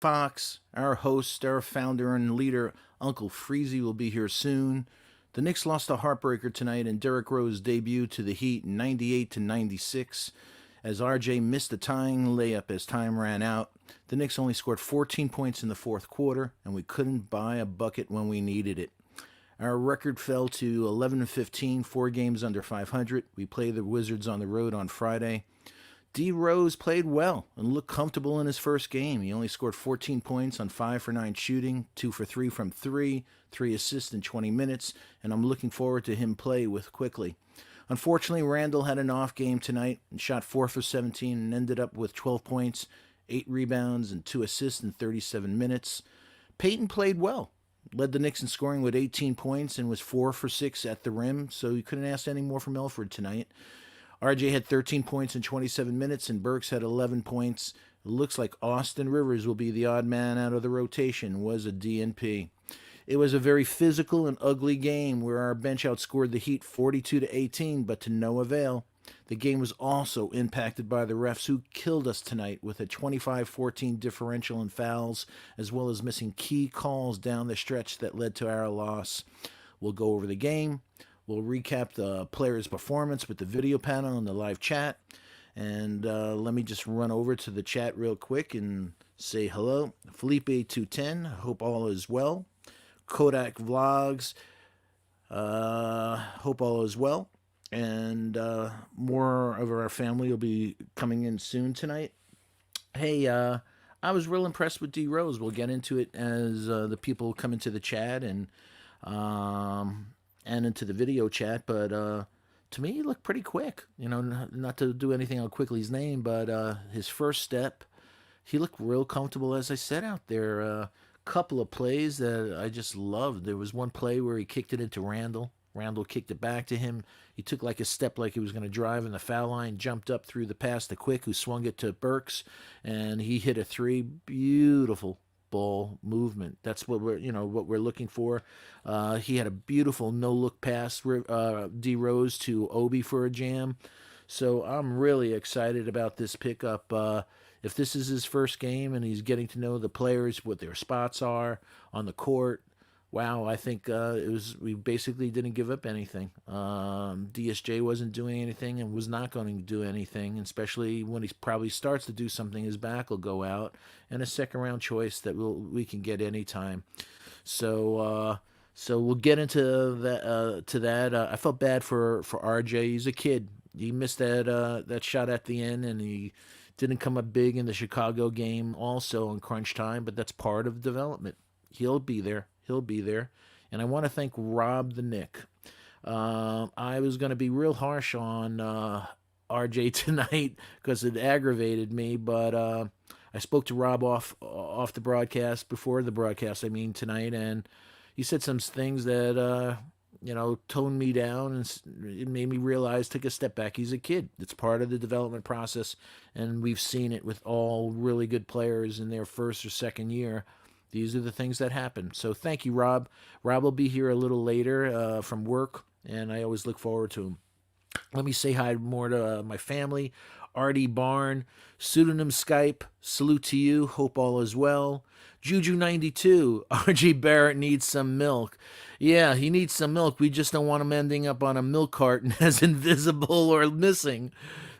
Fox, our host, our founder and leader, Uncle Freezy, will be here soon. The Knicks lost a heartbreaker tonight in Derrick Rose debut to the Heat 98 to 96 as RJ missed a tying layup as time ran out. The Knicks only scored 14 points in the fourth quarter, and we couldn't buy a bucket when we needed it. Our record fell to 11 and 15, 4 games under 500. We play the Wizards on the road on Friday. D Rose played well and looked comfortable in his first game. He only scored 14 points on 5 for 9 shooting, 2 for 3 from 3 assists in 20 minutes, and I'm looking forward to him play with quickly. Unfortunately, Randall had an off game tonight and shot 4 for 17 and ended up with 12 points, 8 rebounds, and 2 assists in 37 minutes. Peyton played well, led the Knicks in scoring with 18 points and was 4 for 6 at the rim, so you couldn't ask any more from Elford tonight. RJ had 13 points in 27 minutes, and Burks had 11 points. It looks like Austin Rivers will be the odd man out of the rotation, was a DNP. It was a very physical and ugly game where our bench outscored the Heat 42 to 18, but to no avail. The game was also impacted by the refs who killed us tonight with a 25-14 differential in fouls, as well as missing key calls down the stretch that led to our loss. We'll go over the game. We'll recap the player's performance with the video panel and the live chat. And let me just run over to the chat real quick and say hello. Felipe210, hope all is well. Kodak Vlogs, hope all is well. And more of our family will be coming in soon tonight. Hey, I was real impressed with D Rose. We'll get into it as the people come into the chat um, and into the video chat. But to me, he looked pretty quick. You know, not to do anything on Quickly's name, but his first step, he looked real comfortable, as I said, out there. Couple of plays that I just loved. There was one play where he kicked it into Randall. Randall kicked it back to him. He took like a step like he was going to drive in the foul line, jumped up through the pass to Quick, who swung it to Burks, and he hit a three. Beautiful ball movement. That's what we're looking for. He had a beautiful no look pass, D Rose to Obi for a jam. So I'm really excited about this pickup. If this is his first game and he's getting to know the players, what their spots are on the court, wow, I think we basically didn't give up anything. DSJ wasn't doing anything and was not going to do anything, especially when he probably starts to do something, his back will go out, and a second round choice that we can get anytime. So we'll get into that. I felt bad for RJ. He's a kid. He missed that shot at the end, and he didn't come up big in the Chicago game also in crunch time, but that's part of development. He'll be there. He'll be there. And I want to thank Rob the Nick. I was going to be real harsh on RJ tonight because it aggravated me, but I spoke to Rob off the broadcast, before the broadcast, I mean, tonight, and he said some things that toned me down, and it made me realize, take a step back. He's a kid. It's part of the development process, and we've seen it with all really good players in their first or second year. These are the things that happen. So thank you, Rob. Rob will be here a little later from work, and I always look forward to him. Let me say hi more to my family. Artie Barn, pseudonym Skype, salute to you. Hope all is well. Juju92, RG Barrett needs some milk. Yeah, he needs some milk. We just don't want him ending up on a milk carton as invisible or missing.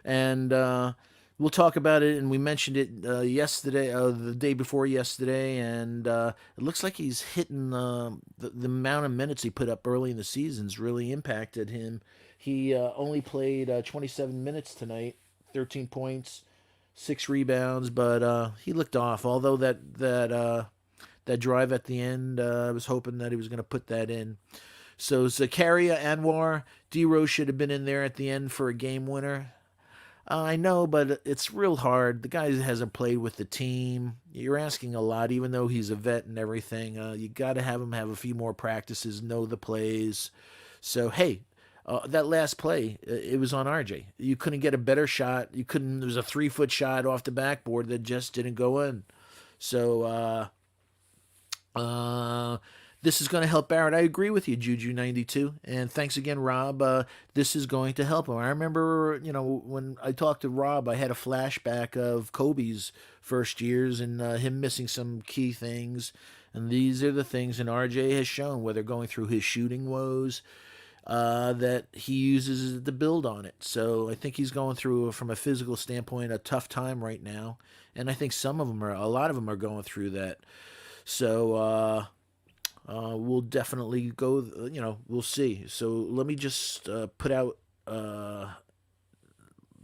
And we'll talk about it. And we mentioned it yesterday, the day before yesterday. And it looks like he's hitting the amount of minutes he put up early in the season's really impacted him. He only played 27 minutes tonight, 13 points, 6 rebounds, but he looked off. Although that drive at the end, I was hoping that he was going to put that in. So Zakaria Anwar, D Rose should have been in there at the end for a game winner. I know, but it's real hard. The guy hasn't played with the team. You're asking a lot, even though he's a vet and everything. You got to have him have a few more practices, know the plays. So, hey, that last play, it was on RJ. You couldn't get a better shot. You couldn't. There was a 3-foot shot off the backboard that just didn't go in. So This is going to help Barrett. I agree with you, Juju92. And thanks again, Rob. This is going to help him. I remember, when I talked to Rob, I had a flashback of Kobe's first years and him missing some key things. And these are the things, and RJ has shown, whether going through his shooting woes, that he uses to build on it. So I think he's going through, from a physical standpoint, a tough time right now. And I think a lot of them are going through that. So, we'll definitely go. We'll see. So let me just put out the.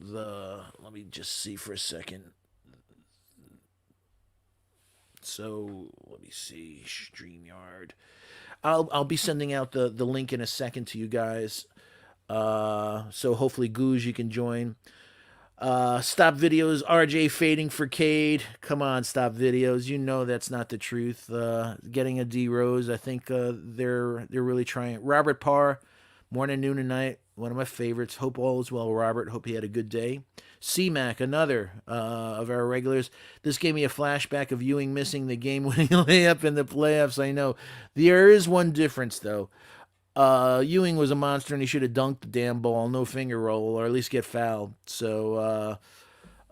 Let me just see for a second. So let me see. StreamYard. I'll be sending out the link in a second to you guys. So hopefully, Goose, you can join. Stop videos. RJ fading for Cade. Come on, stop videos. You know that's not the truth. Getting a D Rose. I think they're really trying. Robert Parr, morning, noon, and night. One of my favorites. Hope all is well, Robert. Hope he had a good day. C-Mac, another of our regulars. This gave me a flashback of Ewing missing the game-winning layup in the playoffs. I know. There is one difference, though. Ewing was a monster and he should have dunked the damn ball, no finger roll, or at least get fouled. So,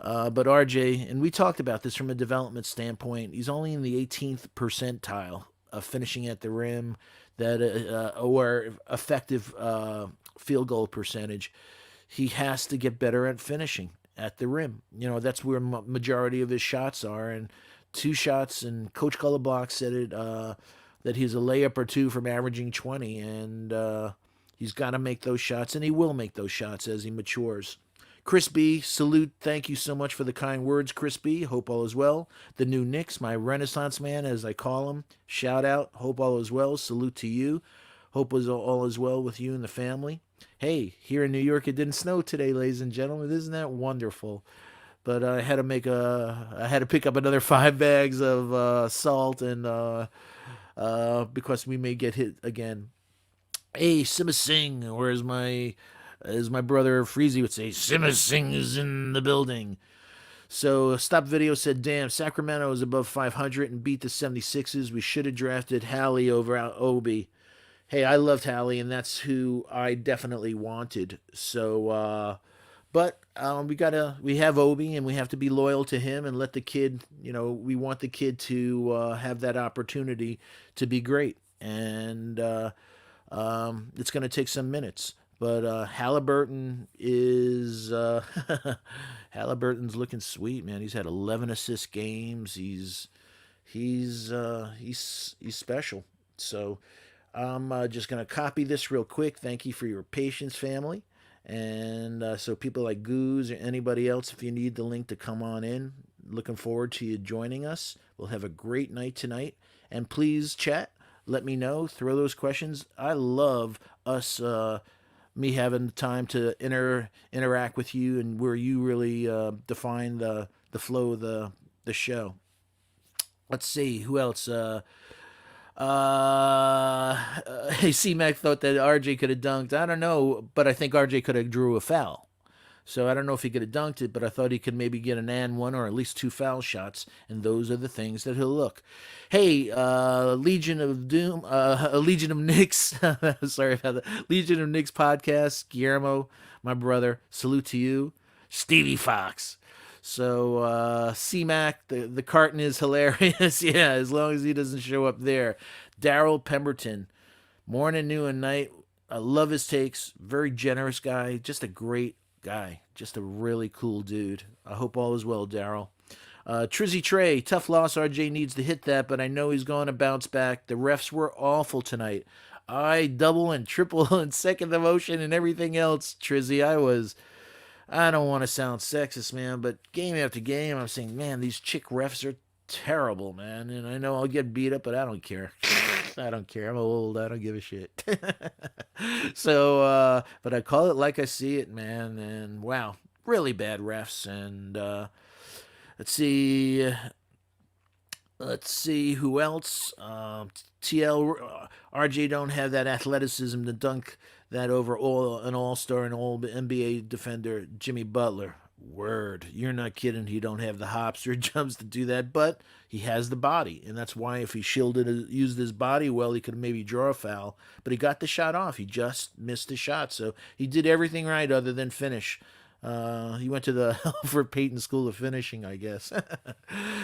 but RJ, and we talked about this from a development standpoint, he's only in the 18th percentile of finishing at the rim, or effective field goal percentage. He has to get better at finishing at the rim. That's where majority of his shots are, and two shots. And Coach Colorbox said it. That he's a layup or two from averaging 20, and he's got to make those shots, and he will make those shots as he matures. Chris B, salute. Thank you so much for the kind words, Chris B. Hope all is well. The new Knicks, my Renaissance man, as I call him. Shout out. Hope all is well. Salute to you. Hope all is well with you and the family. Hey, here in New York, it didn't snow today, ladies and gentlemen. Isn't that wonderful? But I had to pick up another 5 bags of salt and because we may get hit again. Hey, Sima Singh, or as my brother Freezy would say, Sima Singh is in the building. So Stop Video said, damn, Sacramento is above 500 and beat the 76ers. We should have drafted Hallie over Obi. Hey, I loved Hallie, and that's who I definitely wanted. So, but we have Obi, and we have to be loyal to him and let the kid. We want the kid to have that opportunity to be great, and it's going to take some minutes. But Halliburton is Halliburton's looking sweet, man. He's had 11 assist games. He's special. So I'm just gonna copy this real quick. Thank you for your patience, family. And so people like Goose or anybody else, if you need the link to come on in, looking forward to you joining us. We'll have a great night tonight. And please chat. Let me know. Throw those questions. I love us. Me having the time to interact with you and where you really define the flow of the show. Let's see who else. Hey, C-Mac thought that RJ could have dunked. I don't know, but I think RJ could have drew a foul. So I don't know if he could have dunked it, but I thought he could maybe get an and one or at least two foul shots, and those are the things that he'll look. Hey, Legion of Doom, Legion of Knicks, sorry about that, Legion of Knicks podcast, Guillermo, my brother, salute to you, Stevie Fox. So C-Mac, the carton is hilarious, yeah, as long as he doesn't show up there. Daryl Pemberton, morning, noon, and night. I love his takes. Very generous guy. Just a great guy. Just a really cool dude. I hope all is well, Daryl. Trizzy Trey, tough loss. RJ needs to hit that, but I know he's going to bounce back. The refs were awful tonight. I double and triple and second emotion and everything else. Trizzy, I don't want to sound sexist, man, but game after game, I'm saying, man, these chick refs are terrible, man. And I know I'll get beat up, but I don't care. I don't care. I'm old. I don't give a shit. So, but I call it like I see it, man. And wow, really bad refs. And let's see. Let's see who else. TL RJ don't have that athleticism to dunk that over an all-star and all NBA defender, Jimmy Butler. Word. You're not kidding. He don't have the hops or jumps to do that, but he has the body, and that's why if he used his body well, he could maybe draw a foul. But he got the shot off. He just missed the shot, so he did everything right other than finish. He went to the Alfred Payton School of Finishing, I guess.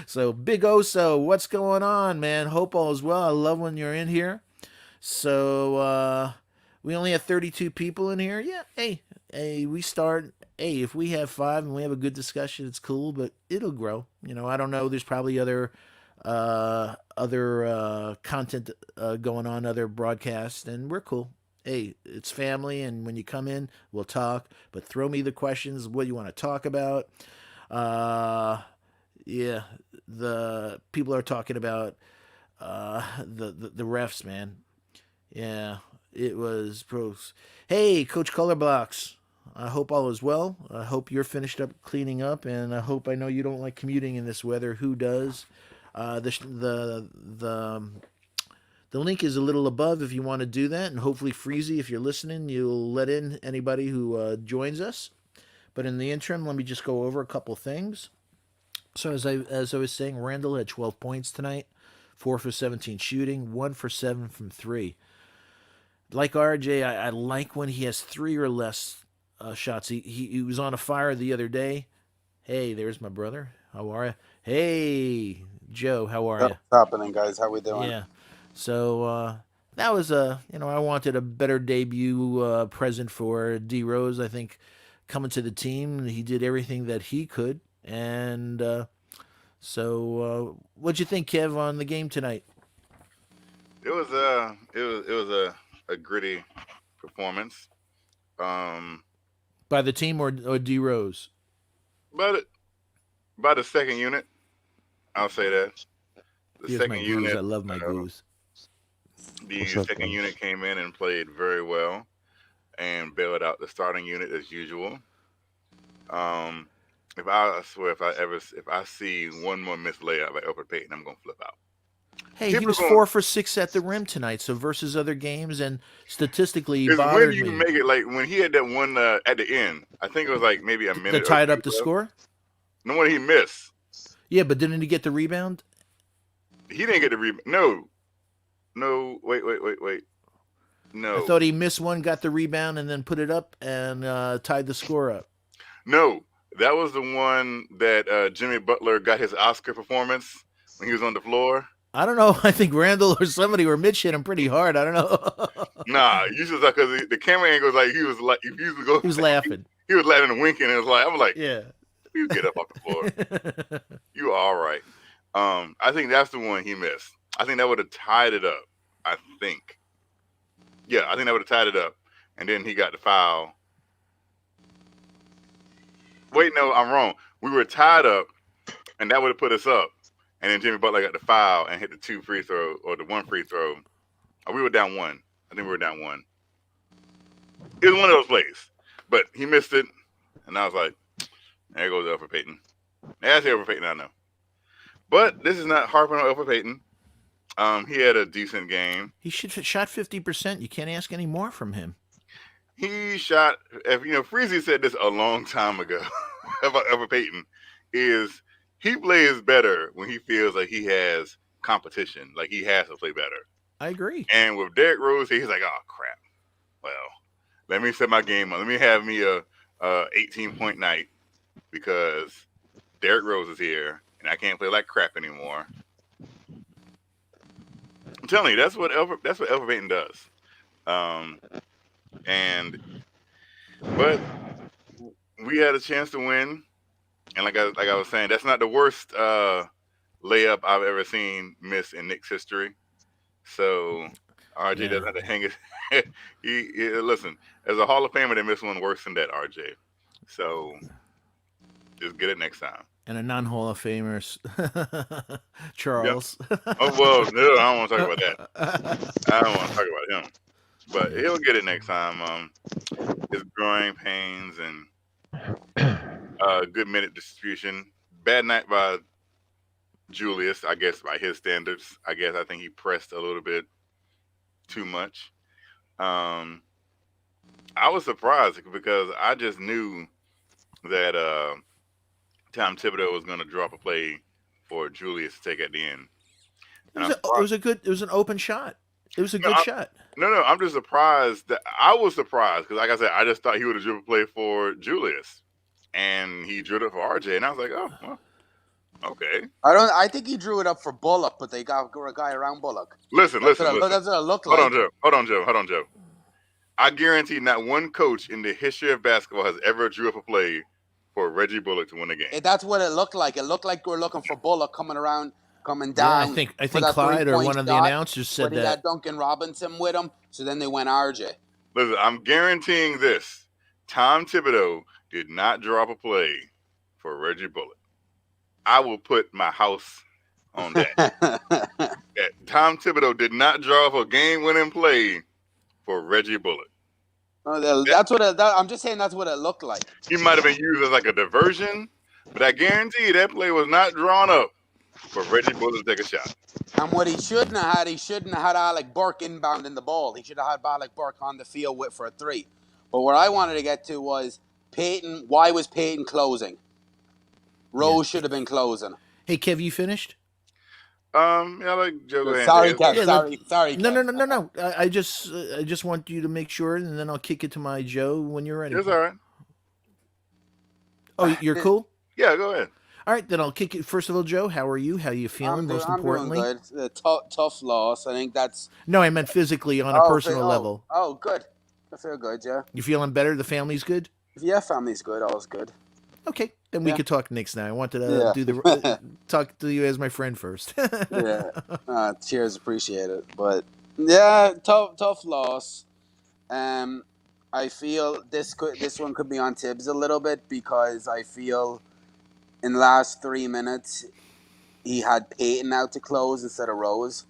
So Big Oso, what's going on, man? Hope all is well. I love when you're in here. So we only have 32 people in here. Yeah, hey, we start. Hey, if we have five and we have a good discussion, it's cool, but it'll grow. I don't know. There's probably other content going on, other broadcasts, and we're cool. Hey, it's family, and when you come in, we'll talk. But throw me the questions. What you want to talk about? Uh, yeah, the people are talking about the refs, man. Yeah, it was pros. Hey, Coach Colorblocks. I hope all is well. I hope you're finished up cleaning up, and I know you don't like commuting in this weather. Who does? The link is a little above if you want to do that, and hopefully, Freezy, if you're listening, you'll let in anybody who joins us. But in the interim, let me just go over a couple things. So as I was saying, Randall had 12 points tonight, 4 for 17 shooting, 1 for 7 from three. Like RJ, I like when he has three or less shots. He was on a fire the other day. Hey, there's my brother. How are you? Hey, Joe, how are What's you? happening, guys? How we doing? Yeah. So that was I wanted a better debut present for D Rose. I think coming to the team, he did everything that he could. And what'd you think, Kev, on the game tonight? It was a gritty performance. Um, By the team or D Rose? but by the second unit, I'll say that the Here's my second goose. unit, I love my uh, goose. What's the up, second unit guys? came in and played very well and bailed out the starting unit as usual. Um, if I swear, if I see one more missed layup by Elfrid Payton, I'm gonna flip out. Hey, he People was are going 4 for 6 at the rim tonight. So versus other games, and statistically, he is when bothered you me. make it like when he had that one at the end. I think it was like maybe a The minute or tied two up the left. score. No one he missed. Yeah, but didn't he get the rebound? He didn't get the rebound. No, no, wait. I No, thought he missed one, got the rebound, and then put it up and tied the score up. no. That was the one that Jimmy Butler got his Oscar performance when he was on the floor. I don't know. I think Randall or somebody or Mitch hit him pretty hard. I don't know. Nah, you just because the camera angle was like he was like if you used to go, He was laughing. he was laughing and winking. And it was like I'm like, Yeah. you get up off the floor. You are all right. I think that's the one he missed. I think that would have tied it up. I think. Yeah, I think that would have tied it up. And then he got the foul. Wait, no, I'm wrong. We were tied up, and that would have put us up. And then Jimmy Butler got the foul and hit the two free throw or the one free throw. We were down one. I think we were down one. It was one of those plays, but he missed it, and I was like, "There goes Elfrid Payton." That's Elfrid Payton, I know. But this is not harping on Elfrid Payton. He had a decent game. He should shot 50%. You can't ask any more from him. He shot. If Freezy said this a long time ago about Elfrid Payton, is he plays better when he feels like he has competition, like he has to play better. I agree. And with Derrick Rose, he's like, "Oh crap! Well, let me set my game up. Let me have me a 18-point night because Derrick Rose is here, and I can't play like crap anymore." I'm telling you, that's what Elfrid Payton does. Um, and but we had a chance to win, and like I was saying, that's not the worst layup I've ever seen miss in Knicks history. So RJ Yeah. doesn't have to hang it. Listen, as a Hall of Famer, they missed one worse than that, RJ. So just get it next time. And a non Hall of Famer, Yeah. Charles. Oh well, no, I don't want to talk about that. I don't want to talk about him, but he'll get it next time. His growing pains and good minute distribution. Bad night by Julius, I guess by his standards. I think he pressed a little bit too much. Um, I was surprised because I just knew that Tom Thibodeau was going to drop a play for Julius to take at the end. And I'm It was a good. It was an open shot. It was a no, good shot. no, I'm just surprised that I was surprised because, like I said, I just thought he would have dribbled a play for Julius, and he drew it for RJ, and I was like, oh, well, okay. I think he drew it up for Bullock, but they got a guy around Bullock. Listen. That's what it looked like. Hold on, Joe. I guarantee not one coach in the history of basketball has ever drew up a play for Reggie Bullock to win a game. That's what it looked like. It looked like we're looking for Bullock coming down. Coming Yeah, down. I think Clyde or one of the announcers said that. He had Duncan Robinson with him, so then they went RJ. Listen, I'm guaranteeing this. Tom Thibodeau did not drop a play for Reggie Bullock. I will put my house on that. Tom Thibodeau did not drop a game-winning play for Reggie Bullock. That's what I'm just saying. That's what it looked like. He might have been used as like a diversion, but I guarantee that play was not drawn up for Reggie Bullock to take a shot. And what he shouldn't have had Alec Burke inbounding the ball. He should have had Alec Burke on the field for a three. But what I wanted to get to was Peyton. Why was Peyton closing? Rose should have been closing. Hey, Kev, you finished? Yeah, like Joe. Sorry, Kev. Sorry. Kev. No. I just want you to make sure, and then I'll kick it to my Joe when you're ready. It's all right. Oh, you're cool? Yeah, go ahead. All right, then I'll kick it. First of all, Joe, how are you? How are you feeling? Most importantly, I'm doing good. Tough loss. I think that's. No, I meant physically on a personal level. Oh, good. I feel good. Yeah. You feeling better? The family's good. Yeah, family's good. All's good. Okay, then we could talk Knicks now. I wanted to talk to you as my friend first. Yeah. Cheers, appreciate it. But yeah, tough loss. I feel this one could be on Tibbs a little bit because I feel in the last 3 minutes he had Peyton out to close instead of Rose.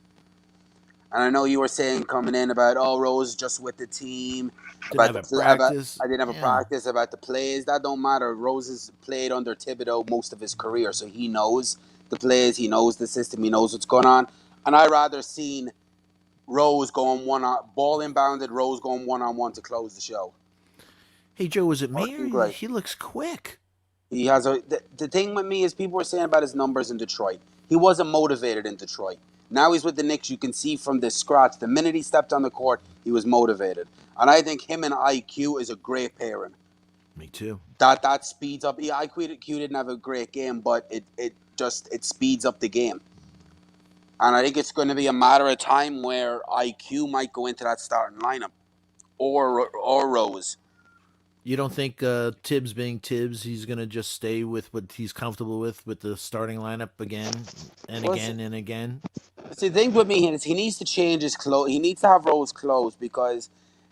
And I know you were saying coming in about Rose just with the team. I didn't have a practice about the plays. That don't matter. Rose has played under Thibodeau most of his career, so he knows the plays, he knows the system, he knows what's going on. And I rather seen Rose going ball inbounded, Rose going 1-on-1 to close the show. Hey Joe, was it me or he looks quick? He has the thing with me is people were saying about his numbers in Detroit. He wasn't motivated in Detroit. Now he's with the Knicks. You can see from this scratch, the minute he stepped on the court, he was motivated. And I think him and IQ is a great pairing. Me too. That speeds up. Yeah, IQ didn't have a great game, but it speeds up the game. And I think it's going to be a matter of time where IQ might go into that starting lineup, or Rose. You don't think Tibbs being Tibbs, he's going to just stay with what he's comfortable with the starting lineup again and again and again? See, the thing with me is he needs to change his clothes. He needs to have Rose close because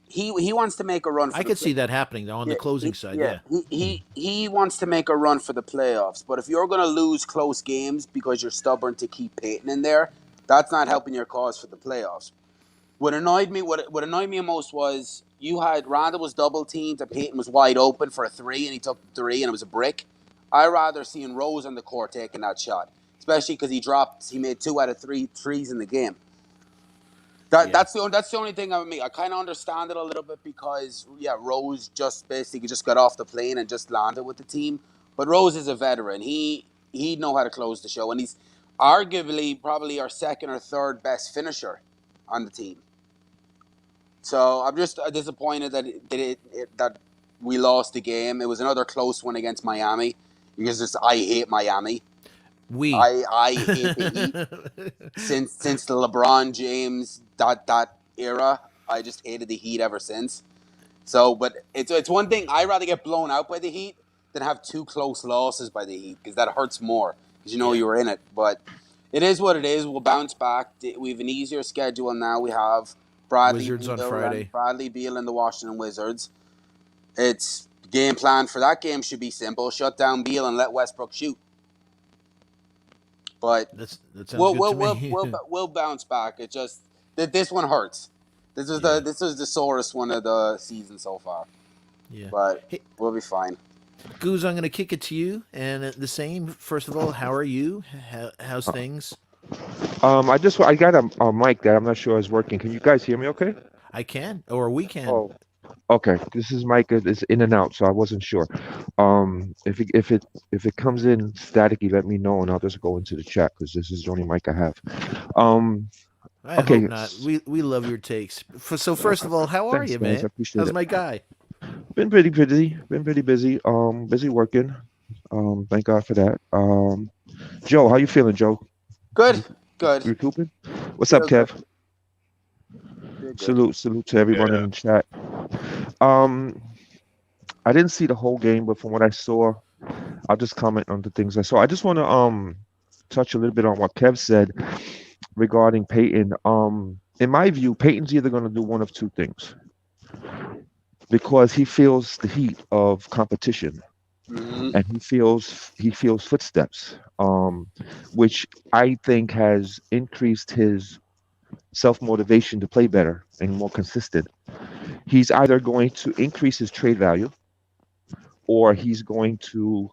he wants to make a run. I could see that happening though on the closing side. Yeah, he wants to make a run for the playoffs. But if you're going to lose close games because you're stubborn to keep Peyton in there, that's not helping your cause for the playoffs. What annoyed me most was you had Randall was double teamed and Peyton was wide open for a three and he took the three and it was a brick. I rather seeing Rose on the court taking that shot, especially because he made 2 out of 3 threes in the game. That's the only thing I kind of understand it a little bit because Rose just got off the plane and just landed with the team. But Rose is a veteran. He'd know how to close the show, and he's arguably probably our second or third best finisher on the team. So I'm just disappointed that we lost the game. It was another close one against Miami because I hate Miami. I hate the Heat since the LeBron James that era. I just hated the Heat ever since. So, but it's one thing. I'd rather get blown out by the Heat than have 2 close losses by the Heat because that hurts more because you were in it. But it is what it is. We'll bounce back. We have an easier schedule now. We have Wizards on Friday. Bradley Beal and the Washington Wizards. It's game plan for that game should be simple. Shut down Beal and let Westbrook shoot. But that sounds good to me. We'll bounce back. It just this one hurts. This was the sorest one of the season so far. Yeah, but we'll be fine. Goose, I'm going to kick it to you, and the same. First of all, how are you? How's things? I got a mic that I'm not sure is working. Can you guys hear me? Okay. I can, or we can. Oh, Okay, this is Micah. It's in and out, so I wasn't sure. If it comes in staticky, let me know, and I'll just go into the chat because this is the only mic I have. Um, I hope okay, not. We love your takes. So first of all, how are thanks you, guys, I man? appreciate How's it. my guy? Been pretty busy. Been pretty busy. Busy working. Thank God for that. Joe, how you feeling, Joe? Good, You good, recouping? What's up, feel good, Kev? feel good. Salute to everyone Yeah. in the chat. Um, I didn't see the whole game, but from what I saw, I'll just comment on the things I saw. I just want to touch a little bit on what Kev said regarding Peyton. In my view, Peyton's either going to do one of two things because he feels the heat of competition Hmm. and he feels footsteps, which I think has increased his self motivation to play better and more consistent. He's either going to increase his trade value or he's going to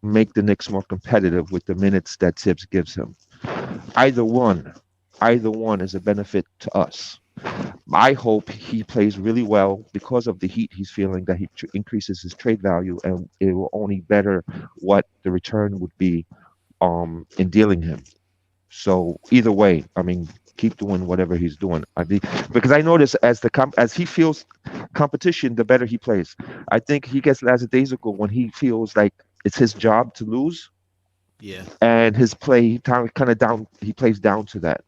make the Knicks more competitive with the minutes that Tibbs gives him. Either one, either one is a benefit to us. I hope he plays really well because of the heat he's feeling, that he increases his trade value, and it will only better what the return would be in dealing him. So either way, I mean, keep doing whatever he's doing. Because I notice as he feels competition, the better he plays. I think he gets lackadaisical when he feels like it's his job to lose, Yeah. and his play kind of down. He plays down to that.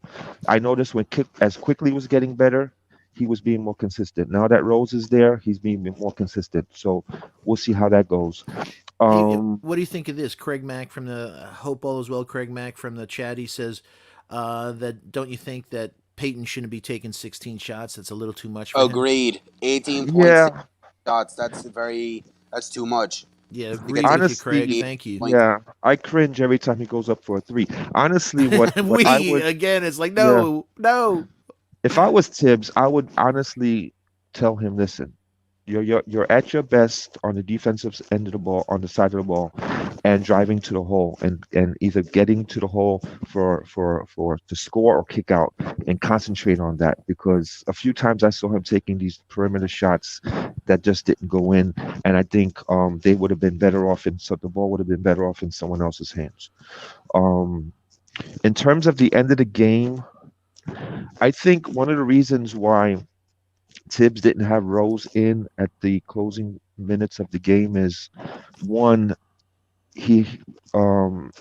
I noticed when as quickly was getting better, he was being more consistent. Now that Rose is there, he's being more consistent. So we'll see how that goes. Hey, Um, what do you think of this? Craig Mack from the Hope All is Well. Craig Mack from the chat. He says that don't you think that Peyton shouldn't be taking 16 shots? That's a little too much for him. Agreed. 18.6 yeah, shots. That's too much. Yeah, He gets agreed with you, Craig. honestly, Thank you. yeah, I cringe every time he goes up for a three. Honestly, what I We would, again, it's like yeah, no, no. if I was Tibbs, I would honestly tell him, listen, you're at your best on the defensive end of the ball, on the side of the ball, and driving to the hole, and either getting to the hole for to score or kick out, and concentrate on that. Because a few times I saw him taking these perimeter shots that just didn't go in, and I think they would have been better off in so the ball would have been better off in someone else's hands. Um, in terms of the end of the game, I think one of the reasons why Tibbs didn't have Rose in at the closing minutes of the game is one, he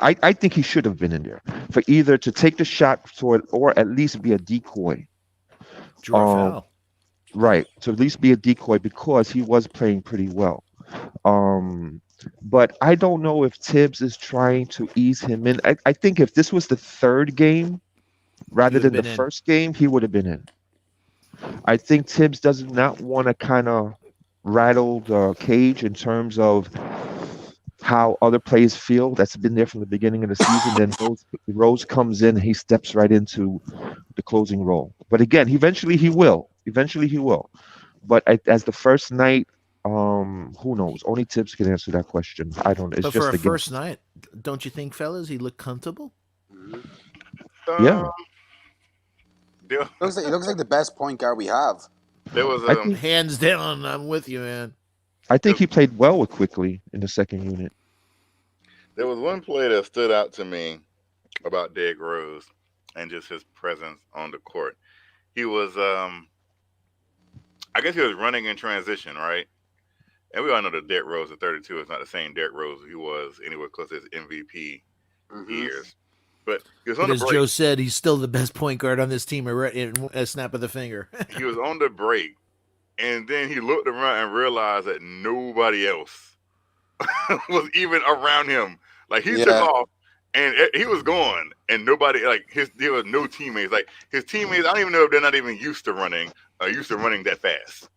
I think he should have been in there for either to take the shot for it or at least be a decoy. Draw a Um foul. right, to at least be a decoy because he was playing pretty well. Um but I don't know if Tibbs is trying to ease him in. I think if this was the third game He rather would have than the been in. first game, he would have been in. I think Tibbs does not want to kind of rattle the cage in terms of how other players feel. That's been there from the beginning of the season. Then Rose comes in, he steps right into the closing role. But again, eventually he will. Eventually he will. But as the first night, who knows? Only Tibbs can answer that question. I don't. It's But for just a a first guess. night, don't you think, fellas, he looked comfortable? Hmm. Um, Yeah, there, He looks like the best point guard we have. there was I think. Hands down, I'm with you, man. I think there, he played well with Quickly in the second unit. there was one play that stood out to me about Derrick Rose and just his presence on the court. He was, I guess he was running in transition, right? And we all know that Derrick Rose at 32 is not the same Derrick Rose he was anywhere close to his MVP Hmm. years. But he was on But the as break. Joe said, he's still the best point guard on this team in a snap of the finger. He was on the break, and then he looked around and realized that nobody else was even around him. Like he took Yeah, off, and he was gone, and nobody there was no teammates. Like his teammates, I don't even know if they're not even used to running that fast.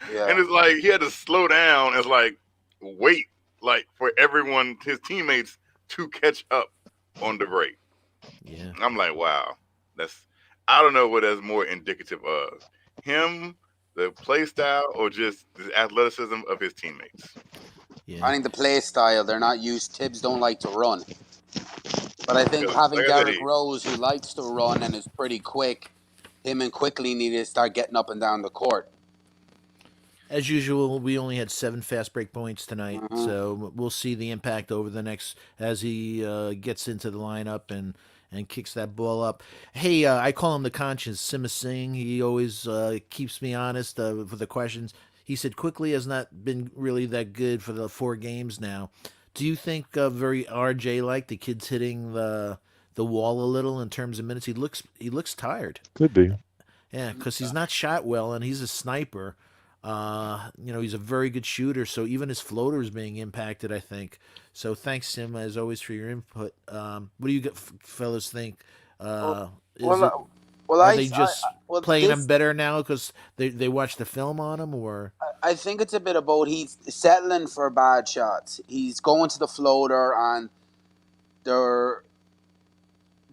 And yeah. it's like he had to slow down. It's like wait, like for everyone, his teammates to catch up on the break. Yeah. I'm like, wow, that's I don't know what that's more indicative of him, the play style, or just the athleticism of his teammates. I Yeah. think the play style, they're not used. Tibbs don't like to run. But I think 'Cause having like I said, Derrick Rose, who likes to run and is pretty quick, him and Quickly needed to start getting up and down the court. As usual, we only had 7 fast break points tonight, Hmm. so we'll see the impact over the next as he gets into the lineup and kicks that ball up. Hey, I call him the conscience, Sima Singh. He always keeps me honest for the questions. He said quickly has not been really that good for the 4 games now. Do you think very RJ like the kid's hitting the wall a little in terms of minutes? He looks tired. Could be. Yeah, because he's not shot well, and he's a sniper. He's a very good shooter, so even his floater is being impacted, I think. So thanks, Sim, as always, for your input. What do you fellas think? Well, Is it well, well, are they just well, playing him this better now because they watched the film on him, or I think it's a bit about he's settling for bad shots. He's going to the floater, and they're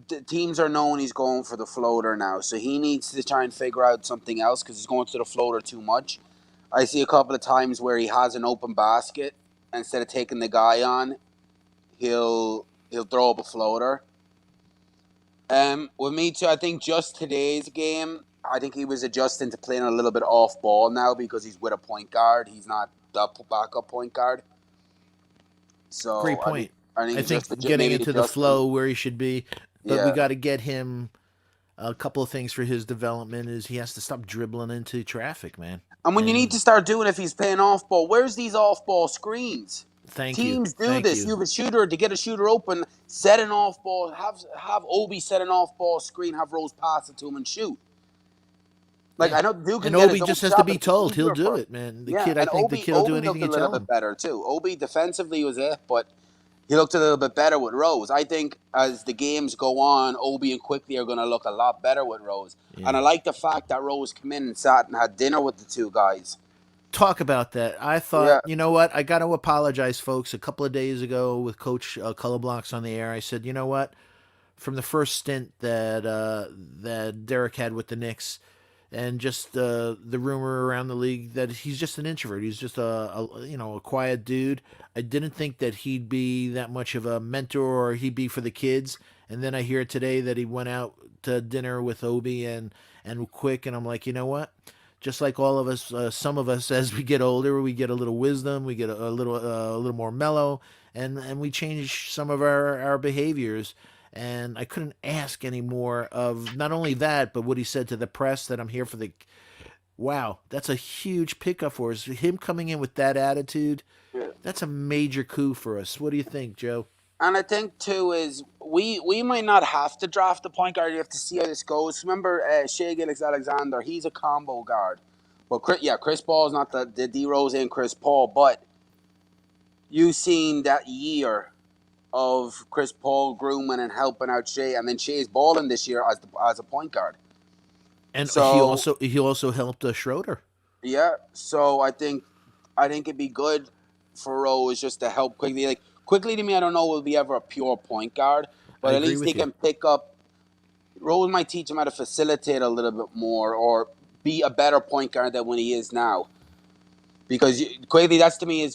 the teams are knowing he's going for the floater now, so he needs to try and figure out something else because he's going to the floater too much. I see a couple of times where he has an open basket, instead of taking the guy on, he'll throw up a floater. With me too, I think just today's game, I think he was adjusting to playing a little bit off ball now because he's with a point guard. He's not the backup point guard, great so point. I think I he just think getting maybe into the adjusting. flow where he should be, but we Yeah. got to get him a couple of things for his development. Is he has to stop dribbling into traffic, man. And when you need And to start doing, if he's playing off ball, where's these off ball screens? thank you, Teams do thank this. you. You have a shooter to get a shooter open, set an off ball, have Obi set an off ball screen, have Rose pass it to him and shoot. Like Yeah. I know Duke And can get Obi his own just has to shot, but be it's told. He'll easier do for it, man. yeah. I And think the kid will do Obi anything looked a you little tell bit him. better too. Obi defensively was it, but he looked a little bit better with Rose. I think as the games go on, Obi and Quickly are going to look a lot better with Rose. And Yeah. I like the fact that Rose came in and sat and had dinner with the two guys. Talk about that. I thought, Yeah. you know what? I got to apologize, folks. A couple of days ago with Coach Color Blocks on the air, I said, you know what? From the first stint that Derrick had with the Knicks, and just the rumor around the league that he's just an introvert. He's just a quiet dude. I didn't think that he'd be that much of a mentor or he'd be for the kids. And then I hear today that he went out to dinner with Obi and Quick, and I'm like, you know what? Just like all of us, some of us, as we get older, we get a little wisdom, we get a little more mellow, and we change some of our behaviors. And I couldn't ask any more of not only that, but what he said to the press that I'm here for the. Wow, that's a huge pickup for us. Him coming in with that attitude, Yeah. that's a major coup for us. What do you think, Joe? And I think too is we might not have to draft a point guard. You have to see how this goes. Remember, Shea Alexander, he's a combo guard. But Chris Paul's not the D Rose and Chris Paul, but you seen that year of Chris Paul grooming and helping out Shea, and then Shea's balling this year as a point guard. And he So also he also helped Schroeder. yeah, so I think it'd be good for Rose just to help Quickly. Like Quickly to me, I don't know will be ever a pure point guard, I but at agree least he with you. can pick up. Rose might teach him how to facilitate a little bit more or be a better point guard than when he is now. Because Quickly, that's to me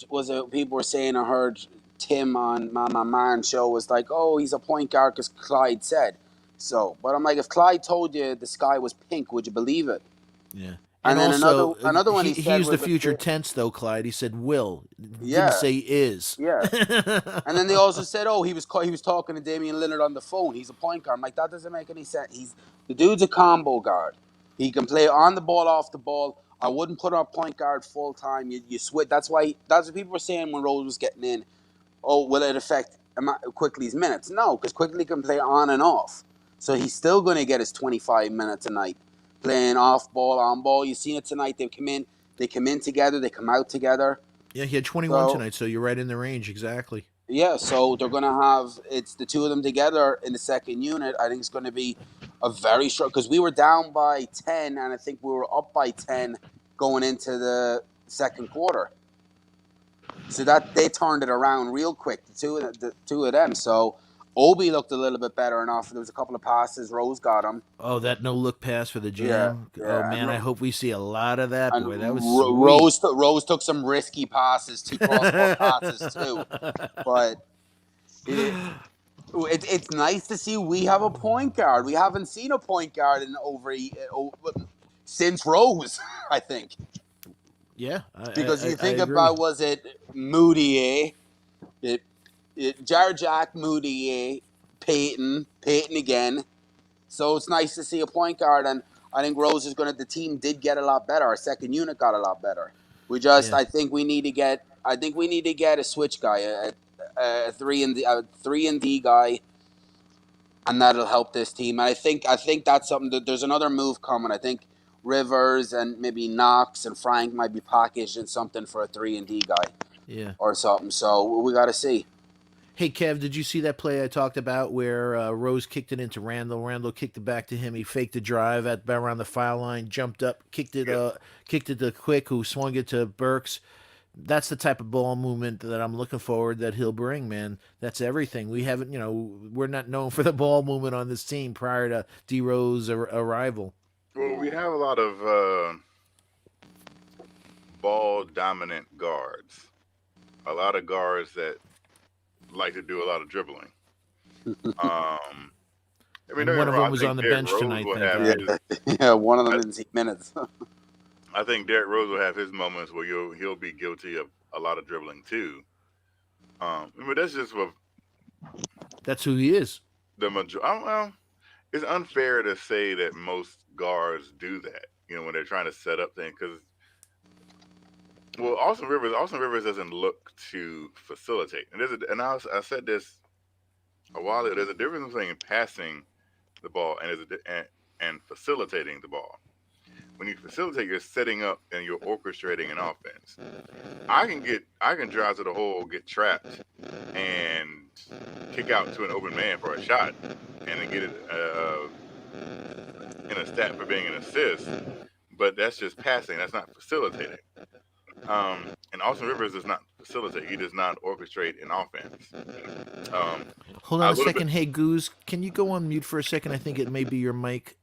people were saying. I heard Tim on my man show was like, oh, he's a point guard because Clyde said so. But I'm like, if Clyde told you the sky was pink, would you believe it? Yeah. And And then also, another one he he said used the was future tense though, Clyde. He said will, didn't yeah, say is. yeah. And then they also said, oh, he was talking to Damian Lillard on the phone. He's a point guard. I'm like, that doesn't make any sense. The dude's a combo guard. He can play on the ball, off the ball. I wouldn't put him a point guard full time. You switch. That's what people were saying when Rose was getting in. Oh, will it affect Quickly's minutes? No, because Quickly can play on and off. So he's still going to get his 25 minutes a night playing off ball, on ball. You've seen it tonight. They come in together. They come out together. Yeah, he had 21 So tonight, so you're right in the range exactly. yeah, so they're going to have it's the two of them together in the second unit. I think it's going to be a very short because we were down by 10 and I think we were up by 10 going into the second quarter. So that they turned it around real quick, the two of them. So Obi looked a little bit better enough. There was a couple of passes Rose got him. Oh, that no look pass for the Yeah, jam. Oh yeah, man, I hope we see a lot of that. and Boy, that was sweet. Rose took some risky passes, two cross court passes too, but. It, It's nice to see we have a point guard. We haven't seen a point guard in since Rose, I think. Yeah, Because you I think agree. about, was it Moutier, it, Jar Jack, Moutier, Peyton again. So it's nice to see a point guard, and I think Rose is going to. The team did get a lot better. Our second unit got a lot better. Yeah, I think we need to get. I think we need to get a switch guy, a three and D guy, and that'll help this team. And I think that's something that there's another move coming. I think Rivers and maybe Knox and Frank might be packaged in something for a 3 and D guy yeah. or something. So we got to see. Hey Kev, did you see that play I talked about where Rose kicked it into Randall? Randall kicked it back to him. He faked a drive at around the foul line, jumped up, Yeah. kicked it to Quick, who swung it to Burks. That's the type of ball movement that I'm looking forward that he'll bring, man. That's everything. We haven't, we're not known for the ball movement on this team prior to D Rose arrival. Well, we have a lot of ball dominant guards. A lot of guards that like to do a lot of dribbling. Um, I mean, And don't get one me of wrong. them I was think on the Derrick bench Rose tonight, will thank have Yeah, God. his. yeah. One of them I, didn't see minutes. I think Derrick Rose will have his moments where he'll be guilty of a lot of dribbling too. But that's just what That's who he is. the major. Well, it's unfair to say that most guards do that. When they're trying to set up things, because Austin Rivers doesn't look to facilitate. I said this a while ago. There's a difference between passing the ball and facilitating the ball. When you facilitate, you're setting up and you're orchestrating an offense. I can drive to the hole, get trapped, and kick out to an open man for a shot, and then get it in a stat for being an assist. But that's just passing. That's not facilitating. And Austin Rivers does not facilitate. He does not orchestrate an offense. Um, Hold on a a little bit. second. Hey, Goose, can you go on mute for a second? I think it may be your mic.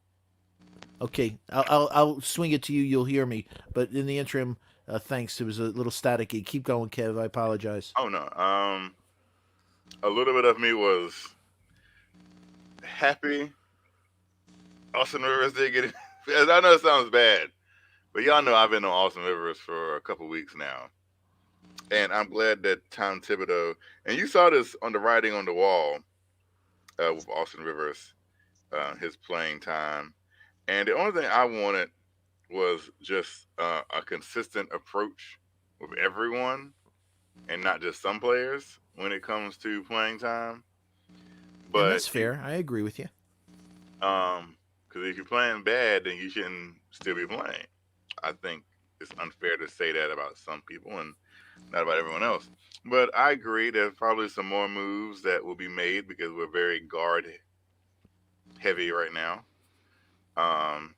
Okay, I'll swing it to you. You'll hear me. But in the interim, thanks. It was a little staticky. Keep going, Kev. I apologize. Oh no. A little bit of me was happy Austin Rivers did get it. I know it sounds bad, but y'all know I've been on Austin Rivers for a couple weeks now, and I'm glad that Tom Thibodeau, and you saw this on the writing on the wall with Austin Rivers, his playing time, and the only thing I wanted was just a consistent approach with everyone, and not just some players when it comes to playing time. And But that's fair. I agree with you. because if you're playing bad, then you shouldn't still be playing. I think it's unfair to say that about some people and not about everyone else. But I agree there's probably some more moves that will be made because we're very guard heavy right now. Um,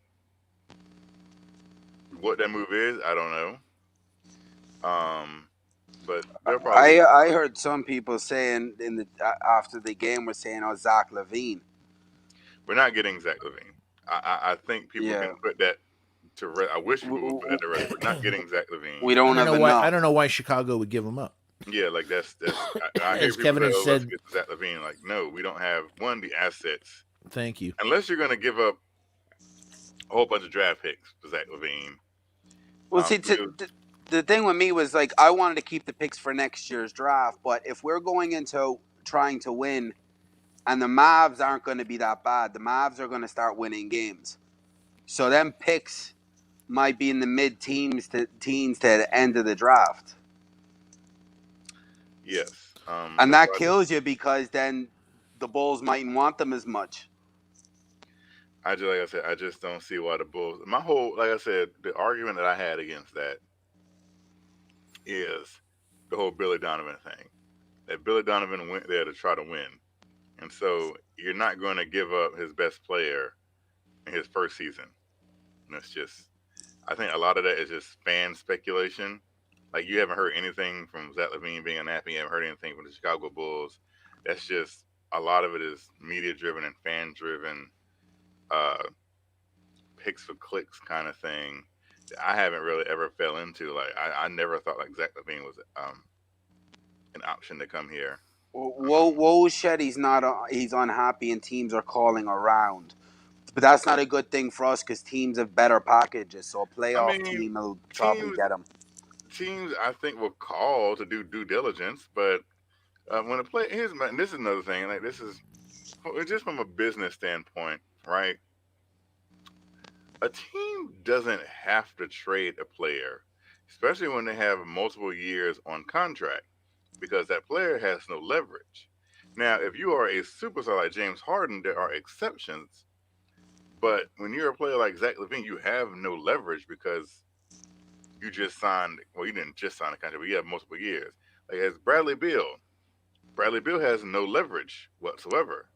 what that move is, I don't know. But they'll probably I heard some people saying in the after the game were saying, "Oh, Zach Levine." we're not getting Zach Levine. I think people Yeah, can put that to rest. I wish people would put that to rest. We're not getting Zach we Levine. don't have I enough. don't know why Chicago would give him up. Yeah, like that's. I hear As people Kevin say, has "Oh, let's said, get Zach Levine." Like, no, we don't have the assets thank you. unless you're going to give up a whole bunch of draft picks for Zach Levine. Well, see, Because, the thing with me was like I wanted to keep the picks for next year's draft, but if we're going into trying to win, and the Mavs aren't going to be that bad, the Mavs are going to start winning games. So them picks might be in the mid teens to the end of the draft. yes, And that's that why kills you because then the Bulls mightn't want them as much. I just like I said, I just don't see why the Bulls. My whole, like I said, the argument that I had against that is the whole Billy Donovan thing. That Billy Donovan went there to try to win, and so you're not going to give up his best player in his first season. And it's just, I think a lot of that is just fan speculation. Like you haven't heard anything from Zach Levine being unhappy. You haven't heard anything from the Chicago Bulls. That's just a lot of it is media driven and fan driven, uh, picks for clicks kind of thing. That I haven't really ever fell into. Like I never thought like Zach Levine was an option to come here. Woj said he's not. He's unhappy, and teams are calling around. But that's not a good thing for us because teams have better packages. So a I playoff mean, team will probably teams get him. teams I think will call to do due diligence, but when a play here's my, this is another thing. Like this is just from a business standpoint, right? A team doesn't have to trade a player, especially when they have multiple years on contract, because that player has no leverage. Now, if you are a superstar like James Harden, there are exceptions. But when you're a player like Zach LaVine, you have no leverage because you just signed. Well, you didn't just sign a contract, but you have multiple years. Like as Bradley Bill has no leverage whatsoever.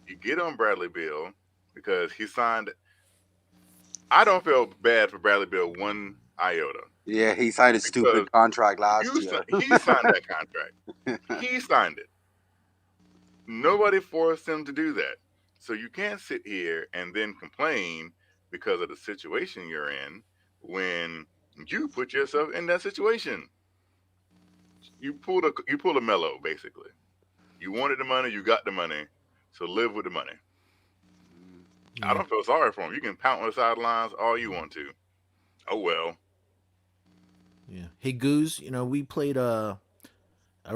You get on Bradley Bill because he signed. I don't feel bad for Bradley Bill one iota Yeah, he signed a because stupid contract last year. he signed that contract. He signed it. Nobody forced him to do that. So you can't sit here and then complain because of the situation you're in when you put yourself in that situation. You pulled a mellow basically. You wanted the money, you got the money, so live with the money. I Yeah, don't feel sorry for him. You can pound on the sidelines all you want to. Oh well. yeah. Hey, Goose, we played a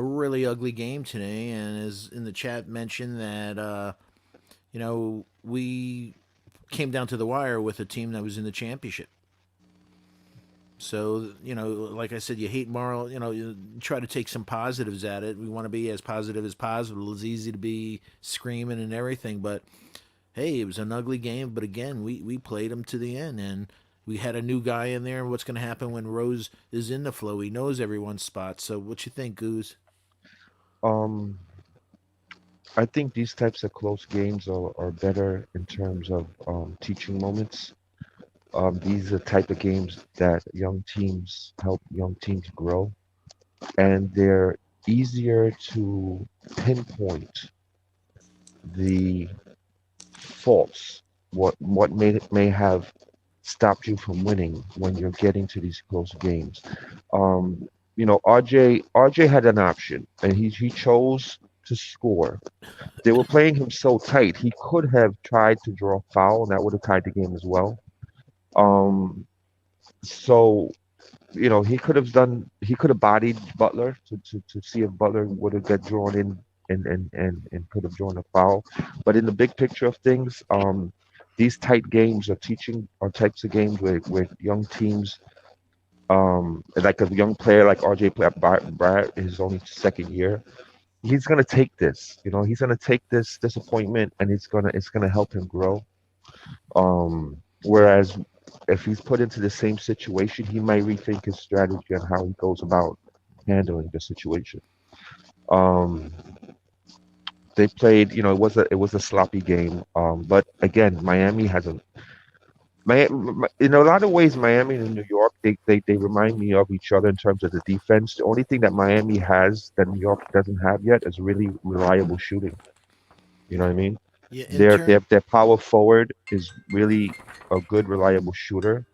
really ugly game today, and as in the chat mentioned that we came down to the wire with a team that was in the championship. So, like I said, you hate moral, you try to take some positives at it. We want to be as positive as possible. It's easy to be screaming and everything, but hey, it was an ugly game. But again, we played them to the end, and we had a new guy in there. What's going to happen when Rose is in the flow? He knows everyone's spot. So, what you think, Goose? Um, I think these types of close games are better in terms of teaching moments. These are the type of games that young teams help young teams grow, and they're easier to pinpoint the faults, what may have stopped you from winning when you're getting to these close games. RJ had an option, and he chose to score. They were playing him so tight, he could have tried to draw foul, and that would have tied the game as well. Um, so he could have bodied Butler to see if Butler would have got drawn in and could have drawn a foul. But in the big picture of things, these tight games are teaching are types of games where young teams, like a young player like RJ Barrett, his only second year, he's gonna take this. He's gonna take this disappointment, and it's gonna help him grow. Whereas if he's put into the same situation, he might rethink his strategy on how he goes about handling the situation. Um, they played, it was a sloppy game. But again, Miami has a in a lot of ways, Miami and New York, they remind me of each other in terms of the defense. The only thing that Miami has that New York doesn't have yet is really reliable shooting. You know what I mean? Yeah, in Their turn, their their power forward is really a good, reliable shooter.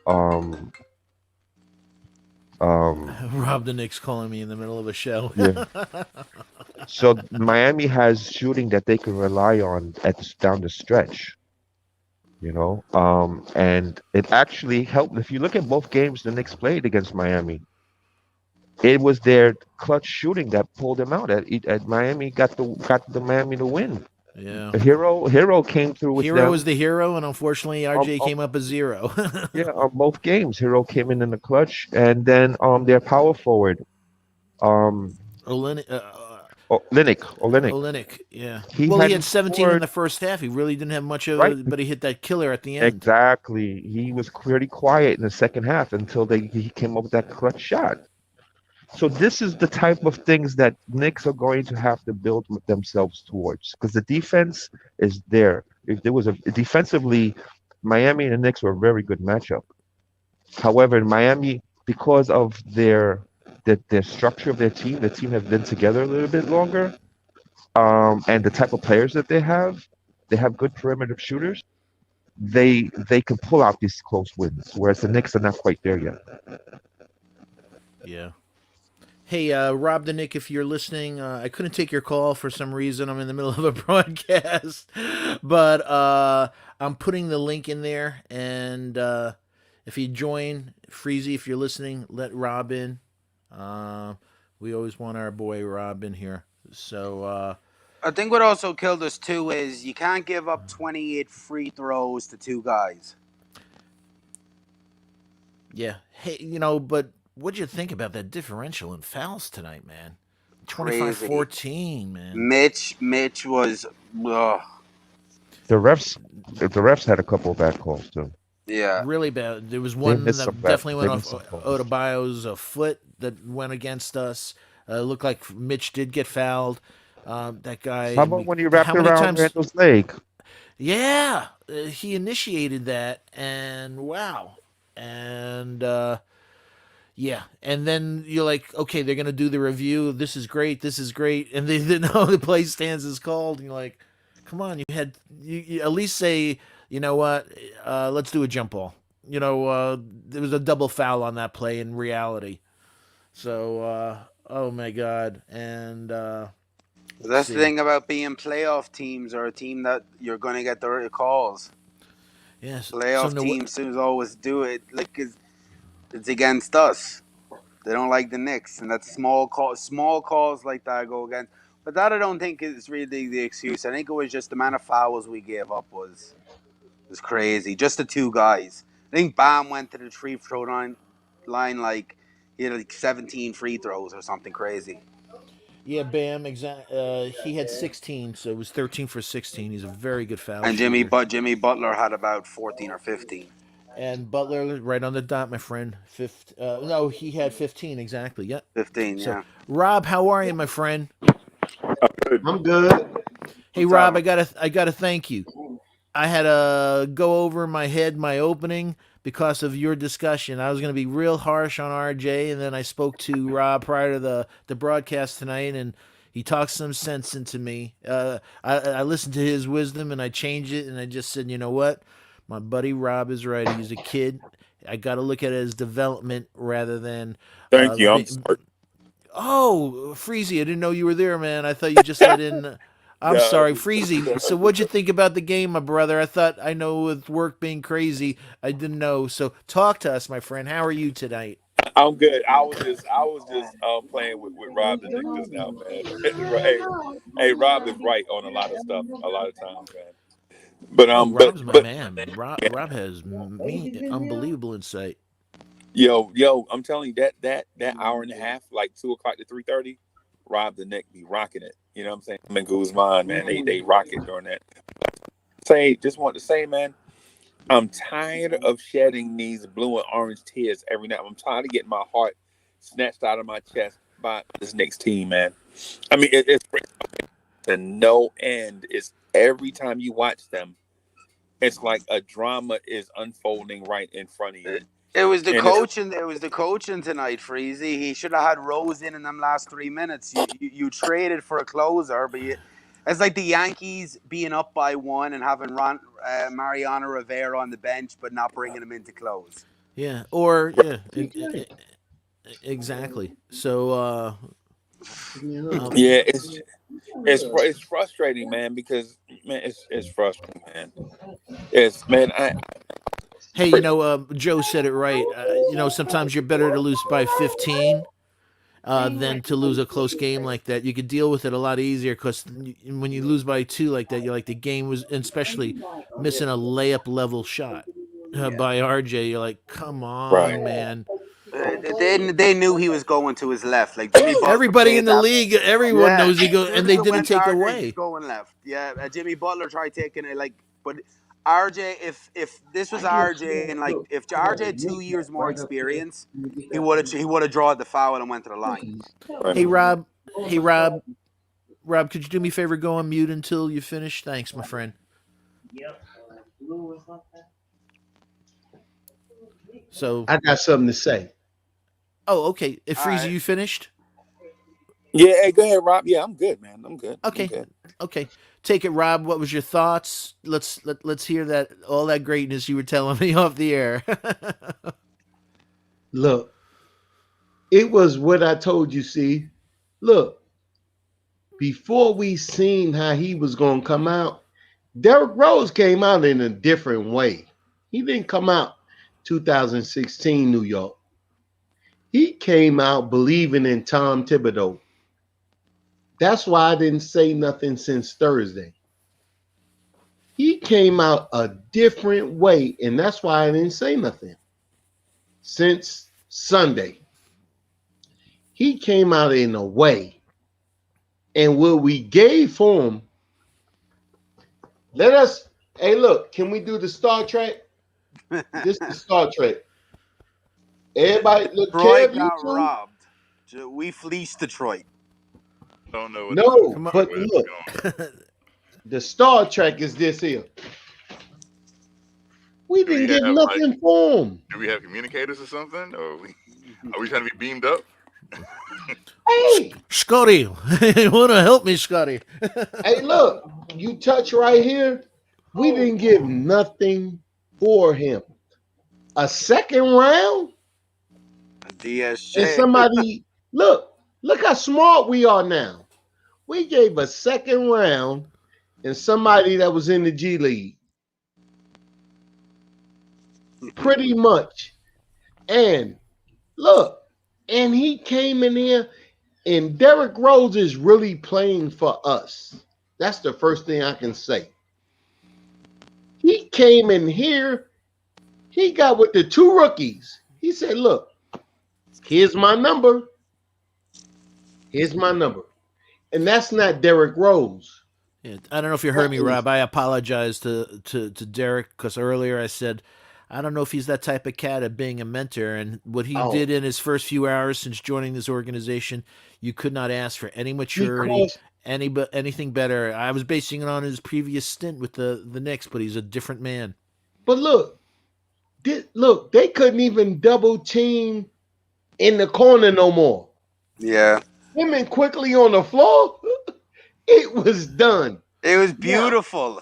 Um, um, Rob the Knicks calling me in the middle of a show. yeah. So Miami has shooting that they can rely on down the stretch, and it actually helped. If you look at both games the Knicks played against Miami, it was their clutch shooting that pulled them out. At Miami got the Miami to win. Yeah. Hero came through with Hero them. was the hero, and unfortunately, Um, RJ um, came up a zero. yeah, on both games, Hero came in the clutch, and then their power forward, um, Olenek, Olenek, yeah. he Well, he had hadn't 17 in scored. the first half. He really didn't have much of Right. a, but he hit that killer at the end. Exactly. He was pretty quiet in the second half until he came up with that clutch shot. So this is the type of things that Knicks are going to have to build themselves towards because the defense is there. If there was a defensively, Miami and the Knicks were a very good matchup. However, in Miami, because of their structure of their team, the team has been together a little bit longer, and the type of players that they have good perimeter shooters. They can pull out these close wins, whereas the Knicks are not quite there yet. Yeah. Hey, Rob the Nick, if you're listening, I couldn't take your call for some reason. I'm in the middle of a broadcast, but I'm putting the link in there. And if you join, Freezy, if you're listening, let Rob in. Uh, we always want our boy Rob in here. So, I think what also killed us too is you can't give up 28 free throws to two guys. yeah. Hey, but what'd you think about that differential in fouls tonight, man? Crazy. 25-14, man. Mitch was, ugh, The refs had a couple of bad calls too. yeah. Really bad. There was They one missed some that bad. definitely They went off missed some calls. Odebayo's foot that went against us. Looked like Mitch did get fouled. That guy. How I about mean, when you how wrapped many around times? Randall's leg? Yeah, he initiated that, and wow, and yeah, and then you're like, okay, they're gonna do the review. This is great, and they didn't know the play stance is called. And you're like, come on, you at least say, you know what, let's do a jump ball. There was a double foul on that play in reality. So, oh my god, and let's That's the see, thing about being playoff teams or a team that you're going to get the calls. yes, so Playoff no, teams seems always do it like it's against us. They don't like the Knicks, and that's small calls like that go against. But that I don't think is really the excuse. I think it was just the amount of fouls we gave up was crazy. Just the two guys. I think Bam went to the free throw line like he had like 17 free throws or something crazy. yeah, Bam, exact. He had 16, so it was 13 for 16. He's a very good foul And shooter. Jimmy Butler had about 14 or 15. And Butler, right on the dot, my friend. No, he had 15 exactly. Yep. 15, So, yeah. Rob, how are you, my friend? I'm good. Hey, What's Rob, up? I gotta thank you. I had to go over my head my opening because of your discussion. I was going to be real harsh on RJ, and then I spoke to Rob prior to the broadcast tonight, and he talked some sense into me. I listened to his wisdom, and I changed it, and I just said, you know what? My buddy Rob is right. He's a kid. I got to look at it as development rather than. Thank you. I'm Be- sorry. oh, Freezy, I didn't know you were there, man. I thought you just let in. I'm Yeah, sorry, Freezy. So what'd you think about the game, my brother? I know with work being crazy, I didn't know. So talk to us, my friend. How are you tonight? I'm good. I was just playing with Rob the Nick just now, man. Hey, Rob is right on a lot of stuff, a lot of times, man. But Oh, um, but Rob's my but man. Rob has unbelievable insight. yo, I'm telling you that hour and a half, like 2 o'clock to 3:30, Rob the Nick be rocking it. You know what I'm saying? Him and Guzman, man, they rock it during that. Just want to say, man. I'm tired of shedding these blue and orange tears every night. I'm tired of getting my heart snatched out of my chest by this Knicks team, man. I mean, it's to no end. It's every time you watch them, it's like a drama is unfolding right in front of you. It was the And it's coaching. It was the coaching tonight, Freezy. He should have had Rose in them last 3 minutes. You traded for a closer, but it's like the Yankees being up by one and having Mariano Rivera on the bench, but not bringing him in to close. Yeah, or yeah, exactly. So, um, yeah, it's frustrating, man, because man, it's frustrating, man. It's man, I hey, Joe said it right. Sometimes you're better to lose by 15 than to lose a close game like that. You could deal with it a lot easier because when you lose by two like that, you're like the game was, and especially missing a layup level shot by RJ. You're like, come right. on, man. They knew he was going to his left. Like Jimmy Butler Everybody in made the that. league, everyone Yeah, knows he goes, as soon and as they it didn't went to take RJ, he's away. going left. Yeah, Jimmy Butler tried taking it but RJ, if this was RJ and like if RJ had 2 years more experience, he would have drawn the foul and went to the line. Hey Right. Rob, hey Rob, Rob, could you do me a favor? Go on mute until you finish. Thanks, my friend. So, I got something to say. oh, okay. If All Freezy, right. you finished? Yeah, hey, go ahead, Rob. Yeah, I'm good, man. I'm good. I'm Okay, good. okay. Take it, Rob. What was your thoughts? Let's hear that all that greatness you were telling me off the air. Look, It was what I told you. See, look, before we seen how he was gonna come out, Derrick Rose came out in a different way. He didn't come out 2016 New York. He came out believing in Tom Thibodeau. That's why I didn't say nothing since Thursday. He came out a different way, and that's why I didn't say nothing since Sunday. He came out in a way, and what we gave for him, let us, hey, look, can we do the Star Trek? This is Star Trek. Everybody, look, Detroit Kev, you got too? robbed. We fleeced Detroit. I don't know what this is. No, Come on. but What is look, going on? the Star Trek is this here. We Do we didn't get have like? nothing for him. Do we have communicators or something? Or are we trying to be beamed up? Hey, Scotty, you want to help me, Scotty? hey, look, you touch right here. We didn't give nothing for him. A second round and DSJ. somebody look how smart we are now. We gave a second round and somebody that was in the G League. Pretty much. And look, and he came in here and Derrick Rose is really playing for us. That's the first thing I can say. He came in here, he got with the two rookies. He said, look, here's my number. Here's my number. And that's not Derrick Rose. Yeah, I don't know if you heard That me, is, Rob. I apologize to Derek because earlier I said I don't know if he's that type of cat of being a mentor. And what he oh, did in his first few hours since joining this organization, you could not ask for any maturity, because, anything better. I was basing it on his previous stint with the Knicks, but he's a different man. but look, they couldn't even double team in the corner no more. Yeah. Him and quickly on the floor, it was done. It was Now, beautiful.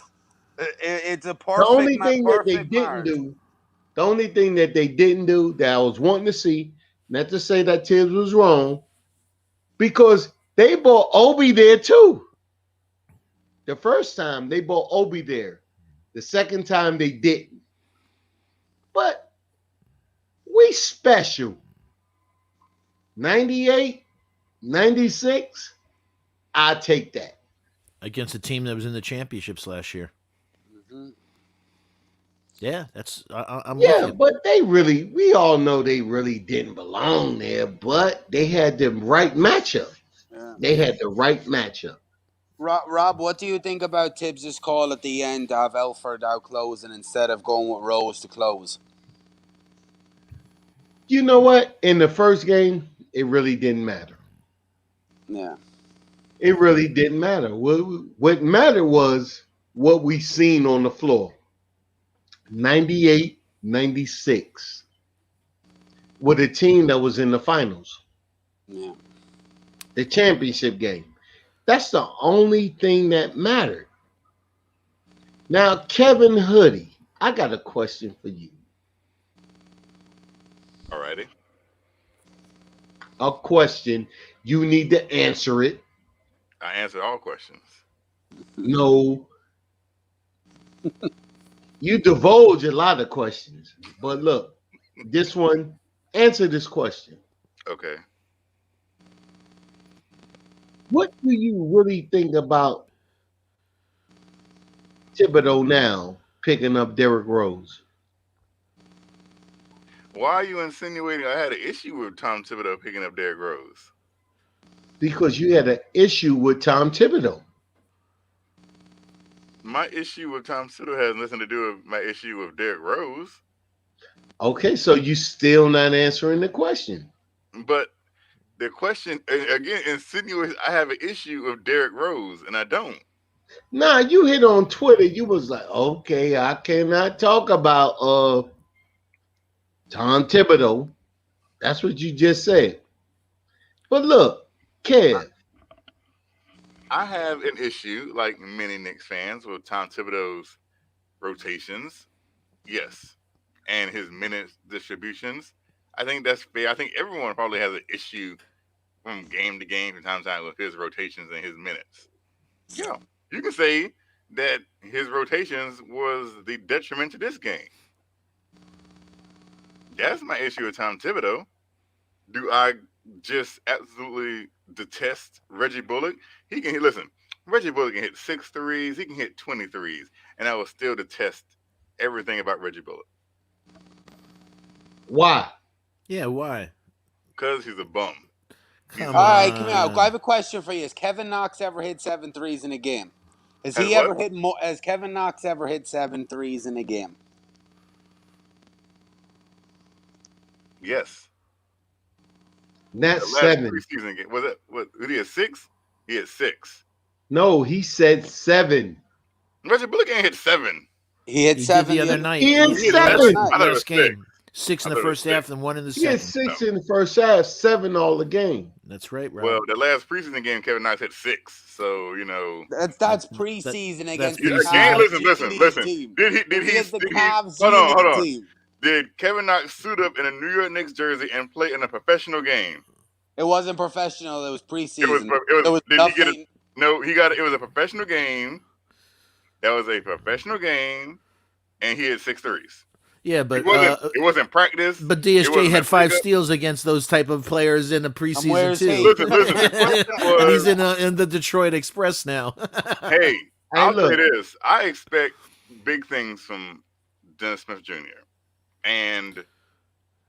It's a the perfect, only thing that they perfect didn't marriage. do, the only thing that they didn't do that I was wanting to see, not to say that Tibbs was wrong, because they bought Obi there too. The first time they bought Obi there. The second time they didn't. But we special. 98, 96, I take that. Against a team that was in the championships last year. Mhm. Yeah, I'm with Yeah, you. but we all know they really didn't belong there, but they had the right matchup. Yeah. They had the right matchup. Rob, what do you think about Tibbs' call at the end to have Elford out closing instead of going with Rose to close? You know what? In the first game, it really didn't matter. Yeah. It really didn't matter. What mattered was what we seen on the floor. 98, 96 with a team that was in the finals, Yeah. the championship game. That's the only thing that mattered. Now, Kevin Hoodie, I got a question for you. Alrighty. A question. You need to answer it. I answered all questions. No, you divulge a lot of questions. But look, this one, answer this question. Okay. What do you really think about Thibodeau now picking up Derrick Rose? Why are you insinuating I had an issue with Tom Thibodeau picking up Derrick Rose? Because you had an issue with Tom Thibodeau. My issue with Tom Thibodeau has nothing to do with my issue with Derrick Rose. Okay, so you still not answering the question. But the question again insinuates I have an issue with Derrick Rose, and I don't. Nah, you hit on Twitter. You was like, okay, I cannot talk about Tom Thibodeau. That's what you just said. But look, Kev, I have an issue, like many Knicks fans, with Tom Thibodeau's rotations. Yes. And his minutes distributions. I think that's fair. I think everyone probably has an issue from game to game, from time to time, with his rotations and his minutes. Yeah, you can say that his rotations was the detriment to this game. That's my issue with Tom Thibodeau. Do I just absolutely detest Reggie Bullock? He can listen. Reggie Bullock can hit 6 threes. He can hit 20 threes, and I will still detest everything about Reggie Bullock Why? Yeah, why? because he's a bum. Come All right, come here. I on. have a question for you. Has Kevin Knox ever hit 7 threes in a game? Has what? Has Kevin Knox ever hit 7 threes in a game? Yes. That's The last 7. preseason game was it? What? Did he had 6? He had 6. No, he said 7. Reggie Bullock ain't hit 7. He hit He did 7 the other night. He had He hit last 7. night. I thought it was Last 6. game. 6 I in the thought it was first half 6. and 1 in the He had second. 6 in the first half, 7 all the game. That's right, Rob. Well, the last preseason game, Kevin Knox hit 6. So That's preseason against the preseason. Again, Cavs listen. G League team. Did he? Against the Cavs Hold G on, League hold on. team. Did Kevin Knox suit up in a New York Knicks jersey and play in a professional game? It wasn't professional. It was It was. preseason. It There was. was Did he get it? nothing. No, he got it. It was a professional game. That was a professional game, and he had 6 threes. Yeah, but It wasn't practice. but It DSJ wasn't had a 5 pickup. steals against those type of players in the preseason where's too. he? Listen. The question And he's was, in the Detroit Express now. hey, Hey, I'll look. say this: I expect big things from Dennis Smith Jr. and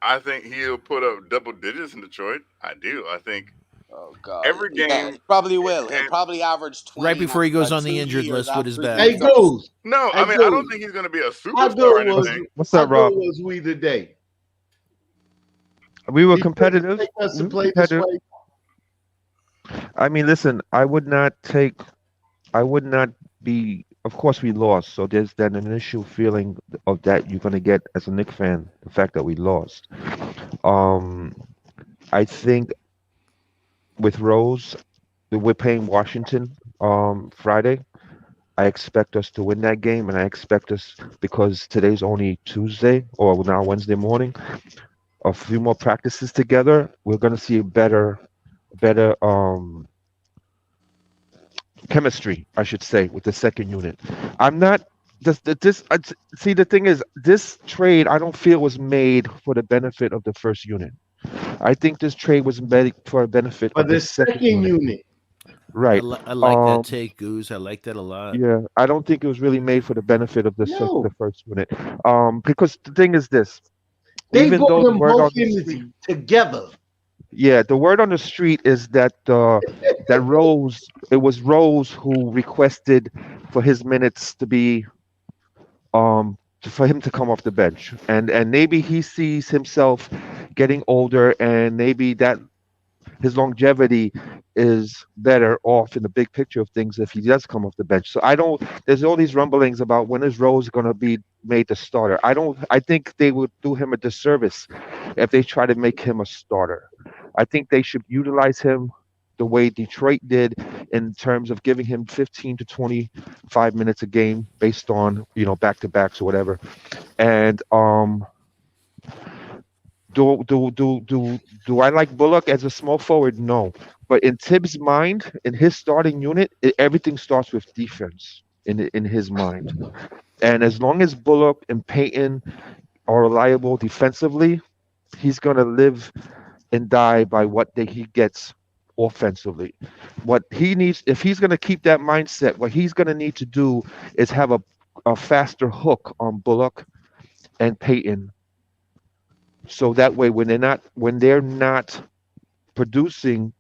I think he'll put up double digits in Detroit. I do. I think Oh God! every Yeah, game. he probably will. He'll and- probably average 20 Right before he goes about on the 2 injured years list with his after back. he Hey, starts. Goose. No, Hey, I mean I don't Goose. think he's going to be a How superstar or good was anything. What's how up, Rob? good was we today? We were Did you competitive. expect us We to were play this competitive. way? I mean, listen, I would not be, of course we lost, so there's that initial feeling of that you're going to get as a Knicks fan, the fact that we lost. Um, I think with Rose, we're playing Washington Friday. I expect us to win that game, and I expect us, because today's only Tuesday or now Wednesday morning, a few more practices together, we're going to see a better chemistry, I should say, with the second unit. I'm not see, the thing is, this trade I don't feel was made for the benefit of the first unit. I think this trade was made for the benefit For of the the second second unit. unit. Right. I like that take, Goose. I like that a lot. Yeah, I don't think it was really made for the benefit of the No. the first unit. Because the thing is this, They even brought though the them word on both the in street, together. yeah, the word on the street is that that Rose, it was Rose who requested for his minutes to be for him to come off the bench, and maybe he sees himself getting older, and maybe that his longevity is better off in the big picture of things if he does come off the bench. So I don't. There's all these rumblings about when is Rose going to be made the starter. I don't. I think they would do him a disservice if they try to make him a starter. I think they should utilize him the way Detroit did, in terms of giving him 15 to 25 minutes a game based on back to backs or whatever. And do I like Bullock as a small forward? No. But in Tibbs' mind, in his starting unit, everything starts with defense in his mind. And as long as Bullock and Payton are reliable defensively, he's gonna live and die by what he gets offensively. What he needs, if he's gonna keep that mindset, what he's gonna need to do is have a faster hook on Bullock and Payton, so that way when they're not producing,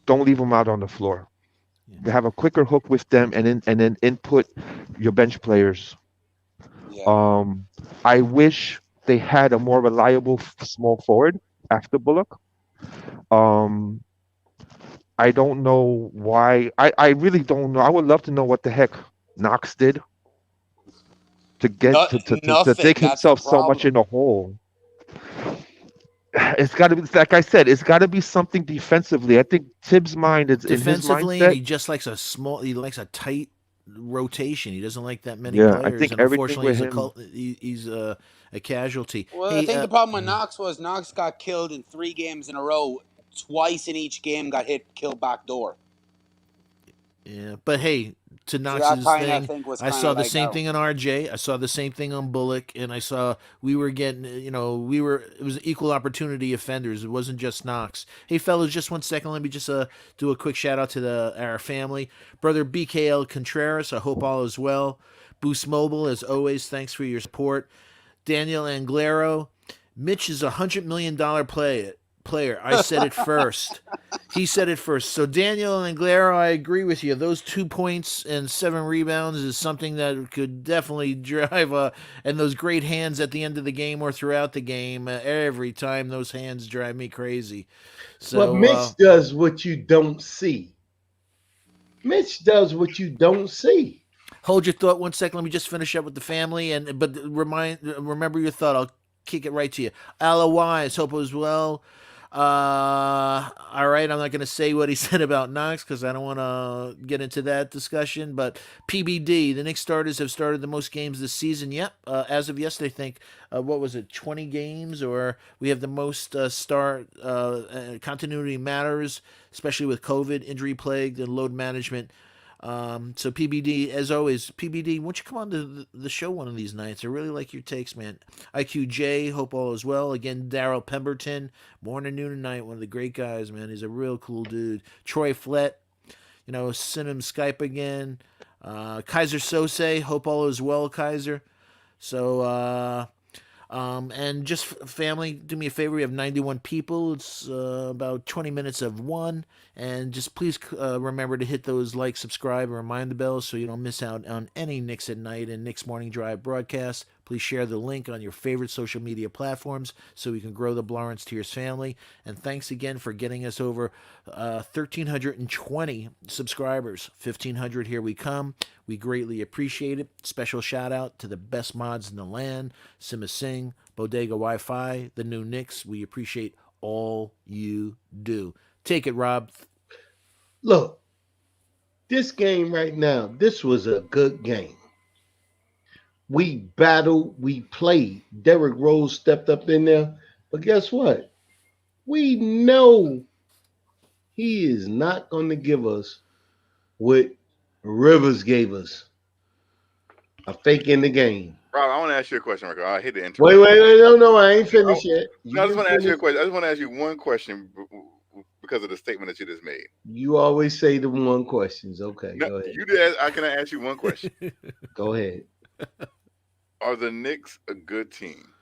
don't leave them out on the floor. Yeah. Have a quicker hook with them, and then input your bench players. Yeah. I wish they had a more reliable small forward after Bullock. I don't know why. I really don't know. I would love to know what the heck Knox did to get to Nothing. dig That's the himself so much in problem. a hole. It's got to be, like I said, it's got to be something defensively. I think Tibbs' mind is in his Defensively, and mindset. he just likes a small. He likes a tight rotation. He doesn't like that many Yeah, I players, think and everything unfortunately, with him. he's a casualty. Well, I Hey, think the problem with Knox was Knox got killed in 3 games in a row. Twice in each game got killed back door. yeah, but hey, to So that Knox's kind of thing, thing was I kind saw of the like, same thing on RJ. I saw the same thing on Bullock, and I saw we were getting, it was equal opportunity offenders. It wasn't just Knox. Hey, fellas, just 1 second. Let me just do a quick shout out to our family, brother BKL Contreras. I hope all is well. Boost Mobile, as always, thanks for your support. Daniel Anglero, Mitch is $100 million player. I said it first. He said it first. So Daniel Anglero, I agree with you. Those 2 points and 7 rebounds is something that could definitely drive and those great hands at the end of the game or throughout the game. Every time those hands drive me crazy. But So Mitch does what you don't see. Mitch does what you don't see. hold your thought 1 second. Let me just finish up with the family but remember your thought. I'll kick it right to you. Alois, hope it was well. All right, I'm not going to say what he said about Knox because I don't want to get into that discussion. But PBD, the Knicks starters have started the most games this season. Yep, as of yesterday, I think what was it, 20 games, or we have the most start continuity matters, especially with COVID, injury plagued, and load management. So PBD, as always, PBD, why don't you come on to the show one of these nights? I really like your takes, man. IQJ, hope all is well. Again, Daryl Pemberton, morning, noon, and night, one of the great guys, man. He's a real cool dude. Troy Flett, send him Skype again. Kaiser Sose, hope all is well, Kaiser. So, and just family, do me a favor. We have 91 people. It's about 20 minutes of one. And just please remember to hit those like, subscribe, and remind the bells so you don't miss out on any Knicks at Night and Knicks Morning Drive broadcasts. Please share the link on your favorite social media platforms so we can grow the Lawrence Tears family. And thanks again for getting us over 1,320 subscribers. 1,500, here we come. We greatly appreciate it. Special shout out to the best mods in the land, Sima Singh, Bodega Wi-Fi, the new Knicks. We appreciate all you do. Take it, Rob. Look, this game right now, this was a good game. We battled, we played. Derrick Rose stepped up in there. But guess what? We know he is not going to give us what Rivers gave us. A fake in the game. Rob, I want to ask you a question, Rico. I hate to interrupt. Wait, no, I ain't finished yet. No, I just want to ask you a question. I just want to ask you one question because of the statement that you just made. You always say the one questions. Okay, No, go ahead. you did. I can ask you one question. Go ahead. Are the Knicks a good team?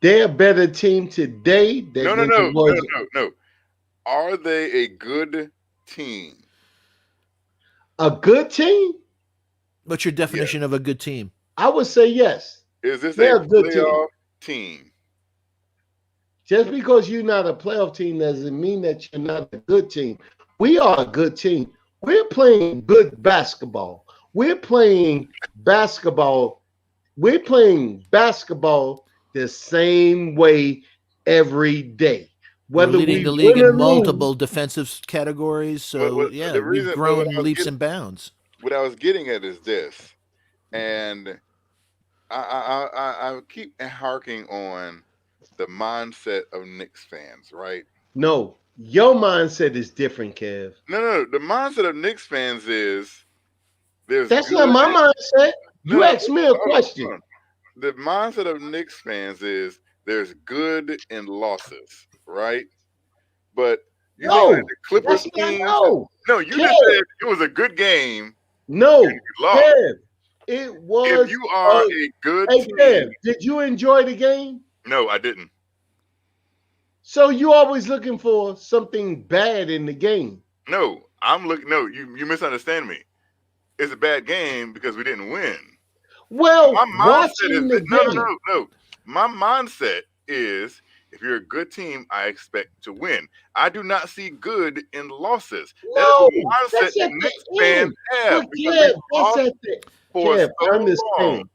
They're a better team today than No. Are they a good team? A good team? What's your definition of a good team? I would say yes. Is this They're a good playoff team? Just because you're not a playoff team doesn't mean that you're not a good team. We are a good team. We're playing good basketball. We're playing basketball. We're playing basketball the same way every day. Whether We're leading the league in multiple defensive categories. So, we've grown leaps and bounds. What I was getting at is this, and I keep harking on the mindset of Knicks fans, right? No, your mindset is different, Kev. No. The mindset of Knicks fans is that's not my mindset. You asked me a question. The mindset of Knicks fans is there's good in losses, right? But you know the Clippers team. No, you just said it was a good game. No, Kev, it was. If you are a good team, Kev, did you enjoy the game? No, I didn't. So you always looking for something bad in the game? No, I'm looking. No, you misunderstand me. It's a bad game because we didn't win. Well, my mindset is no. My mindset is if you're a good team, I expect to win. I do not see good in losses. No, that is the mindset that Knicks fans have. Kev, I understand.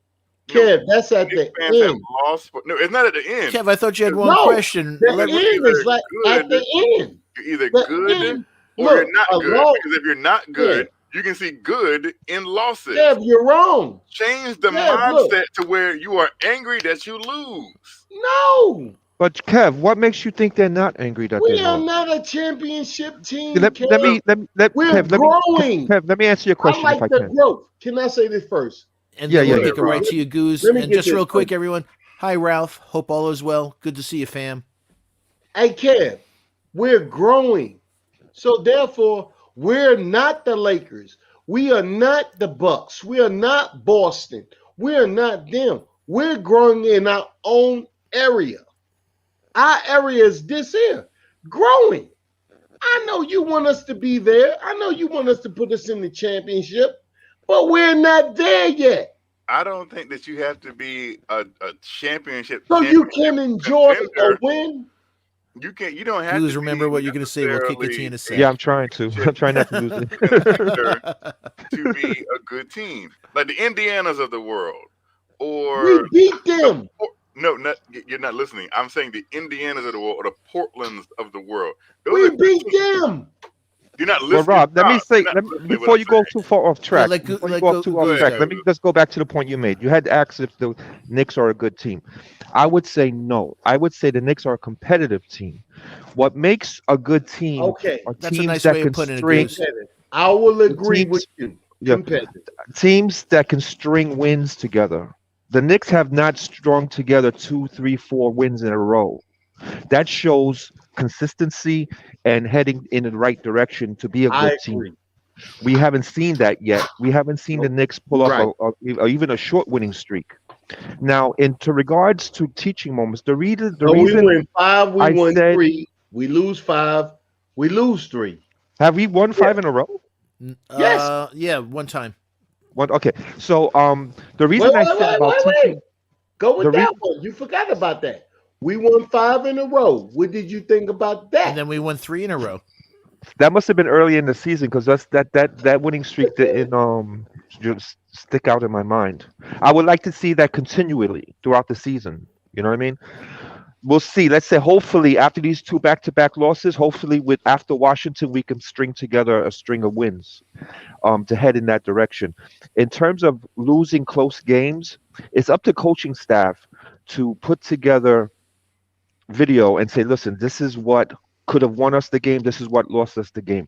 Kev, that's at the end. No, it's not at the end. Kev, I thought you had one question. The end is like at the end. You're either good or you're not good. Because if you're not good, You can see good in losses. Kev, you're wrong. Change the Kev, look. mindset to where you are angry that you lose. No, But Kev, what makes you think they're not angry that they we are lost? not a championship team, Let Kev. let We're Kev, let me growing. Kev, let me answer your I question if like I the can. growth. Can I say this first? And Yeah, then yeah, we'll yeah. kick it right to you, Goose. Let me And get just this real quick, first. everyone. Hi, Ralph. Hope all is well. Good to see you, fam. Hey, Kev, we're growing. So therefore, we're not the Lakers. We are not the Bucks. We are not Boston. We are not them. We're growing in our own area. Our area is this here, growing. I know you want us to be there. I know you want us to put us in the championship, but we're not there yet. I don't think that you have to be a championship So you can enjoy a contender. win. You don't have Goose, to remember be what you're going to say. We'll kick it to you in a necessarily Yeah, sec. I'm trying to. championship I'm trying not to lose it. contender to be a good team, like the Indianas of the world, We or beat them. you're not listening. I'm saying the Indianas of the world or the Portlands of the world. Those We are good beat teams. them. You're not Well, listening. Rob, let me Rob, you're say, not listening to what before I'm you go saying. too far off track, let before you let go go, too off Goose track, go. let me just go back to the point you made. You had asked if the Knicks are a good team. I would say no. I would say the Knicks are a competitive team. What makes a good team Okay. are That's a teams nice that way can of putting it, string Goose. I will agree teams, with you. yeah, Competitive. teams that can string wins together. The Knicks have not strung together 2, 3, 4 wins in a row. That shows consistency and heading in the right direction to be a I good team. agree. We haven't seen that yet. We haven't seen the Nope. Knicks pull You're off right. even a short winning streak. Now, into regards to teaching moments, the So we reason win 5, we I won said, 3, we lose 5, we lose 3. have we won Yeah. 5 in a row? Yes. Yeah, one time. One, okay. So, the Wait, reason I wait, said wait, about wait, wait. teaching Go the with that reason one. You forgot about that. We won 5 in a row. What did you think about And that? then we won 3 in a row. that must have been early in the season because that winning streak didn't just stick out in my mind. I would like to see that continually throughout the season. You know what I mean? We'll see. Let's say hopefully after these two back-to-back losses, hopefully with after Washington, we can string together a string of wins to head in that direction. In terms of losing close games, it's up to coaching staff to put together video and say, listen, this is what could have won us the game. This is what lost us the game.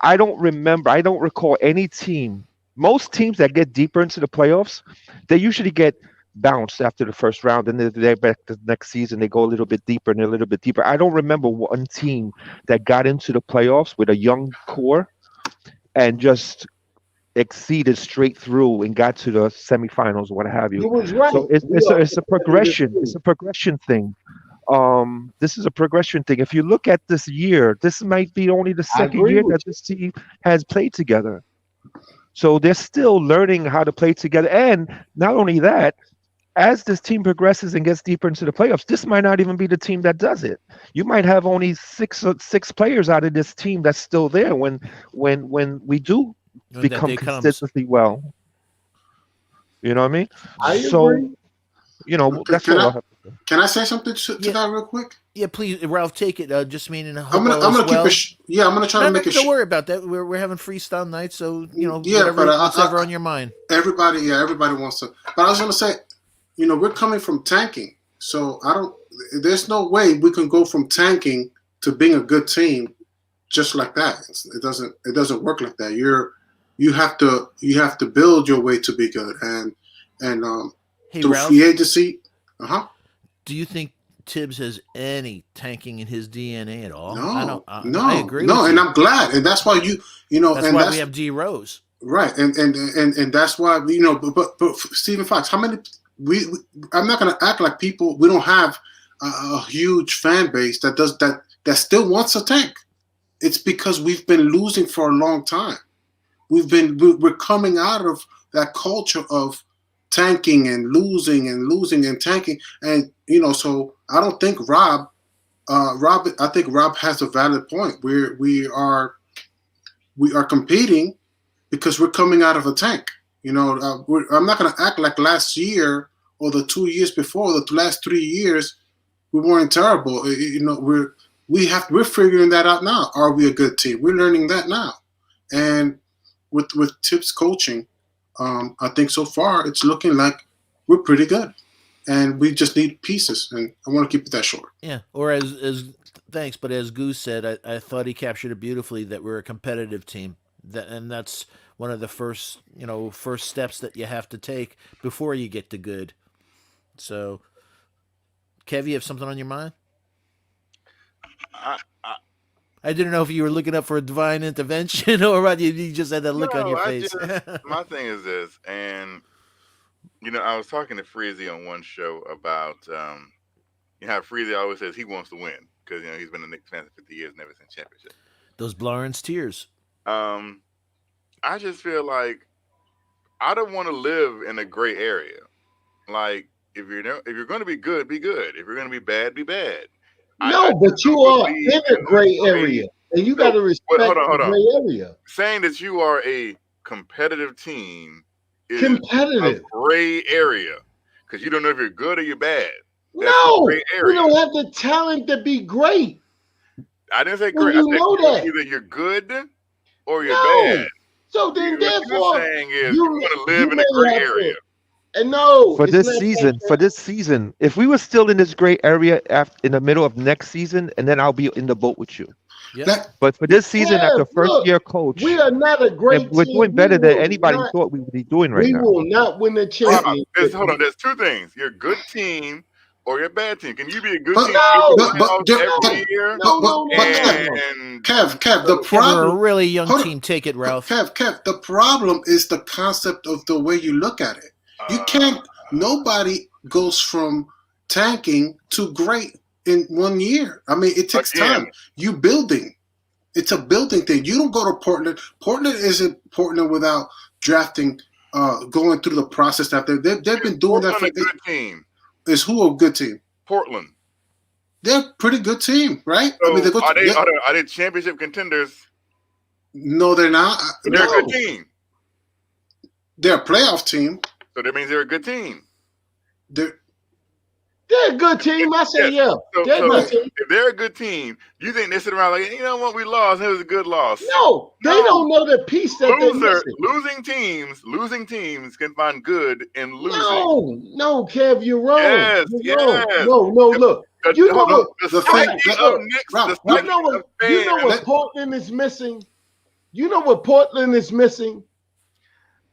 I don't recall any team, most teams that get deeper into the playoffs, they usually get bounced after the first round and they're back the next season. They go a little bit deeper and a little bit deeper. I don't remember one team that got into the playoffs with a young core and just exceeded straight through and got to the semifinals, what have you. You was right. So We are it's a competitive progression. It's too. a progression thing. This is a progression thing. If you look at this year, this might be only the I second agree year with that this team has played together. So they're still learning how to play together. And not only that, as this team progresses and gets deeper into the playoffs, this might not even be the team that does it. You might have only six players out of this team that's still there when we do When that become day comes. consistently well. You know what I mean? I So, agree. that's Can all I I have to say. can I say something to Yeah, that real quick? yeah. Please, Ralph, take it. Just meaning I'm hope gonna all I'm is gonna keep it. well. Yeah, I'm gonna try to No, no, make it. don't worry about that. We're having freestyle night, so Yeah, but what's ever on your mind. everybody wants to. But I was gonna say, we're coming from tanking, so I don't. There's no way we can go from tanking to being a good team just like that. It doesn't work like that. You have to build your way to be good, and Hey, through free Ralph, agency. do you think Tibbs has any tanking in his DNA at all? I don't. No, I no, agree no, with and you. I'm glad, and that's why That's and why we that's have D Rose. right, and that's why but Stephen Fox, how many we I'm not gonna act like people we don't have a huge fan base that still wants a tank. It's because we've been losing for a long time. We're coming out of that culture of tanking and losing and losing and tanking, and so I don't think Rob, I think Rob has a valid point. We are competing because we're coming out of a tank. I'm not going to act like last year or the 2 years before, the last 3 years, we weren't terrible. We're figuring that out now. Are we a good team? We're learning that now, and with Tip's coaching, I think so far it's looking like we're pretty good, and we just need pieces. And I want to keep it that short. Yeah. Or as thanks, but as Goose said, I thought he captured it beautifully that we're a competitive team. And that's one of the first steps that you have to take before you get to good. So, Kev, you have something on your mind? I, I, I didn't know if you were looking up for a divine intervention or what. You just had that look on your face. my thing is this, and I was talking to Freezy on one show about how Freezy always says he wants to win because he's been a Knicks fan for 50 years, never seen championship. Those Blarens tears. I just feel like I don't want to live in a gray area. Like if you're going to be good, be good. If you're going to be bad, be bad. No, but you are in a gray area, and you got to respect the gray area. Saying that you are a competitive team is competitive a gray area because you don't know if you're good or you're bad. That's no, you don't have the talent to be great. I didn't say great. You know that either you're good or you're bad. So then, therefore, what you're saying is you want to live in a gray area. And no, for this season, if we were still in this gray area in the middle of next season, and then I'll be in the boat with you. Yeah. But for this season, after first year coach, we are not a great we're team. doing better than anybody thought we would be doing right now. We will not win the championship. Hold on, there's two things. You're a good team or you're a bad team. Can you be a good team every year? Kev, the problem. For a really young team, take it, Ralph. Kev, the problem is the concept of the way you look at it. You can't. Nobody goes from tanking to great in 1 year. I mean, it takes time. You building. It's a building thing. You don't go to Portland. Portland isn't Portland without drafting, going through the process. After they've been doing that for. A good team. Is who a good team? Portland. They're a pretty good team, right? So I mean, are they championship contenders? No, they're not. They're a good team. They're a playoff team. So that means they're a good team. They're a good team. I say, yeah. If they're a good team, you think they sit around like, you know what, we lost. It was a good loss. No, they don't know the piece that they're missing. Losing teams can find good in losing. No, Kev, you're wrong. Yes. No, look. You know what Portland is missing? You know what Portland is missing?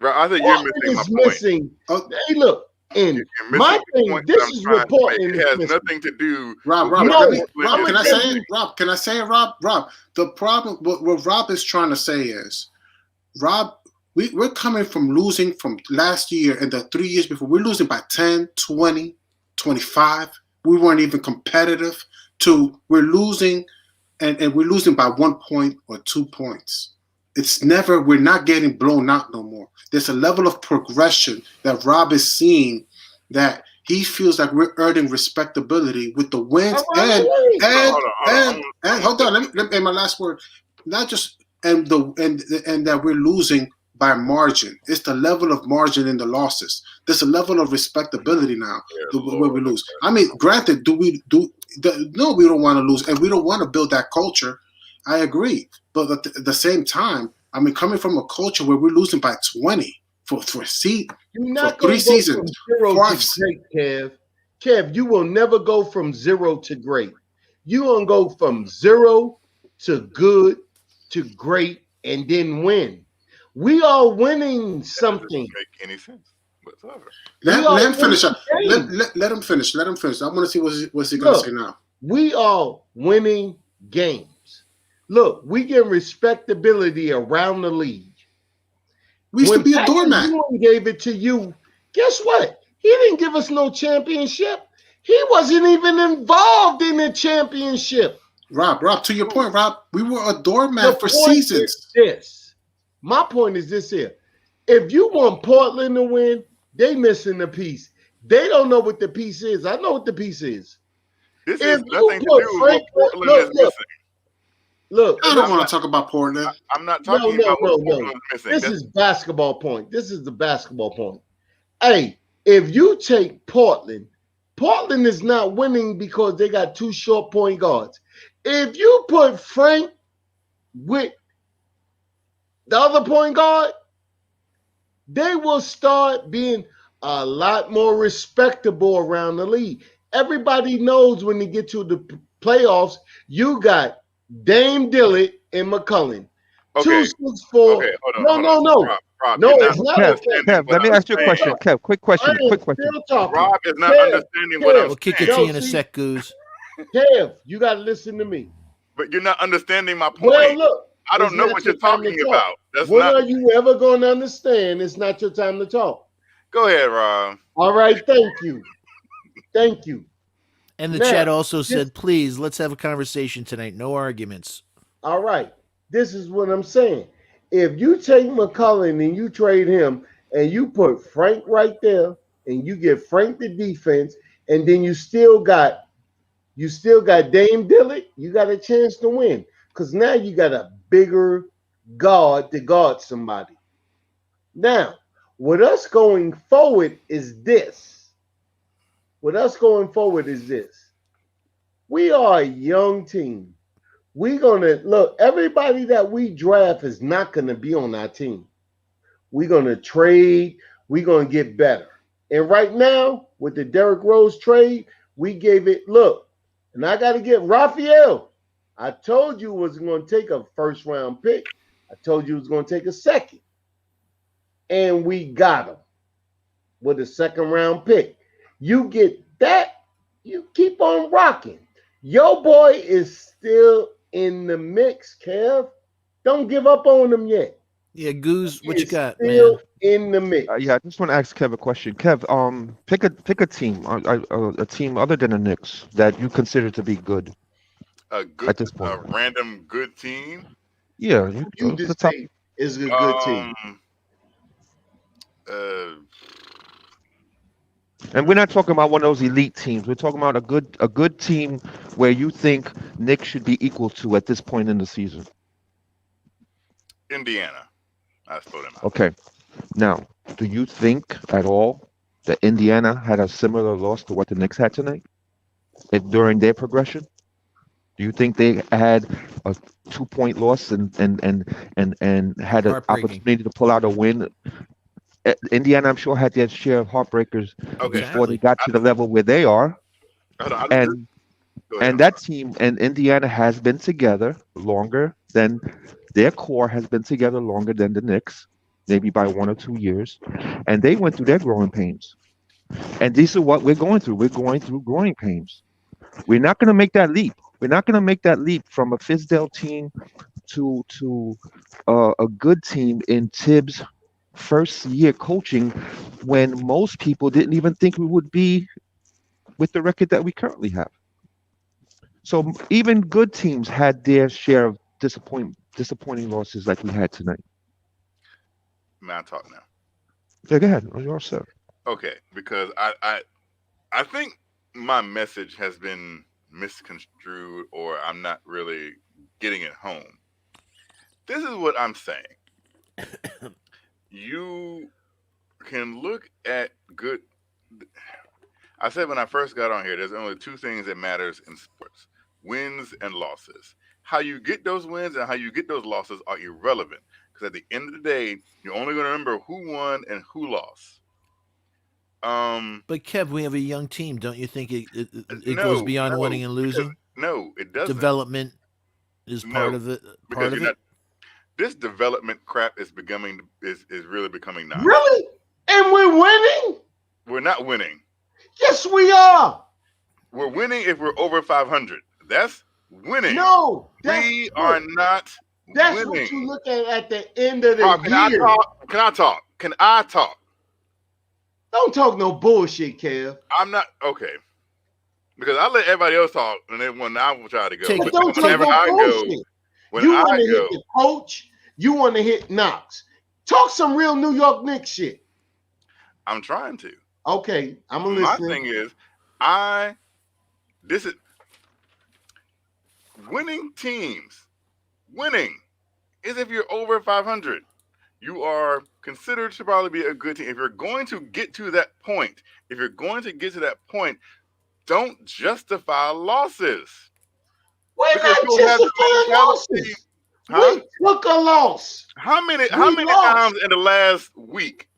Right, I think you're missing my point. Hey, look, and my thing, this is what Portland has nothing to do. Rob, can I say it, Rob? Rob, the problem, what Rob is trying to say is, Rob, we're coming from losing from last year and the 3 years before. We're losing by 10, 20, 25. We weren't even competitive. We're losing, and we're losing by 1 point or 2 points. We're not getting blown out no more. There's a level of progression that Rob is seeing that he feels like we're earning respectability with the wins and hold on, let me my last word. Not just and that we're losing by margin. It's the level of margin in the losses. There's a level of respectability now where we lose. I mean, granted, no, we don't want to lose, and we don't want to build that culture. I agree. But at the same time, I mean, coming from a culture where we're losing by 20 for 3 seasons. Kev, you will never go from 0 to great. You gonna go from 0 to good to great and then win. We are winning something. That doesn't make any sense whatsoever. Let him finish. Let him finish. Let him finish. I want to see what's he going to say now. We are winning games. Look, we get respectability around the league. We used to be a doormat. When gave it to you, guess what? He didn't give us no championship. He wasn't even involved in the championship. Rob, to your point, Rob, we were a doormat for seasons. My point is this here. If you want Portland to win, they missing the piece. They don't know what the piece is. I know what the piece is. This has nothing to do with what Portland is missing. Look, I don't want to talk about Portland. I'm not talking about what Portland is missing. This is basketball point. This is the basketball point. Hey, if you take Portland is not winning because they got 2 short point guards. If you put Frank with the other point guard, they will start being a lot more respectable around the league. Everybody knows when you get to the playoffs, you got Dame Dillard and McCullough. Okay, 264. okay, hold on, No, hold on. no, no. Rob, No, you're not it's not Kev, okay. understanding Kev, what let me I'm ask you a saying. question. Kev, quick I question. am Quick question. still talking. Rob is not Kev, understanding what I'm We'll kick it saying. to no, you in a see, sec, Goose. Kev, you got to listen to me. But you're not understanding my Well, point. look, I it's don't know not what your you're time to talking talk. about. That's When not. are you ever going to understand it's not your time to talk? Go ahead, Rob. All right, thank you. Thank you. And the Now, chat also this, said, please, let's have a conversation tonight. No arguments. all right, this is what I'm saying. If you take McCullough and you trade him and you put Frank right there and you give Frank the defense and then you still got Dame Dillard, you got a chance to win. Because now you got a bigger guard to guard somebody. Now, with us going forward is this. With us going forward is this. We are a young team. We're gonna look, everybody that we draft is not gonna be on our team. We're gonna trade, we're gonna get better. And right now, with the Derrick Rose trade, we gave it look, and I gotta get Raphael. I told you was gonna take a first round pick. I told you it was gonna take a second. And we got him with a second round pick. You get that, you keep on rocking. Your boy is still in the mix, Kev. Don't give up on him yet. Yeah, Goose, He what you is got, still man? in the mix. Yeah, I just want to ask Kev a question. Kev, pick a team, a team other than the Knicks that you consider to be good at this point. A random good team. Yeah, You the just top. say is a good team. Uh, And we're not talking about one of those elite teams. We're talking about a good team where you think Knicks should be equal to at this point in the season. Indiana. I throw them out. Okay. Now, do you think at all that Indiana had a similar loss to what the Knicks had tonight during their progression? Do you think they had a 2-point loss and had an Heartbreaking. opportunity to pull out a win? Indiana, I'm sure, had their share of heartbreakers Okay. before they Exactly. got to the level where they are. Hold on. And Go ahead. and I'm that sorry. team and Indiana has been together longer than their core has been together longer than the Knicks, maybe by 1 or 2 years. And they went through their growing pains. And these are what we're going through. We're going through growing pains. We're not going to make that leap. We're not going to make that leap from a Fizdale team to a good team in Tibbs' first year coaching when most people didn't even think we would be with the record that we currently have. So even good teams had their share of disappointing losses like we had tonight. May I talk now? Yeah, go ahead. You're all set. Okay, because I think my message has been misconstrued, or I'm not really getting it home. This is what I'm saying. You can look at good. I said when I first got on here, there's only two things that matters in sports: wins and losses. How you get those wins and how you get those losses are irrelevant, because at the end of the day, you're only going to remember who won and who lost. But Kev, we have a young team. Don't you think it goes No, beyond no, winning and because losing? no, it doesn't. Development is part No, of it. because Part of you're not. it. This development crap is really becoming nonsense. Really? And we're winning? We're not winning. Yes, we are. We're winning if we're over 500. That's winning. No, We are not that's winning. what you look at the end of the Rob, can I year. talk? Can I talk? Can I talk? Don't talk no bullshit, Kev. I'm not okay. Because I let everybody else talk, and then when I will try to go. Take But Don't talk whenever no I go, bullshit. when You I want to go, hit the coach. You want to hit Knox. Talk some real New York Knicks shit. I'm trying to. Okay, I'm My listening. thing is, this is winning teams. Winning is if you're over 500. You are considered to probably be a good team. If you're going to get to that point, don't justify losses. We're Because not you'll have the justifying mentality. losses. Huh? We took a loss. How many lost. times in the last week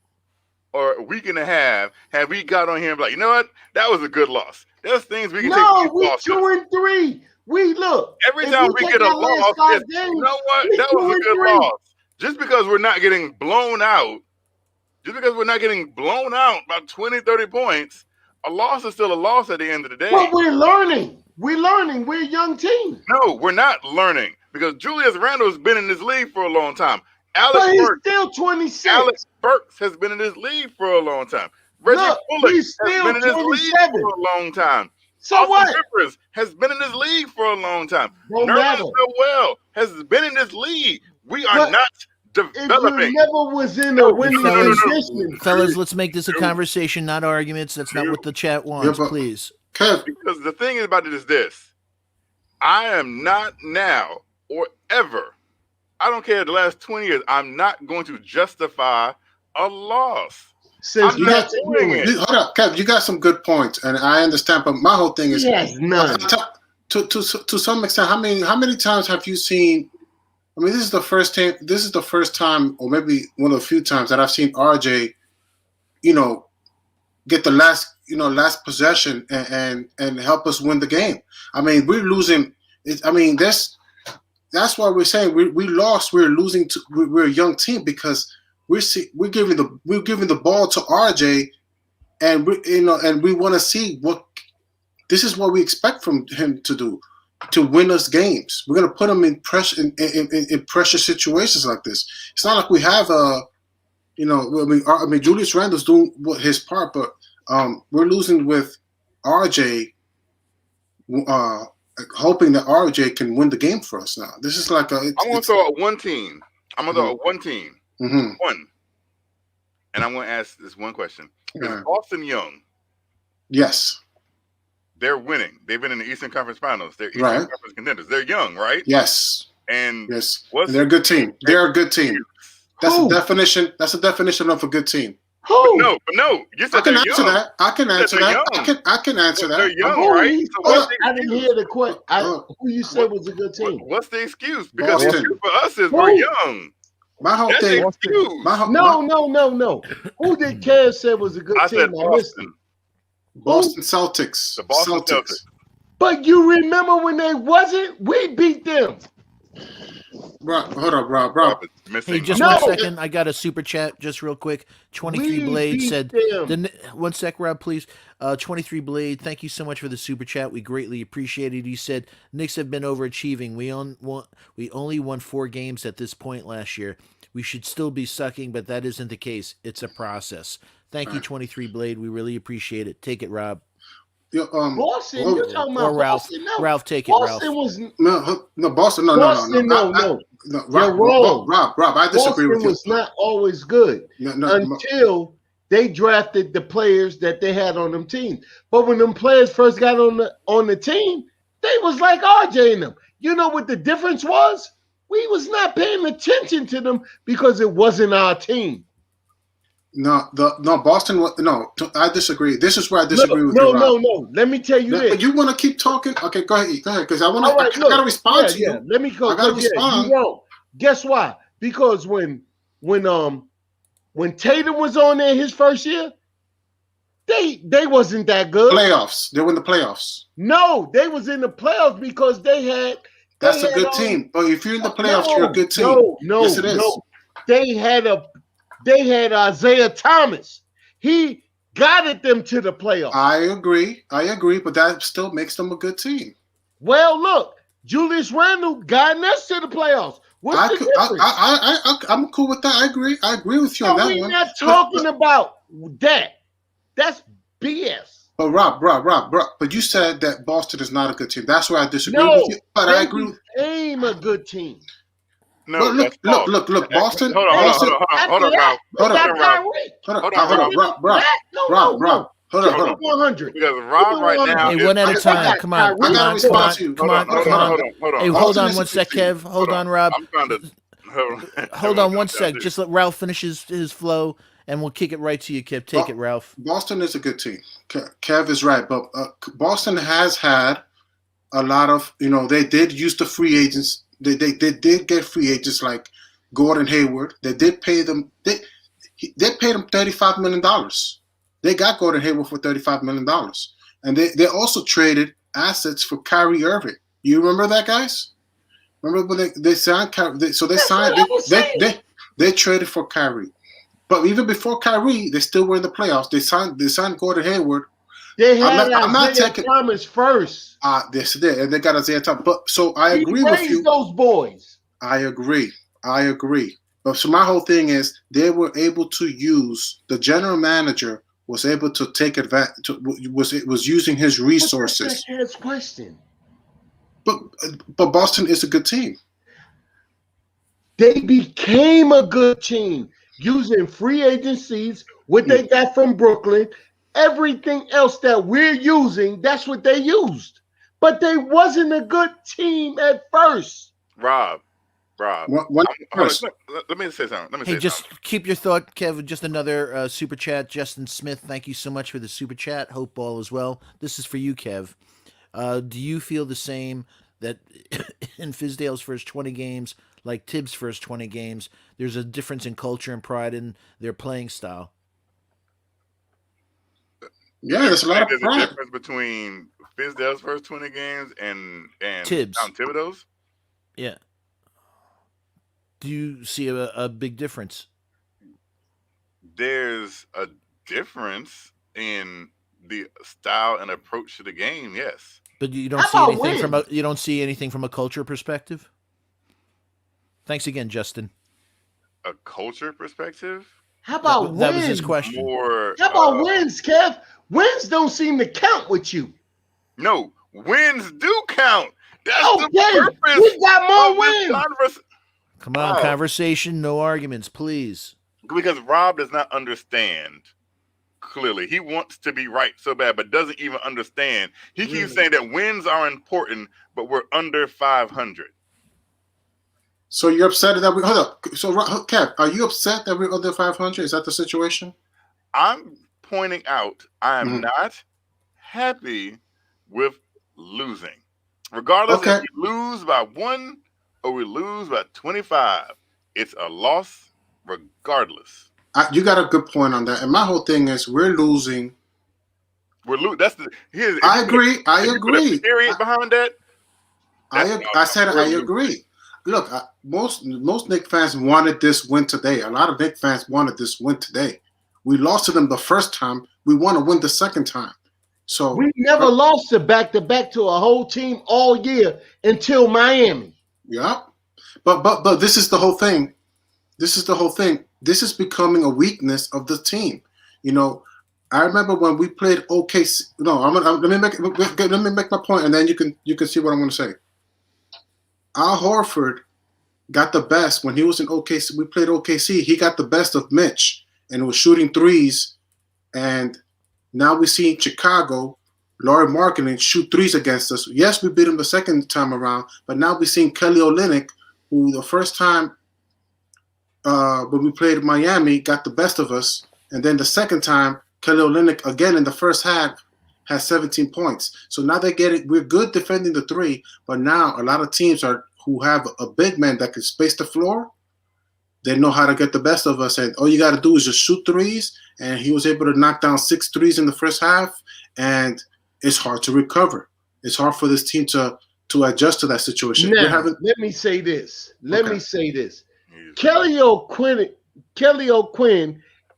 or a week and a half have we got on here and be like, you know what? That was a good loss. There's things we can take No, these we losses. 2-3. We look. Every if time you we take get a our last loss, 5 it's, games, you know what? we That was a good 2-3. loss. Just because we're not getting blown out, by 20, 30 points, a loss is still a loss at the end of the day. But we're learning. We're learning. We're a young team. No, we're not learning because Julius Randle's been in this league for a long time. But he's still 26. Alex Burks has been in this league for a long time. Reggie Bullock he's has still been in this league 27. for a long time. So Austin what? Rivers has been in this league for a long time. Don't Nerlens matter. Noel has been in this league. We are But not If developing. you never was in a winning position, Fellas, let's make this a conversation, not arguments. That's not what the chat wants, but- please. Kev, Because the thing about it is this. I am not now or ever, I don't care the last 20 years, I'm not going to justify a loss. since I'm not Matt's doing doing it. it, hold up, Kev. You got some good points, and I understand. But my whole thing is, he has none. to some extent, how many times have you seen? I mean, this is the first time. This is the first time, or maybe one of the few times that I've seen RJ, get the last possession and help us win the game. I mean, we're losing. I mean, that's why we're saying we lost. We're losing. We're a young team because we're giving the ball to RJ, and we want to see what. This is what we expect from him to do, to win us games. We're gonna put him in pressure in pressure situations like this. It's not like we have I mean, Julius Randle's doing his part, but we're losing with RJ, hoping that RJ can win the game for us now. This is like I'm going to throw out one team. Mm-hmm. One. And I'm going to ask this one question. Yeah. Is Boston young? Yes. They're winning. They've been in the Eastern Conference Finals. They're Eastern Right. Conference contenders. They're young, right? Yes. And Yes. what's They're a good team. They're a good team. That's Who? the definition. That's the definition of a good team. Who? no. You I said can they're answer young. that. I can answer they're that. young. I can answer They're that. young, Who? right? So what's the I didn't excuse? hear the question. Who you said was a good team? What's the excuse? Because the Boston. excuse for us is Who? we're young. My whole That's thing. the excuse. No. Who did Kev say was a good I team? said I missed Boston. it. Boston Celtics. The Boston Celtics. But you remember when they wasn't? We beat them. Rob, hold up, Rob. Rob is missing. Hey, just No. 1 second. I got a super chat just real quick. 23 We Blade beat said, them. 1 sec, Rob, please. 23 Blade, thank you so much for the super chat. We greatly appreciate it. He said, Knicks have been overachieving. We only won 4 games at this point last year. We should still be sucking, but that isn't the case. It's a process. Thank you, 23 Blade. We really appreciate it. Take it, Rob. Boston, oh, you're talking Or about Ralph. Boston? No. Ralph, take it, Boston Ralph. was no, Boston. No, Boston. No. You're wrong. Rob, I disagree Boston with you. was not always good No, until they drafted the players that they had on them teams. But when them players first got on the team, they was like RJ and them. You know what the difference was? We was not paying attention to them because it wasn't our team. Boston. No, I disagree. This is where I disagree with you, Rob. No. Let me tell you this. But you want to keep talking? Okay, go ahead, because I want All right, to. I gotta respond to you. Yeah. Let me go. I gotta respond. You won't. Guess why? Because when Tatum was on there his first year, they wasn't that good. Playoffs. They were in the playoffs. No, they was in the playoffs because they had. That's a good team. But if you're in the playoffs, you're a good team. No, yes, it is. no. They had Isaiah Thomas. He guided them to the playoffs. I agree, but that still makes them a good team. Well, look, Julius Randle guiding us to the playoffs. What's the difference? I'm cool with that. I agree with you on that We're one. not talking about that. That's BS. But Rob, but you said that Boston is not a good team. That's why I disagree No, with you. But I agree. Became a good team. No, But look, Boston. Hold on, Rob. Hold on, Rob. Hold on. 100. Because Rob right now. Hey, one at a time. Come on. I gotta respond to you. Come on. Hold on. Hey, hold on 1 sec, Kev. Hold on, Rob. I'm trying to. Hold on 1 sec. Just let Ralph finish his flow, and we'll kick it right to you, Kev. Take it, Ralph. Boston is a good team. Kev is right, but Boston has had a lot of. They did use the free agents. They did get free agents like Gordon Hayward. They did pay them. They paid him $35 million. They got Gordon Hayward for $35 million. And they also traded assets for Kyrie Irving. You remember that, guys? Remember when they signed Kyrie? They traded for Kyrie. But even before Kyrie, they still were in the playoffs. They signed Gordon Hayward. They had Isaiah Thomas first. Yes, they did. And they got Isaiah Thomas. But so I agree with you. Those boys. I agree. But so my whole thing is they were able to use the general manager was able to take advantage. Was using his resources. That's a question. But Boston is a good team. They became a good team using free agencies, what they got from Brooklyn, everything else that we're using. That's what they used. But they wasn't a good team at first. Rob. Let me say something. Hey, just keep your thought, Kev. Just another super chat. Justin Smith, thank you so much for the super chat. Hope all is well. This is for you, Kev. Do you feel the same that in Fizdale's first 20 games, like Tibbs' first 20 games, there's a difference in culture and pride in their playing style? Yeah, there's a lot of pride. There's a difference between Fizdale's first 20 games and Tibbs. Tom Thibodeau's? Yeah. Do you see a big difference? There's a difference in the style and approach to the game, yes. But you don't see anything from a culture perspective? Thanks again, Justin. A culture perspective? How about wins? That was his question. How about wins, Kev? Wins don't seem to count with you. No, wins do count. That's the purpose. We got more wins. Come on, conversation, no arguments, please. Because Rob does not understand clearly. He wants to be right so bad, but doesn't even understand. He keeps saying that wins are important, but we're under 500. So you're upset that we hold up. So Kev, are you upset that we're under 500? Is that the situation? I'm pointing out I am not happy with losing. Regardless if we lose by 1 or we lose by 25, it's a loss regardless. You got a good point on that. And my whole thing is we're losing. I agree. Period behind that. I agree. Look, most Knicks fans wanted this win today. A lot of Knicks fans wanted this win today. We lost to them the first time. We want to win the second time. So we never lost a back-to-back to a whole team all year until Miami. Yeah, but this is the whole thing. This is becoming a weakness of the team. You know, I remember when we played OKC. No, let me make my point, and then you can see what I'm going to say. Al Horford got the best when he was in OKC. We played OKC. He got the best of Mitch and was shooting threes. And now we see Chicago, Lauri Markkanen shoot threes against us. Yes, we beat him the second time around, but now we're seeing Kelly Olynyk, who the first time when we played Miami got the best of us. And then the second time, Kelly Olynyk, again in the first half, has 17 points. So now we're good defending the three, but now a lot of teams who have a big man that can space the floor, they know how to get the best of us. And all you got to do is just shoot threes. And he was able to knock down 6 threes in the first half. And it's hard to recover. It's hard for this team to adjust to that situation. Now, let me say this. Kelly O'Quinn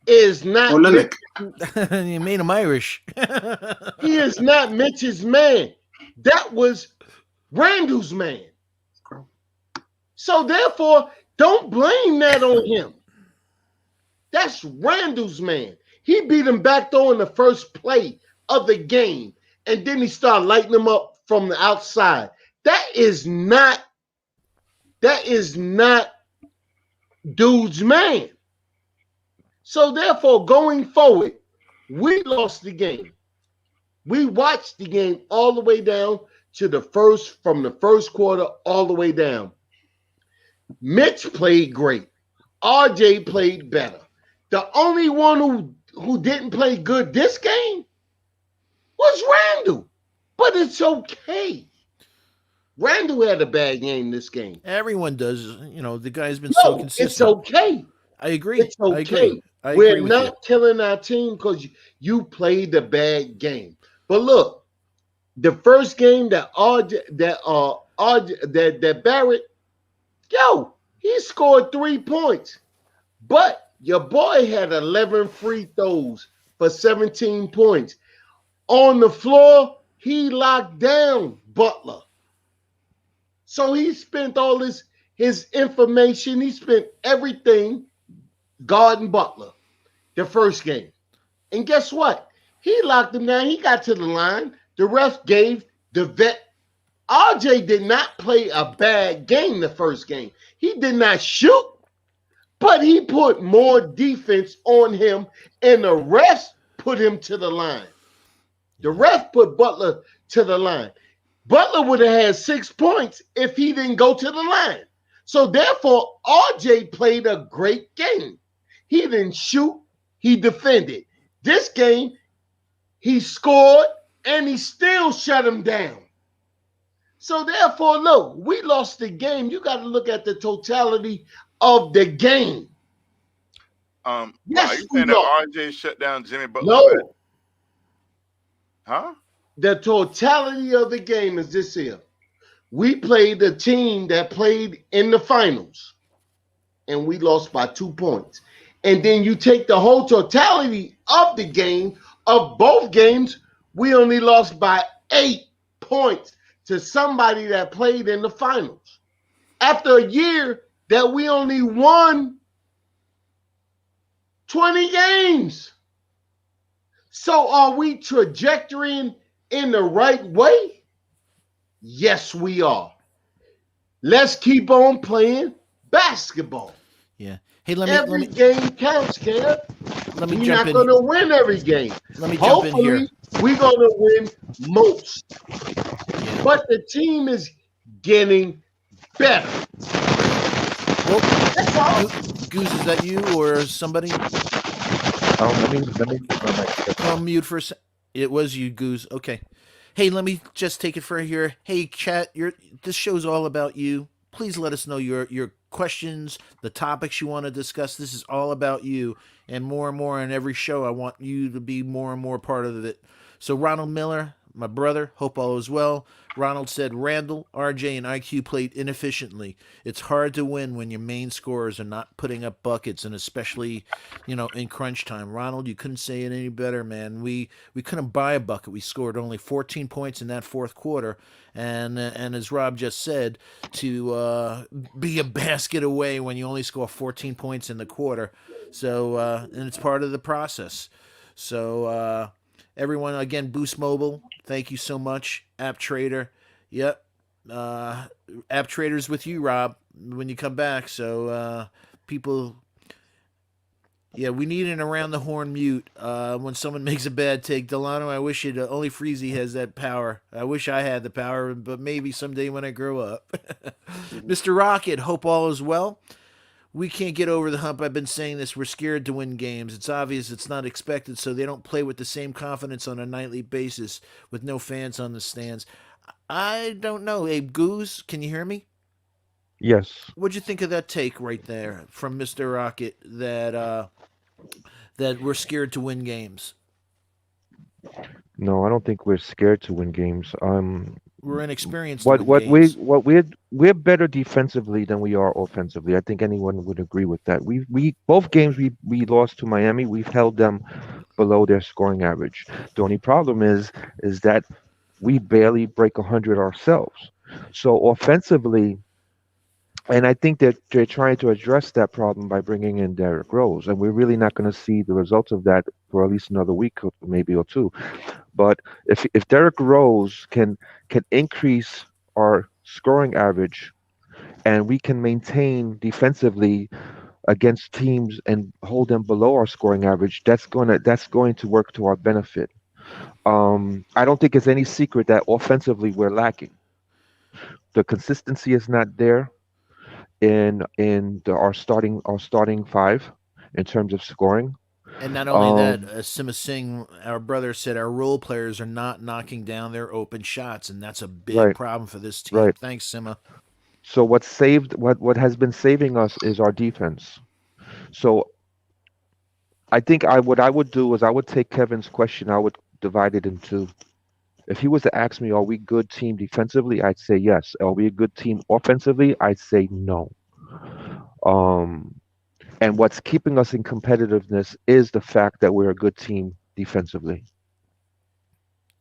is not. Olynyk. You made him Irish. He is not Mitch's man. That was Randall's man. So therefore, don't blame that on him. That's Randall's man. He beat him back though in the first play of the game, and then he started lighting him up from the outside. That is not dude's man. So therefore, going forward, we lost the game. We watched the game all the way down to from the first quarter all the way down. Mitch played great. RJ played better. The only one who didn't play good this game was Randall. But it's okay. Randall had a bad game this game. Everyone does. The guy's been so No, it's consistent. okay. I agree. It's I agree. okay. I agree We're with you. not killing our team because you played a bad game. But look, the first game that Barrett, yo, he scored 3 points. But your boy had 11 free throws for 17 points. On the floor, he locked down Butler. So he spent all his information, he spent everything guarding Butler the first game. And guess what? He locked him down. He got to the line. The ref gave the vet. RJ did not play a bad game the first game. He did not shoot, but he put more defense on him, and the ref put him to the line. The ref put Butler to the line. Butler would have had 6 points if he didn't go to the line. So therefore, RJ played a great game. He didn't shoot, he defended. This game, he scored and he still shut him down. So therefore, look, we lost the game. You got to look at the totality of the game. Are Yes, you we saying that lost. RJ shut down Jimmy Butler? No, Huh? the totality of the game is this here. We played a team that played in the finals, and we lost by 2 points. And then you take the whole totality of the game, of both games, we only lost by 8 points to somebody that played in the finals. After a year that we only won 20 games. So are we trajectorying in the right way? Yes, we are. Let's keep on playing basketball. Yeah. Hey, let Every me game counts, Kev. let me We're jump not in. going to win every game. Let me jump in here. Hopefully, we're going to win most. Yeah. But the team is getting better. Well, That's all. Goose, is that you or somebody? Let me mute my mic. Go on mute for a sec. It was you, Goose. Okay. Hey, let me just take it for here. Hey, chat. This show's all about you. Please let us know your questions, the topics you want to discuss. This is all about you, and more on every show. I want you to be more and more part of it. So, Ronald Miller, my brother, hope all is well. Ronald said Randall, RJ, and IQ played inefficiently. It's hard to win when your main scorers are not putting up buckets, and especially, in crunch time. Ronald, you couldn't say it any better, man. We couldn't buy a bucket. We scored only 14 points in that fourth quarter, and as Rob just said, to be a basket away when you only score 14 points in the quarter. So, and it's part of the process. So, everyone, again, Boost Mobile, thank you so much. App Trader, yep. App Trader's with you, Rob, when you come back. So, people, yeah, we need an around the horn mute when someone makes a bad take. Delano, I wish it. Only Freezy has that power. I wish I had the power, but maybe someday when I grow up. Mr. Rocket, hope all is well. We can't get over the hump. I've been saying this. We're scared to win games. It's obvious it's not expected, so they don't play with the same confidence on a nightly basis with no fans on the stands. I don't know. Abe Goose, can you hear me? Yes. What'd you think of that take right there from Mr. Rocket that we're scared to win games? No, I don't think we're scared to win games. We're inexperienced to win games. We're better defensively than we are offensively. I think anyone would agree with that. We both games we lost to Miami, we've held them below their scoring average. The only problem is that we barely break 100 ourselves. So offensively, and I think that they're trying to address that problem by bringing in Derrick Rose, and we're really not going to see the results of that for at least another week, or maybe or two. But if Derrick Rose can increase our scoring average, and we can maintain defensively against teams and hold them below our scoring average, that's going to work to our benefit. I don't think it's any secret that offensively we're lacking. The consistency is not there our starting five in terms of scoring. And not only that, Um, Sima Singh, our brother, said our role players are not knocking down their open shots, and that's a big right, problem for this team. right. Thanks, Sima. So what has been saving us is our defense. So I think what I would do is I would take Kevin's question, I would divide it in two. If he was to ask me, are we good team defensively? I'd say yes. Are we a good team offensively? I'd say no. Um, and what's keeping us in competitiveness is the fact that we're a good team defensively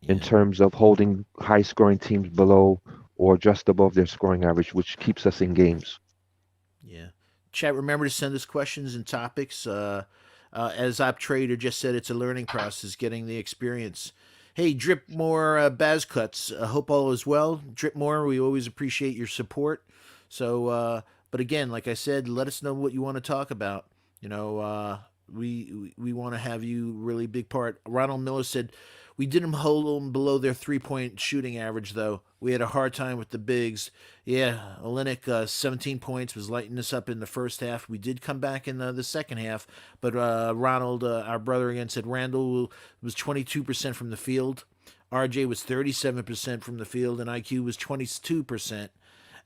in Yeah, terms of holding high scoring teams below or just above their scoring average, which keeps us in games. yeah. Chat, remember to send us questions and topics. As Op Trader just said, it's a learning process, getting the experience. Hey, Drip More Baz Cuts. Hope all is well. Drip More, we always appreciate your support. So, but again, like I said, let us know what you want to talk about. You know, we want to have you really big part. Ronald Miller said we didn't hold them below their 3 point shooting average though. We had a hard time with the bigs. Yeah, Olenek, 17 points, was lighting us up in the first half. We did come back in the second half, but Ronald, our brother again, said Randall was 22% from the field. RJ was 37% from the field, and IQ was 22%.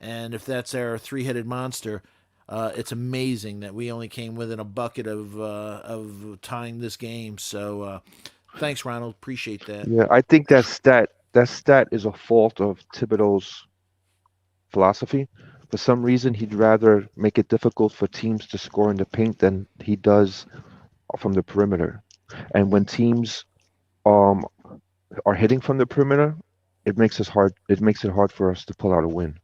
And if that's our three-headed monster, it's amazing that we only came within a bucket of tying this game. So thanks, Ronald. Appreciate that. Yeah, I think that stat is a fault of Thibodeau's philosophy. For some reason, he'd rather make it difficult for teams to score in the paint than he does from the perimeter. And when teams um, are hitting from the perimeter, it makes it hard for us to pull out a win.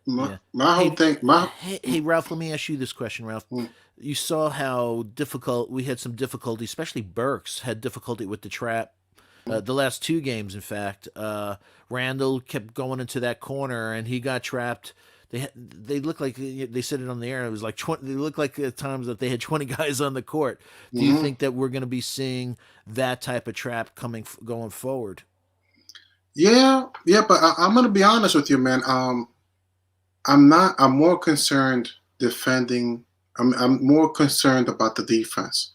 My, Yeah. my whole Hey, thing, my hey, Ralph. Let me ask you this question, Ralph. You saw how difficult we had some difficulty, especially Burks had difficulty with the trap. The last two games, in fact, Randall kept going into that corner and he got trapped. They looked like they said it on the air. It was like 20. They looked like at times that they had 20 guys on the court. Do you mhm. think that we're going to be seeing that type of trap going forward? Yeah, yeah, but I'm gonna be honest with you, man. I'm not. I'm more concerned defending. I'm more concerned about the defense.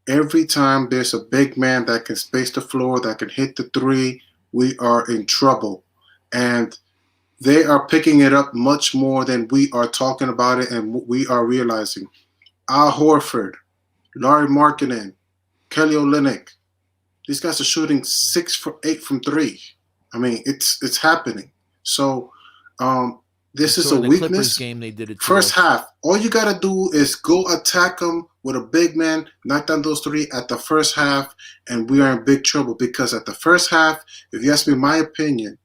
Every time there's a big man that can space the floor, that can hit the three, we are in trouble, and they are picking it up much more than we are talking about it, and we are realizing. Al Horford, Laurie Markkinen, Kelly Olynyk. These guys are shooting 6 for 8 from three. I mean, it's happening. So um, We this is saw a in the Clippers weakness. game they did it to First us. half, all you gotta do is go attack them with a big man, knock down those three at the first half, and we are in big trouble because at the first half, if you ask me my opinion,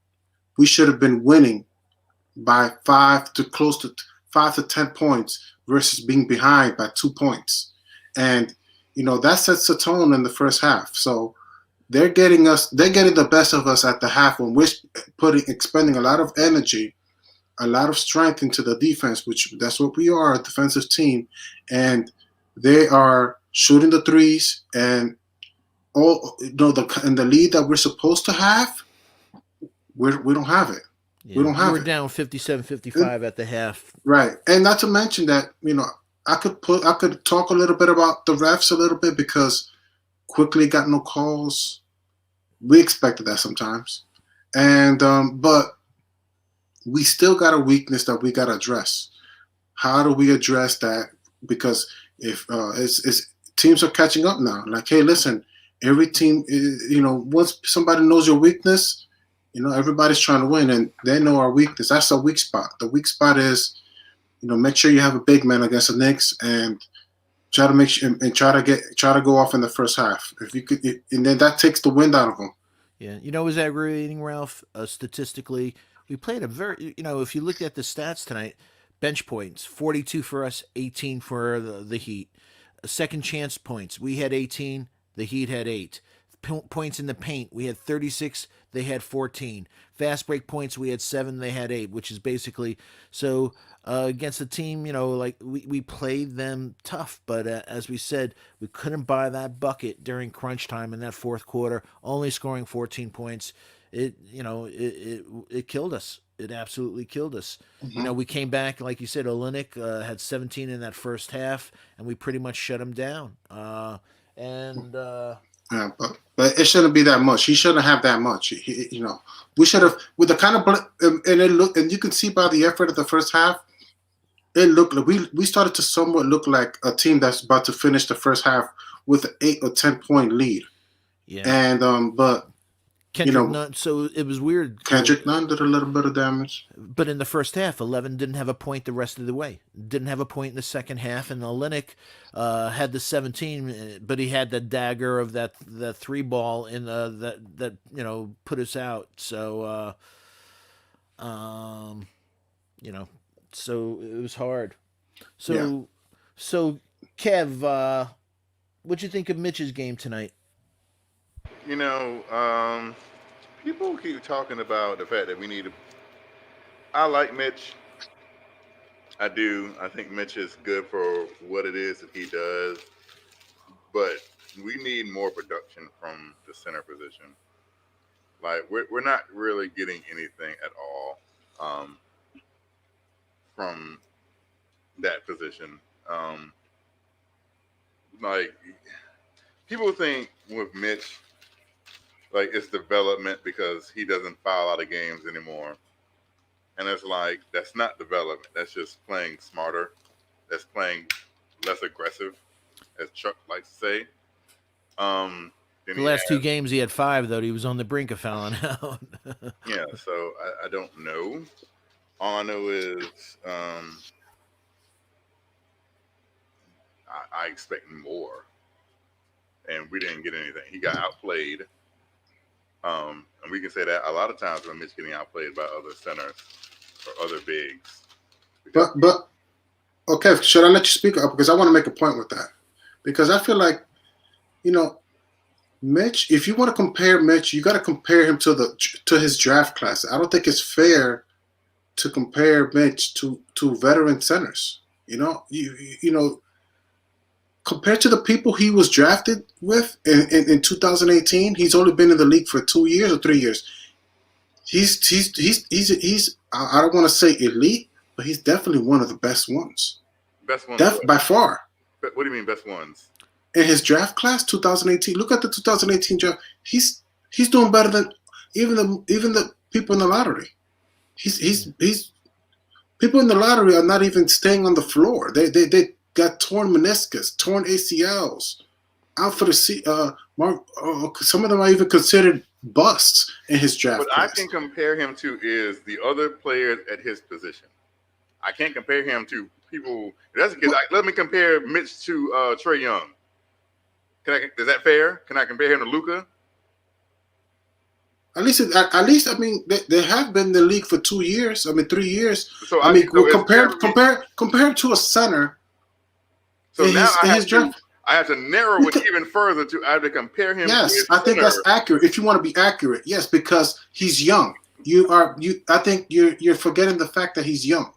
we should have been winning by 5 to 10 points versus being behind by 2 points, and that sets the tone in the first half. So they're getting the best of us at the half when we're expending a lot of energy, a lot of strength into the defense, which that's what we are, a defensive team, and they are shooting the threes and all the lead that we're supposed to have, we don't have it. We Yeah, don't we have were it. down 57, And- 55 at the half. right, and not to mention that I could talk a little bit about the refs a little bit because quickly got no calls. We expected that sometimes, and but we still got a weakness that we got to address. How do we address that? Because if it's teams are catching up now. Like, hey, listen, every team, once somebody knows your weakness, everybody's trying to win, and they know our weakness. That's a weak spot. The weak spot is, make sure you have a big man against the Knicks and try to make sure and try to go off in the first half. If you could, and then that takes the wind out of them. Yeah, you know, it was aggravating, Ralph. Statistically, we played a very, if you look at the stats tonight, bench points 42 for us, 18 for the Heat. Second chance points, we had 18, the Heat had 8. Points in the paint, we had 36, they had 14. Fast break points, we had 7, they had 8, which is basically so against the team, like we played them tough, but as we said, we couldn't buy that bucket during crunch time in that fourth quarter, only scoring 14 points. It killed us. It absolutely killed us. Mm-hmm. We came back, like you said, Olenek had 17 in that first half, and we pretty much shut him down. and Yeah, but it shouldn't be that much. He shouldn't have that much. We should have with the kind of and it look and you can see by the effort of the first half, it looked like we started to somewhat look like a team that's about to finish the first half with an 8 or 10 point lead. yeah, And but Kendrick Nunn. So it was weird. Kendrick Nunn did a little bit of damage. But in the first half, 11 didn't have a point the rest of the way. Didn't have a point in the second half, and Olynyk had the 17, but he had the dagger of that 3 ball in that put us out. So so it was hard. So Yeah. so Kev, what'd you think of Mitch's game tonight? People keep talking about the fact that we need to. I like Mitch. I do. I think Mitch is good for what it is that he does, but we need more production from the center position. Like we're not really getting anything at all from that position. Like people think with Mitch, like it's development because he doesn't foul out of games anymore. And it's like that's not development. That's just playing smarter. That's playing less aggressive, as Chuck likes to say. The last 2 games he had 5 though. He was on the brink of fouling out. Yeah, so I don't know. All I know is I expect more, and we didn't get anything. He got outplayed, and we can say that a lot of times when Mitch getting outplayed by other centers or other bigs. But okay, should I let you speak up because I want to make a point with that because I feel like Mitch. If you want to compare Mitch, you got to compare him to his draft class. I don't think it's fair to compare Mitch to veteran centers. Compared to the people he was drafted with in 2018, he's only been in the league for 2 years or 3 years. He's I don't want to say elite, but he's definitely one of the best ones. Best ones by far. What do you mean best ones? In his draft class, 2018. Look at the 2018 draft. He's doing better than even the people in the lottery. He's people in the lottery are not even staying on the floor. They got torn meniscus, torn ACLs, out for the some of them are even considered busts in his draft. What class. I can compare him to is the other players at his position. I can't compare him to people. That's because let me compare Mitch to Trae Young. Is that fair? Can I compare him to Luka? At least, I mean, they have been in the league for 2 years. I mean, 3 years. So compare to a center. So now I have to narrow it even further to I have to compare him. Yes, I think that's accurate. If you want to be accurate, yes, because he's young. I think you're forgetting the fact that he's young.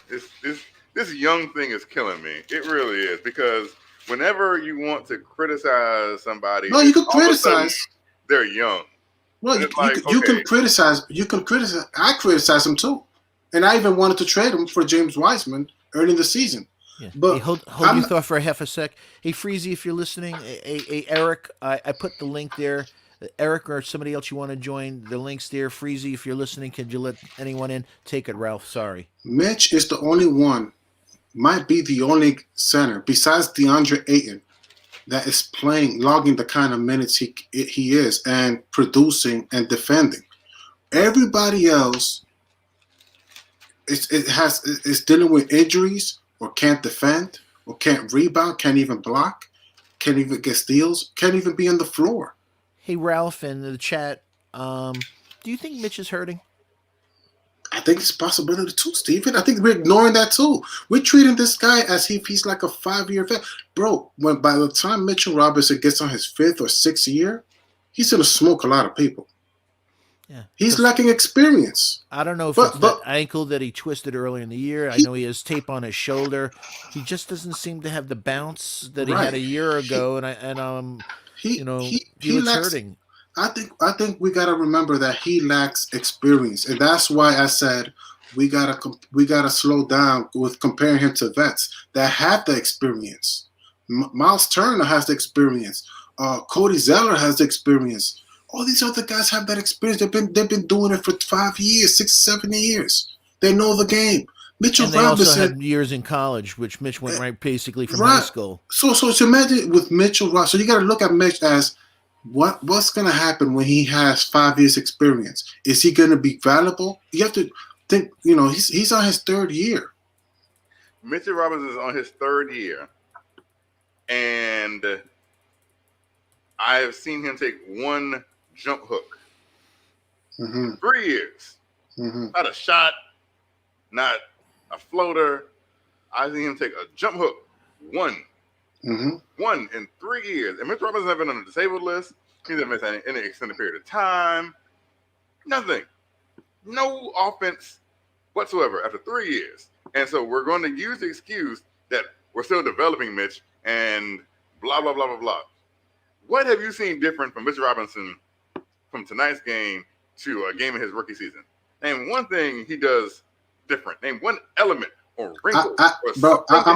This young thing is killing me. It really is because whenever you want to criticize somebody, no, you can criticize. They're young. Well, you can criticize. You can criticize. I criticize him too, and I even wanted to trade him for James Wiseman early in the season. Yeah. But hey, hold your thought for a half a sec. Hey, Freezy, if you're listening, hey Eric, I put the link there. Eric or somebody else you want to join, the link's there. Freezy, if you're listening, could you let anyone in? Take it, Ralph. Sorry. Mitch is the only one, might be the only center besides DeAndre Ayton that is logging the kind of minutes he is and producing and defending. Everybody else is dealing with injuries or can't defend or can't rebound, can't even block, can't even get steals, can't even be on the floor. Hey, Ralph, in the chat, do you think Mitch is hurting? I think it's a possibility too, Steven. I think we're ignoring that too. We're treating this guy as if he's like a 5-year vet. Bro, by the time Mitchell Robinson gets on his 5th or 6th year, he's going to smoke a lot of people. Yeah, he's lacking experience. I don't know if it's that ankle that he twisted earlier in the year. I know he has tape on his shoulder. He just doesn't seem to have the bounce that he had a year ago, he looks hurting. I think we got to remember that he lacks experience, and that's why I said we gotta slow down with comparing him to vets that have the experience. Miles Turner has the experience. Cody Zeller has the experience. All these other guys have that experience. They've been doing it for 5 years, 6, 7 years. They know the game. Mitchell And they also Robinson, had years in college, which Mitch went right basically from high right? school. So imagine with Mitchell Robinson. So you got to look at Mitch as what's going to happen when he has 5 years experience. Is he going to be valuable? You have to think. He's on his 3rd year. Mitchell Robinson is on his 3rd year, and I have seen him take one jump hook. 3 years. Not a shot, not a floater. I've seen him take a jump hook. One in 3 years. And Mitchell Robinson has been on the disabled list. He's been missing any extended period of time. Nothing. No offense whatsoever after 3 years. And so we're going to use the excuse that we're still developing Mitch and blah, blah, blah, blah, blah. What have you seen different from Mitchell Robinson from tonight's game to a game in his rookie season? Name one thing he does different. Name one element or wrinkle. I'm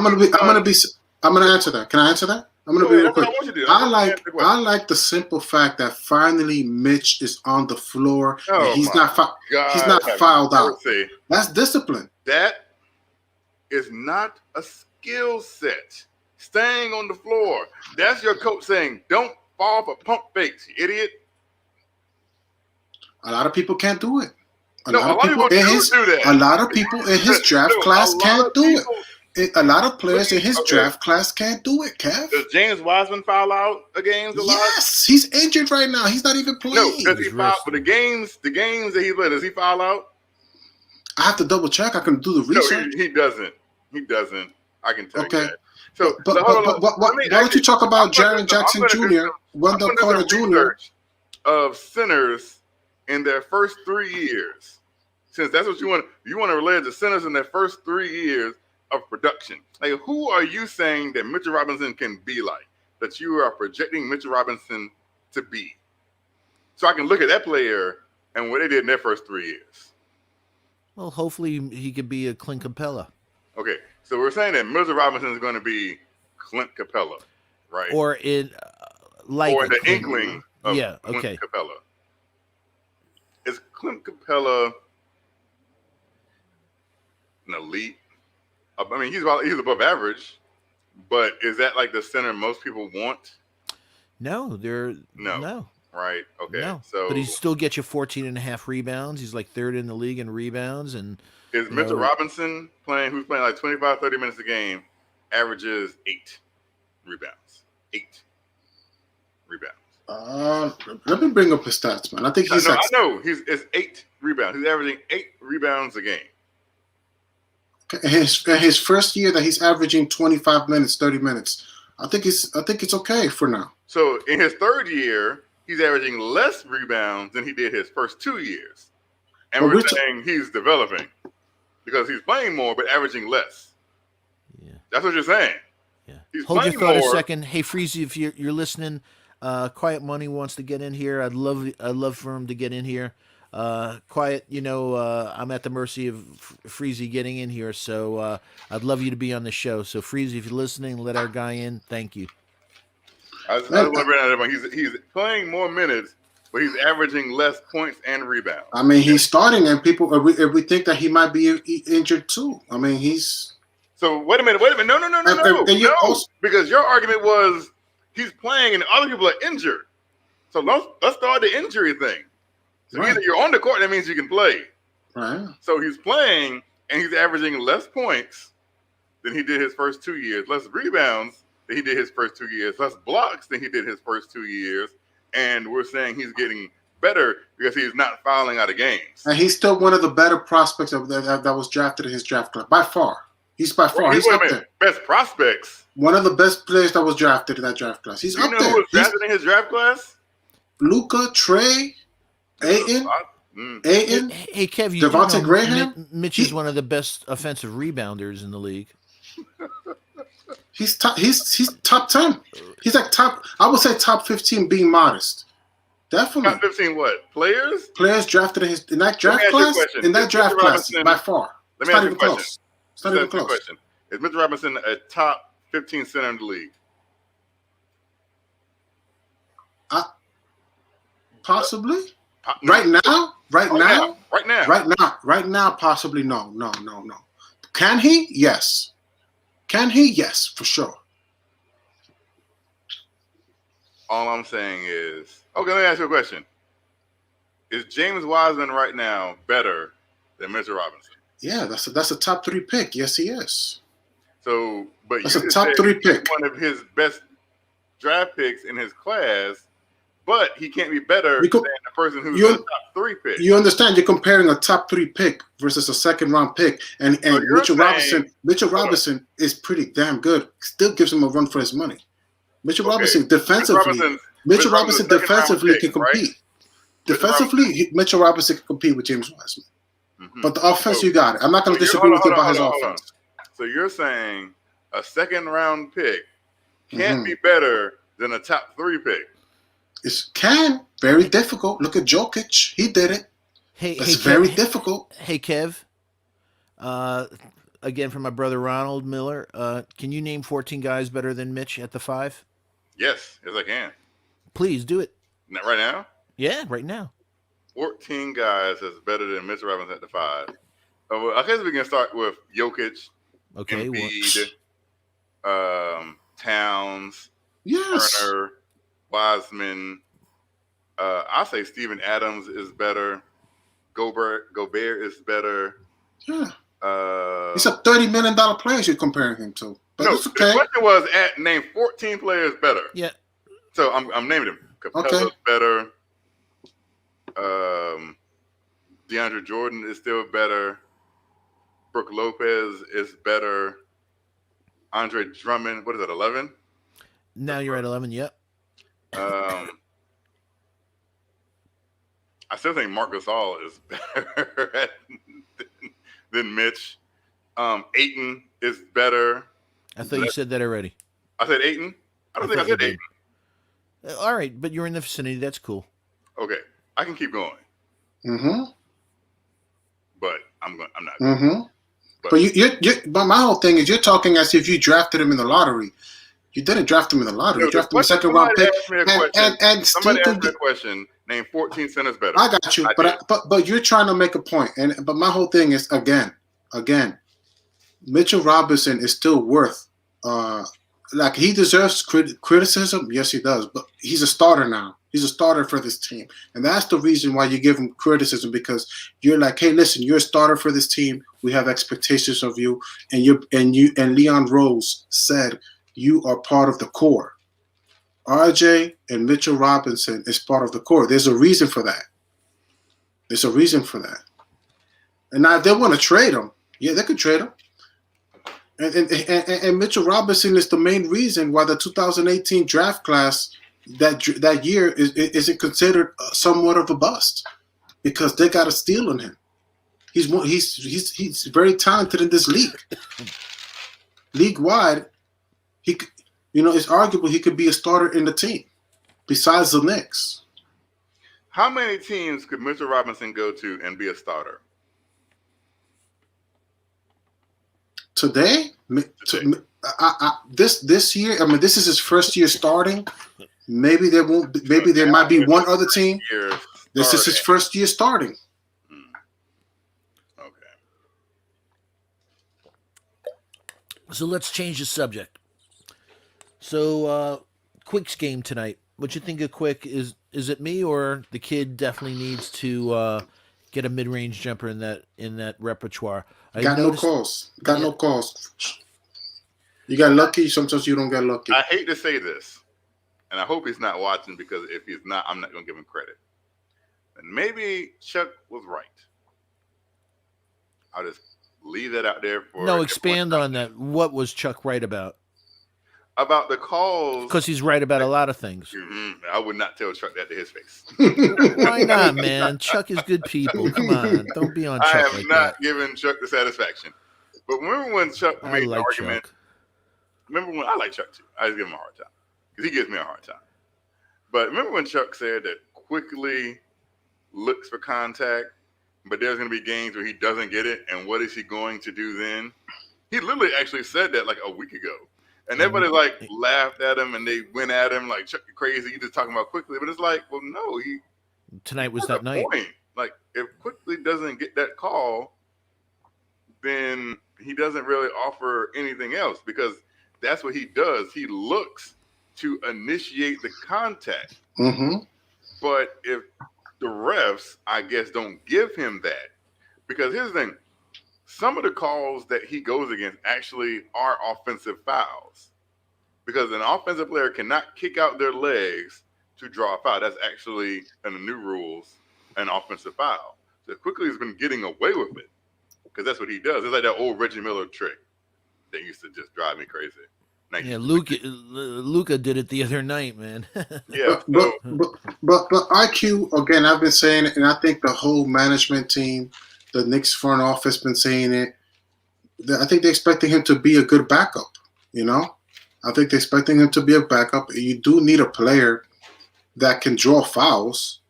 gonna answer that. Can I answer that? I'm gonna be real quick. I like the simple fact that finally Mitch is on the floor and he's not fouled out. That's discipline. That is not a skill set. Staying on the floor. That's your coach saying, don't fall for pump fakes, you idiot. A lot of people can't do it. A lot of people do that. A lot of people in his draft class can't do it. A lot of players in his draft class can't do it, Kev. Does James Wiseman foul out a games a lot? Yes, he's injured right now. He's not even playing. No, does he foul? But the games that he played, does he foul out? I have to double check. I can do the research. No, he doesn't. He doesn't. I can tell you that. So, why don't you talk about Jaren Jackson Jr., Wendell Carter Jr. of centers in their first 3 years? Since that's what you want to relate to centers in their first 3 years of production. Like, who are you saying that Mitchell Robinson can be like? That you are projecting Mitchell Robinson to be? So I can look at that player and what they did in their first 3 years. Well, hopefully he could be a Clint Capella. Okay, so we're saying that Mitchell Robinson is going to be Clint Capella, right? Or in or the inkling of Clint Capella. Is Clint Capella an elite? I mean, he's above average, but is that like the center most people want? No, no. Right. Okay. No. So, but he still gets you 14.5 rebounds. He's like 3rd in the league in rebounds. And is Mitchell Robinson who's playing like 25, 30 minutes a game, averages 8 rebounds. 8 rebounds. Let me bring up his stats, man. I think he's. I know. It's 8 rebounds. He's averaging 8 rebounds a game. His first year that he's averaging 25 minutes, 30 minutes. I think it's okay for now. So in his 3rd year, he's averaging less rebounds than he did his first 2 years. And we're saying he's developing because he's playing more but averaging less. Yeah. That's what you're saying. Yeah. He's Hold your thought more. A second. Hey, Freezy, if you're listening, Quiet Money wants to get in here. I'd love for him to get in here. Quiet, I'm at the mercy of Freezy getting in here, so I'd love you to be on the show. So Freezy, if you're listening, let our guy in. Thank you. I just want to bring that up. He's playing more minutes, but he's averaging less points and rebounds. I mean, he's starting, and if we think that he might be injured too. I mean, he's. So wait a minute. No. Because your argument was he's playing and other people are injured. So let's start the injury thing. So either you're on the court, that means you can play. Right. So he's playing and he's averaging less points than he did his first 2 years, less rebounds than he did his first 2 years, less blocks than he did his first 2 years. And we're saying he's getting better because he's not fouling out of games. And he's still one of the better prospects that was drafted in his draft class. By far. He's up there. Best prospects. One of the best players that was drafted in that draft class. He's up there. You know who was drafted in his draft class? Luka, Trey, Ayton. Hey, Kev, you Devontae Graham? Mitch is one of the best offensive rebounders in the league. He's top 10. He's like I would say top 15 being modest. Definitely. Top 15 what? Players? Players drafted in that draft class? In that draft class, by far. Let me ask you a question. It's not even close. Is Mitchell Robinson a top 15 center in the league? Possibly. No. Right now. Right now. Possibly no. Can he? Yes. Can he? Yes, for sure. All I'm saying is, okay, let me ask you a question. Is James Wiseman right now better than Mitchell Robinson? Yeah, that's a top 3 pick. Yes, he is. So, but That's you a just top said 3 he's pick. one of his best draft picks in his class, but he can't be better than the person who's the top 3 pick. You understand? You're comparing a top 3 pick versus a second round pick, and So Mitchell saying, Robinson is pretty damn good. Still gives him a run for his money. Mitchell Robinson defensively can compete. Right? Defensively, Mitchell Robinson can compete with James Wiseman. Mm-hmm. But the offense, you got it. I'm not going to disagree with you about his offense. So you're saying a second round pick can't be better than a top 3 pick? Very difficult. Look at Jokic. He did it. It's very difficult. Hey, Kev. Again, from my brother Ronald Miller. Can you name 14 guys better than Mitch at the 5? Yes, I can. Please do it. Not right now? Yeah, right now. 14 guys is better than Mitchell Robinson at the 5. I guess we can start with Jokic, Embiid, Towns, Turner, Wiseman. I say Steven Adams is better. Gobert is better. Yeah. He's a $30 million player you're comparing him to. But it's okay. The question was name 14 players better. Yeah. So I'm naming them. Capella's better. DeAndre Jordan is still better. Brooke Lopez is better. Andre Drummond, what is that, 11? Now you're at 11, yep. I still think Marc Gasol is better than Mitch. Ayton is better. I thought you said that already. I said Ayton? I don't think I said Ayton. All right, but you're in the vicinity. That's cool. Okay, I can keep going. Mm-hmm. But I'm not. Mm-hmm. But my whole thing is you're talking as if you drafted him in the lottery. You didn't draft him in the lottery. You drafted him in a second round pick. Somebody asked me a question. Name 14 centers better. I got you. But you're trying to make a point. But my whole thing is again, Mitchell Robinson is still worth like he deserves criticism. Yes, he does. But he's a starter now. He's a starter for this team, and that's the reason why you give him criticism, because you're like, hey, listen, you're a starter for this team. We have expectations of you, and Leon Rose said you are part of the core. RJ and Mitchell Robinson is part of the core. There's a reason for that. And now if they want to trade him, yeah, they could trade him. And Mitchell Robinson is the main reason why the 2018 draft class that year isn't considered somewhat of a bust, because they got a steal on him. He's very talented in this league. League wide, it's arguable he could be a starter in the team besides the Knicks. How many teams could Mitchell Robinson go to and be a starter? Today, this year, I mean, this is his first year starting. Maybe there won't. Maybe there might be one other team. This is his first year starting. Okay. So let's change the subject. So Quick's game tonight. What you think of Quick? Is it me, or the kid definitely needs to get a mid-range jumper in that repertoire? No calls. No calls. You got lucky. Sometimes you don't get lucky. I hate to say this, and I hope he's not watching, because if he's not, I'm not going to give him credit. And maybe Chuck was right. I'll just leave that out there for. No, expand on that. What was Chuck right about? About the calls. Because he's right about a lot of things. Mm-hmm. I would not tell Chuck that to his face. Why not, man? Chuck is good people. Come on. Don't be on Chuck like that. I have not given Chuck the satisfaction. But remember when Chuck made the argument? Chuck. Remember when I like Chuck too? I just give him a hard time, because he gives me a hard time. But remember when Chuck said that quickly looks for contact, but there's going to be games where he doesn't get it, and what is he going to do then? He literally actually said that like a week ago. And And everybody like laughed at him and they went at him like Chuck, you crazy. You just talking about Quickly, but it's like, well, no, he tonight was has that a night. point. Like if Quickly doesn't get that call, then he doesn't really offer anything else because that's what he does. He looks to initiate the contact. Mm-hmm. But if the refs, I guess, don't give him that, because here's the thing: some of the calls that he goes against actually are offensive fouls, because an offensive player cannot kick out their legs to draw a foul. That's actually in the new rules an offensive foul. So Quickly has been getting away with it because that's what he does. It's like that old Reggie Miller trick that used to just drive me crazy. Yeah, Luca did it the other night, man. Yeah. But but, but but IQ again. I've been saying it, and I think the whole management team, the Knicks front office, been saying it. I think they're expecting him to be a good backup. You know, I think they're expecting him to be a backup. You do need a player that can draw fouls,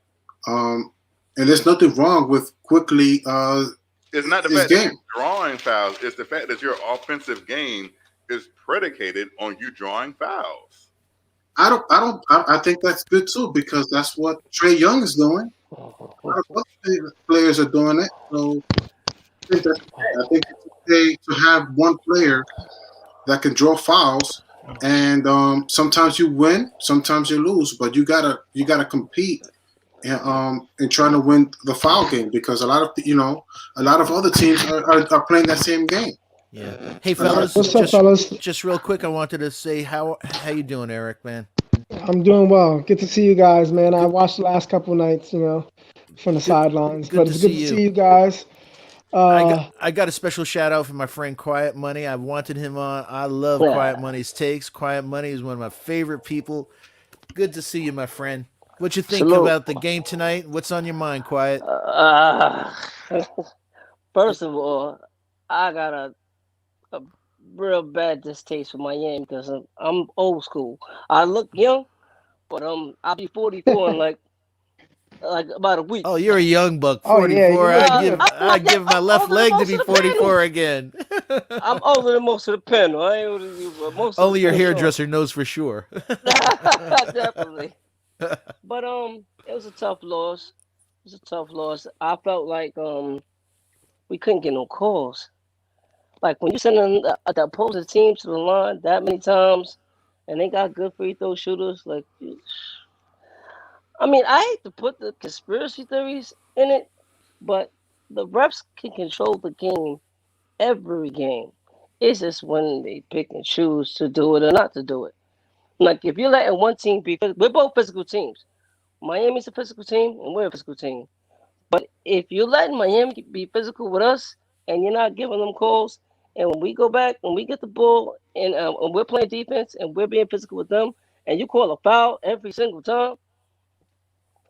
and there's nothing wrong with Quickly. It's not the His fact that game. you're drawing fouls. It's the fact that your offensive game is predicated on you drawing fouls. I think that's good too because that's what Trey Young is doing. A lot of other players are doing it. So I think that's okay. I think it's okay to have one player that can draw fouls, and sometimes you win, sometimes you lose, but you gotta compete and trying to win the foul game because a lot of other teams are playing that same game. Yeah. Hey, fellas, What's up, fellas? just real quick, I wanted to say how you doing, Eric, man? I'm doing well. Good to see you guys, man. I watched the last couple nights, from the Good, sidelines, good but to it's good see to you. see you guys. I got a special shout out for my friend Quiet Money. I wanted him on. I love Quiet Yeah. Money's takes. Quiet Money is one of my favorite people. Good to see you, my friend. What you think Salute. about the game tonight? What's on your mind, Quiet? Uh, First of all, I got a real bad distaste for Miami because I'm old school. I look young, but I'll be 44 in like about a week. Oh, you're a young buck, Oh yeah, you 44. look I good. give I'm I not young. give my I'm left older than leg to most be of the panel. 44 again. I'm older than most of the panel. I ain't older than you, but most of Only the your panel sure. hairdresser knows for sure. Definitely. But it was a tough loss. It was a tough loss. I felt like we couldn't get no calls. Like when you send the opposing team to the line that many times, and they got good free throw shooters. Like, I mean, I hate to put the conspiracy theories in it, but the refs can control the game every game. It's just when they pick and choose to do it or not to do it. Like if you're letting one team be, we're both physical teams. Miami's a physical team, and we're a physical team. But if you're letting Miami be physical with us, and you're not giving them calls, and when we go back, when we get the ball, and we're playing defense, and we're being physical with them, and you call a foul every single time,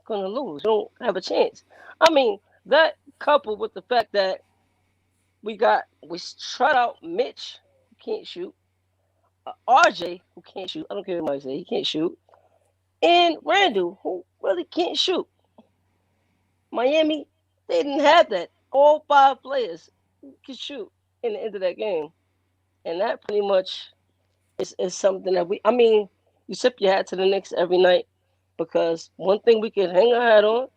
we're gonna lose. You don't have a chance. I mean, that coupled with the fact that we tried out Mitch, who can't shoot, RJ, who can't shoot. I don't care what anybody say, he can't shoot, and Randall, who really can't shoot. Miami, they didn't have that. All five players could shoot in the end of that game. And that pretty much is something that I mean, you sip your hat to the Knicks every night because one thing we can hang our hat on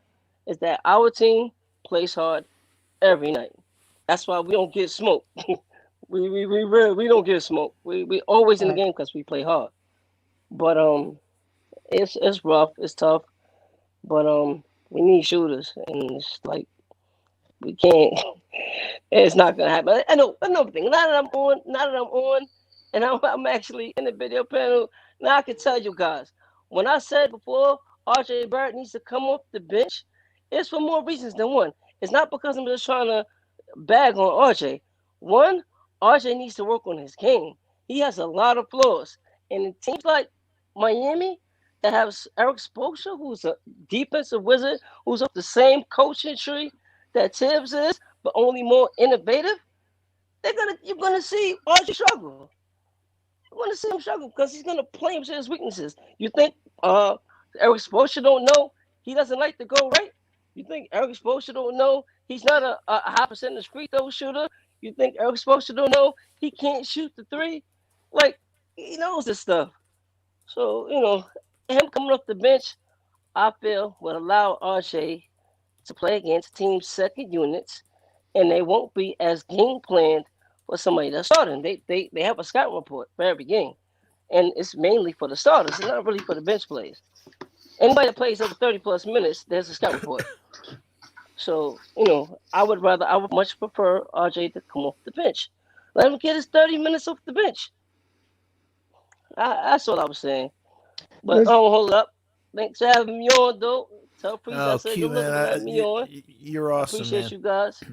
is that our team plays hard every night. That's why we don't get smoked. We don't get smoked. We always in the game because we play hard. But it's rough. It's tough. But we need shooters, and it's like we can't. It's not gonna happen. I know another thing. Now that I'm on, and I'm actually in the video panel. Now I can tell you guys. When I said before, RJ Barrett needs to come off the bench, it's for more reasons than one. It's not because I'm just trying to bag on RJ. One, RJ needs to work on his game. He has a lot of flaws, and in teams like Miami that have Eric Spoelstra, who's a defensive wizard, who's up the same coaching tree that Tibbs is, but only more innovative, you're gonna see RJ struggle. You're gonna see him struggle because he's gonna play him to his weaknesses. You think Eric Spoelstra don't know he doesn't like to go right? You think Eric Spoelstra don't know he's not a high percentage free throw shooter? You think Eric Spoelstra don't know he can't shoot the three? Like he knows this stuff. So him coming off the bench, I feel would allow RJ to play against team's second units, and they won't be as game planned for somebody that's starting. They have a scouting report for every game, and it's mainly for the starters. It's not really for the bench players. Anybody that plays over 30+ minutes, there's a scout report. So I would much prefer RJ to come off the bench. Let him get his 30 minutes off the bench. That's all I was saying. But This- hold up. Thanks for having me on, though. Tell Priest I Oh, said Q good looking for man, letting me on. you're I awesome, appreciate man. you guys.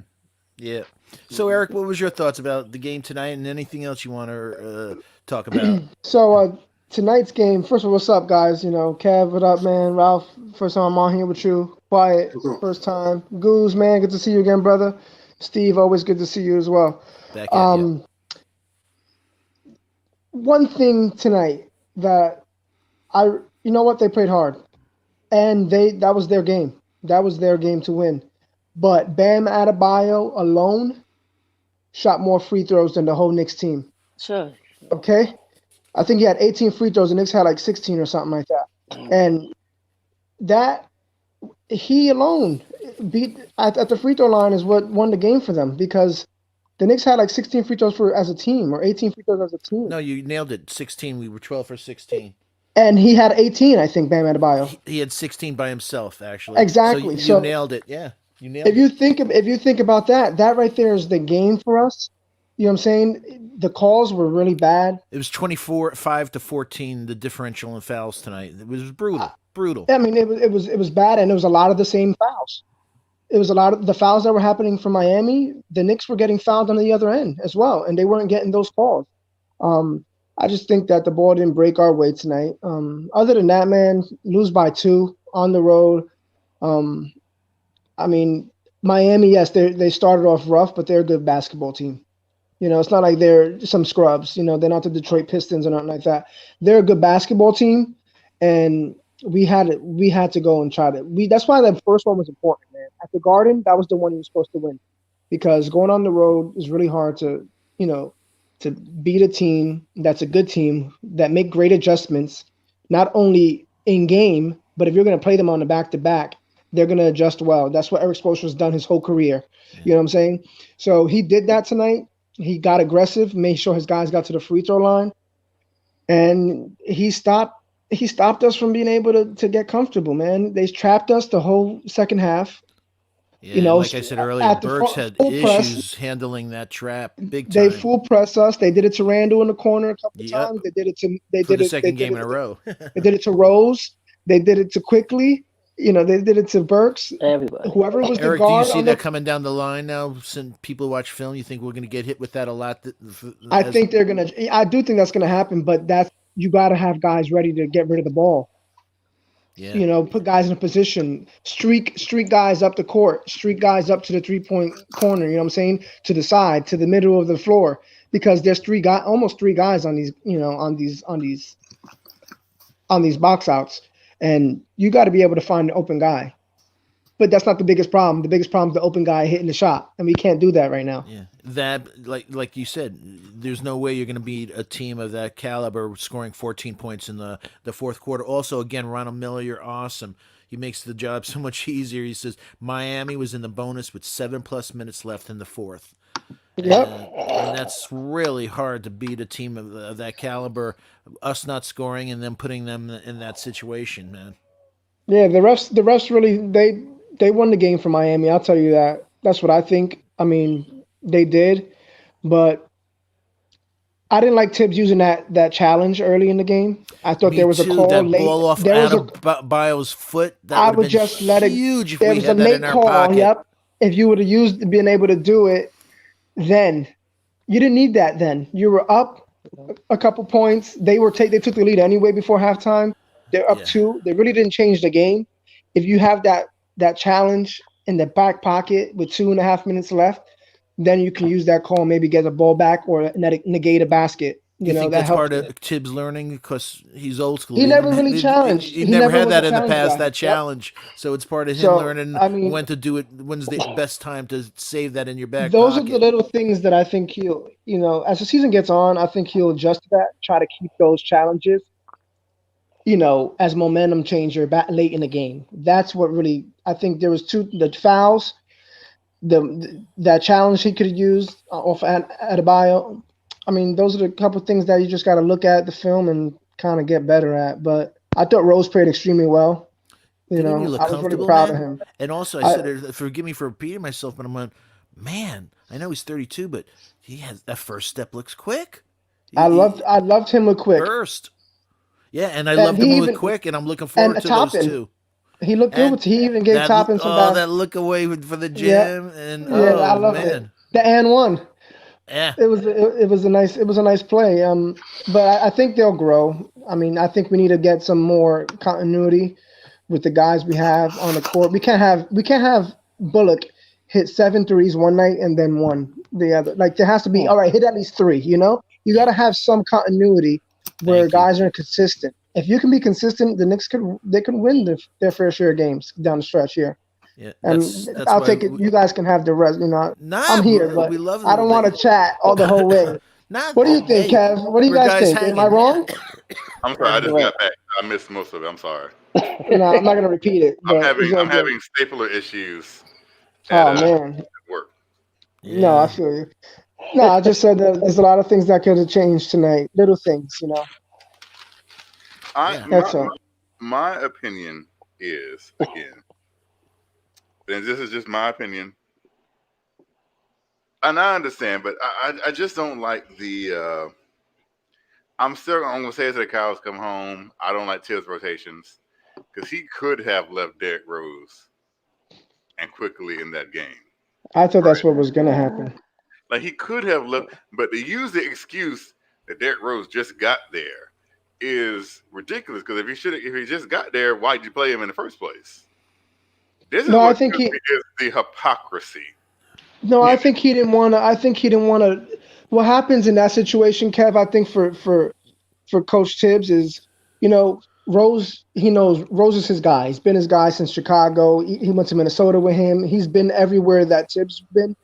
Yeah. So Eric, what was your thoughts about the game tonight, and anything else you want to talk about? So tonight's game. First of all, what's up, guys? Kev, what up, man? Ralph, first time I'm on here with you. Quiet, Okay. first time. Goose, man, good to see you again, brother. Steve, always good to see you as well. Back at you. One thing tonight that you know what, they played hard, and that was their game. That was their game to win. But Bam Adebayo alone shot more free throws than the whole Knicks team. Sure. Okay, I think he had 18 free throws, and Knicks had like 16 or something like that. And that he alone beat at the free throw line is what won the game for them, because the Knicks had like 16 free throws as a team, or 18 free throws as a team. No, you nailed it. 16. We were 12 for 16. And he had 18, I think, Bam Adebayo. He had 16 by himself, actually. Exactly. So you nailed it. Yeah, you nailed If you think about that right there is the game for us. You know what I'm saying? The calls were really bad. It was 5 to 14, the differential in fouls tonight. It was brutal. Brutal. I mean, it was bad, and it was a lot of the same fouls. It was a lot of the fouls that were happening for Miami. The Knicks were getting fouled on the other end as well, and they weren't getting those calls. I just think that the ball didn't break our way tonight. Other than that, man, lose by 2 on the road. I mean, Miami, yes, they started off rough, but they're a good basketball team. It's not like they're some scrubs. They're not the Detroit Pistons or nothing like that. They're a good basketball team, and we had to go and try to. That's why the first one was important, man. At the Garden, that was the one you were supposed to win, because going on the road is really hard to beat a team that's a good team that make great adjustments, not only in game, but if you're going to play them on the back-to-back, they're going to adjust well. That's what Eric Spoelstra's done his whole career. You know what I'm saying? So he did that tonight. He got aggressive, made sure his guys got to the free throw line, and he stopped us from being able to get comfortable, man. They trapped us the whole second half. Yeah, like I said earlier, Burks had issues handling that trap big time. They full press us. They did it to Randall in the corner a couple times. They did it to the second game in a row. They did it to Rose. They did it to Quickly. They did it to Burks. Everybody. Whoever was Eric, the guard. do you see that coming down the line now? Since people watch film, you think we're going to get hit with that a lot? I think they're going to. I do think that's going to happen, but you got to have guys ready to get rid of the ball. Yeah. Put guys in a position, streak guys up the court, streak guys up to the 3-point corner. You know what I'm saying? To the side, to the middle of the floor, because there's almost three guys on these, on these box outs, and you got to be able to find an open guy. But that's not the biggest problem. The biggest problem is the open guy hitting the shot, and we can't do that right now. Yeah, that like you said, there's no way you're going to beat a team of that caliber scoring 14 points in the fourth quarter. Also, again, Ronald Miller, you're awesome. He makes the job so much easier. He says Miami was in the bonus with 7+ minutes left in the fourth. Yep. And that's really hard to beat a team of that caliber. Us not scoring and then putting them in that situation, man. Yeah, the refs really they won the game for Miami. I'll tell you that. That's what I think. I mean, they did, but I didn't like Tibbs using that challenge early in the game. I thought there was a call that late. Ball off there was Bio's foot. That I would would just let it. Huge if There we was a had that late in our call. pocket. Yep. If you would have been able to do it, then you didn't need that. Then you were up a couple points. They took the lead anyway before halftime. They're up 2. They really didn't change the game. If you have that challenge in the back pocket with 2.5 minutes left, then you can use that call, maybe get the ball back or negate a basket. You think That that's helps part me. of Tibbs learning because he's old school. He never really challenged. He He never never had was a that in the challenge past. guy. That Yep. challenge, so it's part of him So learning I mean, when to do it. When's the best time to save that in your back those are the pocket. little things that I think he'll, as the season gets on, I think he'll adjust to that, try to keep those challenges, as momentum changer back late in the game. That's what really, I think there was the fouls, that challenge he could have used off Adebayo. I mean, those are the couple of things that you just got to look at the film and kind of get better at. But I thought Rose played extremely well. Didn't he look I was really comfortable, proud of man? him. And also, I I said, forgive me for repeating myself, but I'm like, man, I know he's 32, but he has that first step looks quick. I loved him look quick, Burst. Yeah, and I and loved him he look even quick, and I'm looking and forward to those Toppin. two. He looked good. And He even gave Toppin some that bad. look away for the Yeah, gym, and yeah, I oh loved it. man, The and one. yeah, It was a nice play. But I think they'll grow. I mean, I think we need to get some more continuity with the guys we have on the court. We can't have Bullock hit 7 threes one night and then one the other. Like there has to be, all right, hit at least three. You got to have some continuity where thank you. guys are consistent. If you can be consistent, the Knicks could win their fair share of games down the stretch here. Yeah, And that's I'll why. take it. You guys can have the rest. Nah, I'm here, but we love I don't want to chat all the whole way. Not. What do you think, Hey, Kev? What do you we're guys guys think? Am I hanging. wrong? I'm sorry, I just Right. got back. I missed most of it. I'm sorry. No, I'm not gonna repeat it. But it's all I'm good. having stapler issues Oh at man, work. no, I feel you. No, I just said that there's a lot of things that could have changed tonight. Little things. I That's all. my opinion is, again, and this is just my opinion, and I understand, but I just don't like the. I'm gonna say it to the cows come home. I don't like Tibbs rotations because he could have left Derrick Rose and quickly in that game. I thought that's Right. what was gonna happen. Like he could have left, but to use the excuse that Derrick Rose just got there is ridiculous. Because if he just got there, why did you play him in the first place? This is No, I what think is the hypocrisy. No, I think he didn't want to. I think he didn't want to. What happens in that situation, Kev? I think for Coach Tibbs is, Rose. He knows Rose is his guy. He's been his guy since Chicago. He went to Minnesota with him. He's been everywhere that Tibbs been.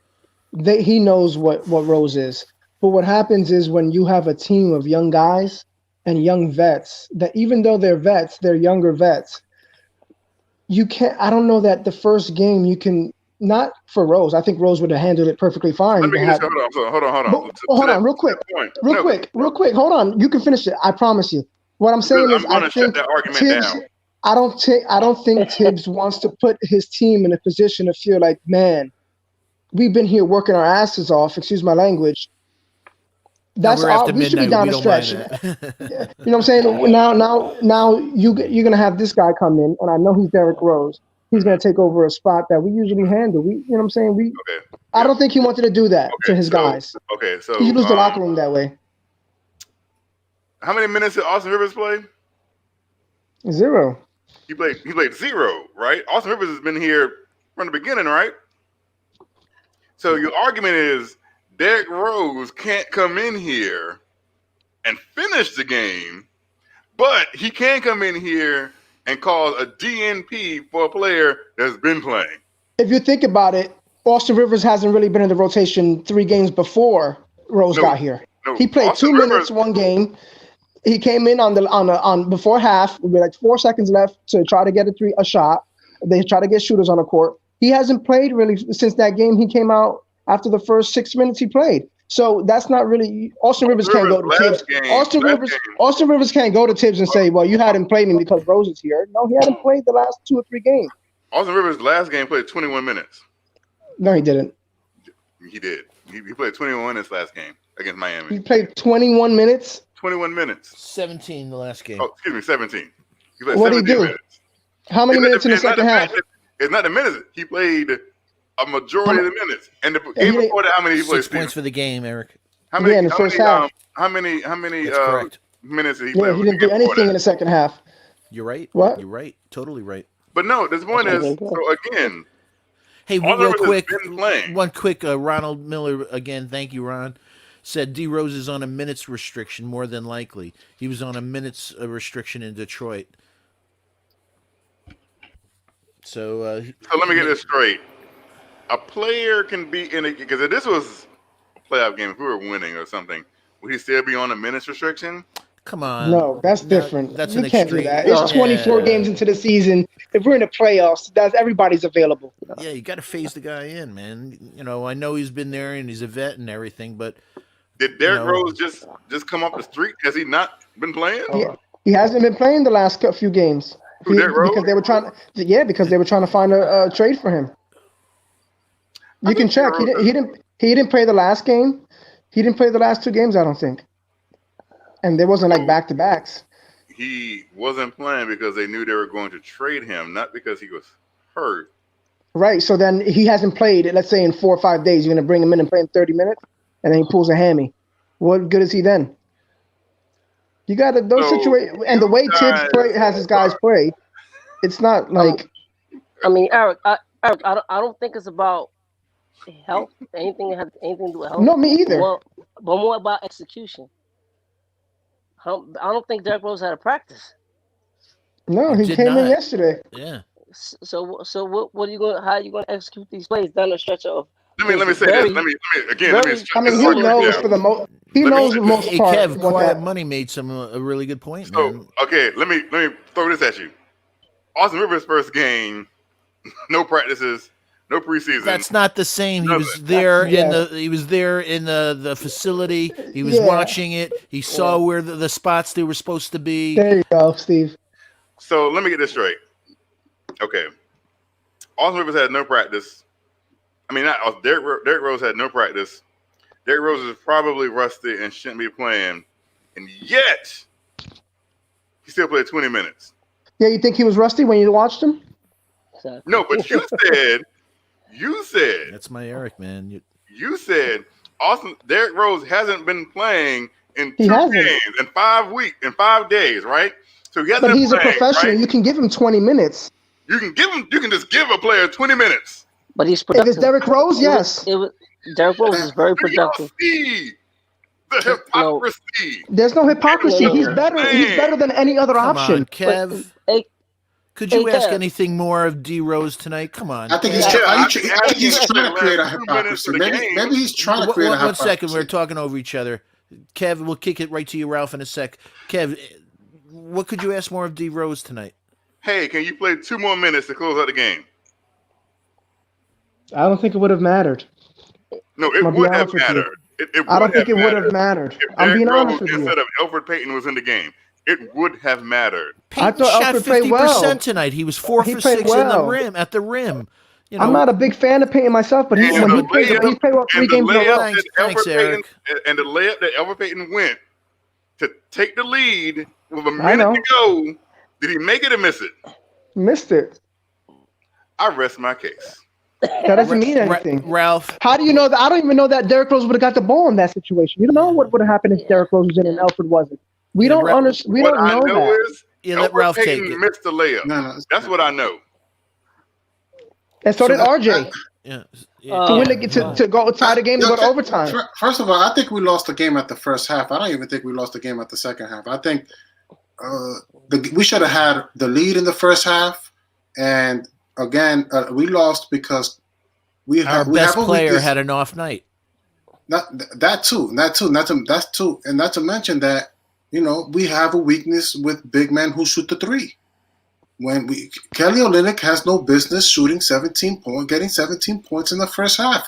He knows what Rose is. But what happens is when you have a team of young guys and young vets that even though they're vets, they're younger vets. You can't. I don't know that the first game you can. Not for Rose. I think Rose would have handled it perfectly fine. Let me just hold on. Hold on, real quick. Hold on. You can finish it. I promise you. What I'm saying is, I'm going to shut that argument Tibbs. down. I don't think Tibbs wants to put his team in a position to feel like, man, we've been here working our asses off. Excuse my language. That's we're all. after We should be midnight. down We the don't mind stretch. that. You know what I'm saying? Now you're gonna have this guy come in, and I know he's Derrick Rose. He's gonna take over a spot that we usually handle. You know what I'm saying? Okay. I don't think he wanted to do that to his guys. Okay, so He lose the locker room that way. how many minutes did Austin Rivers play? 0. He played 0, right? Austin Rivers has been here from the beginning, right? So your argument is Derrick Rose can't come in here and finish the game, but he can come in here and cause a DNP for a player that's been playing. If you think about it, Austin Rivers hasn't really been in the rotation 3 games before Rose got here. No, He played Austin 2 minutes Rivers- one game. He came in on before half with like 4 seconds left to try to get a shot. They try to get shooters on the court. He hasn't played really since that game. He came out after the first 6 minutes he played. So that's not really Austin Rivers can't go to Tibbs. Austin Rivers can't go to Tibbs and say, "Well, you hadn't played me because Rose is here." No, he hadn't played the last 2 or 3 games. Austin Rivers' last game played 21 minutes. No, he didn't. He did. He played 21 minutes last game against Miami. He played 21 minutes. 21 minutes. 17 the last game. Oh, excuse me, 17. He played What did he 17 do? minutes. How many minutes in the It's not second half? It's not the minutes. He played a majority of the minutes. And the he game didn't- before that, how many he played? 6 points for the game, Eric. How many? Yeah, in the first half. How many That's correct. minutes did he play? Yeah, he didn't do anything in the second half. You're right. What? You're right. Totally right. But no, this point is, so again, Hey, Austin real Rivers quick, has been playing. one quick Ronald Miller again. Thank you, Ron. said D Rose is on a minutes restriction more than likely. He was on a minutes restriction in Detroit. So So let me get this straight. A player can be in it because if this was a playoff game, if we were winning or something, would he still be on a minutes restriction? come on, No, that's No, different. That's You an can't do extreme. that. No. It's 24 games into the season. If we're in the playoffs, that's everybody's available. Yeah, you got to phase the guy in, man. I know he's been there and he's a vet and everything, but Did Derrick Rose just come off the street? Has he not been playing? He hasn't been playing the last few games. Who, Derrick Rose? Because they were trying. Yeah, because they were trying to find a trade for him. You can check. He didn't play the last game. He didn't play the last 2 games, I don't think. And there wasn't like back-to-backs. He wasn't playing because they knew they were going to trade him, not because he was hurt. Right. So then he hasn't played, let's say, in 4 or 5 days. You're going to bring him in and play him 30 minutes, and then he pulls a hammy. What good is he then? You got to those situations. And the way Tibbs has his guys play, it's not like. I mean, Eric, I don't think it's about health. Anything that has anything to do with health. No, me either. But more about execution. I don't think Derrick Rose had a practice. No, he came in yesterday. Yeah. So what are you going? How are you going to execute these plays down the stretch of? Let me say this. Let me I mean, he knows for the most. He knows the most part. Kev, Quiet Money made a really good point. So Man. okay, let me throw this at you. Austin Rivers' first game, no practices, no preseason. That's not the same. He was there in the facility. He was watching it. He saw where the spots they were supposed to be. There you go, Steve. So let me get this straight. Okay, Austin Rivers had no practice. I mean, not Derrick Rose had no practice. Derrick Rose is probably rusty and shouldn't be playing, and yet he still played 20 minutes. Yeah, you think he was rusty when you watched him? No, but you said That's my Eric, man. You said Derrick Rose hasn't been playing in 2 games in 5 days, right? So he hasn't. But he's been playing, a professional. right? You can give him 20 minutes. You can just give a player 20 minutes. But he's If productive. it's Derrick Rose, yes. Derrick Rose is very productive. See the hypocrisy. There's no hypocrisy. He's better. He's better than any other Come option. on, Kev. Could you ask anything more of D Rose tonight? Come on. I think he's trying to create a hypocrisy. Maybe he's trying to create a hypocrisy. 1 second, we're talking over each other. Kev, we'll kick it right to you, Ralph, in a sec. Kev, what could you ask more of D Rose tonight? Hey, can you play 2 more minutes to close out the game? I don't think it would have mattered. No, it would have mattered. I don't think it would have mattered. I'm being honest with you. Instead of Elfrid Payton was in the game, it would have mattered. Payton shot 50% tonight. He was 4 for 6 at the rim. I'm not a big fan of Payton myself, but when he played well 3 games in a row. Thanks, Eric. And the layup that Elfrid Payton went to take the lead with a minute to go, did he make it or miss it? Missed it. I rest my case. That doesn't mean anything. Ralph. How do you know that? I don't even know that Derrick Rose would have got the ball in that situation. You don't know what would have happened if Derrick Rose was in and Elfrid wasn't. We don't understand. We don't know that. Let Ralph take Payton it. missed the layup. No, that's what I know. And so did RJ. Yeah. To win to go tie the game and go to overtime. First of all, I think we lost the game at the first half. I don't even think we lost the game at the second half. I think we should have had the lead in the first half, and again, we lost because our best player had an off night. That too. Not to mention that we have a weakness with big men who shoot the 3. Kelly Olynyk has no business shooting 17 points, getting 17 points in the first half.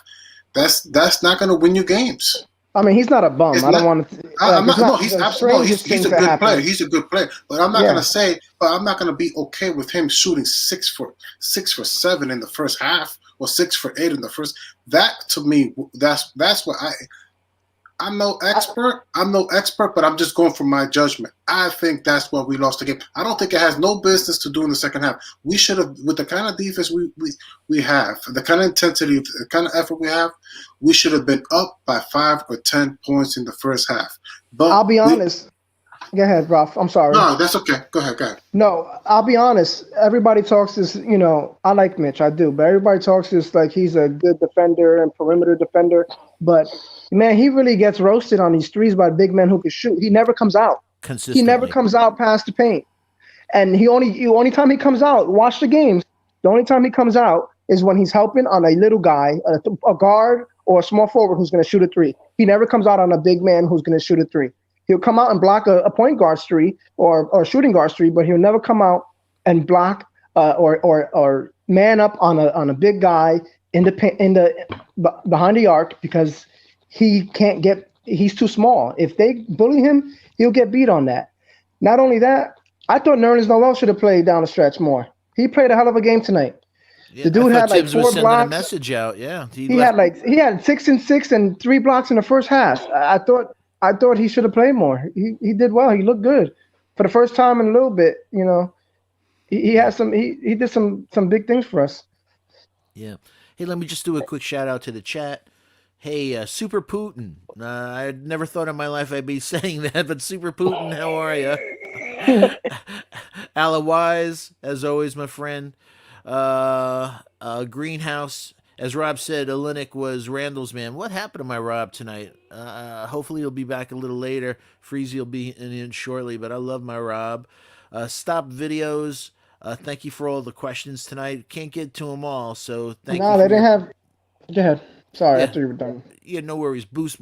That's not going to win you games. I mean, he's not a bum. I don't want to. He's absolutely. He's a good player. He's a good player. But I'm not going to say. But I'm not going to be okay with him shooting 6 for 7 in the first half or 6 for 8 in the first. That to me, that's what I'm no expert. But I'm just going from my judgment. I think that's why we lost the game. I don't think it has no business to do in the second half. We should have, with the kind of defense we have, the kind of intensity, the kind of effort we have, we should have been up by 5 or 10 points in the first half. But I'll be honest. Go ahead, Ralph. I'm sorry. No, that's okay. Go ahead. Go ahead. No, I'll be honest. Everybody talks this, I like Mitch, I do, but everybody talks this like he's a good defender and perimeter defender. But man, he really gets roasted on these threes by big men who can shoot. He never comes out. He never consistently. comes out past the paint. And only time he comes out, watch the games. The only time he comes out is when he's helping on a little guy, a guard or a small forward who's going to shoot a three. He never comes out on a big man who's going to shoot a three. He'll come out and block a point guard's three or shooting guard's three, but he'll never come out and block or man up on a big guy behind the arc because he can't get. He's too small. If they bully him, he'll get beat on that. Not only that, I thought Nerlens Noel should have played down the stretch more. He played a hell of a game tonight. Yeah, The dude I thought had like Tibbs was 4 sending a blocks. message out. Yeah, He had 6 and 6 and 3 blocks in the first half. I thought he should have played more. He did well. He looked good for the first time in a little bit. He had some. He did some big things for us. Yeah. Hey, let me just do a quick shout out to the chat. Hey, Super Putin. I never thought in my life I'd be saying that, but Super Putin, how are you? Ala Wise, as always, my friend. Greenhouse, as Rob said, Olenek was Randall's man. What happened to my Rob tonight? Hopefully he'll be back a little later. Freezy will be in shortly, but I love my Rob. Stop videos. Thank you for all the questions tonight. Can't get to them all, so thank you. No, they for didn't have. Go ahead. Sorry, Yeah. I thought you were done. Yeah, no worries. Boost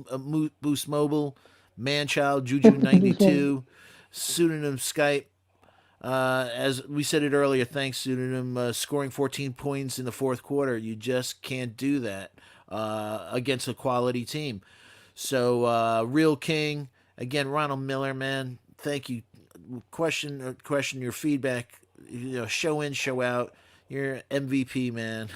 Mobile, Manchild, Juju92, Pseudonym Skype. As we said it earlier, thanks, Pseudonym. Scoring 14 points in the fourth quarter. You just can't do that against a quality team. So, Real King, again, Ronald Miller, man, thank you. Question your feedback. Show in, show out. You're MVP, man.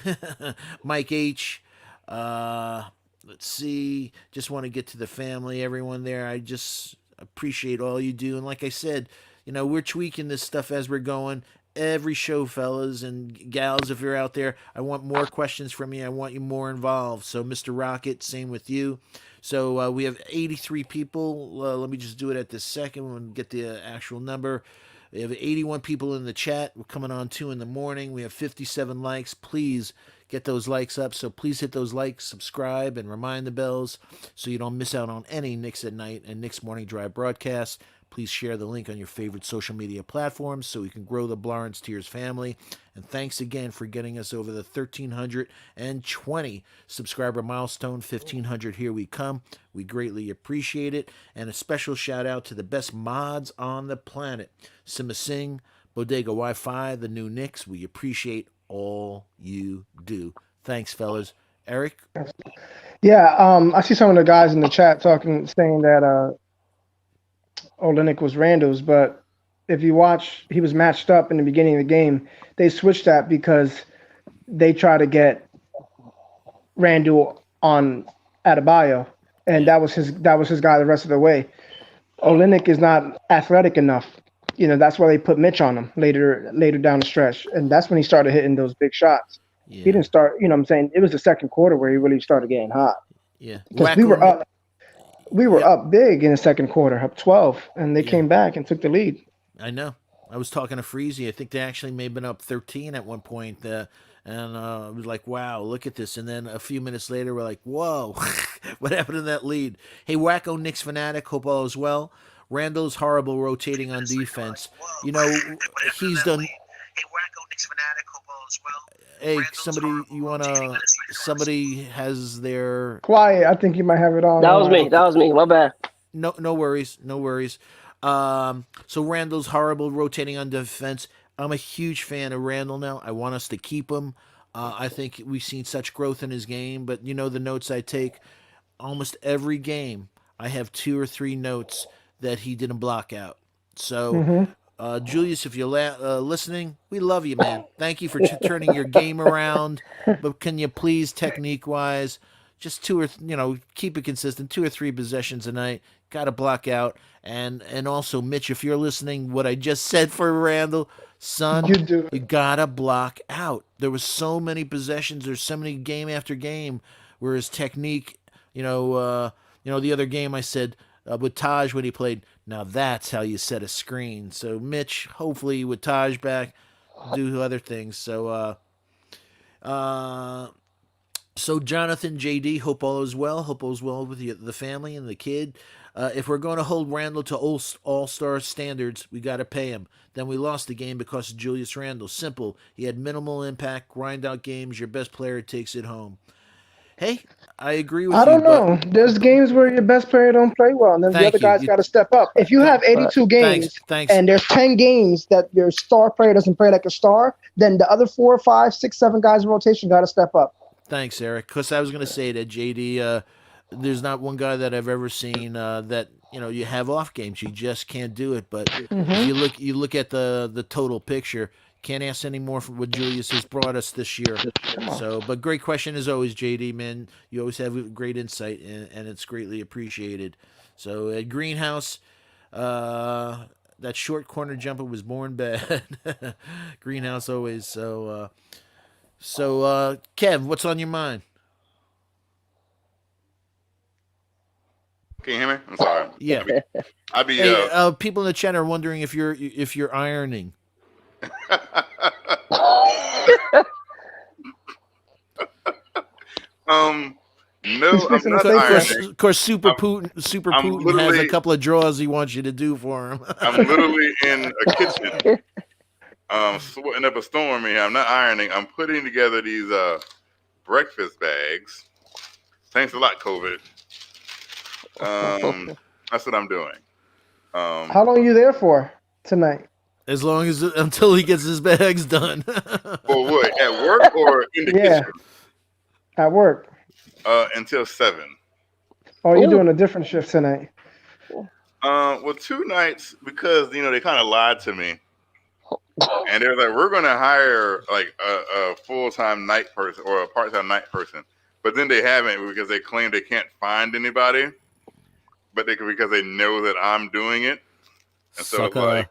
Mike H. Let's see. Just want to get to the family, everyone there. I just appreciate all you do. And like I said, we're tweaking this stuff as we're going. Every show, fellas and gals, if you're out there, I want more questions from you. I want you more involved. So, Mr. Rocket, same with you. So, we have 83 people. Let me just do it at this second and get the actual number. We have 81 people in the chat. We're coming on 2 in the morning. We have 57 likes. Please get those likes up. So please hit those likes, subscribe, and remind the bells so you don't miss out on any Knicks at Night and Knicks Morning Drive broadcasts. Please share the link on your favorite social media platforms so we can grow the Blarens Tears family. And thanks again for getting us over the 1,320 subscriber milestone. 1,500, here we come. We greatly appreciate it. And a special shout out to the best mods on the planet. Sima Singh, Bodega Wi-Fi, the new Knicks. We appreciate all you do. Thanks, fellas. Eric? Yeah, I see some of the guys in the chat saying that Olenek was Randall's, but if you watch, he was matched up in the beginning of the game. They switched that because they try to get Randall on Adebayo, and that was his guy the rest of the way. Olenek is not athletic enough. That's why they put Mitch on him later down the stretch, and that's when he started hitting those big shots. Yeah. He didn't start. What I'm saying, it was the second quarter where he really started getting hot. Yeah. Because we were up big in the second quarter, up 12, and they came back and took the lead. I know. I was talking to Freezy. I think they actually may have been up 13 at one point. And it was like, wow, look at this. And then a few minutes later, we're like, whoa, what happened to that lead? Hey, Wacko Knicks Fanatic, hope all is well. Randall's horrible rotating on defense. He's done. Hey, somebody has their. Quiet. I think you might have it on. That was me. My bad. No worries. So Randall's horrible rotating on defense. I'm a huge fan of Randall now. I want us to keep him. I think we've seen such growth in his game, but the notes I take almost every game, I have 2 or 3 notes that he didn't block out. So, Julius, if you're listening, we love you, man. Thank you for turning your game around. But can you please, technique-wise, just 2 or keep it consistent, 2 or 3 possessions a night. Got to block out, and also Mitch, if you're listening, what I just said for Randall, son, you gotta block out. There was so many possessions. There's so many game after game where his technique, the other game I said, with Taj when he played. Now that's how you set a screen. So Mitch, hopefully with Taj back, do other things. Uh, so Jonathan, JD, hope all is well. Hope all is well with the family and the kid. If we're going to hold Randall to all star standards, we got to pay him. Then we lost the game because of Julius Randle. Simple. He had minimal impact. Grind out games. Your best player takes it home. Hey, I agree with I you, don't but know. There's games where your best player don't play well, and then the thank other you. guys got to step up. If you have 82 Thanks, games thanks, and there's 10 games that your star player doesn't play like a star, then the other 4, 5, 6, 7 guys in rotation got to step up. thanks, Eric. Because I was going to say that JD, there's not one guy that I've ever seen that you have off games. You just can't do it. But if you look at the total picture, can't ask any more from what Julius has brought us this year. So, but great question as always, JD. Man, you always have great insight, and it's greatly appreciated. So at Greenhouse, that short corner jumper was born bad. Greenhouse always. So Kev, what's on your mind? Can you hear me? I'm sorry. Yeah. I be Hey, people in the chat are wondering if you're ironing. No, I'm not ironing. Of course, Super Putin has a couple of drawers he wants you to do for him. I'm literally in a kitchen, sweating up a storm here. I'm not ironing. I'm putting together these breakfast bags. Thanks a lot, COVID. That's what I'm doing. How long are you there for tonight? As long as until he gets his bags done. Or what? At work or in the kitchen? At work. Until 7. Oh, you're doing a different shift tonight. Well, 2 nights because they kind of lied to me, and they're like, "We're going to hire like a full-time night person or a part-time night person," but then they haven't because they claim they can't find anybody, but because they know that I'm doing it, and so it's like,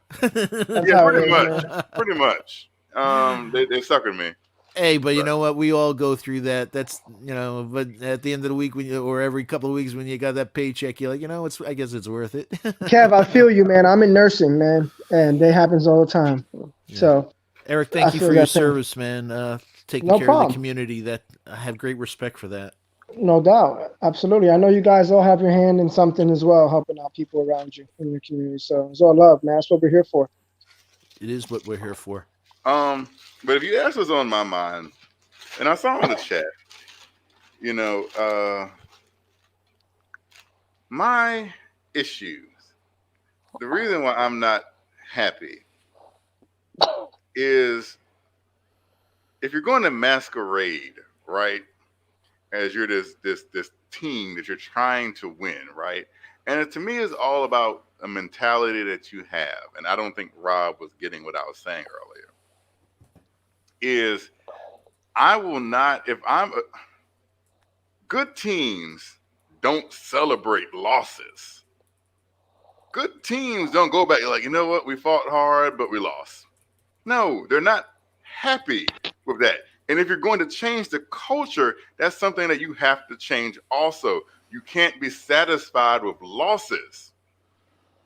yeah, pretty much. They suckered me. Hey, but you know what? We all go through that. That's but at the end of the week, or every couple of weeks when you got that paycheck, you're like, I guess it's worth it. Kev, I feel you, man. I'm in nursing, man, and it happens all the time. Yeah. So, Eric, thank you for your service, man. Taking care of the community. That I have great respect for that. No doubt, absolutely. I know you guys all have your hand in something as well, helping out people around you in your community. So it's all love, man. That's what we're here for. It is what we're here for. But if you ask what's on my mind, and I saw in the chat, my issues, the reason why I'm not happy is if you're going to masquerade, right, as you're this team that you're trying to win, right? And to me, it's all about a mentality that you have. And I don't think Rob was getting what I was saying earlier. Is I will not, if good teams don't celebrate losses. Good teams don't go back like, you know what, we fought hard, but we lost. No, they're not happy with that. And if you're going to change the culture, that's something that you have to change also. You can't be satisfied with losses.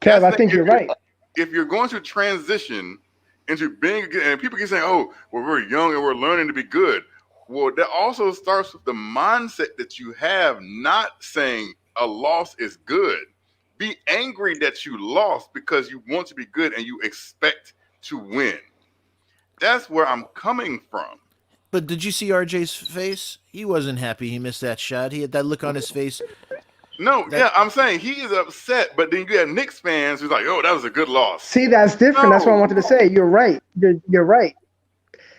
Kev, I think you're right. If you're going to transition into being good, and people keep saying, oh, well, we're young and we're learning to be good. Well, that also starts with the mindset that you have, not saying a loss is good. Be angry that you lost because you want to be good and you expect to win. That's where I'm coming from. But did you see RJ's face? He wasn't happy he missed that shot. He had that look on his face. No, yeah, I'm saying he is upset, but then you have Knicks fans who's like, oh, that was a good loss. See, that's different. No. That's what I wanted to say. You're right. You're right.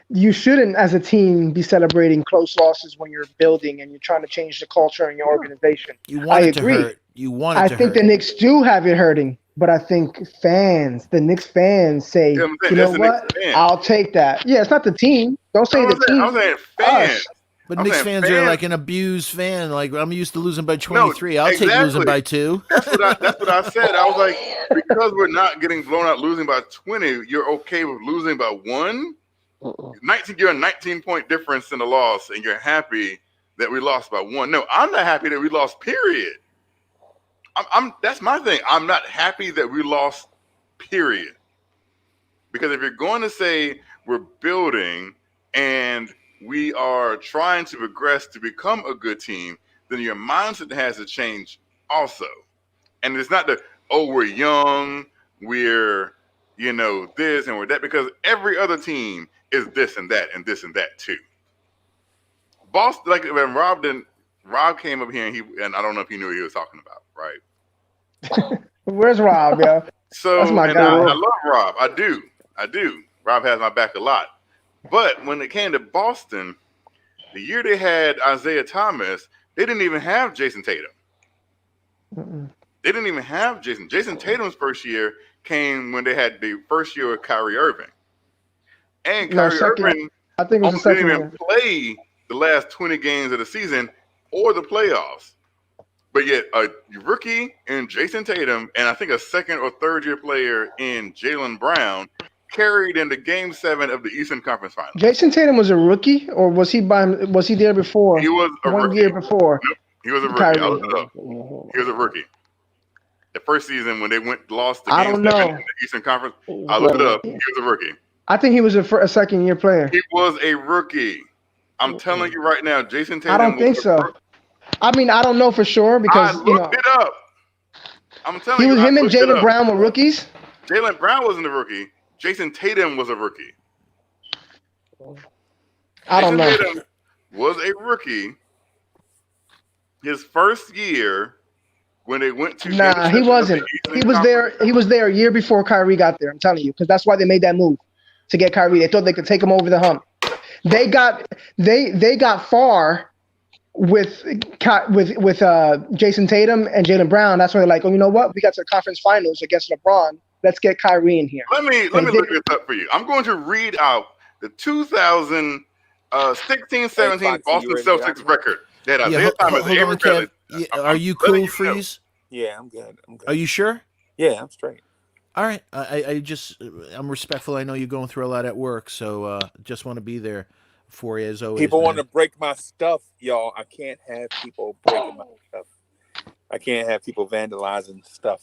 You shouldn't, as a team, be celebrating close losses when you're building and you're trying to change the culture in your organization. You want it to hurt. You want it to hurt. I think the Knicks do have it hurting, but I think the Knicks fans say, you know what? I'll take that. Yeah, it's not the team. Don't say the team. I'm saying fans. Us. But Knicks fans are like an abused fan. Like, I'm used to losing by 23. I'll take losing by 2. That's what I said. I was like, because we're not getting blown out losing by 20, you're okay with losing by 1? 19, you're a 19-point difference in the loss, and you're happy that we lost by 1. No, I'm not happy that we lost, period. That's my thing. I'm not happy that we lost. Period. Because if you're going to say we're building and we are trying to progress to become a good team, then your mindset has to change also. And it's not that, oh, we're young, we're, this and we're that, because every other team is this and that and this and that too. Boston, like when Rob came up here and I don't know if he knew what he was talking about, right? Where's Rob, yo? So, That's my and guy. I love Rob. I do. Rob has my back a lot. But when it came to Boston, the year they had Isaiah Thomas, they didn't even have Jason Tatum. They didn't even have Jason. Jason Tatum's first year came when they had the first year of Kyrie Irving. And Kyrie Irving I think it was the second didn't year. even play the last 20 games of the season or the playoffs. But yet a rookie in Jason Tatum and I think a second or third year player in Jaylen Brown carried into Game 7 of the Eastern Conference Finals. Jason Tatum was a rookie, or was he there before? He was a one rookie. year before. Nope, he was a rookie. Kyrie. I looked it up. He was a rookie. The first season when they lost the I Game don't 7 know. in the Eastern Conference, I looked it up. He was a rookie. I think he was a second year player. He was a rookie. I'm telling you right now, Jason Tatum. I don't think so. I mean, I don't know for sure because I looked it up. I'm telling you, him and Jaylen Brown were rookies. Jaylen Brown wasn't a rookie. Jason Tatum was a rookie. I don't know. Jason Tatum was a rookie. His first year when they went to he wasn't. He was there. He was there a year before Kyrie got there. I'm telling you, because that's why they made that move to get Kyrie. They thought they could take him over the hump. They got far with Jason Tatum and Jaylen Brown. That's why they're like, oh, you know what? We got to the conference finals against LeBron. Let's get Kyrie in here. Let me look this up for you. I'm going to read out the 2016-17 Boston Celtics record. That Isaiah Thomas, hold on, Kev. Are you cool, Freeze? Yeah, I'm good. Are you sure? Yeah, I'm straight. All right. I'm respectful. I know you're going through a lot at work, so just want to be there for you as always. People want to break my stuff, y'all. I can't have people breaking my stuff. I can't have people vandalizing stuff.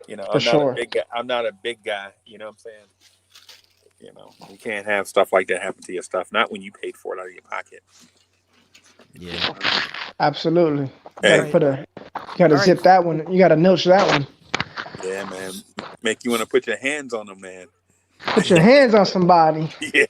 I'm not a big guy. You know what I'm saying? You can't have stuff like that happen to your stuff. Not when you paid for it out of your pocket. Yeah. Absolutely. Hey. Gotta zip that one. You gotta notch that one. Yeah, man. Make you want to put your hands on them, man. Put your hands on somebody. Yeah.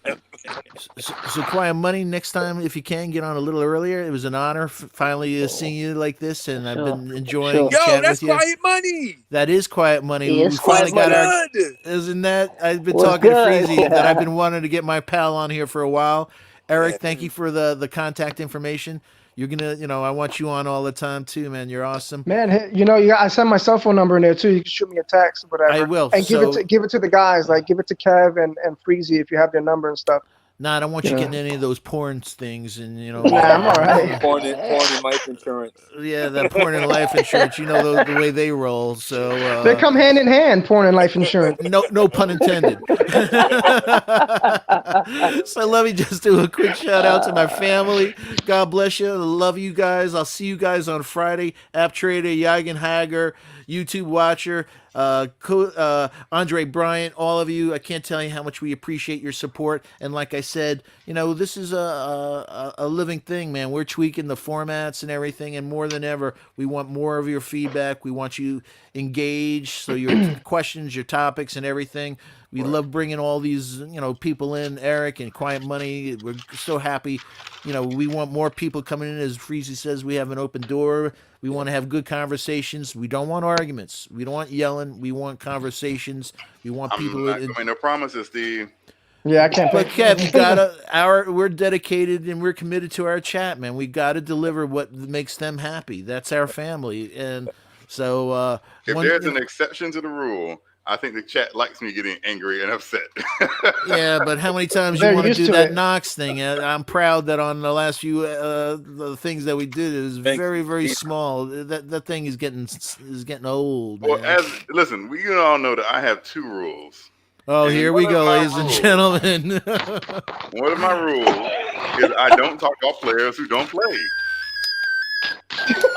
So Quiet Money, next time, if you can, get on a little earlier. It was an honor finally seeing you like this, and I've been enjoying chatting with you. Yo, that's Quiet Money. That is Quiet Money. We finally got our... Isn't that? I've been talking to Freezy that I've been wanting to get my pal on here for a while. Eric, thank you for the contact information. You're gonna, I want you on all the time too, man. You're awesome, man. I send my cell phone number in there too. You can shoot me a text, whatever. I will, and give it to the guys. Like give it to Kev and Freezy if you have their number and stuff. Nah, I don't want you getting any of those porn things, and Nah, I'm all right. Porn and life insurance. Yeah, that porn and life insurance. You know the way they roll. So they come hand in hand, porn and life insurance. No pun intended. So let me just do a quick shout out to my family. God bless you. Love you guys. I'll see you guys on Friday. App Trader, Yagen Hager, YouTube watcher, Andre Bryant, all of you. I can't tell you how much we appreciate your support. And like I said, this is a living thing, man. We're tweaking the formats and everything, and more than ever, we want more of your feedback. We want you engaged, so your questions, your topics, and everything. We love bringing all these, people in, Eric and Quiet Money. We're so happy. We want more people coming in. As Freezy says, we have an open door. We want to have good conversations. We don't want arguments. We don't want yelling. We want conversations. We want people. I'm not going to make no promises, Steve. Yeah, I can't. But Kev, we're dedicated and we're committed to our chat, man. We got to deliver what makes them happy. That's our family, and so if there's an exception to the rule, I think the chat likes me getting angry and upset. Yeah, but how many times you want to do that Knox thing? I'm proud that on the last few the things that we did is very, very small. That thing is getting old. Well, man. Listen, you all know that I have two rules. Oh, and here we go, ladies and gentlemen. One of my rules is I don't talk off players who don't play.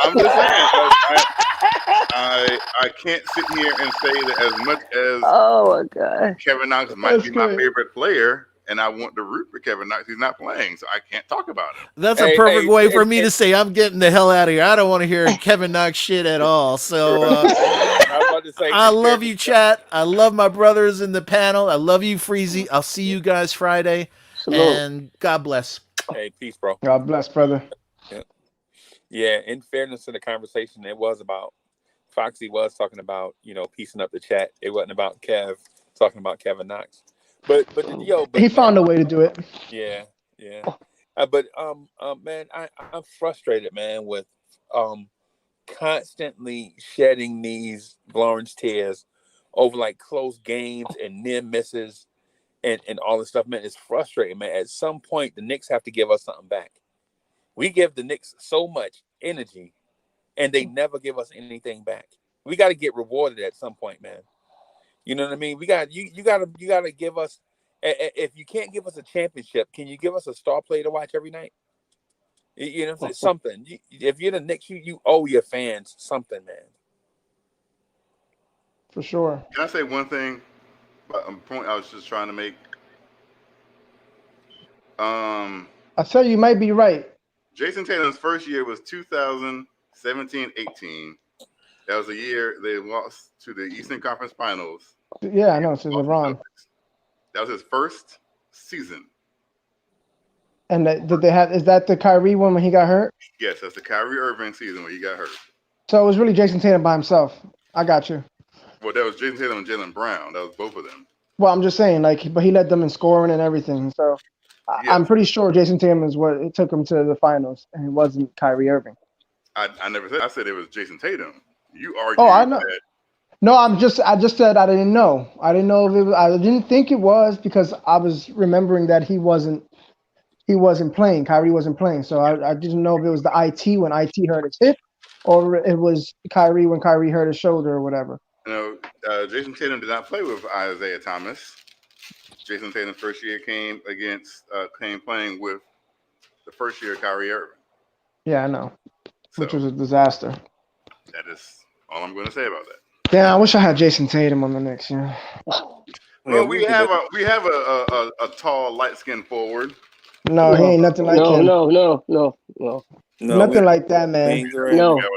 I'm just saying. I can't sit here and say that as much as Oh my god. Kevin Knox might That's be my great. favorite player, and I want to root for Kevin Knox. He's not playing, so I can't talk about him. That's a Hey, perfect hey, way for me to say I'm getting the hell out of here. I don't want to hear Kevin Knox shit at all. So I was about to say, I in love fairness, you, chat. I love my brothers in the panel. I love you, Freezy. I'll see you guys Friday, Salute. and God bless. hey, peace, bro. God bless, brother. Yeah. Yeah, in fairness to the conversation, it was about Foxy was talking about, piecing up the chat. It wasn't about Kev talking about Kevin Knox. But He man, found a way to do it. yeah. But man, I'm frustrated, man, with constantly shedding these Lawrence tears over like close games and near misses and all this stuff, man. It's frustrating, man. At some point, the Knicks have to give us something back. We give the Knicks so much energy, and they never give us anything back. We got to get rewarded at some point, man. You know what I mean? We got you got to give us. If you can't give us a championship, can you give us a star player to watch every night? You know what I'm saying? Something. If you're the Knicks, you owe your fans something, man. For sure. Can I say one thing? A point I was just trying to make. I tell you, you might be right. Jason Tatum's first year was 2017-18. That was the year they lost to the Eastern Conference Finals. Yeah, I know. It's LeBron. That was his first season. And did they have? Is that the Kyrie one when he got hurt? Yes, that's the Kyrie Irving season when he got hurt. So it was really Jason Tatum by himself. I got you. Well, that was Jason Tatum and Jaylen Brown. That was both of them. Well, I'm just saying, but he led them in scoring and everything. So Yes. I'm pretty sure Jason Tatum is what it took him to the finals, and it wasn't Kyrie Irving. I never said. I said it was Jason Tatum. You argued. Oh, I know. That No, I just said I didn't know. I didn't know if it was. I didn't think it was because I was remembering that he wasn't playing. Kyrie wasn't playing, so I didn't know if it was the IT when IT hurt his hip, or it was Kyrie when Kyrie hurt his shoulder or whatever. Jason Tatum did not play with Isaiah Thomas. Jason Tatum's first year came playing with the first year of Kyrie Irving. Yeah, I know, which So was a disaster. that is all I'm going to say about that. Yeah, I wish I had Jason Tatum on the Knicks. Yeah. Well, we have a tall, light-skinned forward. No, he ain't nothing like him. No. Nothing like that, man. No. We have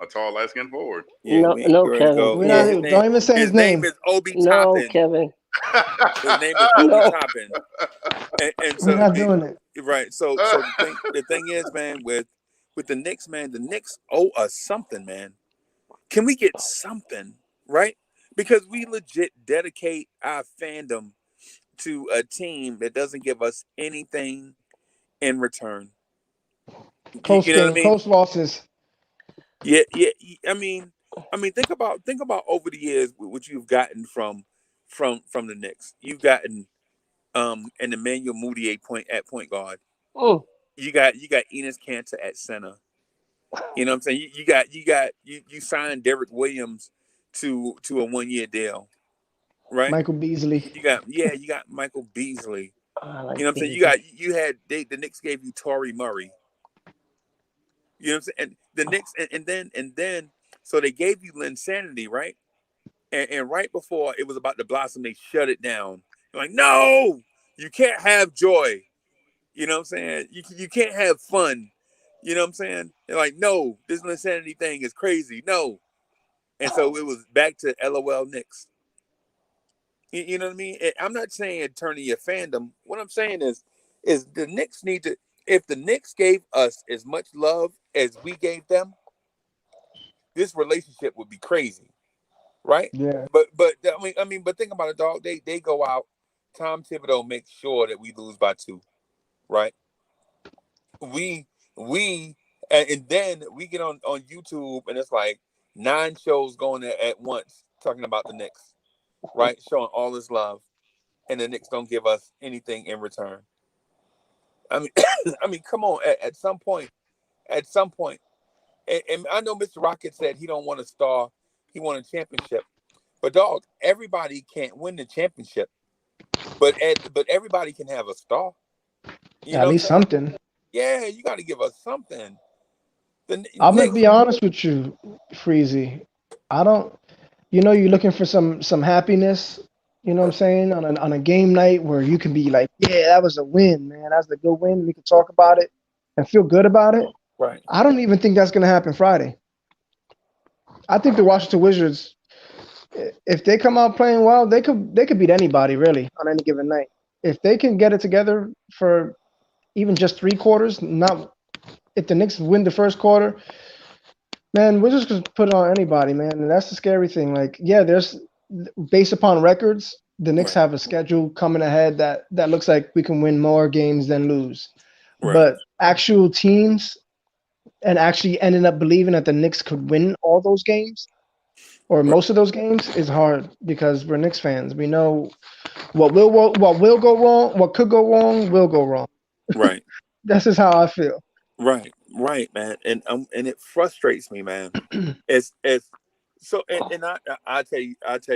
a tall, light-skinned forward. No, Kevin. We're not, don't even say his name. is Obi No, Toppin. Kevin. His name is Obi No. Toppin. And so We're not doing it. right. So the thing is, man, with the Knicks, man, the Knicks owe us something, man. Can we get something, right? Because we legit dedicate our fandom to a team that doesn't give us anything in return. Close You know what I game, mean? close losses. Yeah. I mean, think about over the years what you've gotten from the Knicks. You've gotten an Emmanuel Mudiay at point guard. Mm. You got Enes Kanter at center. You know what I'm saying? You signed Derrick Williams to a 1-year deal, right? Michael Beasley. You got Michael Beasley. Like You know what I'm saying? The Knicks gave you Torrey Murray. You know what I'm saying? And the Knicks and then so they gave you Linsanity, right? And right before it was about to blossom, they shut it down. They're like, no, you can't have joy. You know what I'm saying? You can't have fun. You know what I'm saying? They're like, no, this Linsanity thing is crazy. No. And so it was back to LOL Knicks. You know what I mean? I'm not saying turning your fandom. What I'm saying is the Knicks need to, if the Knicks gave us as much love as we gave them, this relationship would be crazy. Right? Yeah. But think about it, dog. They go out. Tom Thibodeau makes sure that we lose by 2. Right? We and then we get on YouTube and it's like 9 shows going at once talking about the Knicks, right? Showing all this love, and the Knicks don't give us anything in return. I mean, come on. At some point, and I know Mr. Rocket said he don't want a star, he want a championship. But dog, everybody can't win the championship, but everybody can have a star. At least something. Yeah, you got to give us something. I'm gonna be honest with you, Freezy. I don't. You're looking for some happiness. You know what I'm saying on a game night where you can be like, yeah, that was a win, man. That's a good win. We can talk about it and feel good about it. Right. I don't even think that's gonna happen Friday. I think the Washington Wizards, if they come out playing well, they could beat anybody really on any given night. If they can get it together for even just 3 quarters, not if the Knicks win the first quarter, man, we're just gonna put it on anybody, man. And that's the scary thing. Like, yeah, there's based upon records, the Knicks Right. have a schedule coming ahead that looks like we can win more games than lose. Right. But actual teams and actually ending up believing that the Knicks could win all those games or Right. most of those games is hard because we're Knicks fans. We know what will go wrong, what could go wrong, will go wrong. Right. That's just how I feel. Right. Right, man. And it frustrates me, man. It's so and I tell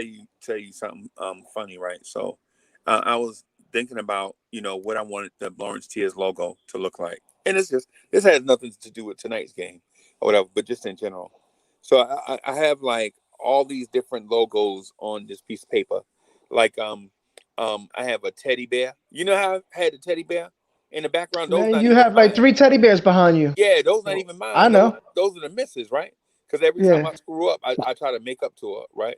you something funny, right? So I was thinking about what I wanted the Lawrence Tears logo to look like, and this has nothing to do with tonight's game or whatever, but just in general. So I have like all these different logos on this piece of paper, like I have a teddy bear. You know how I had a teddy bear in the background? Those Man, not you even have like mine. 3 teddy bears behind you. Yeah, those not even I mine. Those know. those are the misses, right? Because every time Yeah. I screw up, I try to make up to her, right?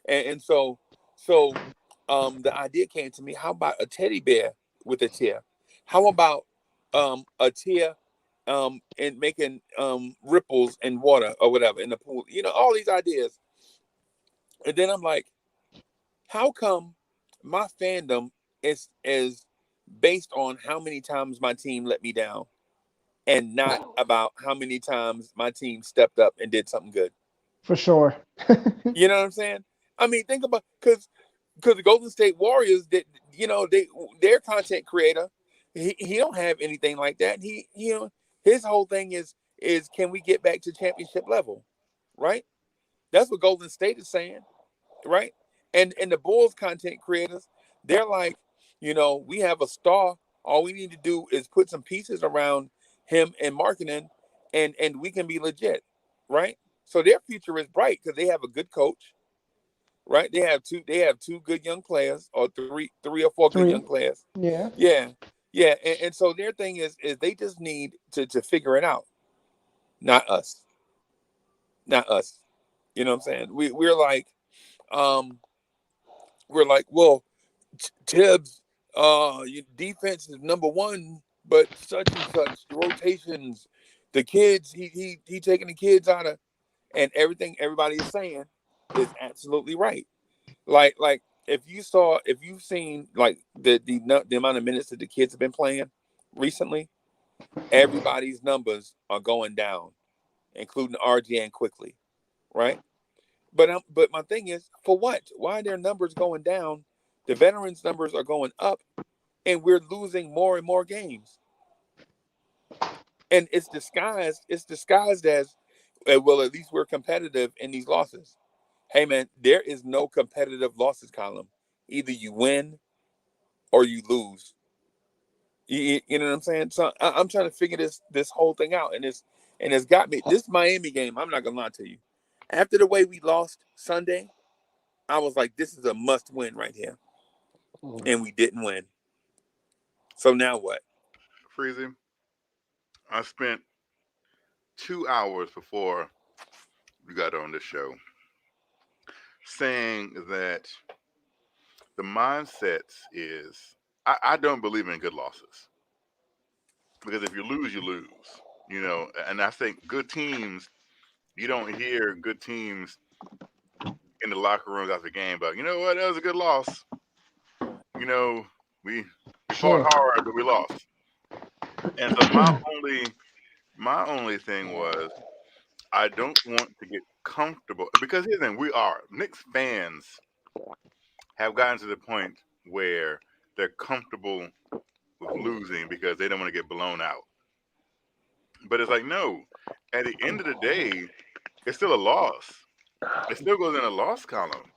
And so the idea came to me, how about a teddy bear with a tear? How about a tear and making ripples in water or whatever in the pool? All these ideas. And then I'm like, how come my fandom is based on how many times my team let me down and not about how many times my team stepped up and did something good? For sure. You know what I'm saying? I mean, think about, because the Golden State Warriors, that their content creator, he don't have anything like that. His whole thing is can we get back to championship level, right? That's what Golden State is saying, right? And the Bulls content creators, they're like, we have a star. All we need to do is put some pieces around him and marketing, and we can be legit, right? So their future is bright because they have a good coach, right? They have two good young players, or three or four good young 3. players. Yeah. Yeah, yeah. And so their thing is they just need to figure it out, not us, not us. You know what I'm saying? Um, we're like, well, Tibbs, your defense is number one, but such and such the rotations, the kids, he taking the kids out of, and everything everybody is saying is absolutely right. Like if you've seen like the amount of minutes that the kids have been playing recently, everybody's numbers are going down, including RJ and Quickly, right? But my thing is, for what? Why are their numbers going down? The veterans' numbers are going up, and we're losing more and more games. And it's disguised as, well, at least we're competitive in these losses. Hey man, there is no competitive losses column. Either you win or you lose. You know what I'm saying? So I'm trying to figure this whole thing out, and it's got me. This Miami game, I'm not gonna lie to you. After the way we lost Sunday, I was like, this is a must win right here, and we didn't win. So now what? Freezy, I spent 2 hours before we got on this show saying that the mindset is I don't believe in good losses, because if you lose, you lose. And I think good teams, you don't hear good teams in the locker rooms after the game, but you know what, that was a good loss. You know, we fought Sure. hard, but we lost. And so my only thing was, I don't want to get comfortable, because here's the thing: we are Knicks fans have gotten to the point where they're comfortable with losing because they don't want to get blown out. But it's like, no, at the end of the day, it's still a loss. It still goes in a loss column.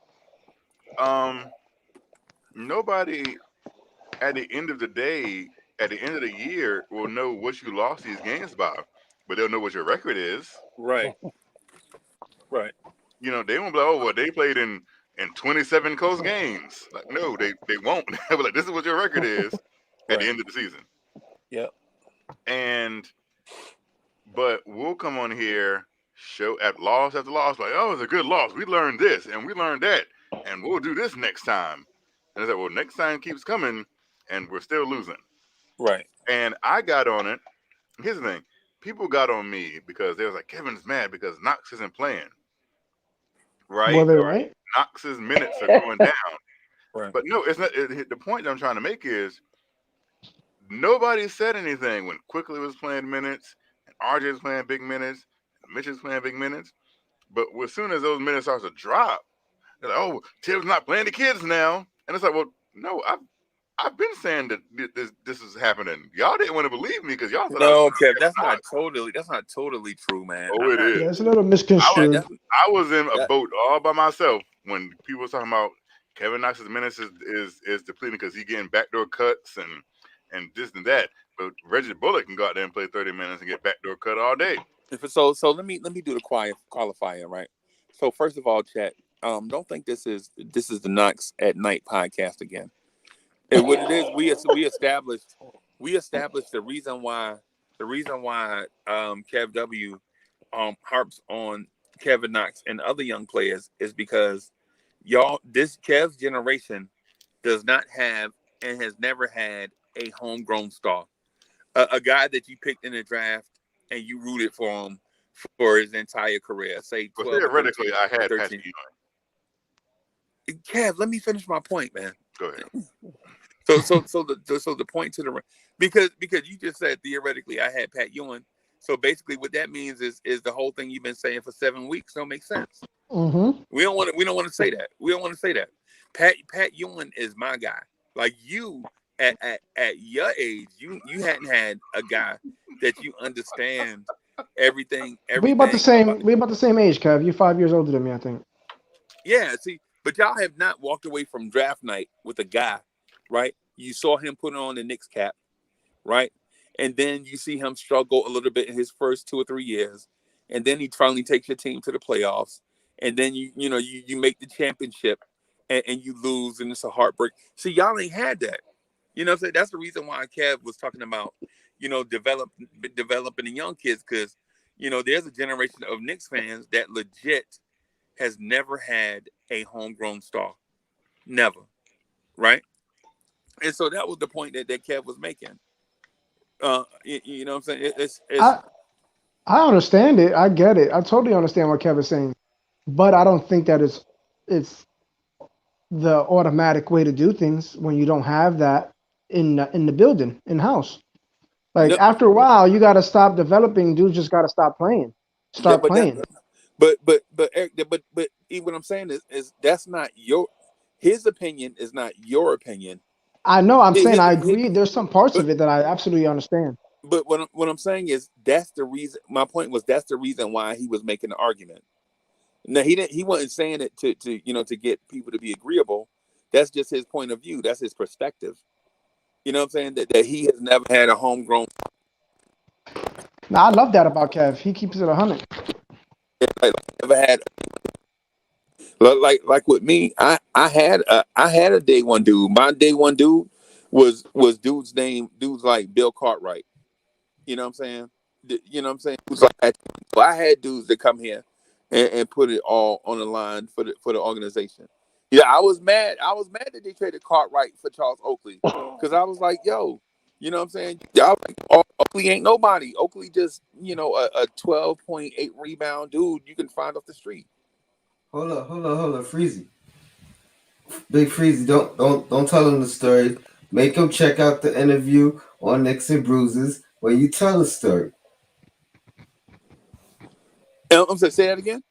Um, Nobody at the end of the day, at the end of the year, will know what you lost these games by, but they'll know what your record is. Right, right. they won't be like, oh, well, they played in 27 close games. Like, no, they won't. They'll be like, this is what your record is at the Right. end of the season. Yep. But we'll come on here, show at loss after loss, like, oh, it's a good loss. We learned this and we learned that, and we'll do this next time. And I said, well, next time keeps coming, and we're still losing. Right. And I got on it. Here's the thing: people got on me because they was like, Kevin's mad because Knox isn't playing. Right? Were they right? Knox's minutes are going down. Right. But no, it's not. The point that I'm trying to make is nobody said anything when Quickly was playing minutes and RJ was playing big minutes and Mitch was playing big minutes. But as soon as those minutes start to drop, they're like, "Oh, Tibbs not playing the kids now," and it's like, "Well, no, I've been saying that this is happening. Y'all didn't want to believe me because y'all thought No, Kev, that's not totally true, man. Oh, it is. Yeah, it's a little misconstrued. I was in a boat all by myself when people were talking about Kevin Knox's minutes is depleting because he's getting backdoor cuts and this and that. But Reggie Bullock can go out there and play 30 minutes and get backdoor cut all day. So let me do the qualifier, right? So first of all, chat, don't think this is the Knox at Night podcast again. And what it is, we established the reason why Kev W harps on Kevin Knox and other young players is because this Kev's generation does not have and has never had a homegrown star, a guy that you picked in the draft and you rooted for him for his entire career. Say 12. But theoretically, 13, I had 13. Kev, let me finish my point, man. Go ahead. So the point to the because you just said theoretically I had Pat Ewing. So basically, what that means is the whole thing you've been saying for 7 weeks don't make sense. Mm-hmm. We don't want to say that. We don't want to say that. Pat Ewing is my guy. Like you at your age, you hadn't had a guy that you understand everything. We about the same age, Kev. You're 5 years older than me, I think. Yeah. See, but y'all have not walked away from draft night with a guy, right? You saw him put on the Knicks cap, right? And then you see him struggle a little bit in his first 2 or 3 years, and then he finally takes your team to the playoffs, and then you make the championship, and you lose, and it's a heartbreak. See, y'all ain't had that. You know what I'm saying? That's the reason why Kev was talking about, developing the young kids, because, there's a generation of Knicks fans that legit has never had a homegrown star. Never. Right? And so that was the point that Kev was making. You know what I'm saying? I understand it. I get it. I totally understand what Kev is saying. But I don't think that it's the automatic way to do things when you don't have that in the building, in-house. Like, after a while, you got to stop developing. Dudes just got to stop playing. Start playing. But what I'm saying is that's not his opinion is not your opinion. I know. I'm saying I agree. There's some parts of it that I absolutely understand. But what I'm saying is that's the reason. My point was that's the reason why he was making the argument. Now he wasn't saying it to get people to be agreeable. That's just his point of view. That's his perspective. You know what I'm saying? That he has never had a homegrown. Now, I love that about Kev. He keeps it 100. Like never had. Like with me, I had a day one dude. My day one dude was dude's like Bill Cartwright. You know what I'm saying? You know what I'm saying? It was like, so I had dudes that come here and put it all on the line for the organization. Yeah, I was mad. I was mad that they traded Cartwright for Charles Oakley because I was like, yo, you know what I'm saying? Y'all like, Oakley ain't nobody. Oakley just a 12.8 rebound dude you can find off the street. Hold up, Freezy. Big Freezy, don't tell him the story. Make him check out the interview on Knicks and Bruises when you tell the story. I'm sorry, say that again?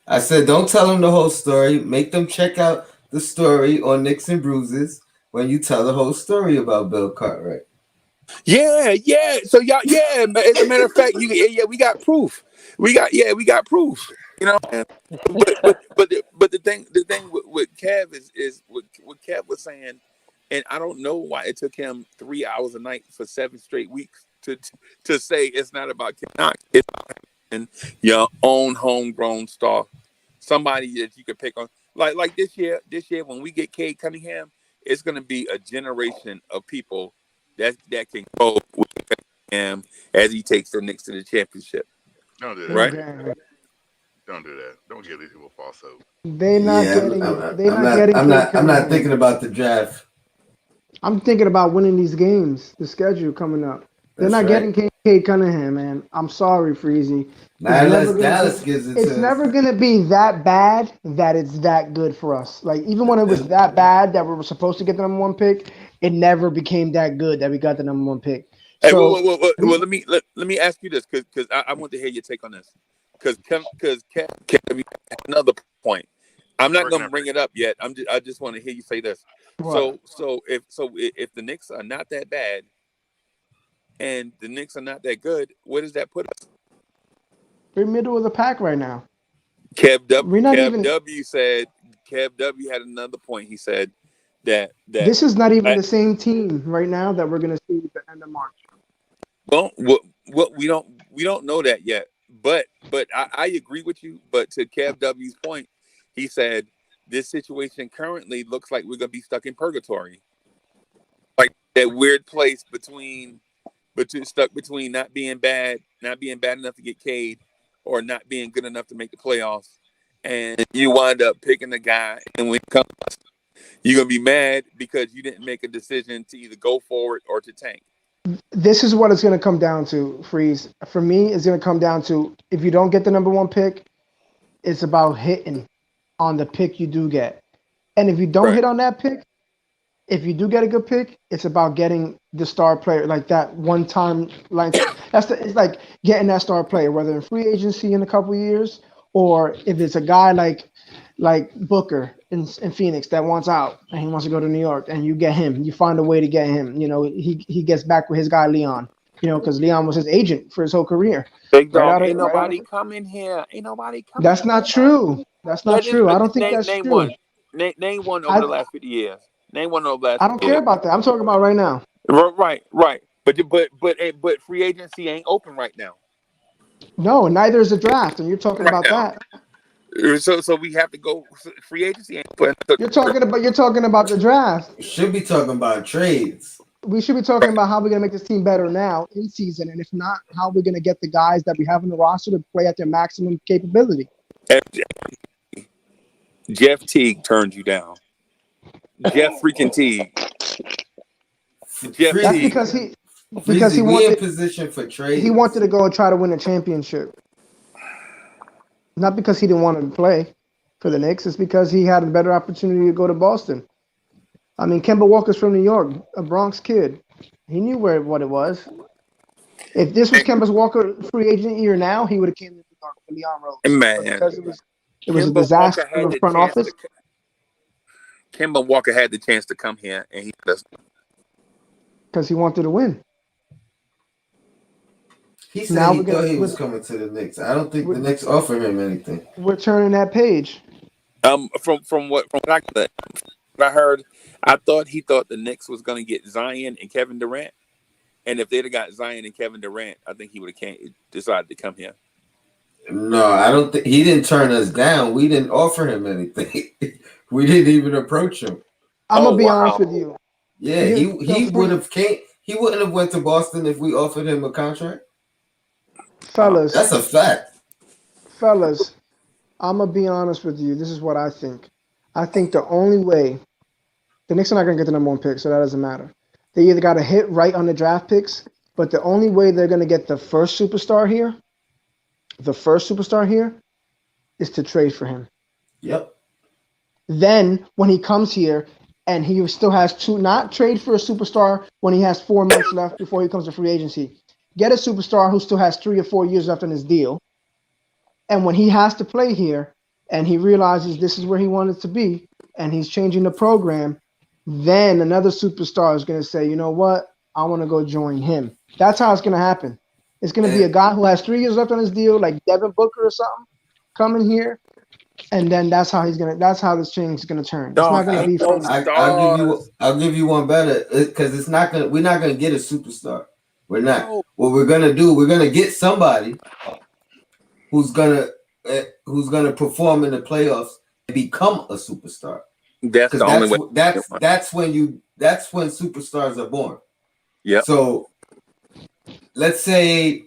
I said don't tell him the whole story. Make them check out the story on Knicks and Bruises when you tell the whole story about Bill Cartwright. Yeah. So y'all, yeah. As a matter of fact, we got proof. We got proof. You know, but the thing with Kev is what Kev was saying, and I don't know why it took him 3 hours a night for 7 straight weeks to say it's not about Kev Knox, it's about having your own homegrown star. somebody that you could pick on. Like this year when we get Cade Cunningham, it's going to be a generation of people that can grow with him as he takes the Knicks to the championship. Don't do that. Right? Okay. Don't do that. Don't give these people false hope. They not Yeah, getting. I'm, They I'm not not. getting. I'm Cade not. I'm not Cunningham. thinking about the draft. I'm thinking about winning these games. The schedule coming up. They're That's not right. getting Cade Cunningham, man. I'm sorry, Freezy. Not unless Dallas gives it to It's us. never gonna be that bad that it's that good for us. Like even when it was that bad that we were supposed to get the number one pick, it never became that good that we got the number one pick. Hey, So well, let me ask you this because I want to hear your take on this because Kev had another point. I'm not going to bring it up yet. I just want to hear you say this. what? So if the Knicks are not that bad and the Knicks are not that good, where does that put us? We're middle of the pack right now. Kev We're not even. W said Kev W had another point. He said that This is not even the same team right now that we're gonna see at the end of March. well, what we don't know that yet. But I agree with you. But to Kev W's point, he said this situation currently looks like we're gonna be stuck in purgatory, like that weird place stuck between not being bad enough to get Cade, or not being good enough to make the playoffs, and you wind up picking a guy, and when it comes, you're gonna be mad because you didn't make a decision to either go forward or to tank. This is what it's going to come down to, Freeze. For me, it's going to come down to if you don't get the number one pick, it's about hitting on the pick you do get. And if you don't hit on that pick, if you do get a good pick, it's about getting the star player, like that one time. Like it's like getting that star player, whether in free agency in a couple of years, or if it's a guy like Booker in Phoenix that wants out and he wants to go to New York, and you get him. You find a way to get him. You know, he gets back with his guy Leon. You know, because Leon was his agent for his whole career. Big dog, ain't nobody coming here. Ain't nobody coming. That's not true. That's not true. I don't think that's name true. one. Name one over the last 50 years. Name one over the last. I don't care about that. I'm talking about right now. Right. But free agency ain't open right now. No, neither is the draft, and you're talking about that. So we have to go. Free agency ain't open. You're talking about the draft. We should be talking about trades. We should be talking about how we're gonna make this team better now in season, and if not, how we're gonna get the guys that we have in the roster to play at their maximum capability. Jeff Teague turned you down. Jeff freaking Teague. That's because he wanted in position for trade. He wanted to go and try to win a championship. Not because he didn't want to play for the Knicks. It's because he had a better opportunity to go to Boston. I mean, Kemba Walker's from New York, a Bronx kid. He knew what it was. If this was Kemba Walker free agent year now, he would have came to New York for Leon Rose. Man, because it was a disaster in the front office. Kemba Walker had the chance to come here, and he doesn't. Because he wanted to win. He said he thought he was coming to the Knicks. I don't think the Knicks offered him anything. We're turning that page. From what I heard, I thought he thought the Knicks was going to get Zion and Kevin Durant, and if they'd have got Zion and Kevin Durant, I think he would have decided to come here. No, I don't think he didn't turn us down. We didn't offer him anything. We didn't even approach him. I'm gonna be honest with you. Yeah, he would have came. He wouldn't have went to Boston if we offered him a contract. Fellas, that's a fact. Fellas, I'm gonna be honest with you. This is what I think. I think the only way the Knicks are not gonna get the number one pick, so that doesn't matter. They either got to hit right on the draft picks, but the only way they're gonna get the first superstar here is to trade for him. Yep. Then when he comes here and he still has to not trade for a superstar when he has 4 months left before he comes to free agency. Get a superstar who still has 3 or 4 years left on his deal. And when he has to play here and he realizes this is where he wanted to be and he's changing the program, then another superstar is going to say, you know what? I want to go join him. That's how it's going to happen. It's going to be a guy who has 3 years left on his deal, like Devin Booker or something, coming here. And then that's how this change is going to turn. It's not going to be from. I'll give you one better because we're not gonna get a superstar. We're not. What we're gonna do, we're gonna get somebody who's gonna who's going to perform in the playoffs and become a superstar. That's the only way. That's when superstars are born. Yeah. So let's say,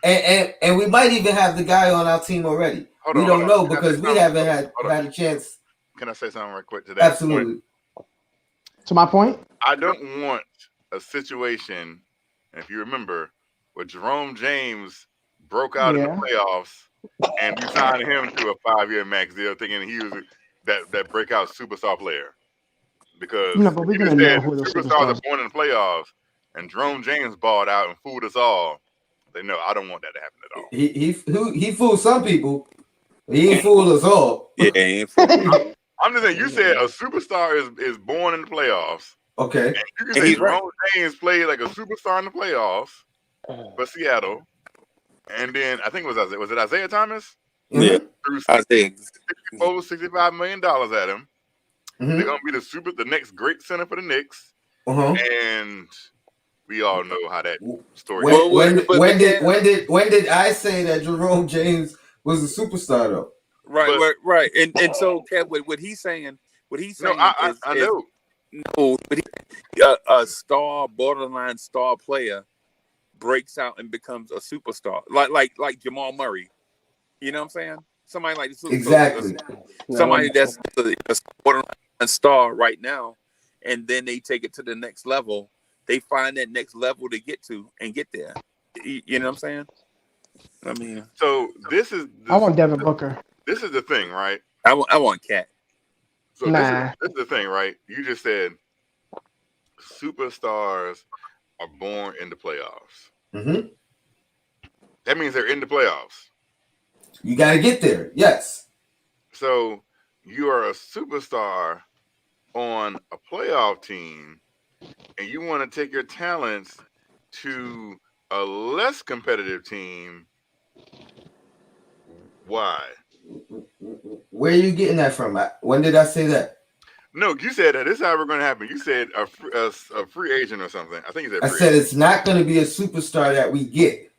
and we might even have the guy on our team already. We don't know because we haven't had a chance. Can I say something right quick to that? Absolutely. Point? To my point, I don't want a situation, if you remember, where Jerome James broke out in the playoffs and we signed him to a 5-year max deal, thinking he was that breakout superstar player. Because but we're gonna know who the superstars are born in the playoffs, and Jerome James balled out and fooled us all. They know I don't want that to happen at all. He fooled some people. He ain't fooled us all. Yeah, he ain't fooled. I'm just saying. You said a superstar is born in the playoffs. Okay. And you can say Jerome James played like a superstar in the playoffs for Seattle, and then I think was it Isaiah Thomas? Yeah, Isaiah. $65 million at him. Mm-hmm. They're gonna be the next great center for the Knicks, and we all know how that story. When did I say that Jerome James was a superstar though? Right. And so Kev, what he's saying. No, I know. No, but a star, borderline star player breaks out and becomes a superstar, like Jamal Murray. You know what I'm saying? Somebody like this. Exactly. Somebody that's a borderline star right now, and then they take it to the next level. They find that next level to get to and get there. You know what I'm saying? I mean, so I want Devin Booker. This is the thing, right? I want Cat. So this is the thing, right? You just said superstars are born in the playoffs. Mm-hmm. That means they're in the playoffs. You got to get there. Yes. So you are a superstar on a playoff team, and you want to take your talents to a less competitive team. Why? Where are you getting that from? When did I say that? No, you said that this is how we're going to happen. You said a free agent or something. I think you said I said it's not going to be a superstar that we get.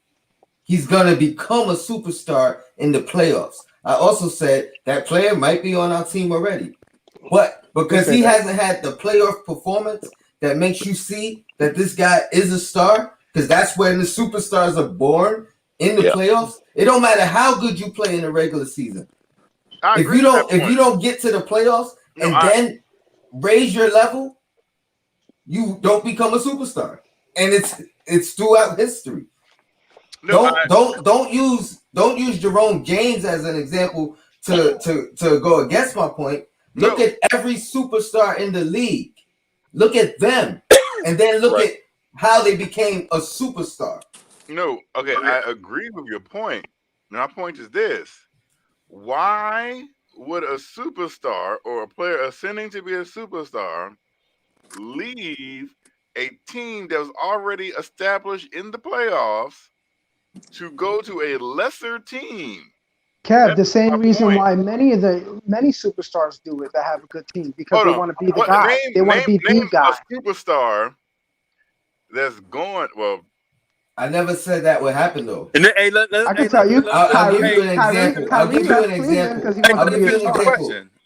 He's going to become a superstar in the playoffs. I also said that player might be on our team already. But because he hasn't had the playoff performance that makes you see that this guy is a star, because that's when the superstars are born in the playoffs. It don't matter how good you play in the regular season. If you don't get to the playoffs then raise your level, you don't become a superstar. And it's throughout history. Don't use Jerome James as an example to go against my point. Look at every superstar in the league. Look at them, and then look at how they became a superstar. No, okay, I agree with your point. My point is this: why would a superstar or a player ascending to be a superstar leave a team that was already established in the playoffs to go to a lesser team? Kev, the same reason why many superstars do it that have a good team, because they want to be the guy. They want to be the guy. A superstar that's going well. I never said that would happen though. And then, I can tell you. I'll give you an example.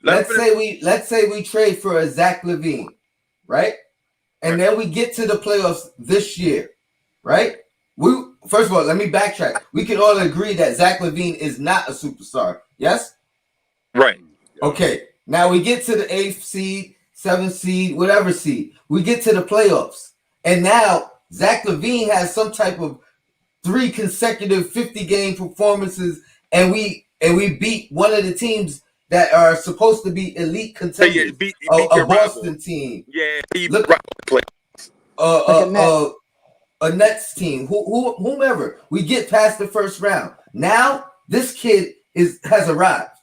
Let's say we trade for a Zach LaVine, right? And then we get to the playoffs this year, right? First of all, let me backtrack. We can all agree that Zach LaVine is not a superstar. Yes? Right. Okay. Now we get to the 8th seed, 7th seed, whatever seed. We get to the playoffs. And now Zach LaVine has some type of 3 consecutive 50-game performances, and we beat one of the teams that are supposed to be elite contenders. A Boston team. Yeah. Look, a Nets team, whomever. We get past the first round. Now this kid has arrived.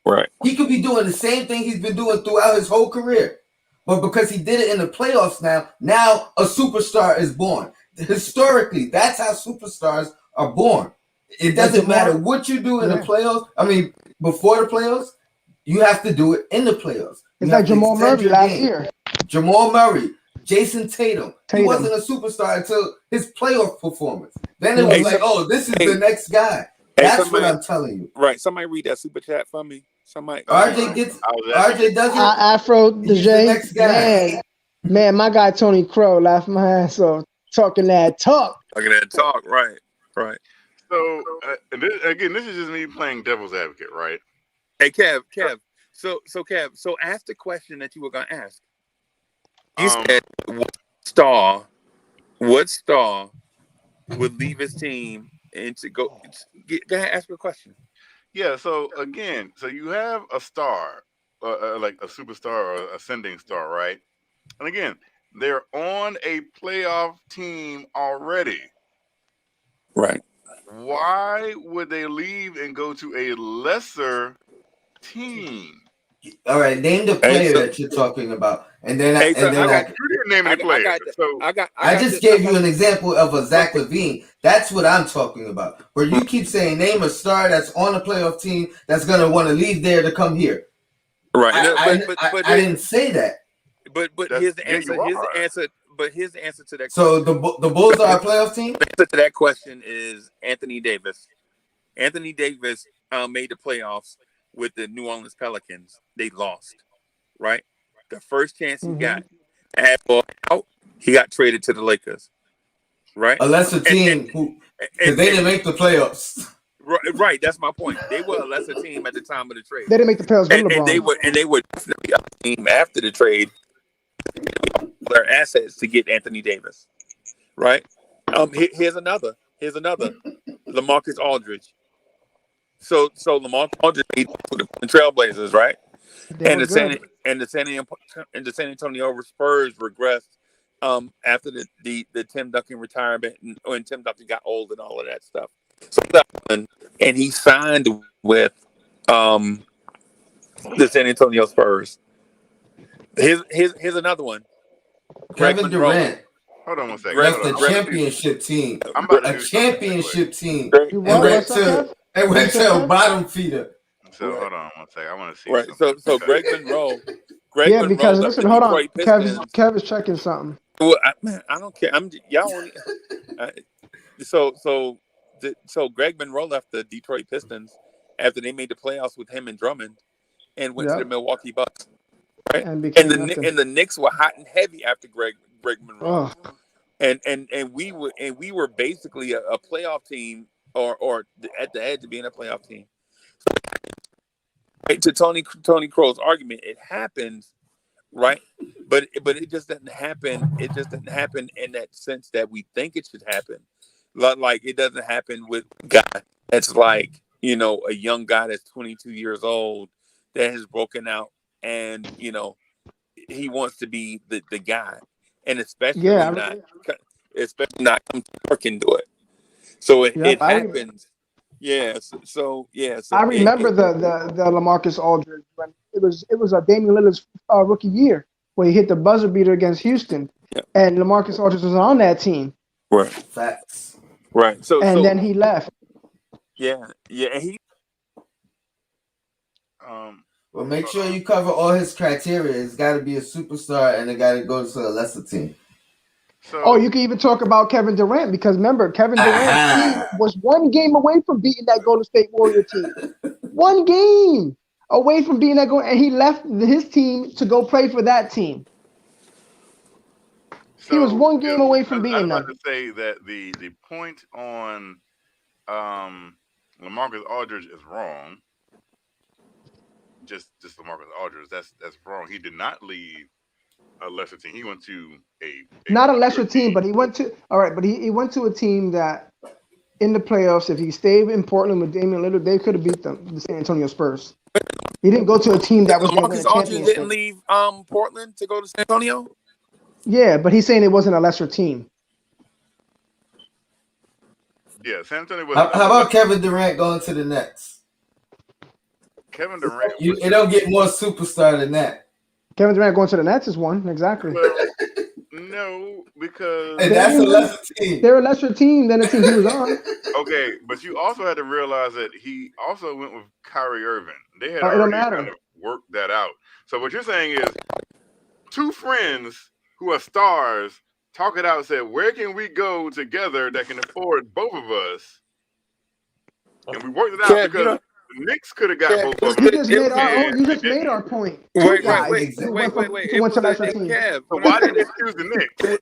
Right. He could be doing the same thing he's been doing throughout his whole career, but because he did it in the playoffs, now a superstar is born. Historically, that's how superstars are born. It doesn't matter what you do in the playoffs. I mean, before the playoffs, you have to do it in the playoffs. It's like Jamal Murray last year. Jamal Murray. Jason Tatum. He wasn't a superstar until his playoff performance. Then it was this is the next guy. Hey, That's what somebody, I'm telling you. right? Somebody read that super chat for me. Somebody. RJ gets. I was at RJ doesn't. Afro He's the DJ, next guy. man, my guy Tony Crow laughed my ass off talking that talk. Look at that talk, right? So again, this is just me playing devil's advocate, right? Hey, Kev. So Kev. So ask the question that you were gonna ask. You said what star would leave his team and to go ahead, ask your question. Yeah. So again, so you have a star, like a superstar or ascending star, right? And again, they're on a playoff team already. Right. Why would they leave and go to a lesser team? All right, name the player that you're talking about, and then Hey, so You didn't name any player. I just gave you an example of a Zach LaVine. That's what I'm talking about. Where you keep saying name a star that's on a playoff team that's gonna want to leave there to come here. Right. I didn't say that. But here's the answer. Here's the answer. But here's the answer to that. So the Bulls are a playoff team. The answer to that question is Anthony Davis. Anthony Davis made the playoffs with the New Orleans Pelicans. They lost. Right. The first chance he got, had ball out, he got traded to the Lakers. Right. A lesser team because they didn't make the playoffs. Right, that's my point. They were a lesser team at the time of the trade. They didn't make the playoffs with LeBron. And they were definitely a team after the trade. Their assets to get Anthony Davis. Right? Here's another. LaMarcus Aldridge. So LaMarcus Aldridge made the Trailblazers, right? And the San Antonio Spurs regressed after the Tim Duncan retirement and Tim Duncan got old and all of that stuff. So and he signed with the San Antonio Spurs. Here's another one. Kevin Durant. Hold on one second. Left the championship team. A championship team. And went to a bottom feeder. So hold on one second. I want to see. Right. So Greg Monroe. Because listen, hold on. Kev is checking something. Well, I don't care. So Greg Monroe left the Detroit Pistons after they made the playoffs with him and Drummond, and went to the Milwaukee Bucks. Right. And the Knicks were hot and heavy after Greg Monroe. And we were basically a playoff team or at the edge of being a playoff team. Right, to Tony Crow's argument, it happens, right? But it just doesn't happen. It just doesn't happen in that sense that we think it should happen. Like it doesn't happen with a guy that's like, a young guy that's 22 years old that has broken out and, he wants to be the guy. And especially not come to work into it. So it happens. Yes. So I remember the LaMarcus Aldridge when it was a Damian Lillard's rookie year where he hit the buzzer beater against Houston, and LaMarcus Aldridge was on that team. Right. Facts. Right. Then he left. Yeah. And he. Well, make sure you cover all his criteria. It's got to be a superstar, and it got to go to a lesser team. So, you can even talk about Kevin Durant because remember, Kevin Durant's team was one game away from beating that Golden State Warrior team. One game away from beating that goal, and he left his team to go play for that team. He was one game away from beating them. I was about to say that the point on LaMarcus Aldridge is wrong. Just LaMarcus Aldridge, that's wrong. He did not leave a lesser team. He went to not a lesser team, but he went to he went to a team that in the playoffs, if he stayed in Portland with Damian Lillard, they could have beat the San Antonio Spurs. He didn't go to a team that was going to win a championship. LaMarcus Aldridge didn't leave Portland to go to San Antonio? Yeah, but he's saying it wasn't a lesser team. Yeah, San Antonio was. How about Kevin Durant going to the Nets? Kevin Durant. It don't get more superstar than that. Kevin Durant going to the Nets is one, exactly. Well, no, because and that's a lesser team. They're a lesser team than the team he was on. Okay, but you also had to realize that he also went with Kyrie Irving. They had it don't already matter. kind of worked that out. So what you're saying is two friends who are stars talk it out and said, where can we go together that can afford both of us and we worked it out Kev, you because know, the Knicks could have got Kev, both of You them, just it made was our a, own. You and just they made didn't. our point. Two guys who went from wait. who It went to was a lesser teams. Kev. So why did they choose the Knicks?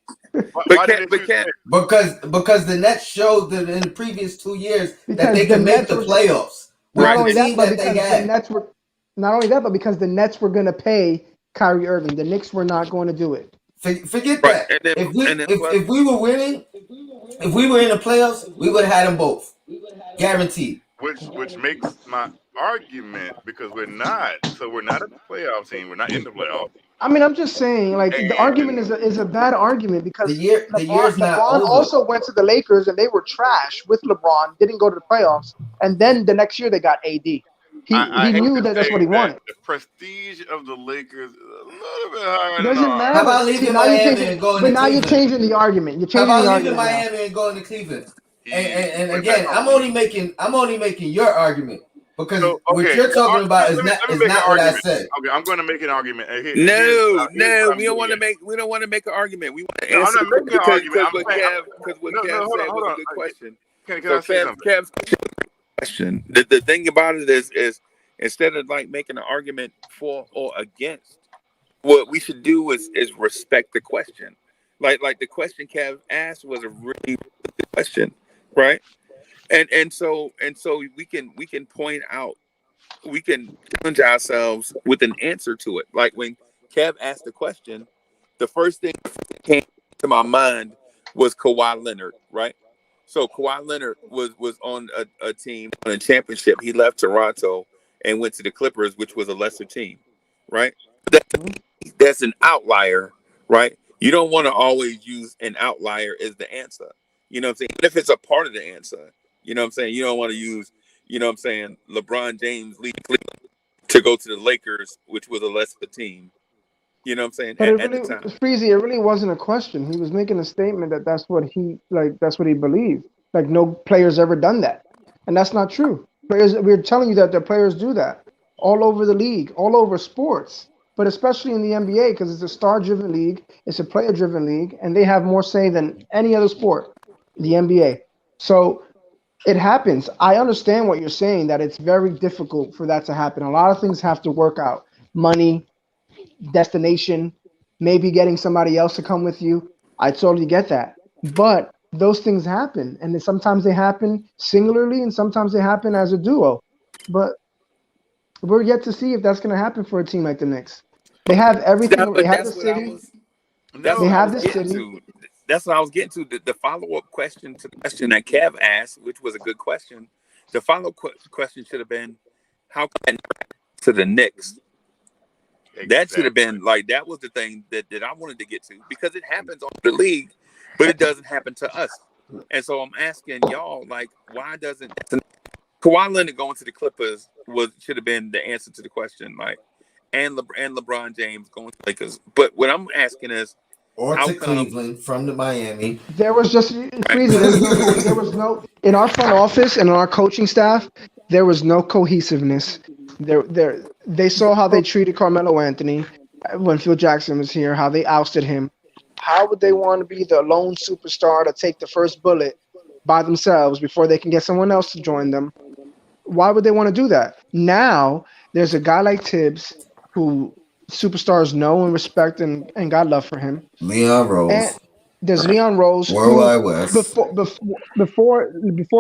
Why did they choose the Kev, Knicks? Because the Nets showed that in the previous 2 years that Because they the can make Nets the were playoffs with not right? the only that, team but that they because the had. Nets were not only that, but because the Nets were going to pay Kyrie Irving. The Knicks were not going to do it. Forget Right, that. and then plus, If we were winning, if we were in the playoffs, we would have had them both, guaranteed. Which makes my argument because we're not. So we're not a playoff team. We're not in the playoffs. I mean, I'm just saying, like the And argument is a bad argument The because year's not LeBron over. also went to the Lakers and they were trash with LeBron, didn't go to the playoffs, and then the next year they got AD. I He hate knew to that that's say what he that wanted. the prestige of the Lakers is a little bit higher than Doesn't How ours. matter. about See, leaving now you're Miami changing, and going but to now you're Cleveland? changing the argument. You're How changing the about leaving argument now. Miami and going to Cleveland? And We're back again, on I'm only making your argument because So what okay, you're talking about let me is make an not what I argument. said. Okay, I'm going to make an argument. And here's no, what I'm we don't getting want to at. make an argument. We want to No, I'm answer not making an argument. because I'm saying what no, Kev hold said on, hold was a on. good question. Can So I say something? Kev's question. The thing about it is instead of like making an argument for or against, what we should do is respect the question. Like the question Kev asked was a really good question, right? And so we can point out, we can challenge ourselves with an answer to it. Like when Kev asked the question, the first thing that came to my mind was Kawhi Leonard, right? So Kawhi Leonard was on a team on a championship. He left Toronto and went to the Clippers, which was a lesser team, right? That's an outlier, right? You don't want to always use an outlier as the answer. You know what I'm saying? Even if it's a part of the answer, you know what I'm saying? You don't want to use, you know what I'm saying, LeBron James leaving Cleveland to go to the Lakers, which was a lesser team. You know what I'm saying? But it At the really, time. Freezy, it really wasn't a question. He was making a statement that that's what he believed. Like no player's ever done that, and that's not true. Players, we're telling you that the players do that all over the league, all over sports, but especially in the NBA because it's a star-driven league, it's a player-driven league, and they have more say than any other sport, the NBA. So it happens. I understand what you're saying that it's very difficult for that to happen. A lot of things have to work out. Money, destination, maybe getting somebody else to come with you. I totally get that. But those things happen. And then sometimes they happen singularly and sometimes they happen as a duo. But we're yet to see if that's going to happen for a team like the Knicks. They have everything. They But have the city. that's They what I have was the getting city. to. That's what I was getting to. The follow-up question to the question that Kev asked, which was a good question. The follow-up question should have been, how can to the Knicks? That should have been like, that was the thing that I wanted to get to, because it happens on the league, but it doesn't happen to us. And so I'm asking y'all, like, why doesn't Kawhi Leonard going to the Clippers should have been the answer to the question, like, and LeBron James going to the Lakers. But what I'm asking is, Or how to come? Cleveland from the Miami. There was just Freezy. There was no in our front office and in our coaching staff. There was no cohesiveness. They saw how they treated Carmelo Anthony when Phil Jackson was here. How they ousted him. How would they want to be the lone superstar to take the first bullet by themselves before they can get someone else to join them? Why would they want to do that? Now there's a guy like Tibbs who superstars know and respect and got love for him. Leon And Rose, there's Leon Rose, who Worldwide West. before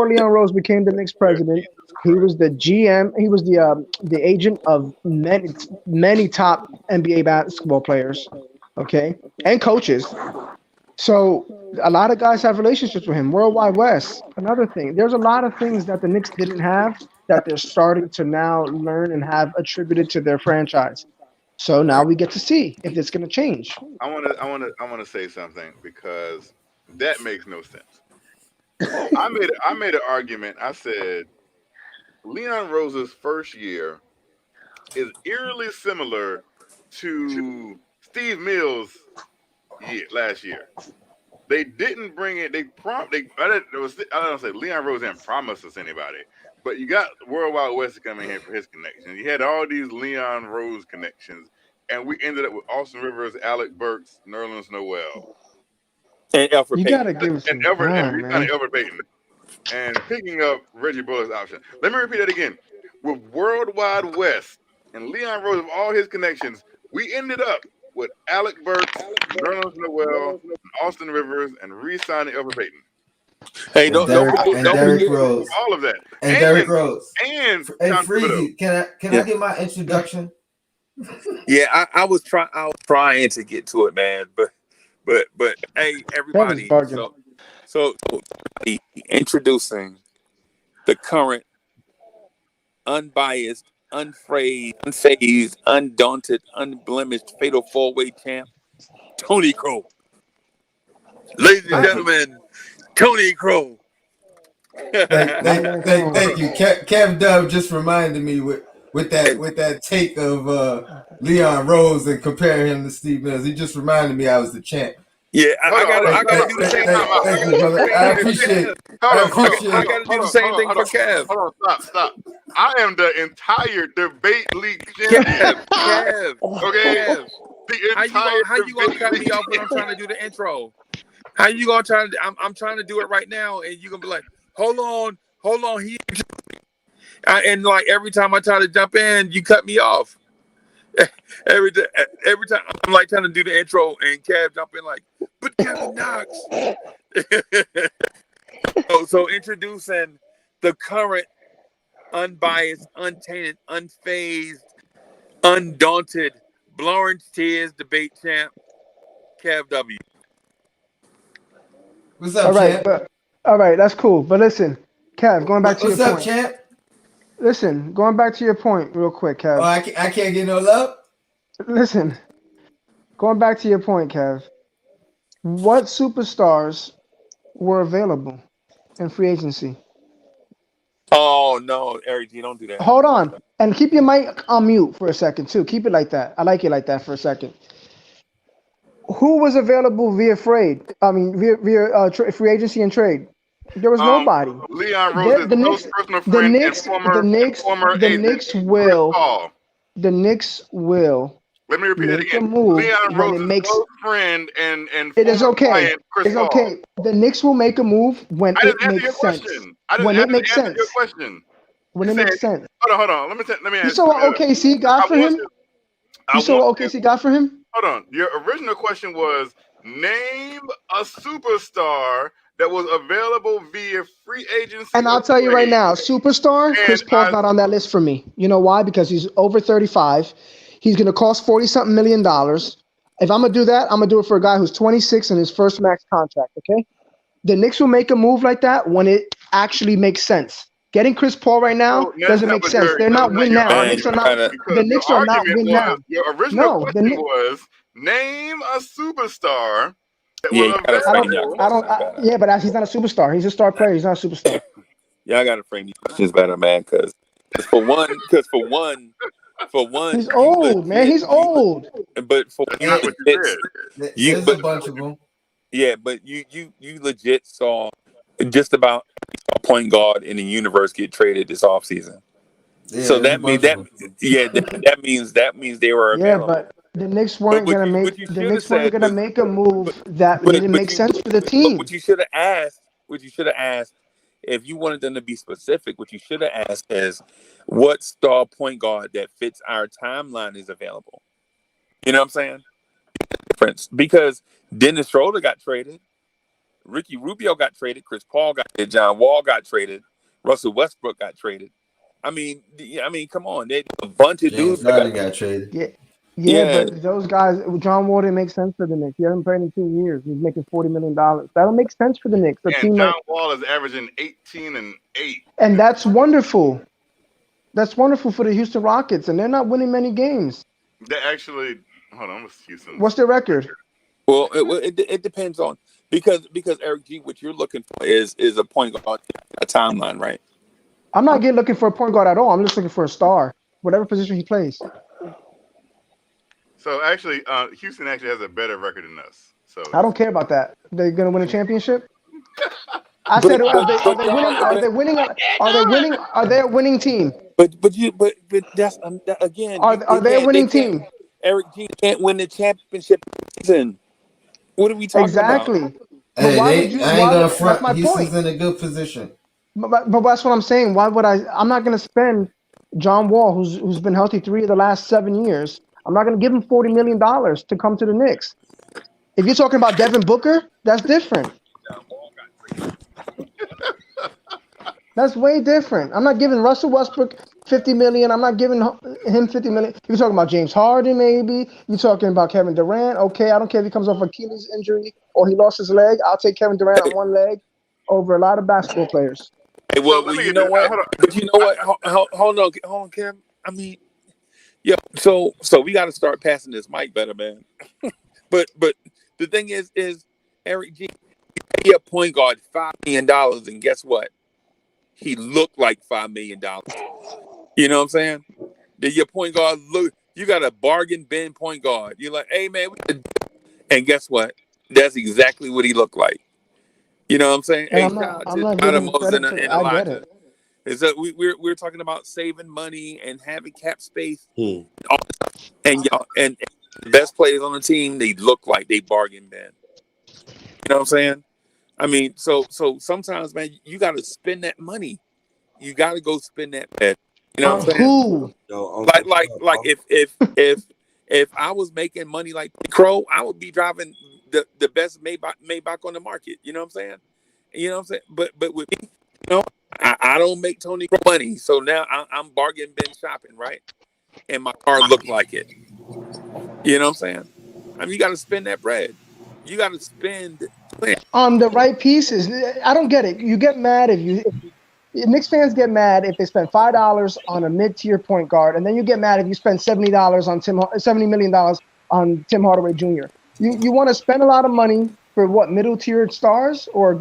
Leon Rose became the Knicks president, he was the GM. He was the agent of many top NBA basketball players, okay, and coaches. So a lot of guys have relationships with him. Worldwide West, another thing. There's a lot of things that the Knicks didn't have that they're starting to now learn and have attributed to their franchise. So now we get to see if it's going to change. I want to say something because that makes no sense. I made an argument. I said Leon Rose's first year is eerily similar to Steve Mills' last year. They didn't bring it. They prompt. They I don't say Leon Rose didn't promise us anybody, but you got Worldwide West to come in here for his connections. You had all these Leon Rose connections, and we ended up with Austin Rivers, Alec Burks, Nerlens Noel, And Alfred You Payton. gotta give it and some Everett, and time, we signed man. Everett Payton. and picking up Reggie Bullock's option. Let me repeat that again. With Worldwide West and Leon Rose of all his connections, we ended up with Alec Burks, Nerlens Noel, and Austin Rivers, and re-signing Elfrid Payton. Hey, And don't Derrick forget. Rose. All of that. And Derrick Rose. And Hey, Tom Freezy, Thibodeau. can I get my introduction? Yeah, I was trying to get to it, man, but hey, everybody. bugging. So introducing the current unbiased, unfazed, undaunted, unblemished fatal four-way champ, Tony Crow. Ladies and gentlemen, Tony Crow. Thank you. Kev Dub just reminded me with that take of Leon Rose and comparing him to Steve Mills. He just reminded me I was the champ. Yeah, I gotta do the same thing. Thank you, brother. I appreciate it. I gotta do the same thing for Kev. Hold on, stop. I am the entire debate league champion. Kev. Okay. Kev. How you gonna cut me off when I'm trying to do the intro? How you gonna try to? I'm trying to do it right now, and you gonna be like, hold on. And like every time I try to jump in, you cut me off. Every time I'm like trying to do the intro, and Kev jump in like, but Kevin Knox. So introducing the current unbiased, untainted, unfazed, undaunted, blowing tears debate champ, Kev W. What's up, champ? All right, that's cool. But listen, Kev, going back to your What's up, point. champ? Listen, going back to your point real quick, Kev. Oh, I can't get no love? Listen, going back to your point, Kev. What superstars were available in free agency? Oh no, Eric G, don't do that. Hold on, and keep your mic on mute for a second too. Keep it like that. I like it like that for a second. Who was available via free agency and trade? There was nobody. Leon Rose, The close Knicks, personal friend and former agent, Chris Paul. The Knicks will. Let me repeat it Make a again. move Leon when Rose's close friend and it is former okay. client, Chris It's Paul. okay. The Knicks will make a move when I it just answered your makes sense. question. I When just it makes answered sense. your question. When You it said, makes sense. hold on. Let me You ask saw what OKC got for him? You saw what OKC got for him? Hold on. Your original question was name a superstar that was available via free agency. And I'll tell you right now, superstar, Chris Paul's not on that list for me. You know why? Because he's over 35. He's going to cost $40-something million. If I'm going to do that, I'm going to do it for a guy who's 26 and his first max contract, okay? The Knicks will make a move like that when it actually makes sense. Getting Chris Paul right now doesn't make sense. They're not win now. The Knicks are not win now. Your original question was name a superstar that was available. Yeah, but he's not a superstar. He's a star player. He's not a superstar. Y'all got to frame these questions better, man. Because for one, he's old, man. He's old. But for not what you said. There's a bunch of them. Yeah, but you legit saw just about a point guard in the universe get traded this offseason. Yeah, so that means that means they were available. Yeah, but the Knicks weren't gonna make a move that didn't make sense for the team. What you should have asked, if you wanted them to be specific, what you should have asked is what star point guard that fits our timeline is available. You know what I'm saying? Difference, because Dennis Schroeder got traded, Ricky Rubio got traded, Chris Paul got traded, John Wall got traded, Russell Westbrook got traded. I mean, come on, they a bunch of James dudes Harden got traded. Yeah, but those guys, John Wall didn't make sense for the Knicks. He hasn't played in 2 years. He's making $40 million. That'll make sense for the Knicks. And John Wall is averaging 18 and 8. And that's wonderful. That's wonderful for the Houston Rockets, and they're not winning many games. They actually, hold on, what's Houston? What's their record? Well, it depends on because Eric G, what you're looking for is a point guard, a timeline, right? I'm not looking for a point guard at all. I'm just looking for a star, whatever position he plays. So actually, Houston actually has a better record than us. So I don't care about that. They're gonna win a championship. I said, are they winning? Are they a winning team? But that's again. Are they a winning team? Eric G can't win the championship season. What are we talking about? Exactly. Hey, I ain't gonna front. Houston's in a good position. But that's what I'm saying. Why would I? I'm not going to spend John Wall, who's been healthy 3 of the last 7 years. I'm not going to give him $40 million to come to the Knicks. If you're talking about Devin Booker, that's different. That's way different. I'm not giving Russell Westbrook $50 million. I'm not giving him $50 million. You're talking about James Harden, maybe. You're talking about Kevin Durant. Okay, I don't care if he comes off Achilles injury or he lost his leg. I'll take Kevin Durant on one leg over a lot of basketball players. Hey, well, you know what? But you know what? Hold on, Kim. I mean, yeah. So we got to start passing this mic better, man. but the thing is Eric G. He a point guard $5 million, and guess what? He looked like $5 million. You know what I'm saying? Did your point guard look? You got a bargain bin point guard. You're like, hey man, and guess what? That's exactly what he looked like. You know what I'm saying? And Hey, I'm shout out not, I'm to not giving Moses credit and to. I get Elijah. it. Is that we're talking about saving money and having cap space, Hmm. and y'all and the best players on the team, they look like they bargain bin. You know what I'm saying? I mean, so sometimes, man, you got to spend that money. You got to go spend that bet. You know what I'm saying? Who? Yo, Like if I was making money like Crow, I would be driving the best Maybach on the market. You know what I'm saying? You know what I'm saying? But with me, you know, I don't make Tony Crow money, so now I'm bargain bin shopping, right? And my car look like it. You know what I'm saying? I mean, you got to spend that bread. You got to spend. On the right pieces. I don't get it. You get mad if Knicks fans get mad if they spend $5 on a mid-tier point guard, and then you get mad if you spend $70 on $70 million on Tim Hardaway Jr. You want to spend a lot of money for what, middle-tier stars or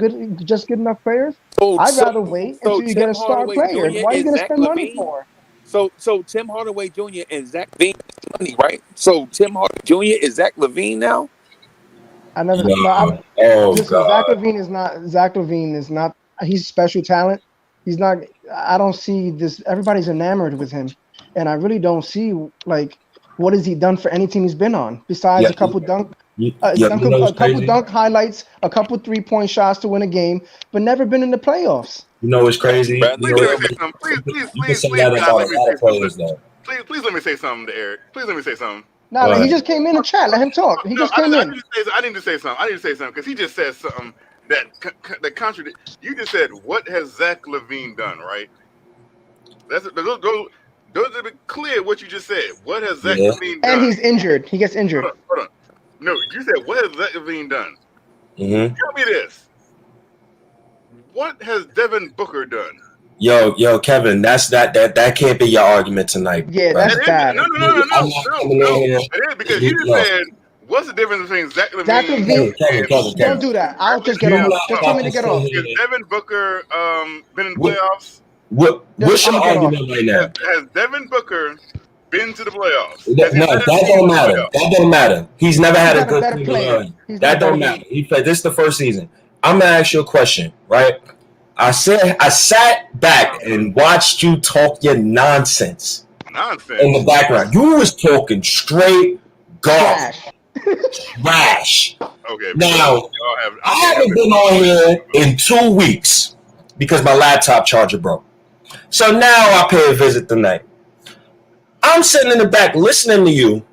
just good enough players? I'd rather wait until you get Tim a star Hardaway player. Jr. Why are you and going to Zach spend money LaVine. for? So Tim Hardaway Jr. and Zach LaVine is money, right? So Tim Hardaway Jr. is Zach LaVine now. I never. No. No, Oh listen, God. Zach LaVine is not. Zach LaVine is not. He's special talent. He's not. I don't see this. Everybody's enamored with him, and I really don't see like what has he done for any team he's been on besides Yeah. a couple dunk, You know what's a couple crazy? dunk highlights, a couple 3-point shots to win a game, but never been in the playoffs. You know what's crazy? Bradley You Please know, let me Beal. say something. you can say Please, that God, about let a me lot say of something. players, though. Please let me say something to Eric. Please let me say something. Nah, Go he ahead. just came in the chat. Let him talk. He No, just came in. I need to say something because he just said something that contradicts. You just said, "What has Zach LaVine done?" Right? Those are clear. What you just said. What has Zach Yeah. LaVine And done? he's injured. He gets injured. Hold on. No, you said, "What has Zach LaVine done?" Mm-hmm. Tell me this. What has Devin Booker done? Yo, Kevin, that can't be your argument tonight. Yeah, Right? that's It is. bad. No. I'm not coming in here. It is because you just No. said, "What's the difference between Zach Zach LaVine LaVine. and Don't do that. I'll just get Do off. not Just tell me to fucking get sit off. Has here. Devin Booker been in the What, playoffs? what's I'm your gonna get off. argument right now? Has Devin Booker been to the playoffs? No, Has he led his that team don't to the matter. playoffs? That don't matter. He's never He's had a not a good better team player. around. He's That not better don't than matter. He played. This is the first season. I'm gonna ask you a question, right? I sat back and watched you talk your nonsense in the Nonsense. background. You was talking straight garbage, trash. trash. Okay, because Now, y'all have. I I can't haven't been on here in 2 weeks because my laptop charger broke. So now I pay a visit tonight. I'm sitting in the back listening to you.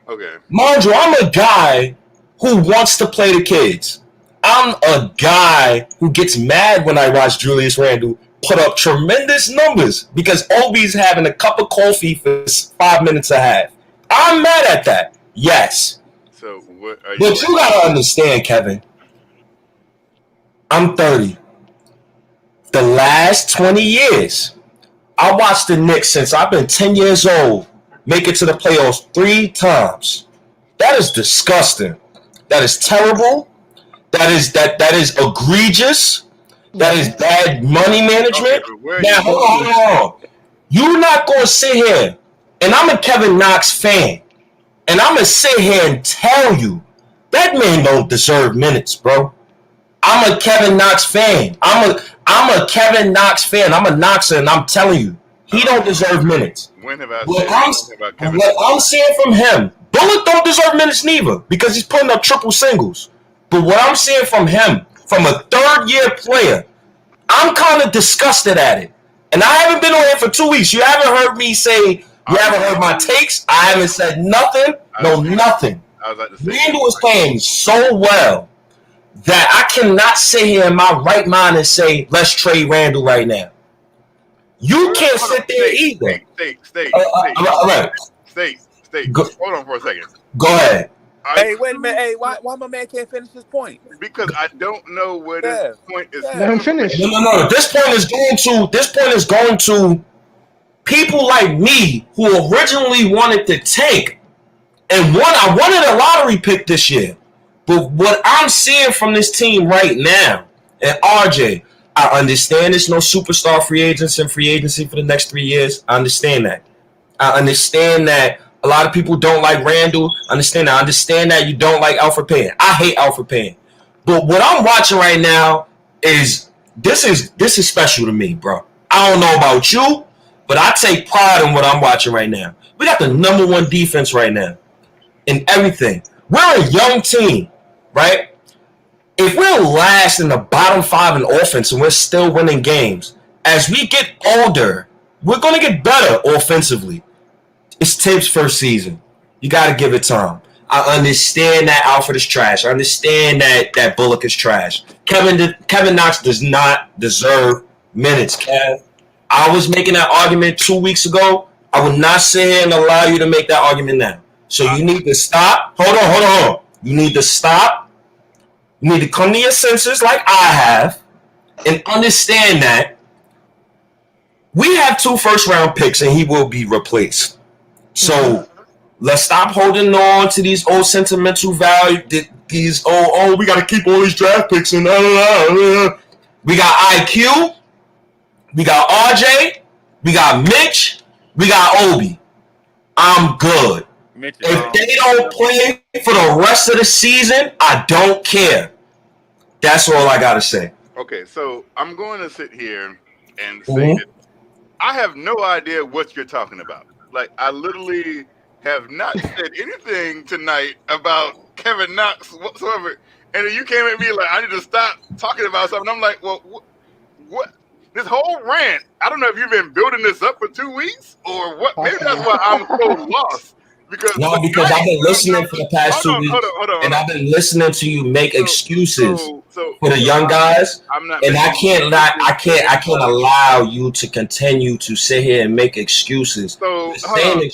Okay. Mind you, I'm a guy who wants to play the kids. I'm a guy who gets mad when I watch Julius Randle put up tremendous numbers because Obi's having a cup of coffee for 5 minutes a half. I'm mad at that. Yes. So what are you? But you gotta understand, Kevin. I'm 30. The last 20 years, I watched the Knicks since I've been 10 years old make it to the playoffs 3 times. That is disgusting. That is terrible. That is egregious. That is bad money management. Okay, Now, hold on. You're not going to sit here, and I'm a Kevin Knox fan, and I'm going to sit here and tell you that man don't deserve minutes, bro. I'm a Kevin Knox fan. I'm a Kevin Knox fan. I'm a Knoxer, and I'm telling you, he don't deserve minutes. When have I What said anything about Kevin? what I'm seeing from him, Bullock don't deserve minutes neither because he's putting up triple singles. But what I'm seeing from him, from a third-year player, I'm kind of disgusted at it. And I haven't been on here for 2 weeks. You haven't heard me say, you haven't heard my takes. I haven't said nothing. No, nothing. I was about to say Randall is playing so well that I cannot sit here in my right mind and say, let's trade Randall right now. You can't sit there either. State. Go, Hold on for a second. go ahead. Hey, wait a minute. Hey, why my man can't finish his point? Because I don't know where this point is. Let him finish. No. This point is going to people like me who originally wanted to tank and I wanted a lottery pick this year. But what I'm seeing from this team right now, and RJ, I understand there's no superstar free agents and free agency for the next 3 years. I understand that. I understand that a lot of people don't like Randall. I understand that you don't like Alfred Payne. I hate Alfred Payne. But what I'm watching right now is this is special to me, bro. I don't know about you, but I take pride in what I'm watching right now. We got the #1 defense right now in everything. We're a young team, right? If we're last in the bottom 5 in offense and we're still winning games, as we get older, we're going to get better offensively. It's Tibbs' first season. You got to give it time. I understand that Alfred is trash. I understand that Bullock is trash. Kevin Knox does not deserve minutes, Kev. I was making that argument 2 weeks ago. I will not sit here and allow you to make that argument now. So you need to stop. Hold on. You need to stop. You need to come to your senses like I have and understand that we have 2 first-round picks and he will be replaced. So let's stop holding on to these old sentimental value. These we got to keep all these draft picks and we got IQ, we got RJ, we got Mitch, we got Obi. I'm good. If they don't play for the rest of the season, I don't care. That's all I gotta say. Okay, so I'm going to sit here and say that I have no idea what you're talking about. Like, I literally have not said anything tonight about Kevin Knox whatsoever. And then you came at me like, I need to stop talking about something. I'm like, well, what? This whole rant, I don't know if you've been building this up for 2 weeks or what. Maybe that's why I'm so lost. Because I've been listening for the past 2 weeks, and I've been listening to you make excuses for the young guys, and I can't allow you to continue to sit here and make excuses. So hold on.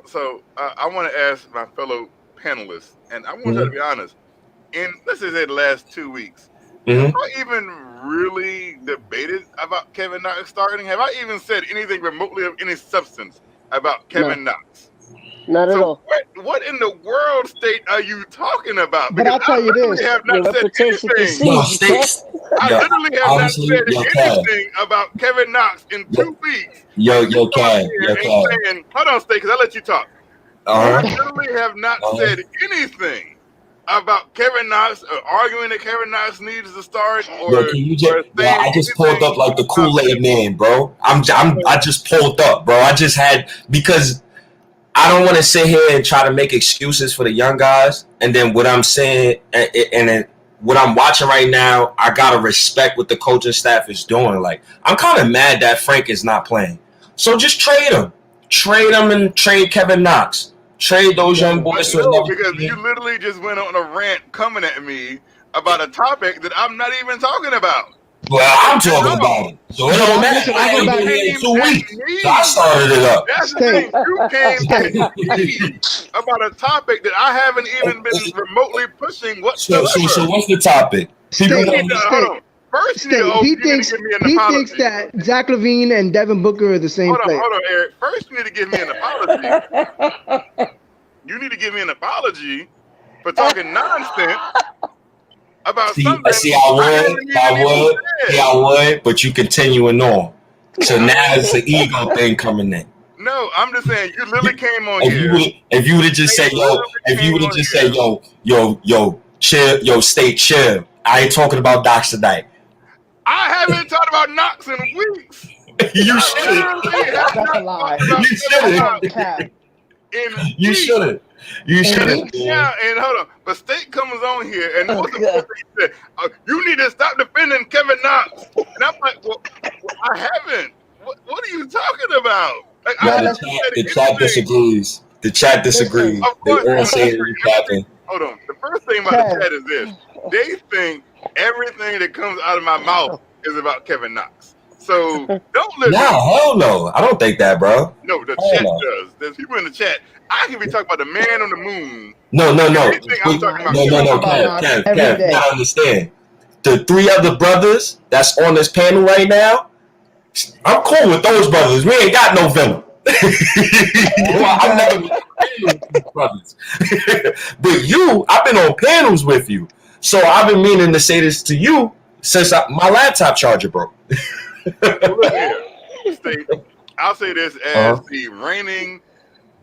So I want to ask my fellow panelists, and I want you to be honest. In let's just say the last 2 weeks, have I even really debated about Kevin Knox starting? Have I even said anything remotely of any substance about Kevin Knox? Not at all. What in the world state are you talking about? But I'll tell you this. Have not said anything. I literally have not said anything about Kevin Knox in 2 weeks. Hold on, State, because I let you talk. I literally have not said anything about Kevin Knox or arguing that Kevin Knox needs to start. I just pulled up like the Kool-Aid man, bro. I just pulled up, bro. Because I don't want to sit here and try to make excuses for the young guys. And then what I'm saying and then what I'm watching right now, I got to respect what the coaching staff is doing. Like, I'm kind of mad that Frank is not playing. So just trade him. Trade him and trade Kevin Knox. Trade those young boys. Because you literally just went on a rant coming at me about a topic that I'm not even talking about. Well, I'm talking about it. So it don't matter. I ain't been here in 2 weeks. So I started it up. That's the thing. You came at me about a topic that I haven't even been remotely pushing whatsoever. So what's the topic? He thinks that Zach LaVine and Devin Booker are the same player. Hold on, Eric. First, you need to give me an apology. You need to give me an apology for talking nonsense about something. I would, but you continuing on. So now it's an ego thing coming in. No, I'm just saying you literally came on here. If you would have just said, chill, stay chill. I ain't talking about Knox tonight. I haven't talked about Knox in weeks. You should. That's a lie. You should. You shouldn't. You should have. Knicks? Yeah, and hold on. But State comes on here, and Oh, what's the God. first thing he said? You need to stop defending Kevin Knox. And I'm like, well I haven't. What are you talking about? Like, I No, haven't the said chat anything. disagrees. The chat disagrees. Of They course, all no, say everything. you capping. Hold on. The first thing about Kev. the chat is this: they think everything that comes out of my mouth is about Kevin Knox. So don't listen. Nah, hell no. I don't think that, bro. No, the Hell chat no. does. There's people in the chat. I can be talking about the man on the moon. No. They think I'm talking about No. Kevin Talk about Knox. Knox Kev, every you day. gotta understand. The 3 other brothers that's on this panel right now, I'm cool with those brothers. We ain't got no venom. I've never been on panels with these brothers. But you, I've been on panels with you. So I've been meaning to say this to you since my laptop charger broke. Look here. I'll say this as the reigning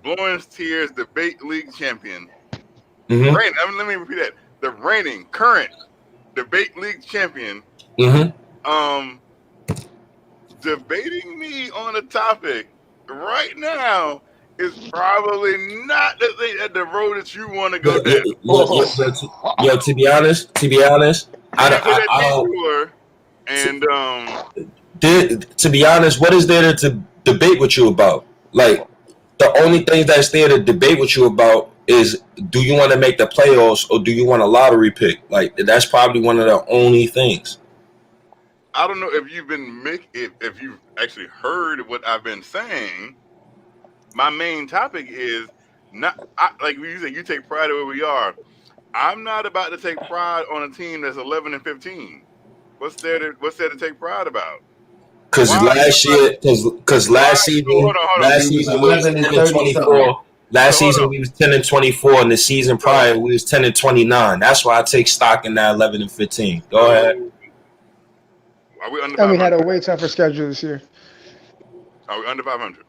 Blowing Tears Debate League champion. Mm-hmm. Let me repeat that. The reigning current Debate League champion. Mm-hmm. Debating me on a topic right now is probably not the road that you want to go down. Yo, to be honest, I don't. Before, and To be honest, what is there to debate with you about? Like, the only thing that's there to debate with you about is, do you want to make the playoffs or do you want a lottery pick? Like, that's probably one of the only things. I don't know if you've if you've actually heard what I've been saying. My main topic is like you said, you take pride in where we are. I'm not about to take pride on a team that's 11-15. What's there to take pride about? Because last season we was 10-24. Last season we was 10-24, and the season prior we was 10-29. That's why I take stock in that 11-15. Go ahead. Are we under 500? And we had a way tougher schedule this year. Are we under 500?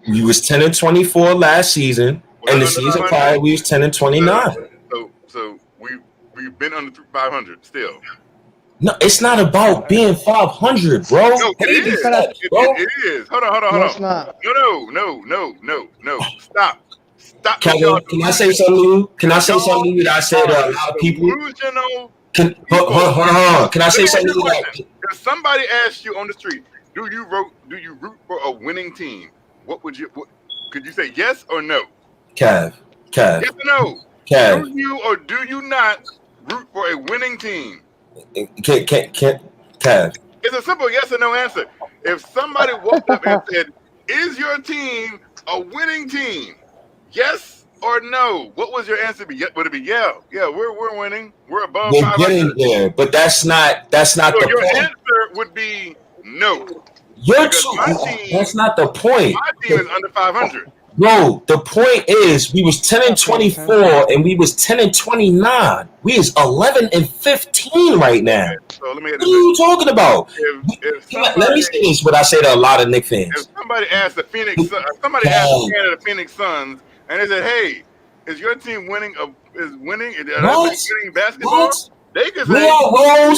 We was 10-24 last season, and the season prior we was 10-29. So we've been under 500 still. No, it's not about being 500, bro. No, it is. It is. Hold on. No, it's not. No. Stop. Kevin, can I say something to you? Can I say something to you that I said to a lot of people? Can I say something to you? If somebody asks you on the street, do you root for a winning team? Could you say yes or no? Kev. Yes or no? Kev. Do you or do you not root for a winning team? Kev. It's a simple yes or no answer. If somebody walked up and said, "Is your team a winning team? Yes or no?" What was your answer? Would it be yeah? Yeah, we're winning. We're above 500. We're getting there, but that's not the your point. Your answer would be no. That's not the point. My team is under 500. No, the point is we was 10-24 and we was 10-29. We is 11-15 right now. So let me what are you talking about? Let me say this. What I say to a lot of Knicks fans. If somebody asked the Phoenix Suns, and they said, "Hey, is your team winning? Winning basketball?" What? They can say, Leon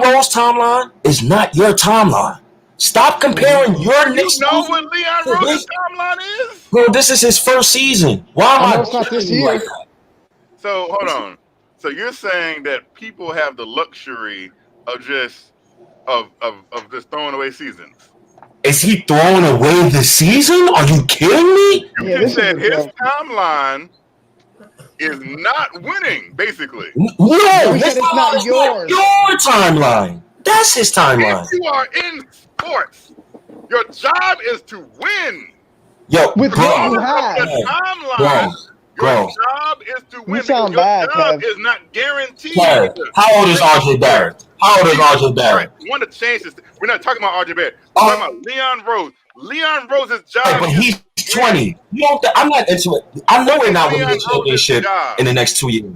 Rose timeline is not your timeline. Stop comparing your Knicks. You know what Leon Rose's timeline is? Bro, this is his first season. Why am I not this year? like that? So hold on. So you're saying that people have the luxury of just throwing away seasons? Is he throwing away the season? Are you kidding me? You just said his timeline is not winning, basically. No, it's not yours. Your timeline. That's his timeline. If you are in sports, your job is to win. Yo, with bro, what you have. Your timeline. Your job is to win. You sound your bad, job Kev. is not guaranteed. How old is RJ Barrett? How old is RJ Barrett? We want to change this. We're not talking about RJ Barrett. We're talking about Leon Rose. Leon Rose's job. But he's 20. I'm not into it. I know we're not winning a championship in the next 2 years.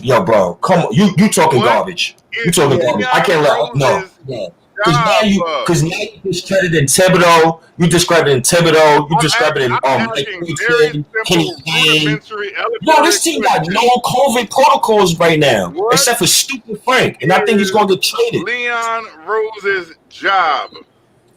Yo, bro, come on. You talking garbage. You talking garbage. I can't let no. Because now you discrediting Thibodeau. You discrediting Thibodeau. You discrediting Kenny Payne. No, this team got no COVID protocols right now, except for stupid Frank, and I think he's going to get traded. Leon Rose's job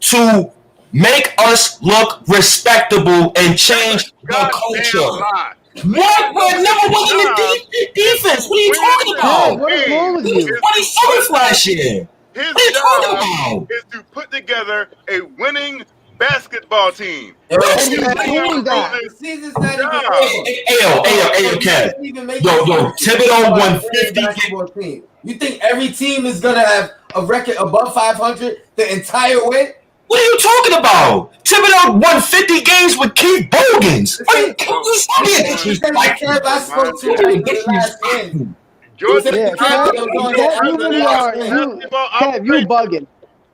to Make us look respectable and change the Goddamn culture. lie. What? We're never winning job the defense. What are you win talking Kev, about? what is wrong games. with We you? was 27th last year. His What are you talking job about? is to put together a winning basketball team. Yo, That And is he's Leon doing that. the Rose's season's not even job. over. Ayo, You Kev. can't even make Yo, excuses Thibodeau about won a winning 50 basketball team. You think every team is gonna have a record above 500 the entire way? What are you talking about? Thibodeau won 50 games with Keith Bogans. Are you Kev, I spoke to him after the last win. Georgia Yeah, job Kev, It was on as his Kev, a you after the really last are. win. basketball Kev, you operation bugging.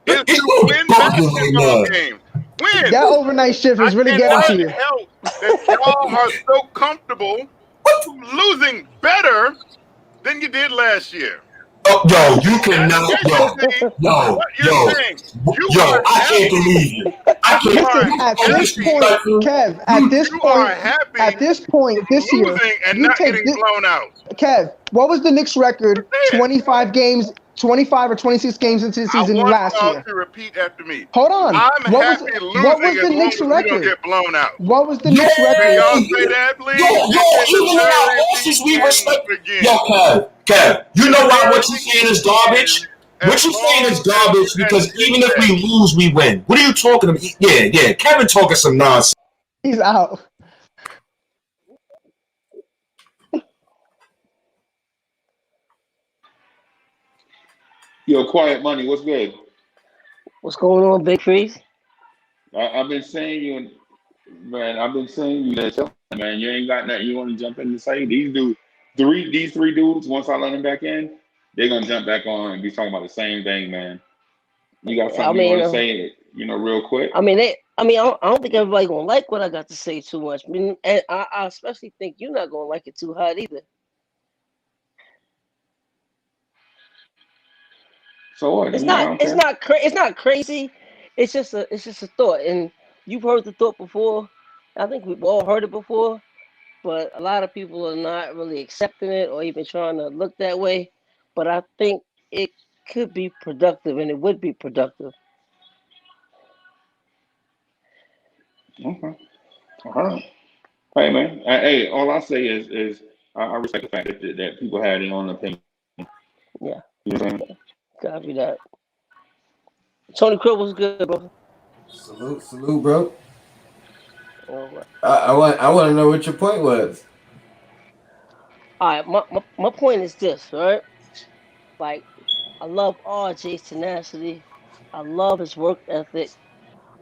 is to win bugging right basketball now. games. Win. That overnight shift I is really getting cannot to you. help that y'all are so comfortable losing better than you did last year. Oh, yo, you cannot, What you're saying. You are I can't happy. believe you. I You can't. Listen, are at So this happy. point, Kev, at this You point, are happy at this point this year, losing and you not take getting blown out. Kev, what was the Knicks record? Say it. 25 games, 25 or 26 games into the I season want last y'all year. to repeat after me. Hold on. I'm What was happy what was losing the as long Knicks as we don't record? get blown out. What was the Yo, Knicks Can record? y'all say that, please? even in our losses, we respect. Begin. Yo, Kev, you know why what you're Everything saying is garbage? as What you're saying long is as garbage you because admit even if that. we lose, we win. What are you talking about? Yeah, Kevin talking some nonsense. He's out. Yo, Quiet Money, what's good? What's going on, Big Freeze? I've been saying you, man. I've been saying you that, man. You ain't got nothing you want to jump in and say. These three dudes. Once I let them back in, they're gonna jump back on and be talking about the same thing, man. You got I something you mean, want to say? Real quick. I don't think everybody gonna like what I got to say too much. I mean, and I especially think you're not gonna like it too hot either. So what? It's I not. don't It's care. not. It's not crazy. It's just a. It's just a thought, and you've heard the thought before. I think we've all heard it before, but a lot of people are not really accepting it or even trying to look that way. But I think it could be productive, and it would be productive. Okay. All right. Hey, man. Hey, all I say is I respect the fact that people had their own opinion. Yeah, You know what I'm saying? copy that. Tony Crow was good, bro. Salute, bro. All right. I want to know what your point was. All right. My point is this, right? Like, I love RJ's tenacity. I love his work ethic.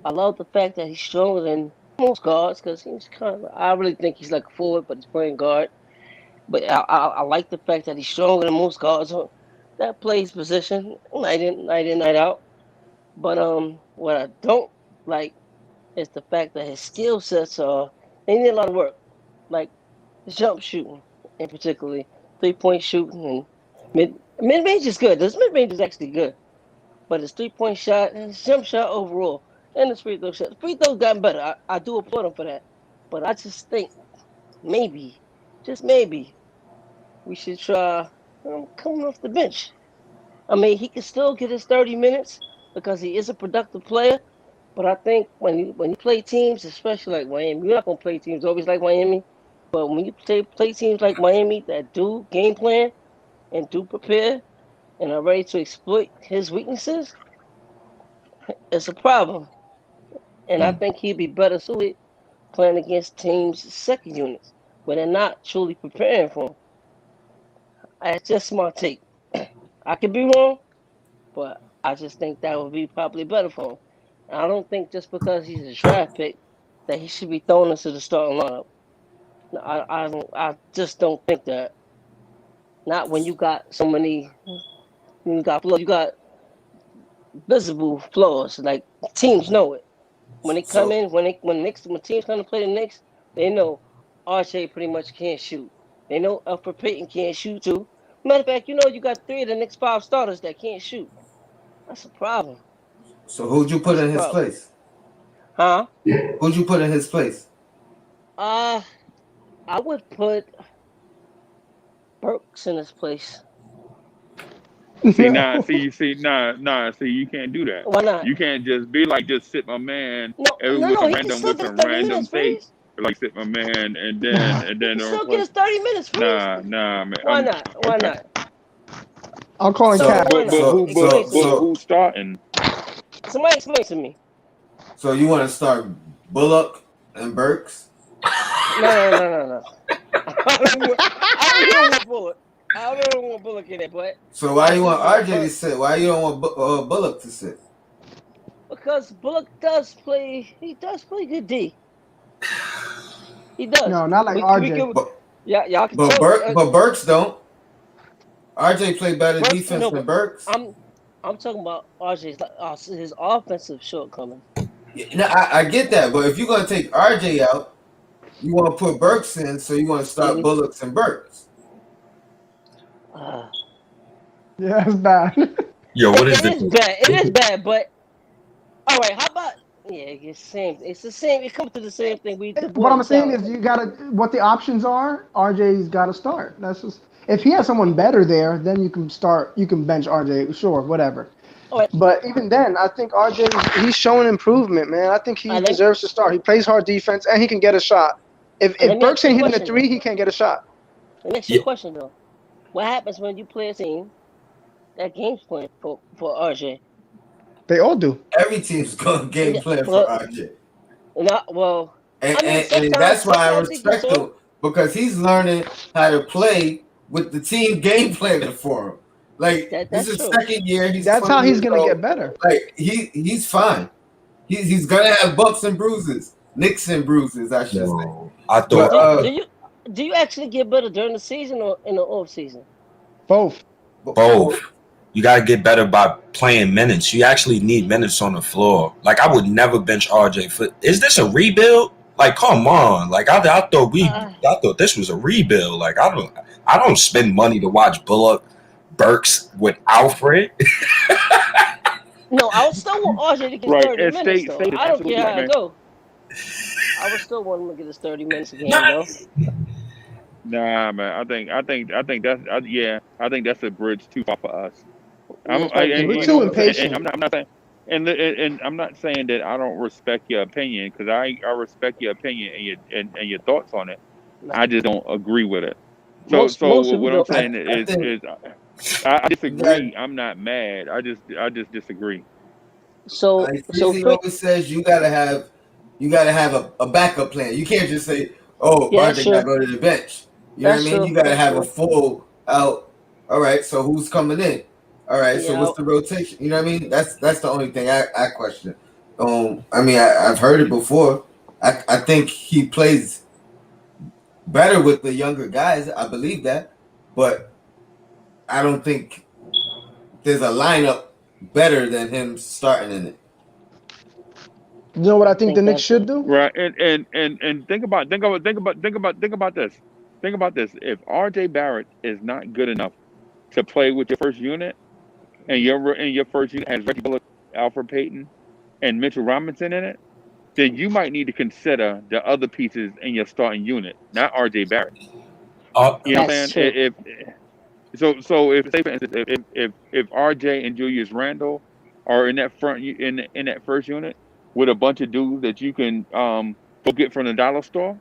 I love the fact that he's stronger than most guards because he's kind of. I really think he's like a forward, but he's playing guard. But I like the fact that he's stronger than most guards that plays position night in, night out. But what I don't like is the fact that his skill sets are they need a lot of work, like his jump shooting, and particularly 3-point shooting and mid range is good. This mid range is actually good, but his 3-point shot and his jump shot overall and his free throw shot, free throws gotten better. I do applaud him for that, but I just think maybe, just maybe, we should try coming off the bench. I mean, he can still get his 30 minutes because he is a productive player. But I think when you play teams, especially like Miami, you're not gonna play teams always like Miami. But when you play teams like Miami that do game plan and do prepare and are ready to exploit his weaknesses, it's a problem. And I think he'd be better suited playing against teams' second units where they're not truly preparing for him. That's just my take. I could be wrong, but I just think that would be probably better for him. And I don't think just because he's a draft pick that he should be thrown into the starting lineup. No, I just don't think that. Not when you got so many, you got flaws, you got visible flaws. Like teams know it when they come So in, when teams come to play the Knicks, they know RJ pretty much can't shoot. They know Alfred Payton can't shoot too. Matter of fact, you got 3 of the next 5 starters that can't shoot. That's a problem. who'd you put That's a in his problem. place? Huh? Who'd you put in his place? Uh, I would put Burks in his place. See, No. you can't do that. Why not? You can't just be like, just sit my man No. with some He can random still with get some 30 random minutes, take, freeze. like sit my man, and Nah. He can then still get replace. his 30 minutes, freeze. Nah, man. Why not? Why Okay. not? I'm calling Tell me Cat. why not. Explain to me. Who's starting? Somebody explain to me. So you want to start Bullock and Burks? No. I don't want Bullock. I don't want Bullock in it, but So why you want RJ to Burks. sit? Why you don't want Bullock to sit? Because Bullock does play. He does play good D. He does. No, not like We RJ. can. But Y'all can tell. but Burks don't. RJ played better Burks, defense no, than but Burks. I'm talking about RJ's his offensive shortcomings. No, I get that, but if you're gonna take RJ out, you want to put Burks in, so you want to start Bullocks and Burks. Yeah, it's bad. Yo, what is It this? is bad. It is bad, but all right. How about it's the same. It's the same. It comes to the same thing. We What divorce I'm the saying talent. is, you gotta. What the options are, RJ's got to start. That's just. If he has someone better there, then you can start. You can bench RJ. Sure, whatever. All right. But even then, I think he's showing improvement, man. I think he deserves to start. He plays hard defense and he can get a shot. Let If me Burks ask you a ain't hitting a question. three, he can't get a shot. Let me ask you a question though. What happens when you play a team that game's plan for RJ? They all do. Every team's going game plan for RJ. Not well. And, I mean, and that's why I sometimes he do respect so. him, because he's learning how to play with the team game planning for him. Like this is true. second year. That's how he's gonna get better. Like he's fine. He's gonna have bumps and bruises, nicks and bruises, I should say. I thought. Do you actually get better during the season or in the off season? Both. Both. You gotta get better by playing minutes. You actually need minutes on the floor. Like I would never bench RJ for. Is this a rebuild? Like, come on. Like I thought this was a rebuild. Like I don't spend money to watch Bullock, Burks with Alfred. No, I would still want RJ to get 30 minutes though. I don't care how right, it go. I would still want him to get his 30 minutes a game though. Nah, man. I think that's I think that's a bridge too far for us. We're too impatient. I'm not saying, and I'm not saying that I don't respect your opinion, because I respect your opinion and your thoughts on it. I just don't agree with it. So Most what I'm saying is I disagree. I'm not mad. I just disagree. So always says you gotta have a backup plan. You can't just say, "Oh, RJ gotta go to the bench." You know what I mean? You gotta have a full out. All right, so who's coming in? All right, so what's the rotation? You know what I mean? That's the only thing I question. I mean, I've heard it before. I think he plays better with the younger guys. I believe that, but I don't think there's a lineup better than him starting in it. You know what I think the Knicks should do? Right, and think about this. Think about this. If RJ Barrett is not good enough to play with your first unit, and your first unit has Reggie Bullock, Alfred Payton, and Mitchell Robinson in it, then you might need to consider the other pieces in your starting unit, not RJ Barrett. You know what I'm saying? So if say for instance, if RJ and Julius Randle are in that in that first unit with a bunch of dudes that you can go get from the dollar store,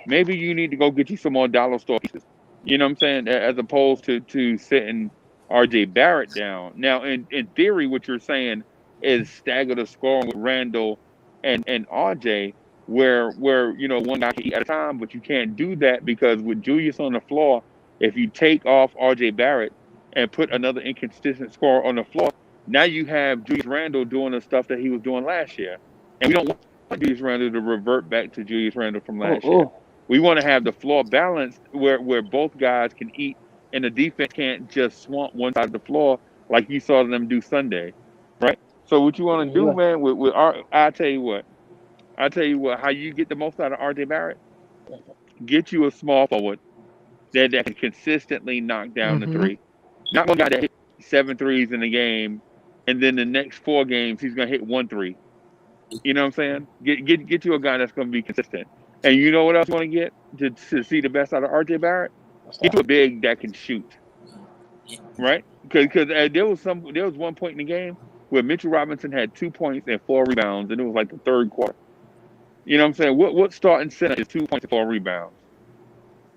maybe you need to go get you some more dollar store pieces. You know what I'm saying? As opposed to sitting RJ Barrett down. Now, in theory, what you're saying is stagger the scoring with Randall and RJ, where one guy can eat at a time, but you can't do that because with Julius on the floor, if you take off RJ Barrett and put another inconsistent scorer on the floor, now you have Julius Randle doing the stuff that he was doing last year, and we don't want Julius Randle to revert back to Julius Randle from last year. We want to have the floor balanced where both guys can eat, and the defense can't just swamp one side of the floor like you saw them do Sunday, right? So what you want to do, man, with I tell you what, how you get the most out of RJ Barrett? Get you a small forward that can consistently knock down the three. Not one guy that hit 7 threes in a game, and then the next 4 games he's gonna hit 1 3. You know what I'm saying? Get you a guy that's gonna be consistent. And you know what else you want to get to see the best out of RJ Barrett? Get you a big that can shoot. right? Because there was one point in the game where Mitchell Robinson had 2 points and 4 rebounds, and it was like the third quarter. You know what I'm saying? What starting center is 2 points and 4 rebounds?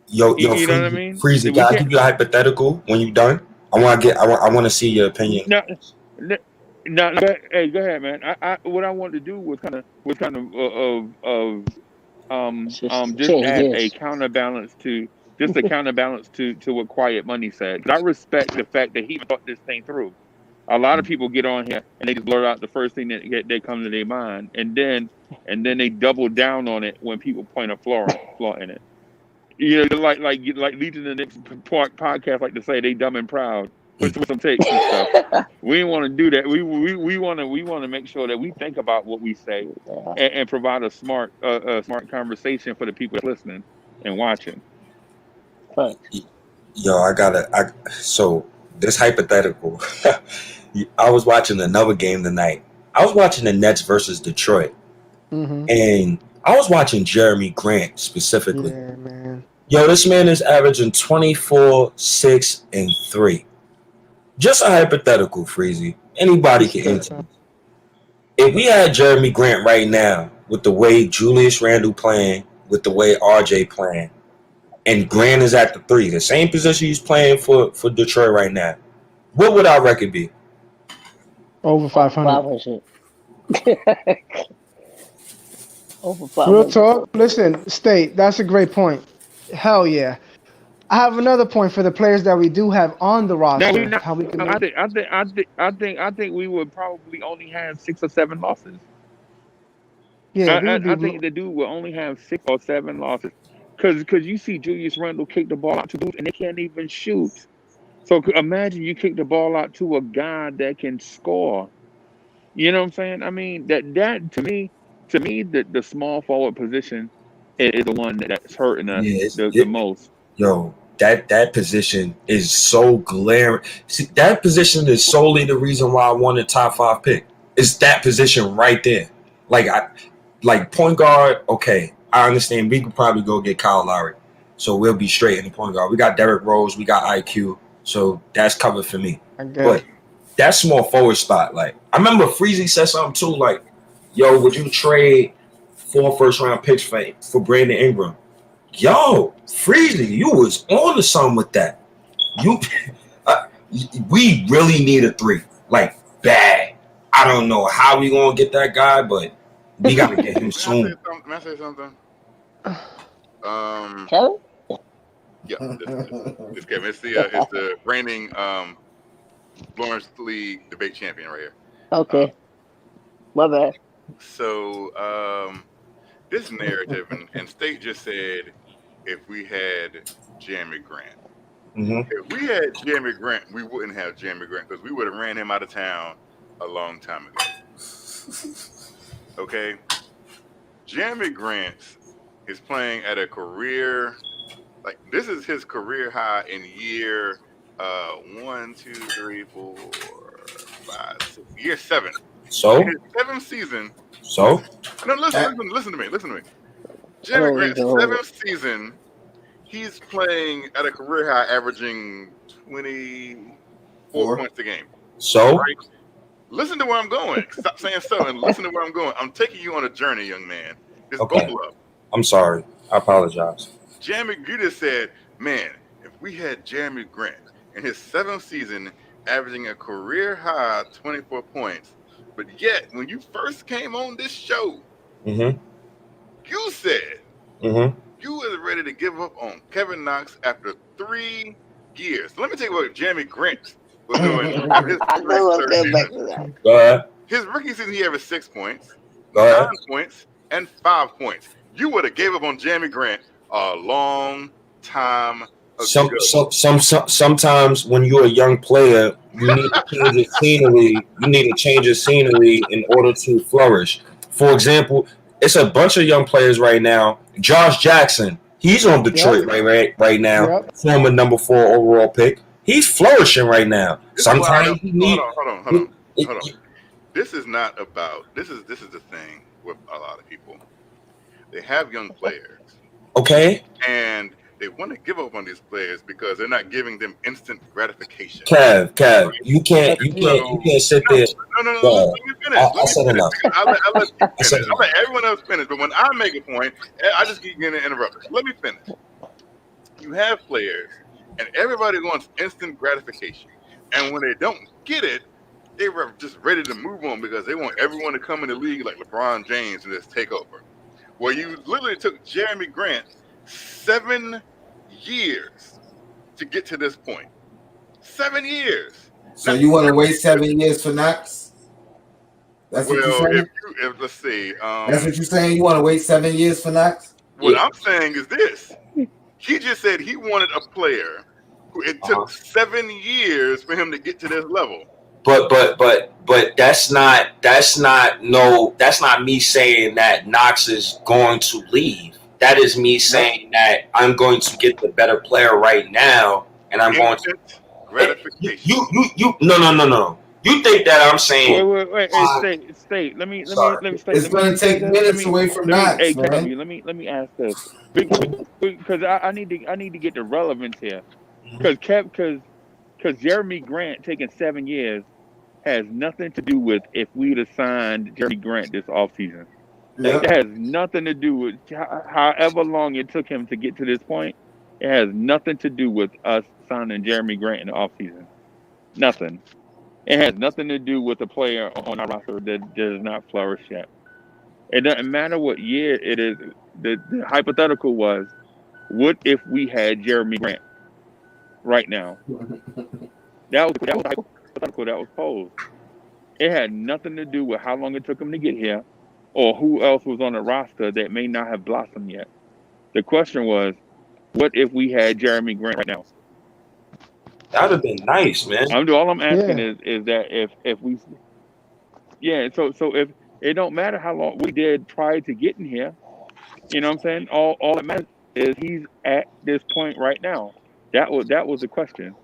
Yo, You know what I Freezy, mean? Freezy, We can I can't. give you a hypothetical when you're done? I want to see your opinion. No, no, no, hey, go ahead, man. What I wanted to do was kind of just Change as a gears. counterbalance to to what Quiet Money said. 'Cause I respect the fact that he thought this thing through. A lot of people get on here and they just blurt out the first thing that comes to their mind, and then they double down on it when people point a flaw in it. You know, like Legion of the Knicks podcast like to say they dumb and proud with some takes and stuff. We didn't want to do that. We want to make sure that we think about what we say and provide a smart conversation for the people listening and watching. Thanks. Yo, so this hypothetical. I was watching another game tonight. I was watching the Nets versus Detroit, and I was watching Jeremy Grant specifically. Yeah, man. Yo, this man is averaging 24, 6, and 3. Just a hypothetical, Freezy. Anybody can answer. If we had Jeremy Grant right now, with the way Julius Randle playing, with the way RJ playing, and Grant is at the 3, the same position he's playing for Detroit right now, what would our record be? Over 500. 500. Over Real 500. talk. Listen, State, that's a great point. Hell yeah. I have another point for the players that we do have on the Now roster. How we can I think we would probably only have 6 or 7 losses. yeah, we would I be think the dude will only have 6 or 7 losses because you see Julius Randle kick the ball out to dudes and they can't even shoot. So imagine you kick the ball out to a guy that can score. You know what I'm saying? I mean that to me the small forward position is the one that's hurting us Yeah, the most. yo, that position is so glaring. See, that position is solely the reason why I won the top 5 pick. It's that position right there. Like point guard. Okay, I understand. We could probably go get Kyle Lowry, so we'll be straight in the point guard. We got Derrick Rose. We got IQ, so that's covered for me. I get But that small forward spot, like I remember Freezy said something too, like, "Yo, would you trade 4 first-round picks for Brandon Ingram?" Yo, Freezy, you was on to something with that. You, we really need a 3, like bad. I don't know how we gonna get that guy, but we gotta get him soon. May I say something? Kevin? Yeah, this Kevin. It's the reigning Lawrence League debate champion right here. Okay. My bad. So this narrative, and State just said, if we had Jeremy Grant. If we had Jeremy Grant, we wouldn't have Jeremy Grant because we would have ran him out of town a long time ago. Okay? Jeremy Grant is playing at a career, like this is his career high in year 1, 2, 3, 4, 5, 6, year 7. So in his 7th season. So No, listen to me. Jeremy Grant's 7th season, he's playing at a career high, averaging 24 points a game. So right? Listen to where I'm going. Stop saying so and listen to where I'm going. I'm taking you on a journey, young man. Just buckle up. I'm sorry. I apologize. Jeremy, you just said, man, if we had Jeremy Grant in his 7th season, averaging a career high 24 points, but yet when you first came on this show, you said you was ready to give up on Kevin Knox after 3 years. So let me tell you what Jeremy Grant was doing. I know I'm getting back to that. Go ahead. His rookie season, he averaged 6 points, Go ahead. 9 points, and 5 points. You would have gave up on Jeremy Grant a long time ago. Sometimes when you're a young player, you need to change your scenery. You need to change your scenery in order to flourish. For example, it's a bunch of young players right now. Josh Jackson, he's on Detroit right now, former number 4 overall pick. He's flourishing right now. Sometimes you need. Hold on. This is not about. This is the thing with a lot of people. They have young players. Okay. And they want to give up on these players because they're not giving them instant gratification. Kev, you can't So sit there. no. Yeah, Let me finish. I said enough. Because I let you I said finish. I enough. let everyone else finish. But when I make a point, I just keep getting interrupted. So let me finish. You have players, and everybody wants instant gratification. And when they don't get it, they were just ready to move on because they want everyone to come in the league like LeBron James and just take over. Well, you literally took Jeremy Grant 7 years to get to this point. 7 years. So you want to wait 7 years for Knox? That's what you're Well, saying? if let's see. That's what you're saying? You want to wait 7 years for Knox? What I'm saying is this. He just said he wanted a player who it took 7 years for him to get to this level. But that's not me saying that Knox is going to leave. That is me saying that I'm going to get the better player right now, and I'm going to gratification. No. You think that I'm saying? Wait. Hey, state. Let me state. It's going to take minutes away from Knox, Hey, man. Kevin, let me ask this because I need to get the relevance here because Jeremy Grant taking 7 years has nothing to do with if we'd have signed Jeremy Grant this offseason. Yeah. It has nothing to do with however long it took him to get to this point. It has nothing to do with us signing Jeremy Grant in the offseason. Nothing. It has nothing to do with a player on our roster that does not flourish yet. It doesn't matter what year it is. The hypothetical was, what if we had Jeremy Grant right now? That was the hypothetical that was posed. It had nothing to do with how long it took him to get here or who else was on the roster that may not have blossomed yet. The question was, what if we had Jeremy Grant right now? That would have been nice, man. All I'm asking is that if we, so if it don't matter how long we did prior to getting here, you know what I'm saying? All that matters is he's at this point right now. That was the question,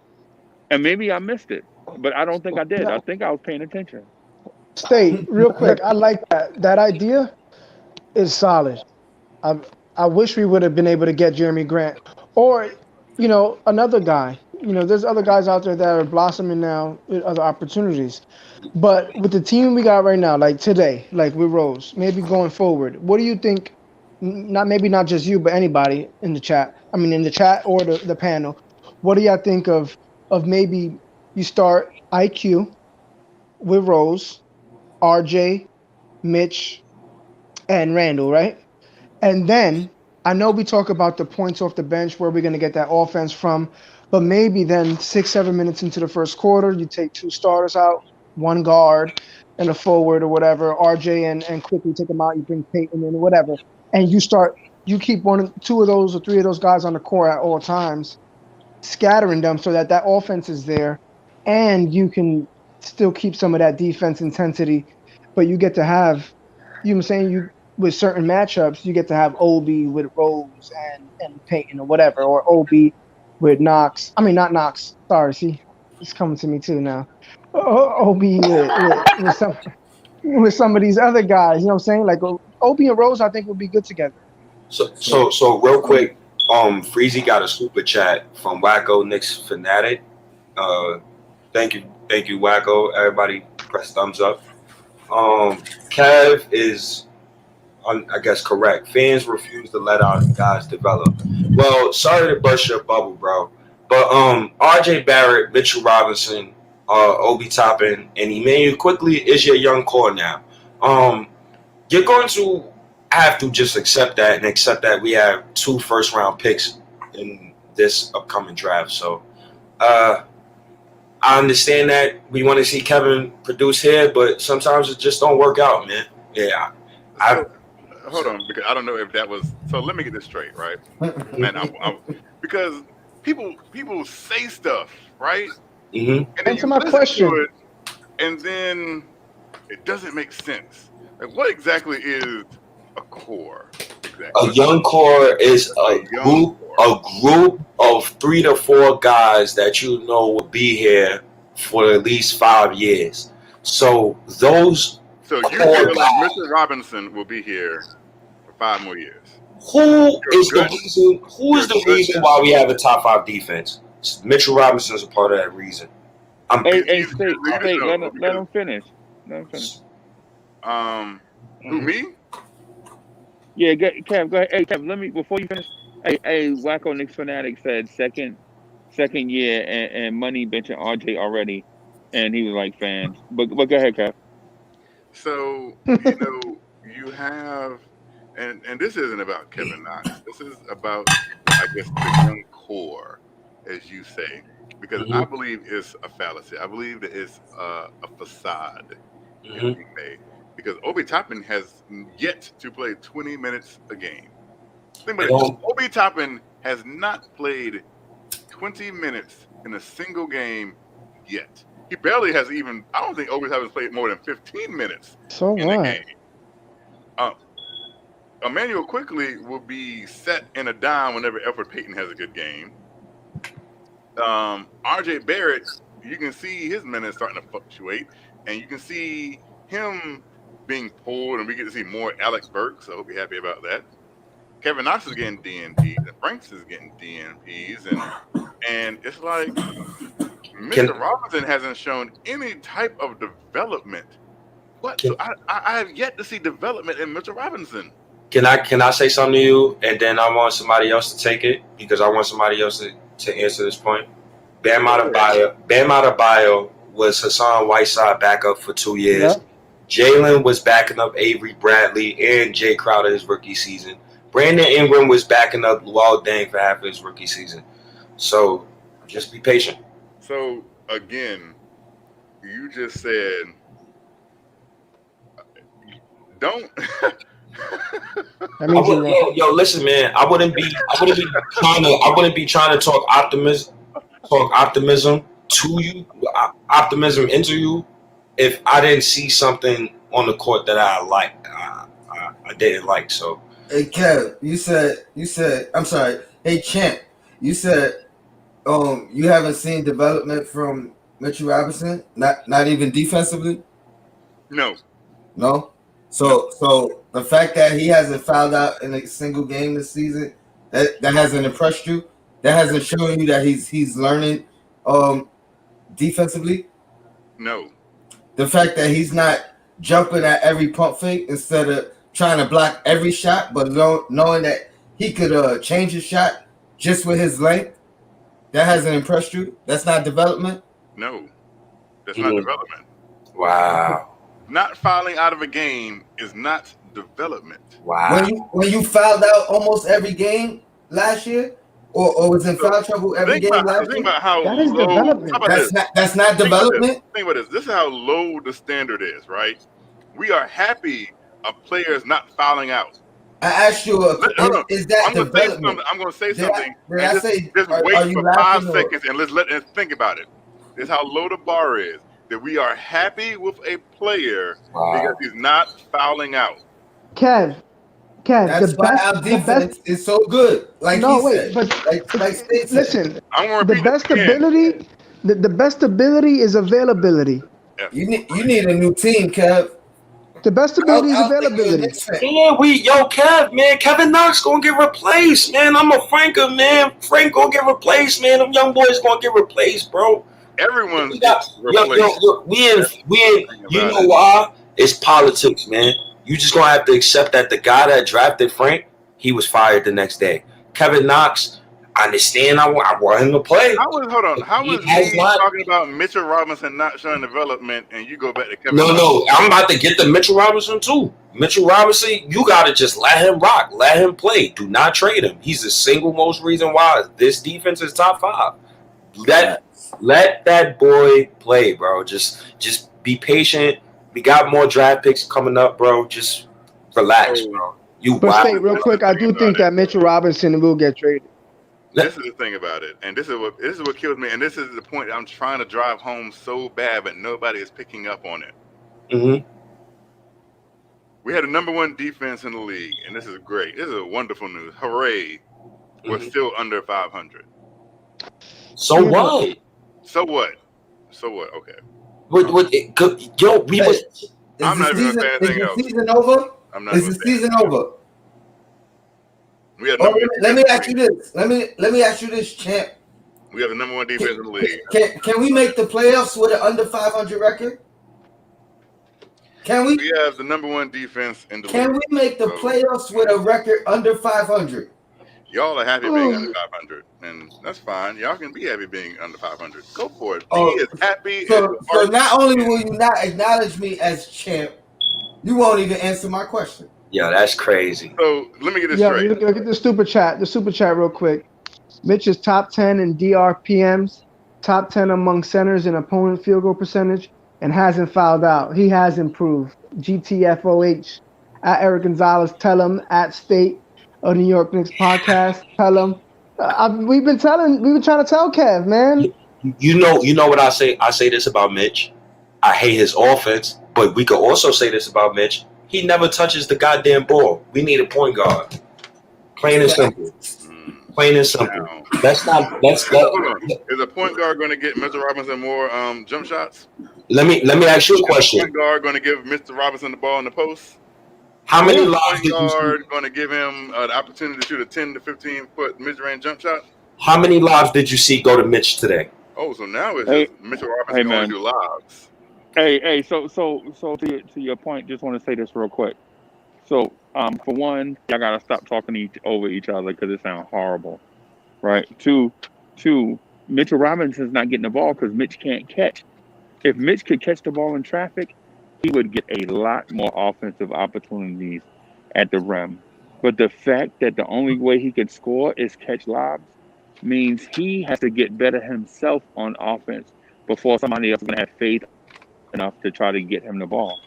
and maybe I missed it, but I don't think I did. I think I was paying attention. State, real quick, I like that. That idea is solid. I wish we would have been able to get Jeremy Grant or, another guy. There's other guys out there that are blossoming now with other opportunities. But with the team we got right now, like today, like with Rose, maybe going forward, what do you think? Not just you, but anybody in the chat. I mean, in the chat or the panel. What do y'all think of maybe you start IQ with Rose, RJ, Mitch, and Randall, right? And then I know we talk about the points off the bench where we're going to get that offense from, but maybe then 6-7 minutes into the first quarter, you take 2 starters out, 1 guard and a forward or whatever, RJ and quickly take them out. You bring Peyton in or whatever, and you keep 1, 2 of those or 3 of those guys on the court at all times, scattering them so that offense is there, and you can still keep some of that defense intensity, but you get to have, you know what I'm saying, with certain matchups, you get to have Obi with Rose and Peyton or whatever, or Obi with Knox. I mean, not Knox. Sorry, see, it's coming to me too now. Obi with some of these other guys. You know what I'm saying? Like Obi and Rose, I think would be good together. So real quick, Freezy got a super chat from Wacko Knicks Fanatic. Thank you, Wacko. Everybody, press thumbs up. Kev is, I guess, correct. Fans refuse to let our guys develop. Well, sorry to burst your bubble, bro, but RJ Barrett, Mitchell Robinson, Obi Toppin, and Emmanuel Quickly is your young core now. You're going to have to just accept that we have 2 first-round picks in this upcoming draft. So I understand that we want to see Kevin produce here, but sometimes it just don't work out, man. Yeah. Hold on, because I don't know if that was. So let me get this straight, right? And because people say stuff, right? Mm-hmm. And then Answer my question. And then it doesn't make sense. Like, what exactly is a core? Exactly. A young core is a group of 3 to 4 guys that you know will be here for at least 5 years. So those. So you feel like Mr. Robinson will be here for 5 more years? Who is the good- reason? Who is you're the good reason now. why we have a top 5 defense? Mitchell Robinson's a part of that reason. Hey, He's a good leader, State, though, let because him finish. Let him finish. who, me? Yeah, Kev, go ahead. Hey, Kev, let me before you finish. Hey, Wacko Knicks fanatic said second year and Money benching RJ already, and he was like fans. But go ahead, Kev. So you have, and this isn't about Kevin Knox. This is about, I guess, the young core, as you say, because I Mm-hmm. believe it's a fallacy. I believe that it's a facade, if Mm-hmm. you may, because Obi Toppin has yet to play 20 minutes a game. Think about it. Obi Toppin has not played 20 minutes in a single game yet. He barely has even. I don't think Obi Toppin's played more than 15 minutes So in a what? game. Emmanuel quickly will be set in a dime whenever Alfred Payton has a good game. RJ Barrett, you can see his minutes starting to fluctuate, and you can see him being pulled, and we get to see more Alec Burks. So I hope you're happy about that. Kevin Knox is getting DNPs, and Franks is getting DNPs, and it's like Mr. Robinson hasn't shown any type of development. So I have yet to see development in Mr. Robinson. Can I say something to you, and then I want somebody else to take it because I want somebody else to answer this point. Bam Adebayo was Hassan Whiteside backup for 2 years. Yeah. Jalen was backing up Avery Bradley and Jay Crowder his rookie season. Brandon Ingram was backing up Luol Deng for half of his rookie season. So just be patient. So again, you just said don't. That means you're wrong. Yo, listen, man. I wouldn't be trying to talk optimism to you, optimism into you, if I didn't see something on the court that I liked. I didn't like. So, Hey Kev, you said I'm sorry. Hey Champ, you said you haven't seen development from Mitchell Robinson, not even defensively. No. So the fact that he hasn't fouled out in a single game this season, that hasn't impressed you. That hasn't shown you that he's learning defensively. No. The fact that he's not jumping at every pump fake instead of trying to block every shot, but knowing that he could change his shot just with his length, that hasn't impressed you. That's not development. No, that's not development. Wow. Not fouling out of a game is not development. Wow. When you fouled out almost every game last year, or was in foul trouble every game last year, think about how That is low. development. That's not development. Think about this. This is how low the standard is, right? We are happy of players not fouling out. I asked you, is that development? I'm going to say something. Just wait for 5 seconds and let's think about it. This is how low the bar is. That we are happy with a player because he's not fouling out. Kev, That's why our defense is so good. Like State said. I'm going to repeat the best ability. The best ability is availability. You need a new team, Kev. The best ability is availability. Yeah, Kev, man. Kevin Knox gonna get replaced, man. I'm a Franker, man. Frank gonna get replaced, man. Them young boys gonna get replaced, bro. Everyone's replaced. You know why? It's politics, man. You just gonna have to accept that the guy that drafted Frank, he was fired the next day. Kevin Knox, I understand. I want him to play. How was me talking about Mitchell Robinson not showing development, and you go back to Kevin Knox? No. I'm about to get to Mitchell Robinson too. Mitchell Robinson, you gotta just let him rock, let him play. Do not trade him. He's the single most reason why this defense is top 5. Let that boy play, bro. Just be patient. We got more draft picks coming up, bro. Just relax, bro. State, real quick, I do think that Mitchell Robinson will get traded. This is the thing about it, and this is what kills me, and this is the point I'm trying to drive home so bad, but nobody is picking up on it. Mm-hmm. We had a number 1 defense in the league, and this is great. This is a wonderful news. Hooray! We're still under 500. So what? So what? Okay. I'm not even saying anything else. Is the season over? I'm not. Is the season over? We have Oh, number one let defense me in the ask you league. this. Let me ask you this, champ. We have the number one defense in the league. Can we make the playoffs with an under 500 record? Can we? We have the number one defense in the Can league. we make the So, playoffs with a record under 500? y'all are happy being under Oh, 500, and that's fine. Y'all can be happy being under 500. Go for it. Be Oh, as happy as so you are. not only will you not acknowledge me as champ, you won't even answer my question. Yo, that's crazy. So let me get this yeah. straight. Look at the super chat. The super chat, real quick. Mitch is top 10 in DRPMs, top 10 among centers in opponent field goal percentage, and hasn't fouled out. He has improved. GTFOH. At Eric Gonzalez, tell him. At State of New York Knicks podcast, tell him. We've been trying to tell Kev, man. You know what I say? I say this about Mitch. I hate his offense, but we could also say this about Mitch. He never touches the goddamn ball. We need a point guard. Plain and simple. Plain and simple. Now, That's not. hold on. Is a point guard going to get Mr. Robinson more jump shots? Let me ask you a Is a question. point guard going to give Mr. Robinson the ball in the post? How many Is a lives point did you see? guard going to give him the opportunity to shoot a 10 to 15 foot mid range jump shot? How many lives did you see go to Mitch today? Oh, so now it's Hey, just Mr. hey, Robinson going man. to do lives. Hey. So to your point, just want to say this real quick. So, for one, y'all gotta stop talking over each other because it sounds horrible, right? Two, Mitchell Robinson's not getting the ball because Mitch can't catch. If Mitch could catch the ball in traffic, he would get a lot more offensive opportunities at the rim. But the fact that the only way he could score is catch lobs means he has to get better himself on offense before somebody else is gonna have faith enough to try to get him the ball.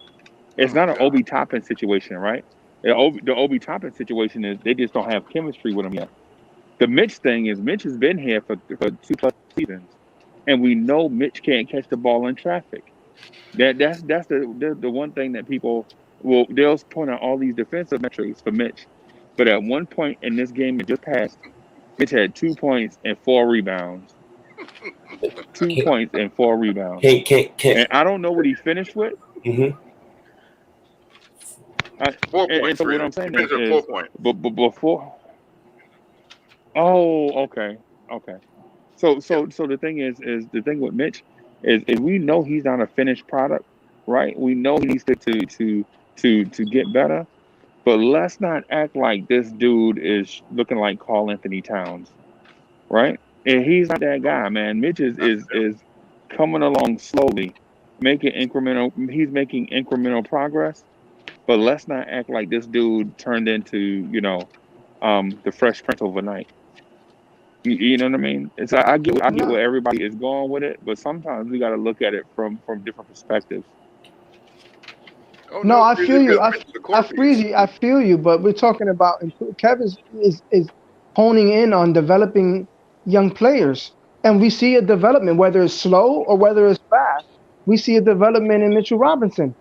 It's not an Obi Toppin situation, right? The Obi Toppin situation is they just don't have chemistry with him yet. The Mitch thing is Mitch has been here for 2+ seasons, and we know Mitch can't catch the ball in traffic. That's the one thing that people they'll point out all these defensive metrics for Mitch, but at one point in this game that just passed, Mitch had 2 points and 4 rebounds. 2 points and 4 rebounds. Can And I don't know what he finished with. Mm-hmm. 4 And points. so what Really. I'm saying He finished at is, 4 points. but before. Oh, okay. So the thing is the thing with Mitch is we know he's not a finished product, right? We know he needs to get better, but let's not act like this dude is looking like Karl Anthony Towns, right? And he's not that guy, man. Mitch is coming along slowly, he's making incremental progress, but let's not act like this dude turned into, the Fresh Prince overnight. You know what I mean? I get No, where everybody is going with it, but sometimes we got to look at it from different perspectives. Oh no, no, I Breezy, feel you. because Mitch is a core piece. Freezy, I feel you. But we're talking about Kev is honing in on developing young players, and we see a development, whether it's slow or whether it's fast. We see a development in Mitchell Robinson.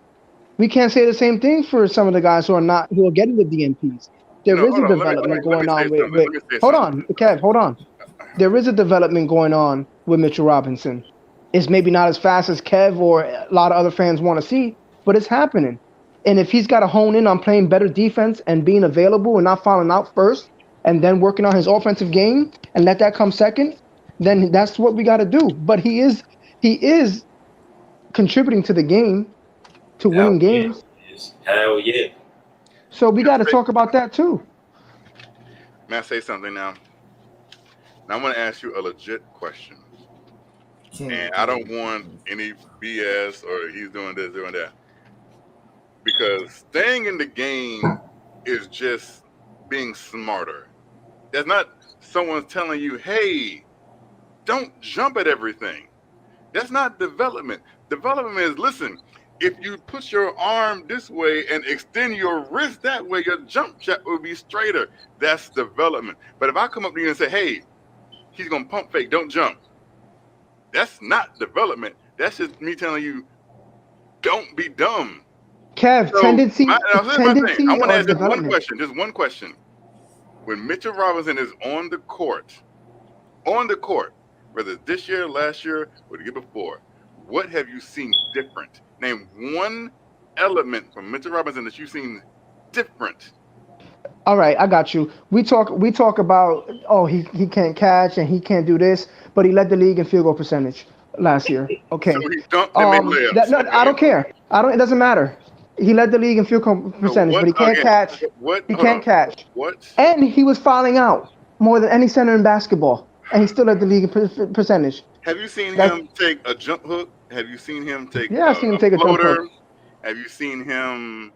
We can't say the same thing for some of the guys who are getting the DNPs. There No, is a hold on. development Let me going say on something. with Let me say hold something. on, Kev, hold on. There is a development going on with Mitchell Robinson. It's maybe not as fast as Kev or a lot of other fans want to see, but it's happening. And if he's got to hone in on playing better defense and being available and not falling out first, and then working on his offensive game and let that come second, then that's what we got to do. But he is contributing to the game, to Hell winning yeah. games. Hell yeah. So we got to talk about that too. May I say something now? Now I'm going to ask you a legit question. And I don't want any BS or he's doing this, doing that. Because staying in the game is just being smarter. That's not someone telling you, hey, don't jump at everything. That's not development. Development is, listen, if you put your arm this way and extend your wrist that way, your jump shot will be straighter. That's development. But if I come up to you and say, hey, he's going to pump fake, don't jump. That's not development. That's just me telling you, don't be dumb. Kev, So, tendency, now here's my thing. I'm going to or ask development. just one question. When Mitchell Robinson is on the court, whether it's this year, last year, or the year before, what have you seen different? Name one element from Mitchell Robinson that you've seen different. All right, I got you. We talk about he can't catch and he can't do this, but he led the league in field goal percentage last year. So Okay. he dunked and made That layups. no, I Okay. don't care. I don't. It doesn't matter. He led the league in field goal So percentage, what but he can't again? catch. What? He Hold can't on. catch, What? and he was fouling out more than any center in basketball, and he still led the league in percentage. Have you seen That's him take a jump hook? Have you seen him take yeah. I've seen him a take a jump hook, floater? Have you seen him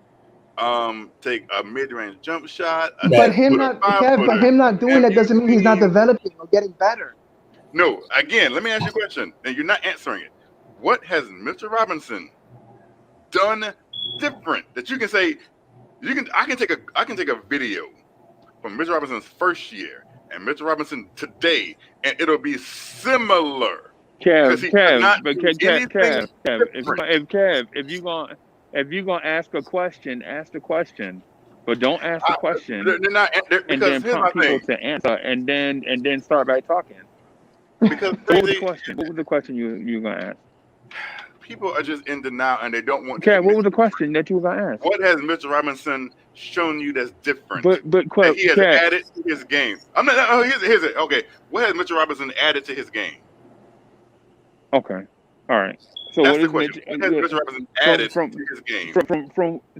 take a mid-range jump shot, but him put a not five Kev, but footer? him not doing Have that you doesn't mean he's not seen? developing or getting better. No. Again, let me ask you a question, and you're not answering it. What has Mr. Robinson done different that you can say you can? I can take a video from Mr. Robinson's first year and Mr. Robinson today, and it'll be similar because he does not do anything different. If you gonna ask a question, ask the question, but don't ask the question They're not and because then here's my prompt people thing. to answer, and then start by talking. Because What was the question? What was the question you were gonna ask? people are just in denial and they don't want to Kev, what admit was the the truth. question that you were gonna ask? What has Mr. Robinson shown you that's different But that he has Kev, added to his game? I'm not. Oh, here's it. Okay, what has Mr. Robinson added to his game? okay, all right. So That's what the is question. What has Mr. Robinson from added from to his game?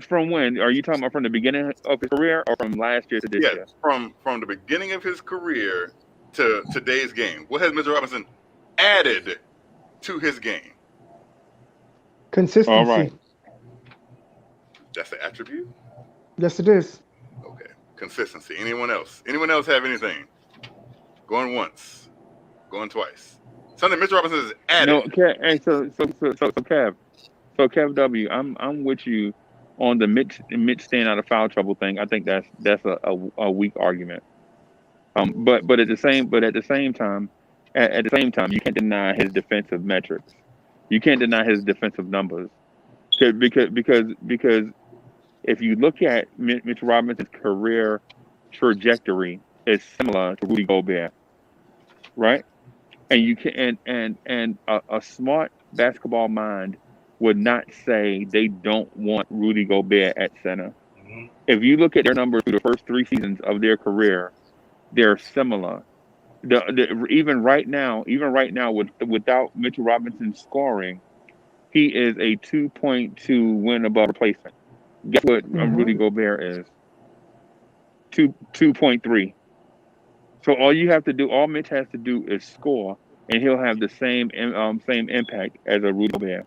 from when? Are you talking about from the beginning of his career or from last year to this Yes, year? from the beginning of his career to today's game. What has Mr. Robinson added to his game? Consistency. All right. That's the attribute? Yes, it is. Okay. Consistency. Anyone else? Anyone else have anything? Going once. Going twice. Something Mr. Robinson has added. No, Kev. Hey, so Kev. So Kev W, I'm with you on the Mitch staying out of foul trouble thing. I think that's a weak argument. But at the same time, at the same time, you can't deny his defensive metrics. You can't deny his defensive numbers. Because if you look at Mitch Robinson's career trajectory, is similar to Rudy Gobert, right? And you can and a smart basketball mind would not say they don't want Rudy Gobert at center. If you look at their numbers through the first 3 seasons of their career, they're similar. Even right now, without Mitchell Robinson scoring, he is a 2.2 win above replacement. Guess what Rudy Gobert is? 2.3. So all Mitch has to do is score, and he'll have the same impact as a Rudy Gobert,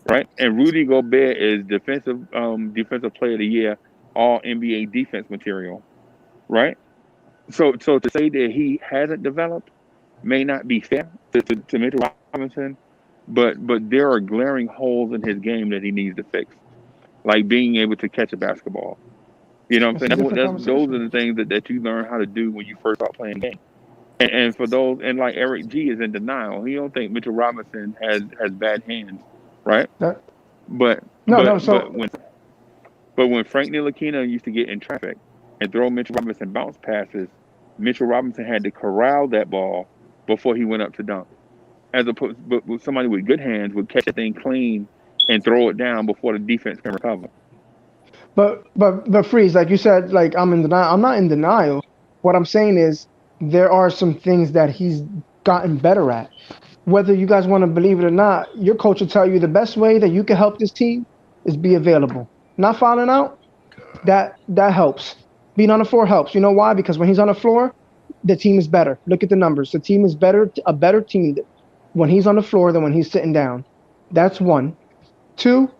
right? And Rudy Gobert is defensive player of the year, all NBA defense material, right? So to say that he hasn't developed may not be fair to Mitchell Robinson, but there are glaring holes in his game that he needs to fix, like being able to catch a basketball. You know what I'm saying? Those are the things that you learn how to do when you first start playing games. And for those, and like Eric G is in denial. He don't think Mitchell Robinson has bad hands, right? But when Frank Ntilikina used to get in traffic and throw Mitchell Robinson bounce passes, Mitchell Robinson had to corral that ball before he went up to dunk. As opposed, but somebody with good hands would catch the thing clean and throw it down before the defense can recover. But Freeze, like you said, like I'm in denial. I'm not in denial. What I'm saying is there are some things that he's gotten better at. Whether you guys want to believe it or not, your coach will tell you the best way that you can help this team is be available. Not fouling out, that helps. Being on the floor helps. You know why? Because when he's on the floor, the team is better. Look at the numbers. The team is a better team when he's on the floor than when he's sitting down. That's one. Two,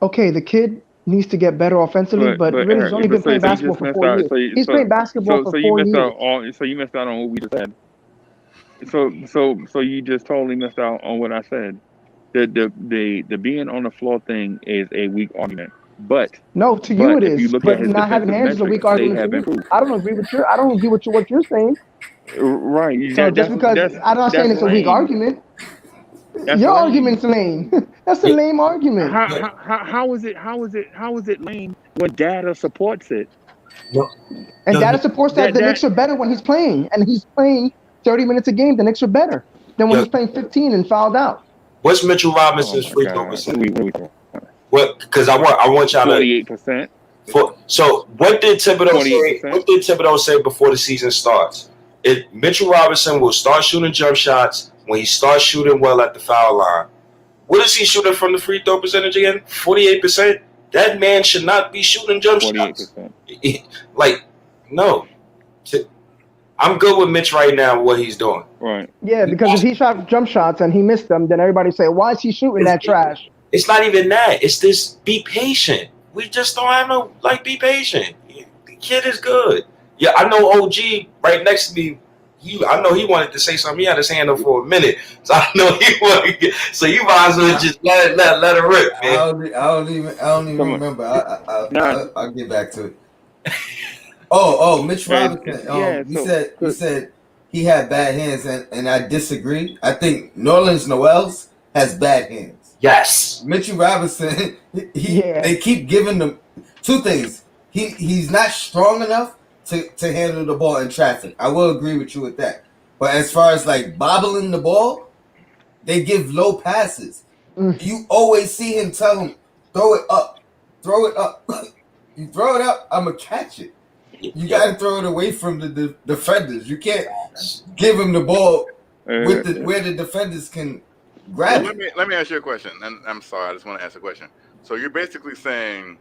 okay, the kid needs to get better offensively, but really he's only been playing basketball for 4 years. He's playing basketball for 4 years. So you missed out on what we just said. So you just totally missed out on what I said. The being on the floor thing is a weak argument. But no, to you it is. But not having hands is a weak argument to me. I don't agree with what you're saying. Right. So just because I'm not saying it's a weak argument. Your argument's lame. That's a lame argument. How is it lame when data supports it? And data supports that the Knicks are better when he's playing, and he's playing 30 minutes a game. The Knicks are better than when he's playing 15 and fouled out. What's Mitchell Robinson's free throw percentage? What? Because I want y'all 48%. So what did Thibodeau say? 28%. What did Thibodeau say before the season starts? Mitchell Robinson will start shooting jump shots when he starts shooting well at the foul line. What is he shooting from the free throw percentage again? 48%. That man should not be shooting jump shots. 48%. Like, no. I'm good with Mitch right now. What he's doing. Right. Yeah, because if he shot jump shots and he missed them, then everybody say, "Why is he shooting that trash?" It's not even that. It's this. Be patient. We just don't have no be patient. The kid is good. Yeah, I know OG right next to me. I know he wanted to say something. He had his hand up for a minute, so I know he wanted. So you might as well just let it rip, man. I don't even remember. I'll get back to it. Oh, Mitch Robinson. You said he had bad hands, and I disagree. I think Nerlens Noel's has bad hands. Yes. Mitchell Robinson, they keep giving them two things. He's not strong enough to handle the ball in traffic. I will agree with you with that. But as far as bobbling the ball, they give low passes. You always see him tell him, throw it up. You throw it up, I'm going to catch it. You got to throw it away from the defenders. You can't give him the ball where the defenders can grab it. Let me ask you a question. And I'm sorry, I just want to ask a question. So you're basically saying,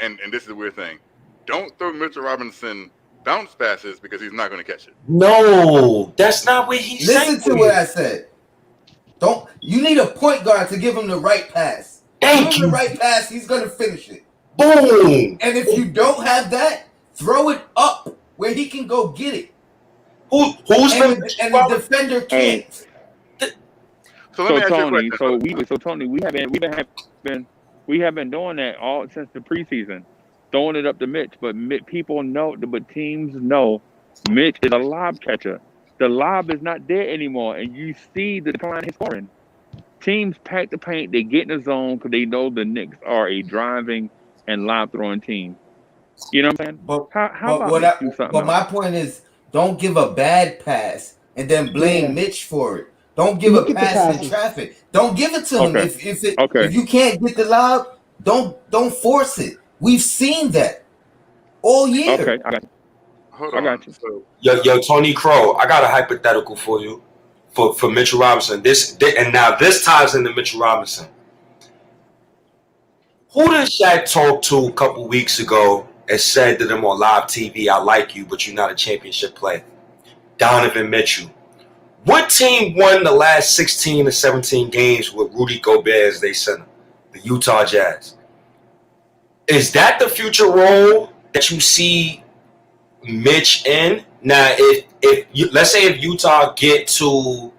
and this is a weird thing, don't throw Mitchell Robinson bounce passes because he's not going to catch it. No, that's not what he said. Listen to what I said. You need a point guard to give him the right pass. Thank you. The right pass, he's going to finish it. Boom. And if you don't have that, throw it up where he can go get it. Who's the defender can't. So let me ask you a question. Tony, we have been doing that all since the preseason, throwing it up to Mitch. But teams know Mitch is a lob catcher. The lob is not there anymore, and you see the decline in his scoring. Teams pack the paint, they get in the zone because they know the Knicks are a driving and lob throwing team. You know what I'm saying? But my point is, don't give a bad pass and then blame Mitch for it. Don't give a pass in traffic. Don't give it to him. If you can't get the lob, don't force it. We've seen that all year. Okay, I got you. Hold on. I got you. Yo, Tony Crow, I got a hypothetical for you for Mitchell Robinson. This ties into Mitchell Robinson. Who did Shaq talk to a couple weeks ago and said to them on live TV, "I like you, but you're not a championship player"? Donovan Mitchell. What team won the last 16 to 17 games with Rudy Gobert as their center? The Utah Jazz. Is that the future role that you see Mitch in? Now, let's say if Utah get to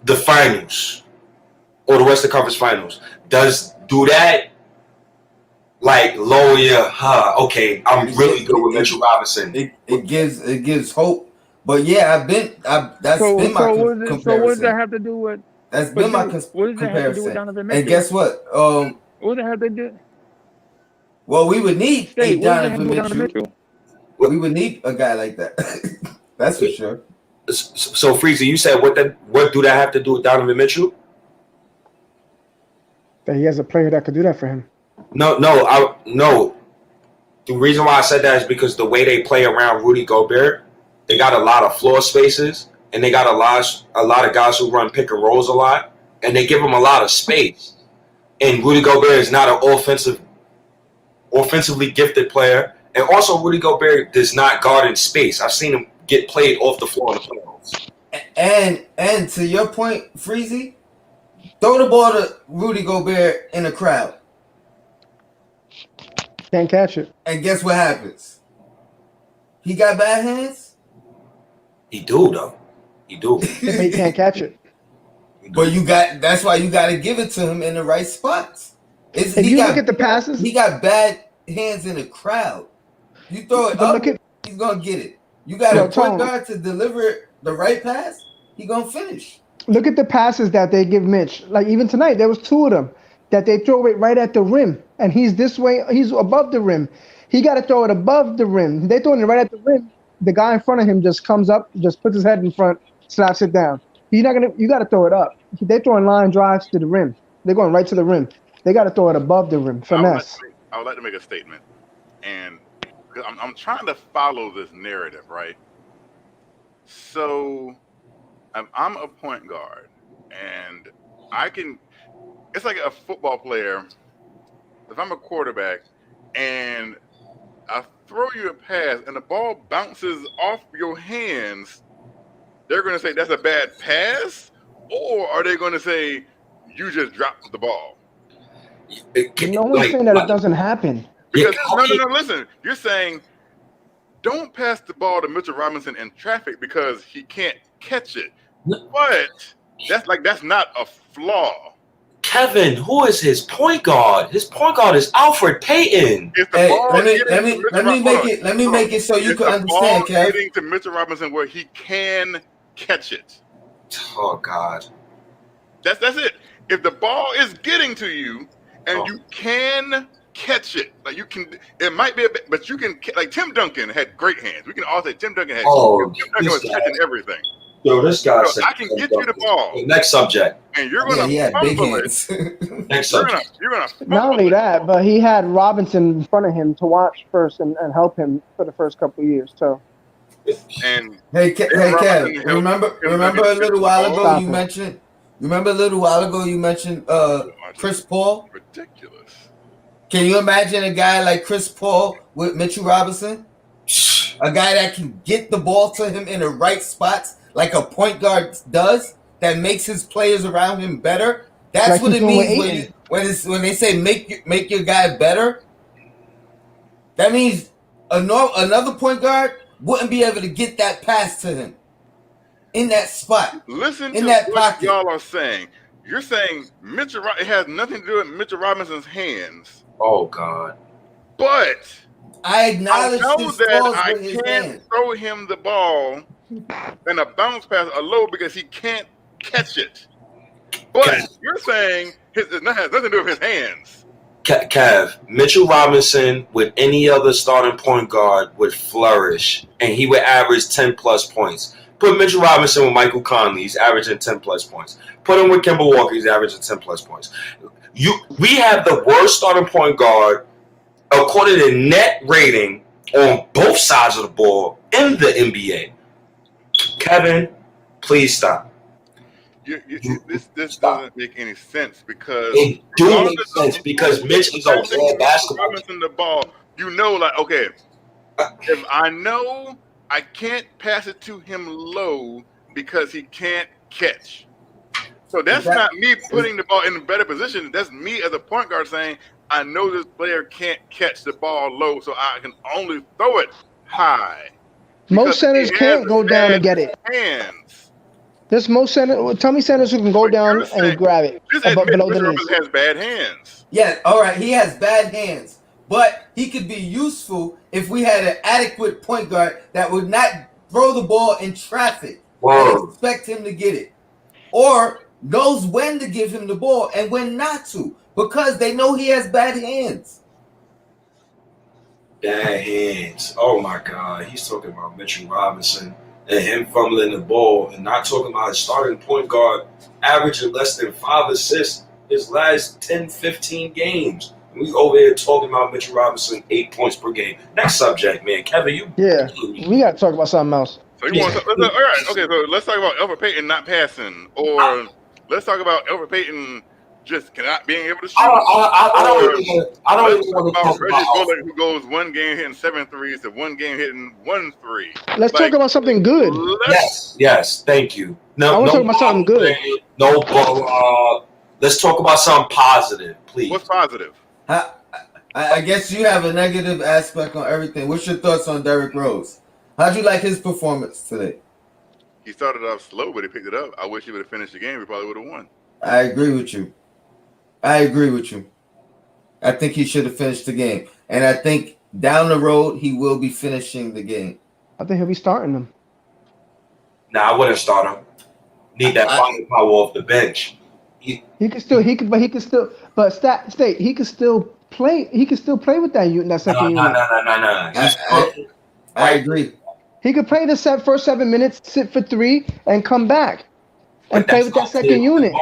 the finals or the Western Conference Finals, do that lower your okay, I'm really good with Mitchell Robinson. It gives hope. But yeah, that's been my comparison. So what does that have to do with? That's been my comparison. And guess what? What does that have to do? Well, we would need a Donovan Mitchell. We would need a guy like that. That's for sure. So Freezy, you said what do that have to do with Donovan Mitchell? That he has a player that could do that for him. No. The reason why I said that is because the way they play around Rudy Gobert, they got a lot of floor spaces, and they got a lot of guys who run pick and rolls a lot, and they give them a lot of space. And Rudy Gobert is not an offensively gifted player, and also Rudy Gobert does not guard in space. I've seen him get played off the floor in the playoffs. And to your point, Freezy, throw the ball to Rudy Gobert in a crowd. Can't catch it. And guess what happens? He got bad hands? He do, though. He do. But he can't catch it. But that's why you got to give it to him in the right spots. If you look at the passes, he got bad hands in the crowd. You throw it up, he's going to get it. You got a point guard to deliver the right pass, he's going to finish. Look at the passes that they give Mitch. Like even tonight, there was two of them that they throw it right at the rim. And he's this way, he's above the rim. He got to throw it above the rim. They throwing it right at the rim. The guy in front of him just comes up, just puts his head in front, slaps it down. You got to throw it up. They're throwing line drives to the rim. They're going right to the rim. They got to throw it above the rim. Finesse. I would like to make a statement, and because I'm trying to follow this narrative, right? So I'm a point guard, and I can. It's like a football player. If I'm a quarterback, and I throw you a pass, and the ball bounces off your hands, they're going to say that's a bad pass, or are they going to say you just dropped the ball? No one's saying that it doesn't happen. Because no, listen. You're saying don't pass the ball to Mitchell Robinson in traffic because he can't catch it. But that's not a flaw. Kevin, who is his point guard? His point guard is Alfred Payton. Hey, let me make it so you can understand, Kev. Getting to Mitchell Robinson where he can catch it. Oh God. That's it. If the ball is getting to you and you can catch it, like you can, it might be a bit, but you can. Like Tim Duncan had great hands. We can all say Tim Duncan had. Tim Duncan was catching everything. Yo, this guy. So I can get you the ball. Next subject. And you're gonna fumble it. Next subject. You're gonna Not only that, but he had Robinson in front of him to watch first and help him for the first couple of years. So. And hey Kev, remember a little while ago you mentioned. Remember a little while ago you mentioned Chris Paul. Ridiculous. Can you imagine a guy like Chris Paul with Mitchell Robinson? A guy that can get the ball to him in the right spots like a point guard does, that makes his players around him better. That's like what it means when they say make your guy better. That means another point guard wouldn't be able to get that pass to him in that spot. Listen in to that what pocket. Y'all are saying. You're saying it has nothing to do with Mitchell Robinson's hands. Oh God. But I acknowledge I know his that flaws I with his can't hands. throw him the ball and a bounce pass a low because he can't catch it. But you're saying it has nothing to do with his hands. Kev, Mitchell Robinson with any other starting point guard would flourish, and he would average 10 plus points. Put Mitchell Robinson with Michael Conley, he's averaging 10 plus points. Put him with Kemba Walker, he's averaging 10 plus points. We have the worst starting point guard according to net rating on both sides of the ball in the NBA. Kevin, please stop. This doesn't make any sense because it do make sense because Mitch is a bad basketball. Robinson the ball, like okay, if I know I can't pass it to him low because he can't catch. So that's not me putting the ball in a better position. That's me as a point guard saying, I know this player can't catch the ball low, so I can only throw it high. Most centers can't go down and get it. Hands. There's most centers. Tell me centers who can go down and grab it below the knees. Has bad hands. Yeah, all right. He has bad hands, but he could be useful if we had an adequate point guard that would not throw the ball in traffic and expect him to get it, or knows when to give him the ball and when not to, because they know he has bad hands. Bad hands. Oh my God. He's talking about Mitchell Robinson and him fumbling the ball and not talking about his starting point guard averaging less than 5 assists his last 10, 15 games. And we over here talking about Mitchell Robinson 8 points per game. Next subject, man. Kevin, you. Yeah. We got to talk about something else. So you want to, all right. Okay. So let's talk about Elfrid Payton not passing, or let's talk about Elfrid Payton just cannot being able to shoot. I don't even want to talk Reggie Bullock, who goes one game hitting 7 threes to one game hitting 1 3. Let's talk about something good. Yes, thank you. No, I want to talk about something good. Let's talk about something positive, please. What's positive? I guess you have a negative aspect on everything. What's your thoughts on Derrick Rose? How'd you like his performance today? He started off slow, but he picked it up. I wish he would have finished the game. He probably would have won. I agree with you. I think he should have finished the game. And I think down the road, he will be finishing the game. I think he'll be starting them. Nah, I wouldn't start him. Need that firepower off the bench. He could still play with that second unit. No. I agree. He could play the first 7 minutes, sit for 3, and come back and play with that second unit.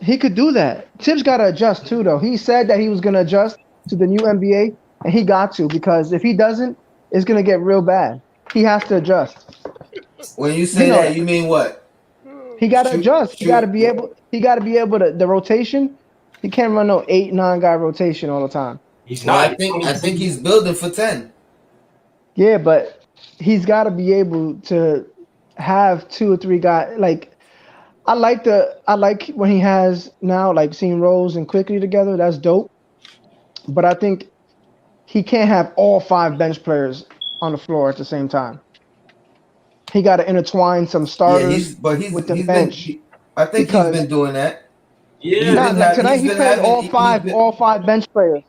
He could do that. Tibbs got to adjust too, though. He said that he was going to adjust to the new NBA, and he got to, because if he doesn't, it's going to get real bad. He has to adjust. When you You say know that, that. you mean what? He got to Shoot, adjust. He got to shoot. be able. He got to be able to the rotation. He can't run no 8-9 guy rotation all the time. He's Well, not. I think he's building for 10. Yeah, but he's got to be able to have 2 or 3 guys. Like I like when he has now, like seeing Rose and Quickly together. That's dope. But I think he can't have all 5 bench players on the floor at the same time. He got to intertwine some Yeah, starters with the bench, I think he's because been doing that. Yeah, tonight he played all five bench players.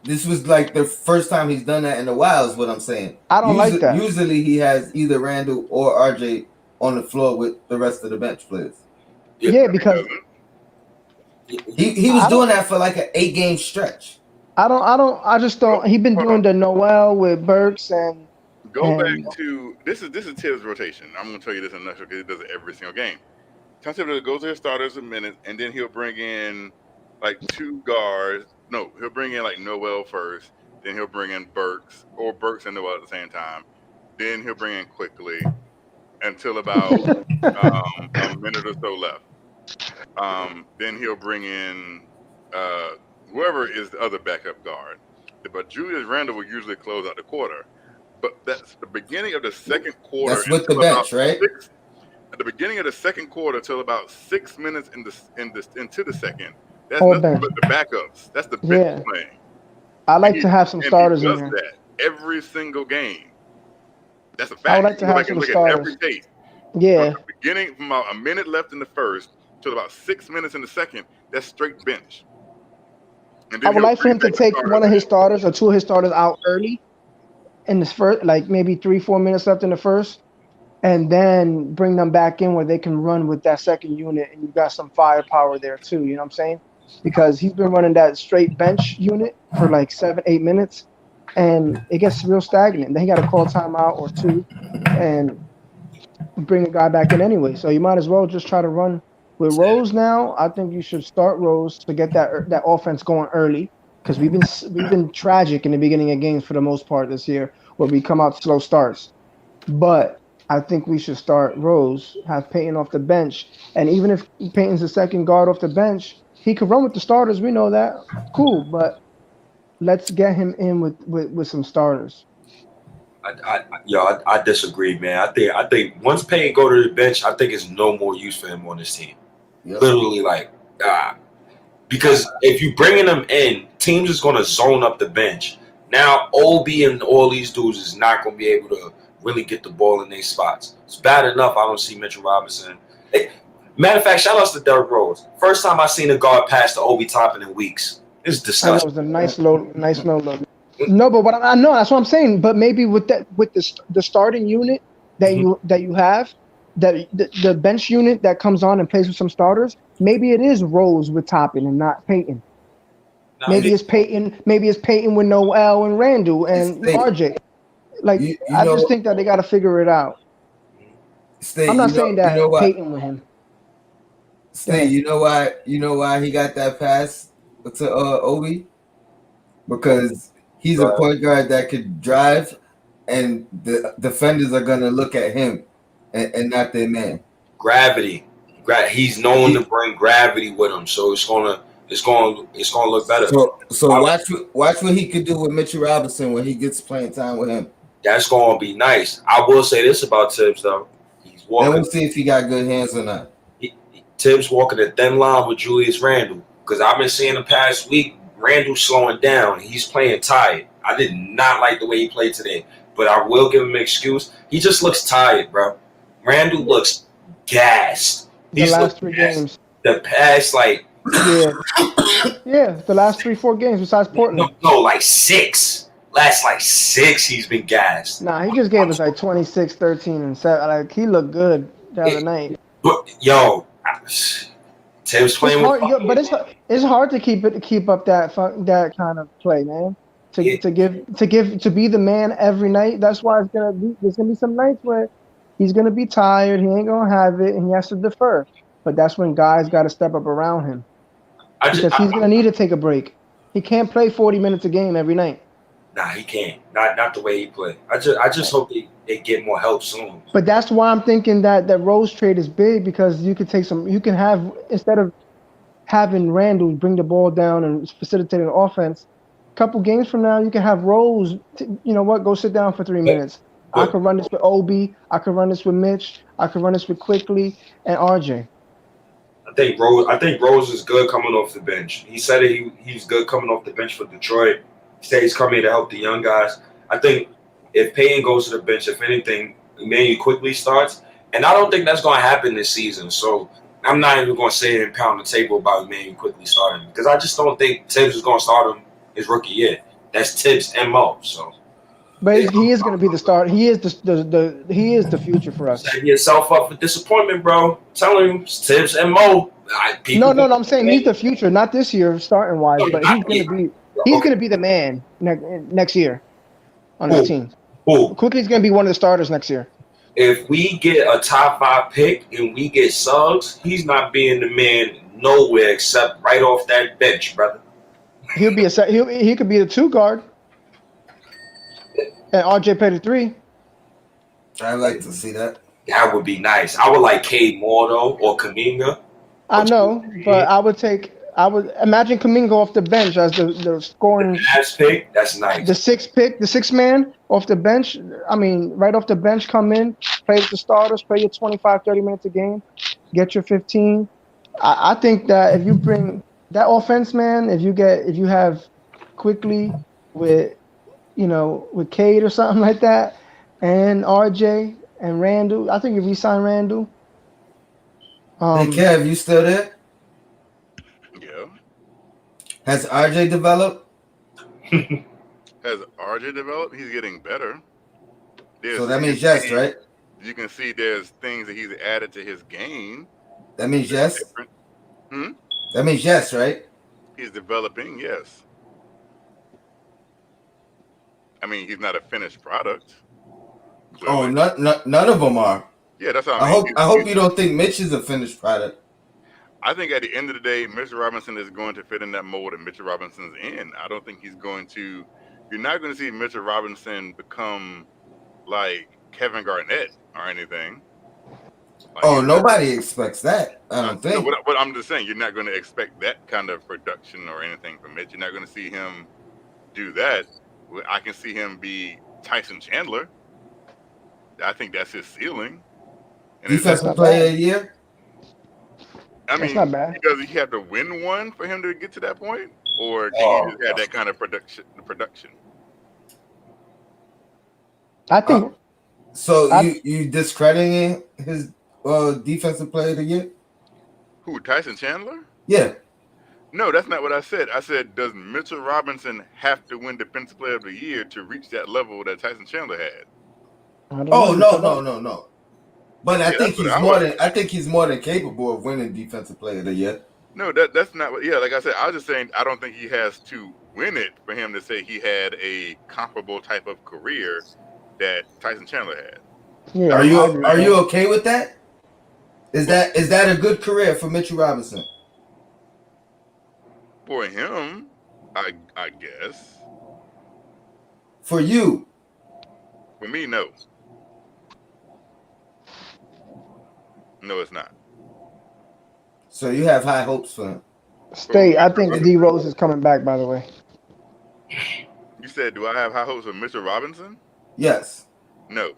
This was like the first time he's done that in a while, is what I'm saying. I don't like that. Usually he has either Randall or RJ on the floor with the rest of the bench players. Yeah, because he was doing that for like an 8-game stretch. I just don't. He been doing the Noel with Burks and. Go back to this is Tibbs' rotation. I'm gonna tell you this in a nutshell because he does it every single game. Tom Thibodeau goes to his starters a minute, and then he'll bring in like 2 guards. No, he'll bring in like Noel first, then he'll bring in Burks and Noel at the same time. Then he'll bring in Quickly until about a minute or so left. Then he'll bring in whoever is the other backup guard. But Julius Randle will usually close out the quarter. But that's the beginning of the second quarter. That's with the bench, right? At the beginning of the second quarter till about 6 minutes into the second. That's All nothing bench. but the backups. That's the bench playing. I like to have some starters he in does there. that every single game. That's a fact. I would like to You go have back and some look at starters. every tape. Yeah. From the beginning, from about a minute left in the first till about 6 minutes in the second, that's straight bench. And then I would he'll like for bring him to back the take starters one of in. his starters or 2 of his starters out early in this first, like maybe 3-4 minutes left in the first, and then bring them back in where they can run with that second unit, and you got some firepower there too. You know what I'm saying? Because he's been running that straight bench unit for like 7-8 minutes, and it gets real stagnant. Then he got to call timeout or 2, and bring a guy back in anyway. So you might as well just try to run with Rose now. I think you should start Rose to get that offense going early, because we've been tragic in the beginning of games for the most part this year, where we come out slow starts. But I think we should start Rose, have Peyton off the bench, and even if Peyton's the second guard off the bench, he could run with the starters. We know that. Cool, but let's get him in with some starters. I disagree, man. I think once Payne go to the bench, I think it's no more use for him on this team. Yep. Literally, like, because if you bringing them in, teams is going to zone up the bench. Now, Obi and all these dudes is not going to be able to really get the ball in their spots. It's bad enough I don't see Mitchell Robinson. Matter of fact, shout outs to Derrick Rose. First time I seen a guard pass to Obi Toppin in weeks. It's That disgusting. was a nice low. No, but what I know, that's what I'm saying. But maybe with the starting unit that you have, that the bench unit that comes on and plays with some starters, maybe it is Rose with Toppin and not Peyton. Maybe it's Peyton with Noel and Randall and RJ. Like, I just think that they got to figure it out. I'm not saying that Peyton with him. You know why he got that pass to Obi? Because he's a point guard that could drive, and the defenders are gonna look at him and not their man. Gravity. He's known to bring gravity with him, so it's gonna look better. So watch what he could do with Mitchell Robinson when he gets playing time with him. That's gonna be nice. I will say this about Tibbs though. He's walking. Then we'll see if he got good hands or not. Tibbs walking a thin line with Julius Randle, because I've been seeing the past week Randle slowing down. He's playing tired. I did not like the way he played today, but I will give him an excuse. He just looks tired, bro. Randle looks gassed. The last 3 games. The past, like, yeah, the last 3-4 games besides Portland. No, like 6. Last like 6, he's been gassed. Nah, he just gave us like 26, 13, and 7. Like, he looked good the other night. But Tibbs playing but it's hard to keep up that kind of play, man. To be the man every night. That's why there's gonna be some nights where he's gonna be tired. He ain't gonna have it, and he has to defer. but that's when guys got to step up around him I just, because he's going to need to take a break. He can't play 40 minutes a game every night. nah, he can't. Not the way he play. I just hope they get more help soon. But that's why I'm thinking that Rose trade is big because you could take some. You can have instead of having Randall bring the ball down and facilitate an offense. A couple games from now, you can have Rose. You know what? Go sit down for 3 minutes. I could run this with Obi. I could run this with Mitch. I could run this with Quickly and RJ. I think Rose is good coming off the bench. He said he's good coming off the bench for Detroit. He said he's coming to help the young guys. I think if Payton goes to the bench, if anything, Emmanuel Quickly starts. And I don't think that's going to happen this season. So I'm not even going to sit and pound the table about Emmanuel Quickly starting because I just don't think Tibbs is going to start him his rookie year. That's Tibbs' MO. So, but he is going to be the starter. He is he is the future for us. Set yourself up for disappointment, bro. Tell him Tibbs' MO. No. I'm saying he's the future, not this year starting wise, but he's going to be the man next year on his team. Quickly's going to be one of the starters next year. If we get a top 5 pick and we get Suggs, he's not being the man nowhere except right off that bench, brother. He'll be he could be the 2 guard, and RJ play the 3. I'd like to see that. That would be nice. I would like Cade Moore though, or Kaminga. I know, but I would imagine Kaminga off the bench as the scoring last pick. That's nice. The 6th pick, the 6th man off the bench. I mean, right off the bench, come in, play with the starters, play your 25, 30 minutes a game, get your 15. I think that if you bring that offense, man, if you have Quickly with Cade or something like that, and RJ and Randall, I think you re-sign Randall. Hey Kev, you still there? Yeah. Has RJ developed? Has RJ developed? He's getting better. So that means yes, right? You can see there's things that he's added to his game. That means yes? That means yes, right? He's developing, yes. I mean, he's not a finished product. Clearly. Oh, none of them are. Yeah, that's how I mean. I hope you don't think Mitch is a finished product. I think at the end of the day, Mitchell Robinson is going to fit in that mold that Mitchell Robinson's in. I don't think he's going to. You're not going to see Mitchell Robinson become like Kevin Garnett or anything. Like, nobody expects that. I don't think. No, but I'm just saying, you're not going to expect that kind of production or anything from Mitch. You're not going to see him do that. I can see him be Tyson Chandler. I think that's his ceiling. And Defensive player of the year? I mean, not bad. Does he have to win one for him to get to that point? Or can he just have that kind of production? I think. You discrediting his defensive player of the year? Who, Tyson Chandler? Yeah. No, that's not what I said. I said, does Mitchell Robinson have to win Defensive Player of the Year to reach that level that Tyson Chandler had? No. But I think he's more than capable of winning Defensive Player of the Year. No, that's not what. Yeah, like I said, I was just saying I don't think he has to win it for him to say he had a comparable type of career that Tyson Chandler had. Yeah, are you okay with that? Is that a good career for Mitchell Robinson? For him, I guess. For you? For me, no. No, it's not. So you have high hopes for him? State, I think D Rose is coming back, by the way. You said, do I have high hopes for Mitchell Robinson? Yes. No.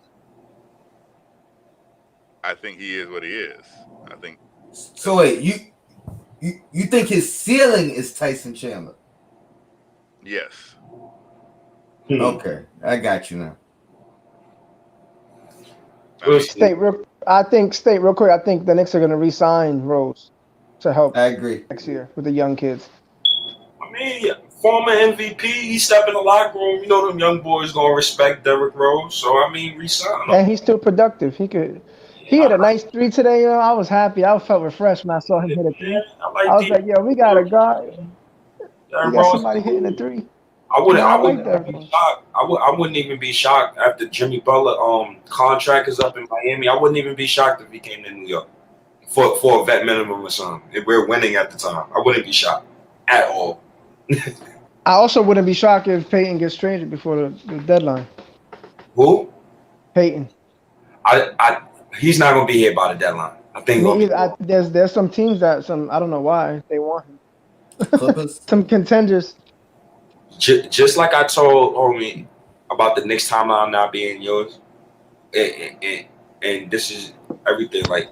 I think he is what he is. I think. So wait, you think his ceiling is Tyson Chandler? Yes. Okay, I got you now. State real quick. I think the Knicks are going to re-sign Rose to help. I agree next year with the young kids. I mean, former MVP, he step in the locker room. You know, them young boys gonna respect Derrick Rose. So I mean, re-sign him. And he's still productive. He had a nice 3 today. I was happy. I felt refreshed when I saw him hit a 3. I was like, yo, we got a guy. We got somebody hitting a 3. I wouldn't be shocked. I wouldn't even be shocked after Jimmy Butler contract is up in Miami. I wouldn't even be shocked if he came to New York. for a vet minimum or something. If we're winning at the time, I wouldn't be shocked at all. I also wouldn't be shocked if Peyton gets traded before the deadline. Who? Peyton. He's not gonna be here by the deadline. I think Me gonna be either. There's some teams that I don't know why they want him. Clippers. Some contenders. just like I told homie about the Knicks timeline not being yours, and this is everything. Like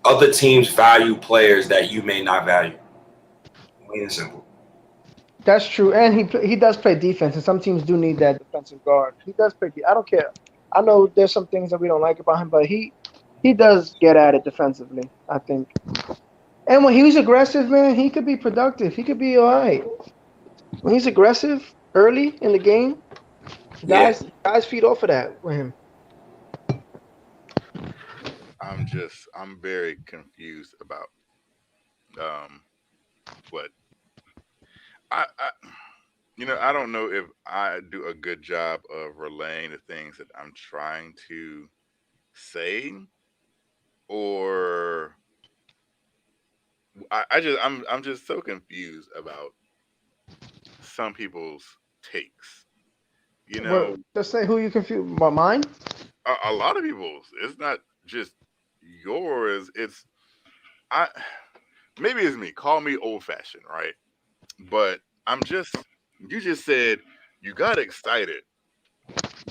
other teams value players that you may not value. Plain and simple. That's true, and he does play defense, and some teams do need that defensive guard. He does play. I don't care. I know there's some things that we don't like about him, but he does get at it defensively, I think. And when he's aggressive, man, he could be productive. He could be all right. When he's aggressive early in the game, guys feed off of that with him. I'm very confused about what I I don't know if I do a good job of relaying the things that I'm trying to say, or I'm just so confused about some people's takes. Well, just say who you confused about mine. A lot of people's. It's not just yours. It's I. Maybe it's me. Call me old fashioned, right? But you just said you got excited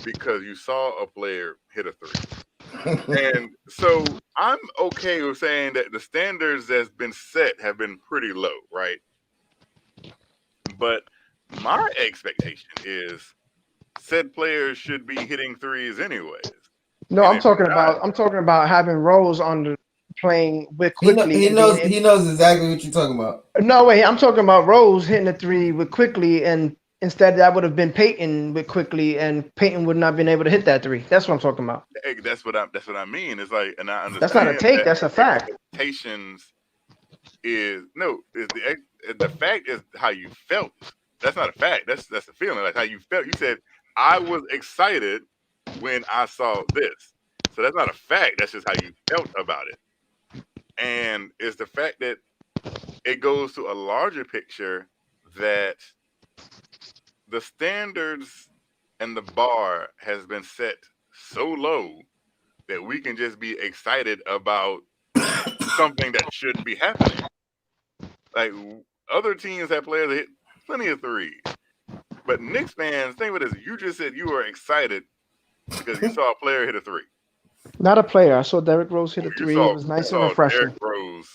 because you saw a player hit a three. And so I'm okay with saying that the standards that's been set have been pretty low, right? But my expectation is said players should be hitting threes anyways. No, And I'm talking about having Rose on the playing with quickly. He knows exactly what you're talking about. No way, I'm talking about Rose hitting a three with quickly, and instead that would have been Peyton with quickly, and Peyton would not have been able to hit that three. That's what I'm talking about. That's what I mean. It's like, and I understand that's not a take. That's a fact. Expectations is the fact is how you felt. That's not a fact. That's a feeling, like how you felt. You said I was excited when I saw this. So that's not a fact. That's just how you felt about it. And it's the fact that it goes to a larger picture that the standards and the bar has been set so low that we can just be excited about something that shouldn't be happening. Like other teams have players that hit plenty of threes. But Knicks fans, think of it as you just said you were excited because you saw a player hit a three. Not a player. I saw Derrick Rose hit a three. It was nice and refreshing. Derrick Rose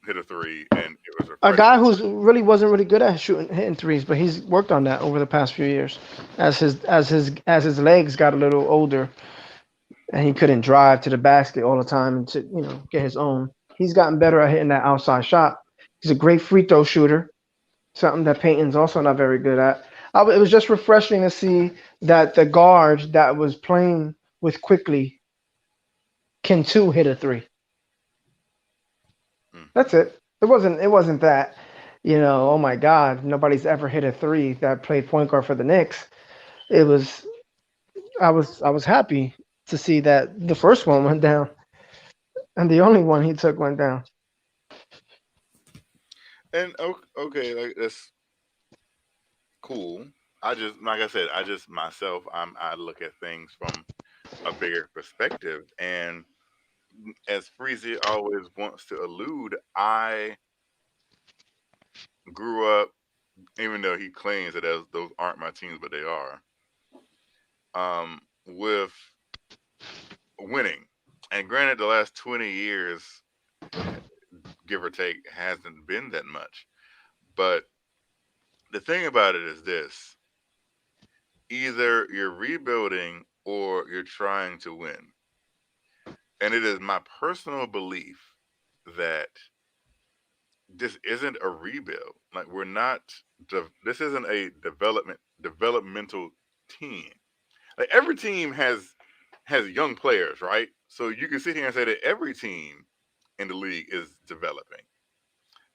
hit a three, and it was refreshing. A guy who's wasn't really good at hitting threes, but he's worked on that over the past few years. As his legs got a little older, and he couldn't drive to the basket all the time and to get his own. He's gotten better at hitting that outside shot. He's a great free throw shooter, something that Peyton's also not very good at. It was just refreshing to see that the guard that was playing with quickly can too hit a three. That's it. It wasn't that, oh my God, nobody's ever hit a three that played point guard for the Knicks. It was I was happy to see that the first one went down. And the only one he took went down. And okay, like that's cool. I look at things from a bigger perspective, and as Freezy always wants to allude, I grew up, even though he claims that those aren't my teams, but they are, with winning. And granted, the last 20 years, give or take, hasn't been that much. But the thing about it is this: either you're rebuilding or you're trying to win. And it is my personal belief that this isn't a rebuild. Like this isn't a developmental team. Like every team has young players, right? So you can sit here and say that every team in the league is developing.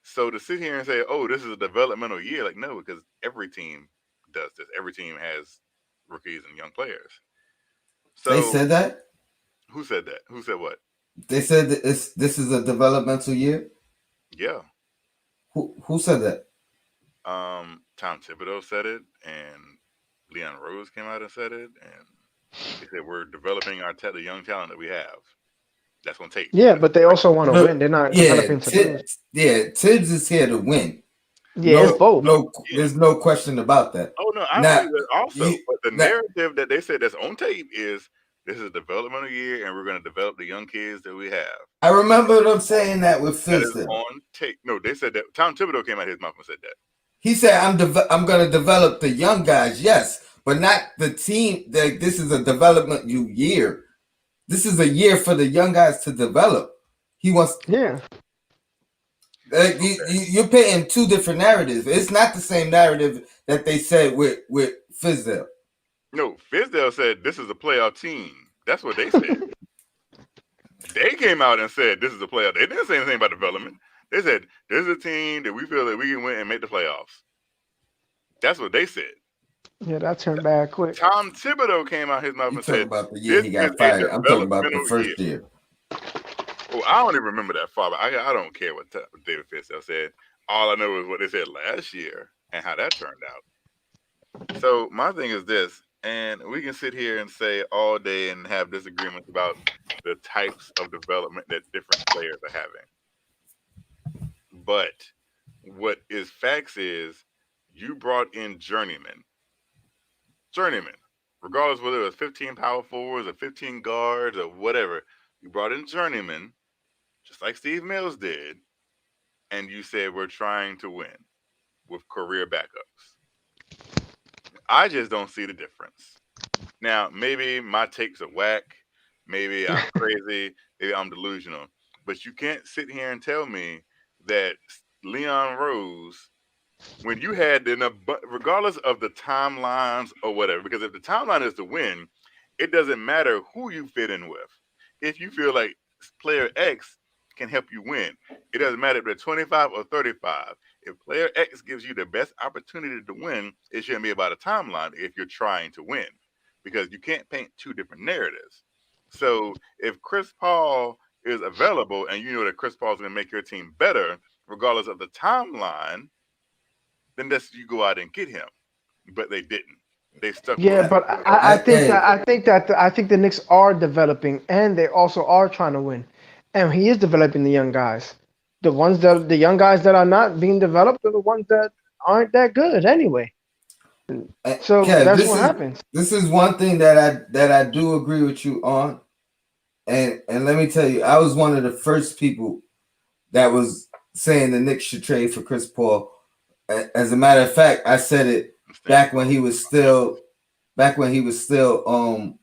So to sit here and say, "Oh, this is a developmental year," like no, because every team does this. Every team has rookies and young players. So they said that. Who said that? Who said what? They said that this is a developmental year. Yeah. Who said that? Tom Thibodeau said it, and Leon Rose came out and said it, and they said we're developing the young talent that we have. That's on tape. Yeah, but they also want to Look, win. They're not yeah, developing to lose. Tibbs is here to win. Yeah, it's both. Yeah. There's no question about that. Oh no, I Now, believe that also. you- But the now- narrative that they said that's on tape is this is a developmental year, and we're going to develop the young kids that we have. I remember them saying that with That is Fizdale. on tape. No, they said that. Tom Thibodeau came out of his mouth and said that. He said, "I'm going to develop the young guys, yes, but not the team. This is a development year. This is a year for the young guys to develop. He wants, Yeah. You're painting two different narratives. It's not the same narrative that they said with Fizdale. No, Fizdale said this is a playoff team. That's what they said. They came out and said this is a playoff. They didn't say anything about development. They said this is a team that we feel that we can win and make the playoffs. That's what they said. Yeah, that turned bad quick. Tom Thibodeau came out his mouth You and talking said about the year this he is got a fired. I'm talking about the developmental first year. year. Oh, I don't even remember that far, but I don't care what David Fizdale said. All I know is what they said last year and how that turned out. So my thing is this, and we can sit here and say all day and have disagreements about the types of development that different players are having. But what is facts is you brought in journeymen, regardless whether it was 15 power forwards or 15 guards or whatever. You brought in journeymen, just like Steve Mills did, and you said we're trying to win with career backups. I just don't see the difference. Now, maybe my takes are whack. Maybe I'm crazy. Maybe I'm delusional. But you can't sit here and tell me that Leon Rose, when you had regardless of the timelines or whatever, because if the timeline is to win, it doesn't matter who you fit in with. If you feel like player X can help you win, it doesn't matter if they're 25 or 35. If player X gives you the best opportunity to win, it shouldn't be about a timeline if you're trying to win, because you can't paint two different narratives. So if Chris Paul is available and you know that Chris Paul is going to make your team better, regardless of the timeline, then you go out and get him. But they didn't. They stuck. Yeah, with but I think the Knicks are developing, and they also are trying to win, and he is developing the young guys. The young guys that are not being developed are the ones that aren't that good anyway. So that's what happens. This is one thing that I do agree with you on, and let me tell you, I was one of the first people that was saying the Knicks should trade for Chris Paul. As a matter of fact, I said it back when he was still on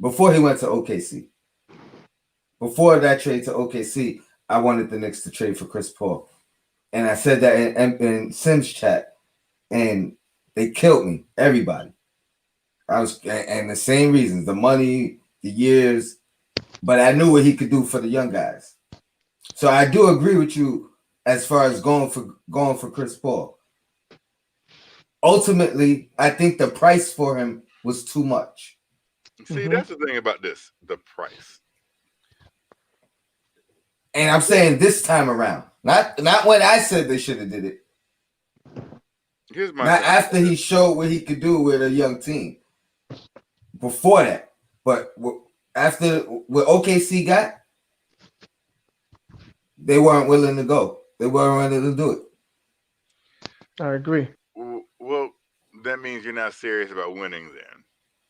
before he went to OKC. Before that trade to OKC, I wanted the Knicks to trade for Chris Paul, and I said that in Sims chat, and they killed me. Everybody, and the same reasons: the money, the years, but I knew what he could do for the young guys. So I do agree with you as far as going for Chris Paul. Ultimately, I think the price for him was too much. See, that's the thing about this, the price. And I'm saying this time around, not when I said they should have did it. Here's my not after he showed what he could do with a young team. Before that, but after what OKC got, they weren't willing to go. They weren't willing to do it. I agree. Well, that means you're not serious about winning then.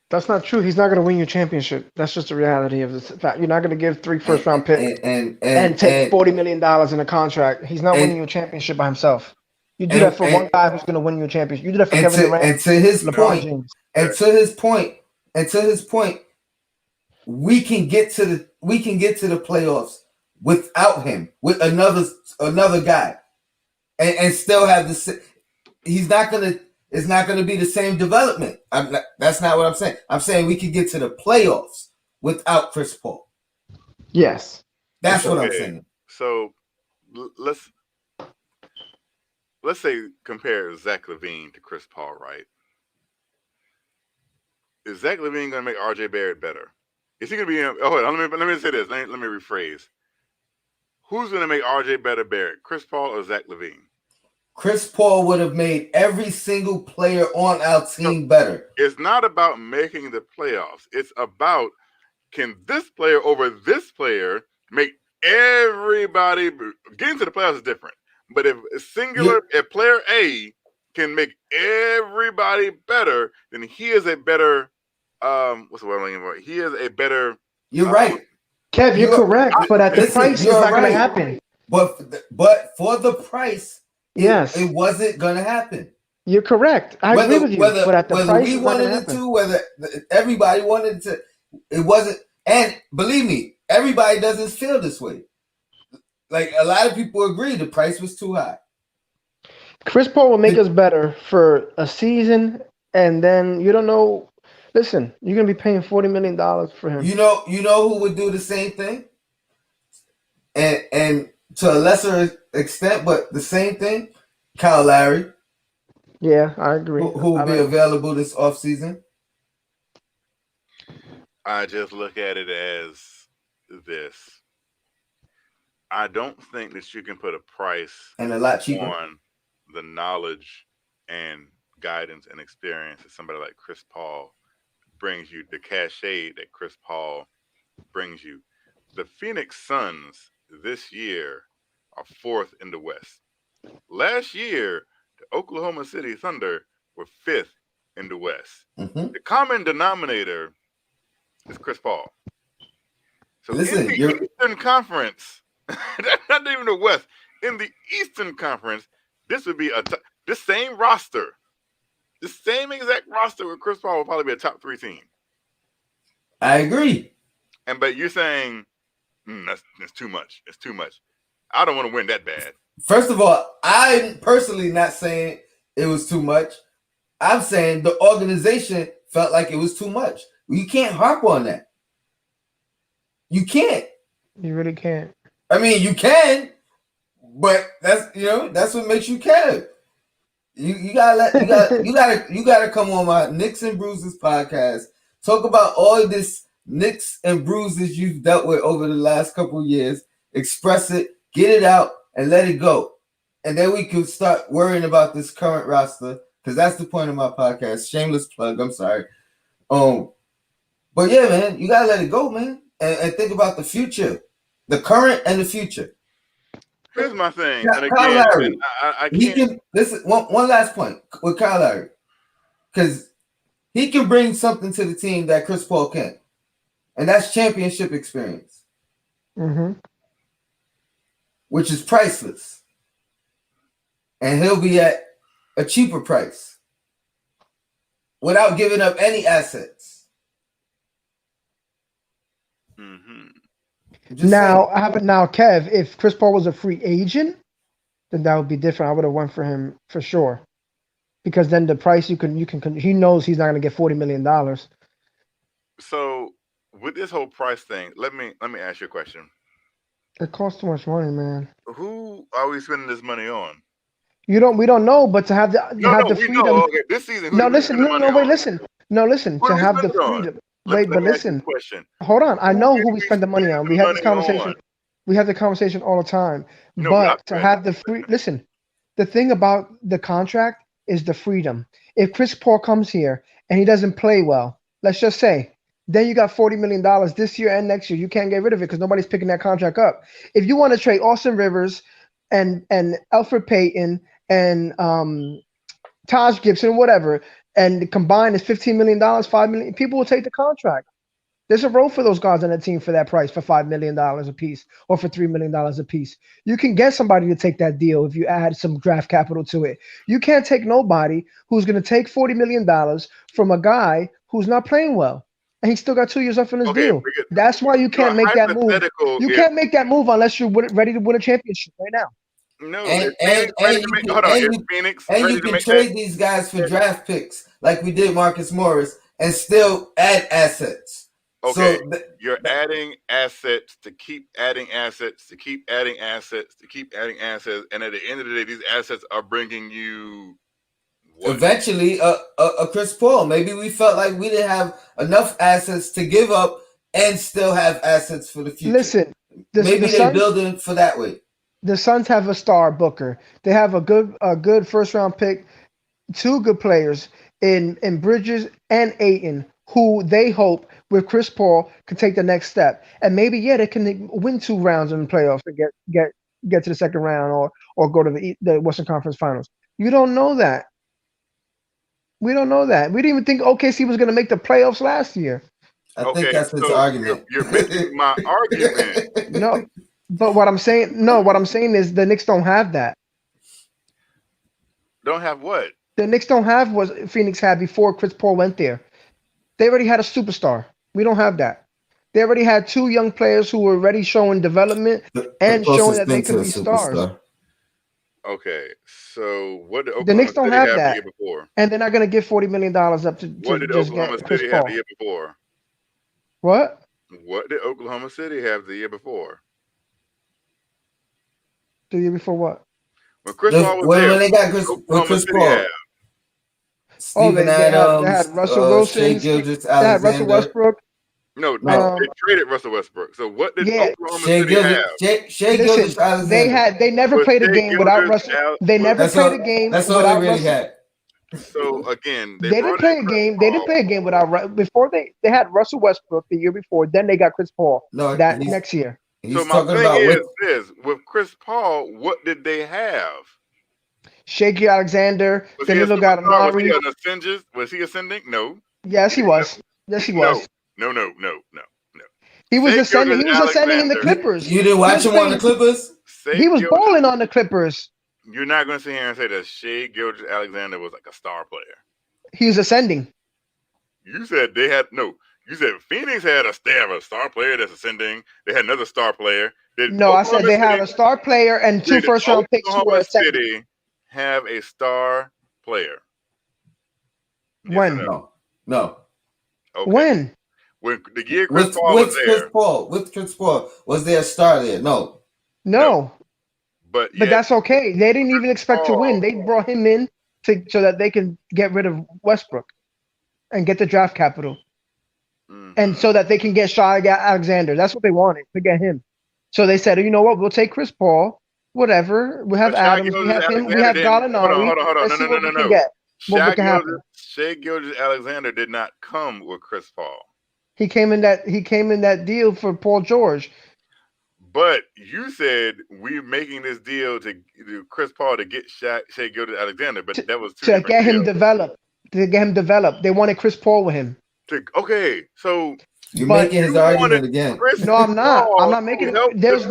That's not true. He's not going to win your championship. That's just the reality of this fact. You're not going to give 3 first-round picks and take $40 million in a contract. He's not winning your championship by himself. You do that for one guy who's going to win you a championship. You do that for Kevin Durant. And to his LeBron James. To his point, we can get to the playoffs without him, with another guy, and still have the. He's not gonna. It's not gonna be the same development. That's not what I'm saying. I'm saying we can get to the playoffs without Chris Paul. Yes, that's what I'm saying. So let's say compare Zach LaVine to Chris Paul, right? Is Zach LaVine going to make RJ Barrett better? Is he going to be in? Oh, hold on, let me say this. Let me rephrase. Who's going to make RJ better, Barrett? Chris Paul or Zach LaVine? Chris Paul would have made every single player on our team better. It's not about making the playoffs. It's about, can this player over this player make everybody getting to the playoffs is different. But if if player A can make everybody better, then he is a better what's the word I'm looking for? He is a better. You're right, Kev. You're correct, but at the price, it's not going to happen. But for the price, yes, it wasn't going to happen. You're correct. I agree with you. But at the whether price, we wanted it to, whether everybody wanted it to, it wasn't. And believe me, everybody doesn't feel this way. Like a lot of people agree, the price was too high. Chris Paul will make us better for a season, and then you don't know. Listen, you're gonna be paying $40 million for him. You know who would do the same thing, and to a lesser extent, but the same thing. Kyle Lowry. Yeah, I agree. Who will be available this offseason? I just look at it as this. I don't think that you can put a price and a lot cheaper on the knowledge and guidance and experience that somebody like Chris Paul brings you, the cachet that Chris Paul brings you. The Phoenix Suns this year are 4th in the West. Last year, the Oklahoma City Thunder were 5th in the West. Mm-hmm. The common denominator is Chris Paul. So listen, in the Eastern Conference, not even the West, in the Eastern Conference, this would be the same roster. The same exact roster with Chris Paul will probably be a top 3 team. I agree. But you're saying that's too much. It's too much. I don't want to win that bad. First of all, I'm personally not saying it was too much. I'm saying the organization felt like it was too much. You can't harp on that. You can't. You really can't. I mean, you can, but that's what makes you care. You gotta come on my Knicks and Bruises podcast. Talk about all this Knicks and bruises you've dealt with over the last couple of years. Express it, get it out, and let it go. And then we can start worrying about this current roster, because that's the point of my podcast. Shameless plug. I'm sorry. But yeah, man, you gotta let it go, man, and think about the future, the current and the future. Here's my thing, Kyle and again, Lowry, I can't. Listen, one last point with Kyle Lowry, because he can bring something to the team that Chris Paul can't, and that's championship experience, which is priceless, and he'll be at a cheaper price without giving up any assets. Now, Kev, if Chris Paul was a free agent, then that would be different. I would have went for him for sure, because then the price you can he knows he's not going to get $40 million. So with this whole price thing, let me ask you a question. It costs too much money, man. Who are we spending this money on? We don't know, but to have the freedom. Know. Okay, this season. Listen. To have the freedom. Listen. Hold on. I know who we spend the money on. We have this conversation. We have the conversation all the time. But to have the free, listen, the thing about the contract is the freedom. If Chris Paul comes here and he doesn't play well, let's just say, then you got $40 million this year and next year. You can't get rid of it because nobody's picking that contract up. If you want to trade Austin Rivers and Alfred Payton and Taj Gibson, whatever, and combined is $15 million, $5 million, people will take the contract. There's a role for those guys on the team for that price, for $5 million a piece or for $3 million a piece. You can get somebody to take that deal if you add some draft capital to it. You can't take nobody who's going to take $40 million from a guy who's not playing well. And he's still got 2 years left on his deal. That's why you can't make that move. You can't make that move unless you're ready to win a championship right now. No, and you can trade these guys for draft picks like we did Marcus Morris and still add assets. Okay, so you're adding assets to keep adding assets to keep adding assets to keep adding assets, and at the end of the day, these assets are bringing you what? Eventually a Chris Paul. Maybe we felt like we didn't have enough assets to give up and still have assets for the future. Listen, Maybe the they're Suns, building for that way. the Suns have a star Booker. They have a good first round pick, two good players in Bridges and Ayton, who they hope with Chris Paul can take the next step. And maybe they can win 2 rounds in the playoffs and get to the second round or go to the Western Conference Finals. You don't know that. We don't know that. We didn't even think OKC was going to make the playoffs last year. I think Okay, that's his so argument. you're missing my argument. No, but what I'm saying is the Knicks don't have that. Don't have what? The Knicks don't have what Phoenix had before Chris Paul went there. They already had a superstar. We don't have that. They already had 2 young players who were already showing development and showing that they could be stars. Okay, so what did The Oklahoma Knicks don't City have have the that. year before? And they're not going to give $40 million up What to did just Oklahoma get Chris City have Paul. the year before? What? What did Oklahoma City have the year before? The year before what? When Chris Paul was there, when they got Oklahoma Chris City Paul, have. Steven they Adams, had Russell Wilson, Shea Gilgeous they had Russell Alexander. Westbrook. No, No. they traded Russell Westbrook. So what did Yeah. Oklahoma Shea City have? Gilgeous Alexander. They never Was played a Shea game without Gilgeous Russell. They never That's played all- a game That's all without they really Russell. had. So again, They didn't brought play in a Chris game. They didn't Paul. play a game without before they had Russell Westbrook the year before. Then they got Chris Paul No, that he's- next year. He's So my talking thing about is what this: with Chris Paul, what did they have? Shaky Alexander, Was he a Danilo superstar? Gallinari. Was he ascending? No. Yes, he was. Yes, he was. No. He was Shea ascending. He was Gilgeous ascending in the Alexander. Clippers. you didn't watch him on the Clippers. He was balling on the Clippers. You're not going to sit here and say that Shea Gilgeous Alexander was like a star player. He was ascending. You said they had no. You said Phoenix had a star player that's ascending. They had another star player. No, I said they had a star player and 2 first-round picks who were Oklahoma ascending. City have a star player. Yes When? or no? No. Okay. When? When the year Chris Paul was there. With Chris Paul, was there a star there? No. No. But That's okay. They didn't even expect to win. They brought him in so that they can get rid of Westbrook and get the draft capital. And so that they can get Shai Alexander. That's what they wanted, to get him. So they said, you know what, we'll take Chris Paul, whatever. We have Adams, we have him, we have Gallinari. Hold on. Let's see what we can get. What can happen. Shai Gilgeous Alexander did not come with Chris Paul. He came in that deal for Paul George. But you said we're making this deal to Chris Paul to get Shai Gilgeous Alexander, but that was to get him developed. To get him developed. They wanted Chris Paul with him. Okay, so you're making his argument again. No, I'm not. I'm not making it. There's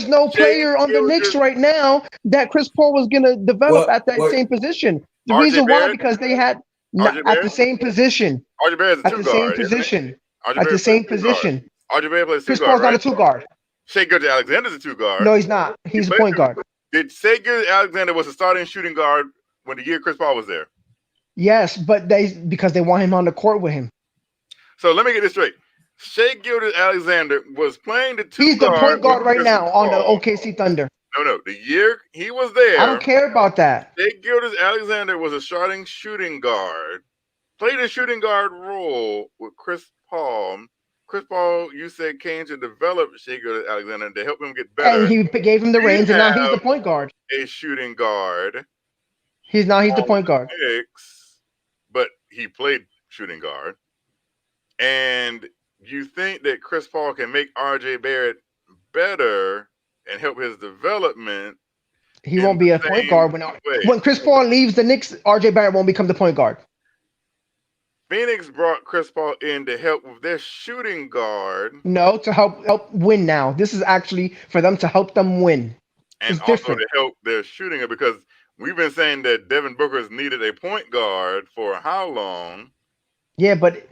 no player on the Knicks right now that Chris Paul was gonna develop at that same position. The reason why, because they had at the same position. RJ Barrett's a at two the guard. same position. At the same position. RJ Barrett plays two Chris guard. Paul's not a 2 guard. Shai Gilgeous Alexander's a 2 guard. No, he's not. He's a point guard. Did Shai Gilgeous Alexander was a starting shooting guard when the year Chris Paul was there? Yes, but because they want him on the court with him. So let me get this straight. Shai Gilgeous Alexander was playing the 2 guard. He's the point guard right now on the OKC Thunder. No. The year he was there. I don't care about that. Shai Gilgeous Alexander was a starting shooting guard. Played a shooting guard role with Chris Paul. Chris Paul, you said, came to develop Shai Gilgeous Alexander to help him get better. And he gave him the reins, and now he's the point guard. A shooting guard. He's the point guard. But he played shooting guard. And you think that Chris Paul can make RJ Barrett better and help his development? He won't be a point guard when Chris Paul leaves the Knicks. RJ Barrett won't become the point guard. Phoenix brought Chris Paul in to help with their shooting guard. No, to help win now. This is actually for them to help them win. And it's also different. to help their shooting, because we've been saying that Devin Booker's needed a point guard for how long? Yeah, but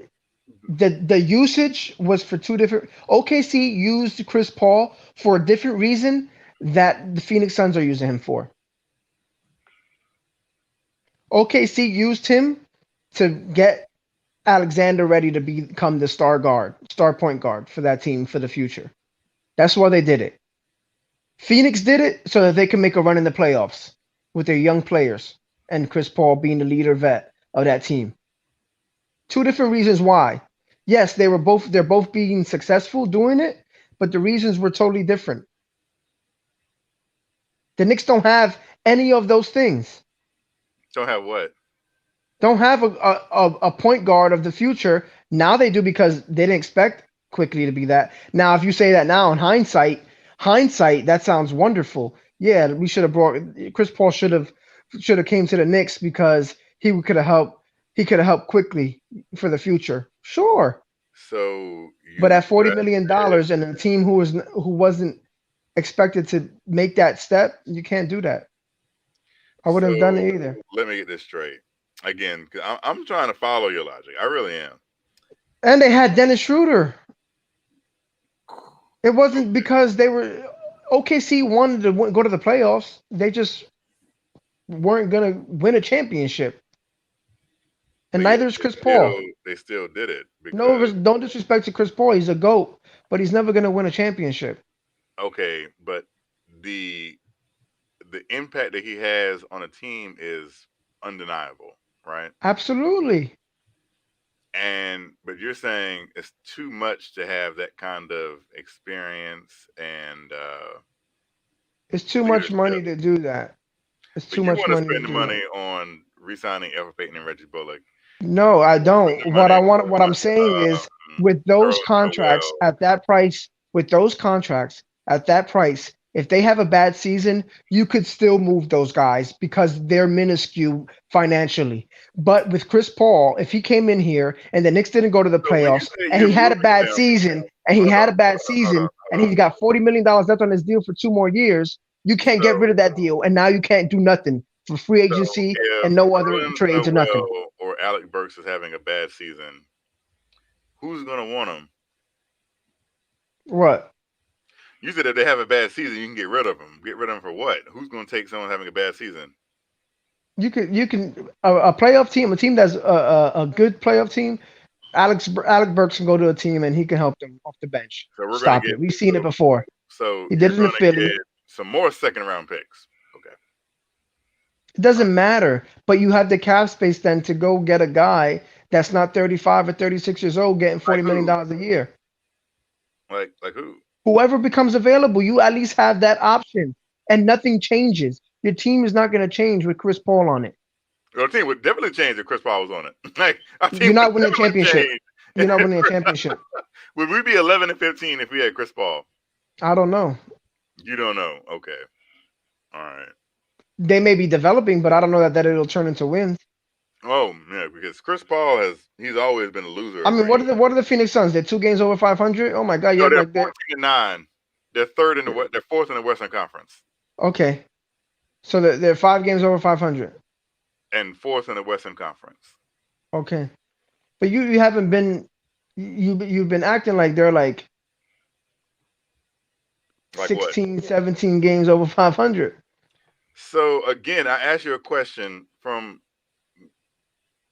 the usage was for 2 different. OKC used Chris Paul for a different reason that the Phoenix Suns are using him for. OKC used him to get Alexander ready to become the star point guard for that team for the future. That's why they did it. Phoenix did it so that they can make a run in the playoffs with their young players and Chris Paul being the leader vet of that team. 2 different reasons why. Yes, they're both being successful doing it, but the reasons were totally different. The Knicks don't have any of those things. Don't have what? Don't have a point guard of the future. Now they do because they didn't expect quickly to be that. Now, if you say that now in hindsight, that sounds wonderful. Yeah, we should have brought Chris Paul should have came to the Knicks because he could have helped quickly for the future. Sure. So But you at $40 million and a team who wasn't expected to make that step, you can't do that. I wouldn't have done so it either. let me get this straight. Again, 'cause I'm trying to follow your logic. I really am. And they had Dennis Schroeder. It wasn't because they were OKC wanted to go to the playoffs. They just weren't gonna win a championship. And But yet neither is Chris Paul. they still did it No, because don't disrespect to Chris Paul. He's a GOAT, but he's never gonna win a championship. okay, but the impact that he has on a team is undeniable, right? Absolutely. But you're saying it's too much to have that kind of experience and It's too much leadership. money to do that. It's But too you much want to money to spend the do that. money on re-signing Elfrid Payton and Reggie Bullock. No, I don't. Spend the money What I'm on saying is with those Nerlens contracts Noel. at that price, if they have a bad season, you could still move those guys because they're minuscule financially. But with Chris Paul, if he came in here and the Knicks didn't go to the So when you playoffs say and you're he had a moving bad them, season hold on. and he's got $40 million left on his deal for 2 more years, you can't get rid So of that deal. And now you can't do nothing for free so agency and if no other Nerlens trades or nothing. Noel or Alec Burks is having a bad season, who's gonna want them? What? You said if they have a bad season, you can get rid of them. Get rid of them for what? Who's gonna take someone having a bad season? You can a playoff team, a team that's a good playoff team. Alec Burks can go to a team and he can help them off the bench. So we're gonna Stop get it. We've seen it before. so He did you're it in gonna Philly. get some more second round picks. Okay. It doesn't matter, but you have the cap space then to go get a guy that's not 35 or 36 years old getting $40 million a year. Like who? Whoever becomes available, you at least have that option, and nothing changes. Your team is not going to change with Chris Paul on it. Your team would definitely change if Chris Paul was on it. Like our team You're not would winning a definitely championship. change. You're not winning a championship. Would we be 11-15 if we had Chris Paul? I don't know. You don't know. Okay. All right. They may be developing, but I don't know that it'll turn into wins. Oh yeah, because Chris Paul he's always been a loser. I mean, what are the Phoenix Suns? They're 2 games over 500. Oh my God, you No, act they're like they're 14-9. They're third in the they're fourth in the Western Conference okay. So they're 5 games over 500. and fourth in the Western Conference. Okay, but you haven't been you've been acting like they're like Like 16, what? 17 games over 500. So again, I asked you a question from: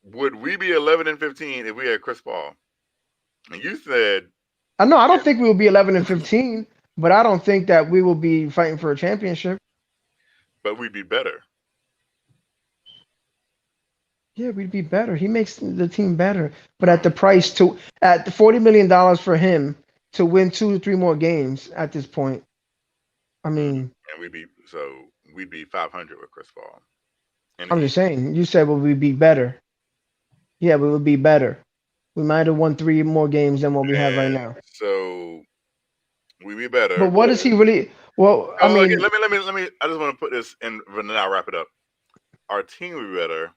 would we be 11-15 if we had Chris Paul? And you said, I know I don't think we will be 11-15, but I don't think that we will be fighting for a championship. but we'd be better. Yeah, we'd be better. He makes the team better, but at the price at the $40 million for him to win 2 or 3 more games at this point. I mean, And we'd be 500 with Chris Paul. And I'm just saying. You said well, we'd be better. Yeah, we would be better. We might have won 3 more games than what we have right now. So we'd be better. But what is he really? Well, I mean, again, let me. I just want to put this in, and then I'll wrap it up. Our team would be better.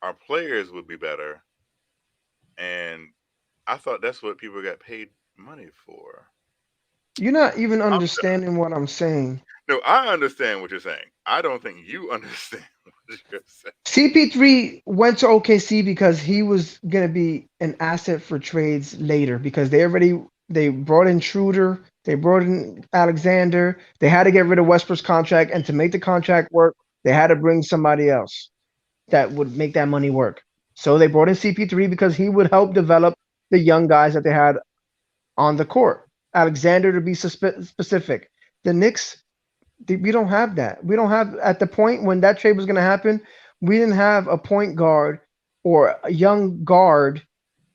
Our players would be better, and I thought that's what people got paid money for. you're not even understanding what I'm saying. No, I understand what you're saying. I don't think you understand what you're saying. CP3 went to OKC because he was going to be an asset for trades later because they brought in Schroeder, they brought in Alexander, they had to get rid of Westbrook's contract, and to make the contract work, they had to bring somebody else that would make that money work. So they brought in CP3 because he would help develop the young guys that they had on the court. Alexander, to be specific. The Knicks, we don't have that. We don't have, at the point when that trade was going to happen, we didn't have a point guard or a young guard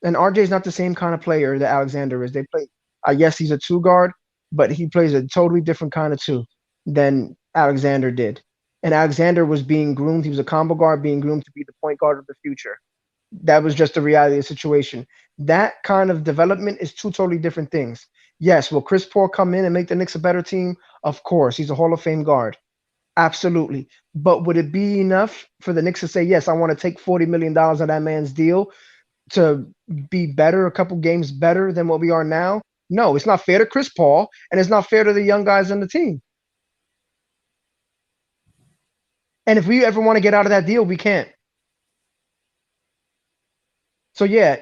And RJ is not the same kind of player that Alexander is. They play. Yes, he's a two guard, but he plays a totally different kind of two than Alexander did. And Alexander was being groomed. He was a combo guard being groomed to be the point guard of the future. That was just the reality of the situation. That kind of development is two totally different things. Yes, will Chris Paul come in and make the Knicks a better team? Of course, he's a Hall of Fame guard. Absolutely. But would it be enough for the Knicks to say, yes, I want to take $40 million of that man's deal to be better, a couple games better than what we are now? No, it's not fair to Chris Paul, and it's not fair to the young guys on the team. And if we ever want to get out of that deal, we can't. So yeah,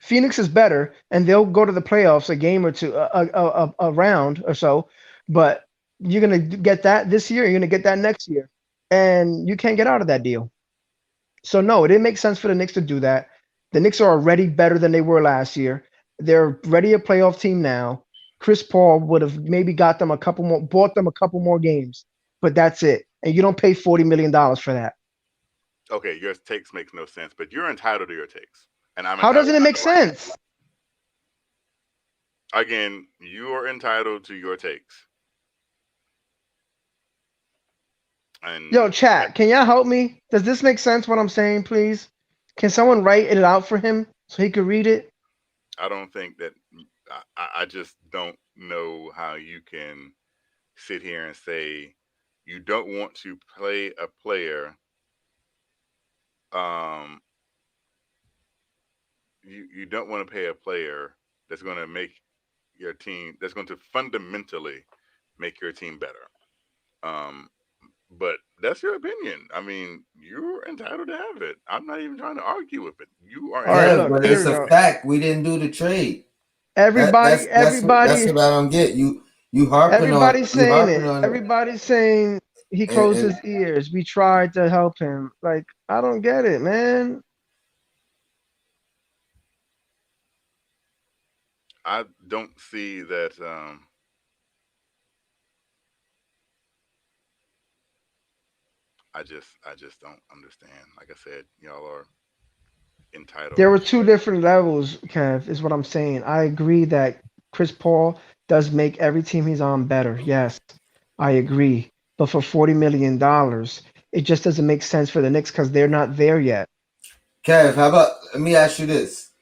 Phoenix is better, and they'll go to the playoffs a game or two, a round or so. But you're gonna get that this year. You're gonna get that next year, and you can't get out of that deal. So no, it didn't make sense for the Knicks to do that. The Knicks are already better than they were last year. They're already a playoff team now. Chris Paul would have maybe got them a couple more, bought them a couple more games, but that's it. And you don't pay $40 million for that. Okay, your takes makes no sense, but you're entitled to your takes, and I'm How entitled doesn't it to make mine. sense? Again, you are entitled to your takes. And Yo, chat, can y'all help me? Does this make sense what I'm saying, please? Can someone write it out for him so he could read it? I don't think that I just don't know how you can sit here and say you don't want to play a player. You don't want to pay a player that's going to make your team, that's going to fundamentally make your team better. But that's your opinion. I mean, you're entitled to have it. I'm not even trying to argue with it. You are All right, entitled. Yeah, look, but here it's we a go. fact. We didn't do the trade. Everybody, That's everybody, what I don't get. You harping on everybody's saying it. it, Everybody's saying he closed and his ears. We tried to help him. Like, I don't get it, man. I don't see that. I just don't understand. Like I said, y'all are entitled. There were two different levels, Kev, is what I'm saying. I agree that Chris Paul does make every team he's on better. Yes, I agree. But for $40 million, it just doesn't make sense for the Knicks because they're not there yet. Kev, how about let me ask you this: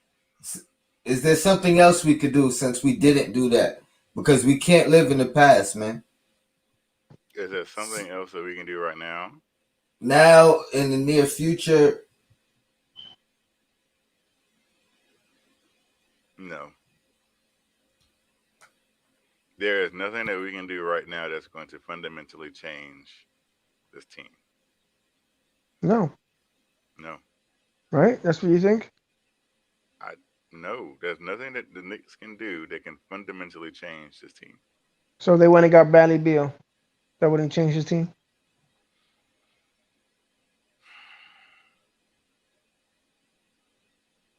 is there something else we could do since we didn't do that? Because we can't live in the past, man. Is there something else that we can do right now? Now, in the near future, No. There is nothing that we can do right now that's going to fundamentally change this team. No, No. right? That's what you think? No, there's nothing that the Knicks can do that can fundamentally change this team. So they went and got Bradley Beal. That wouldn't change his team?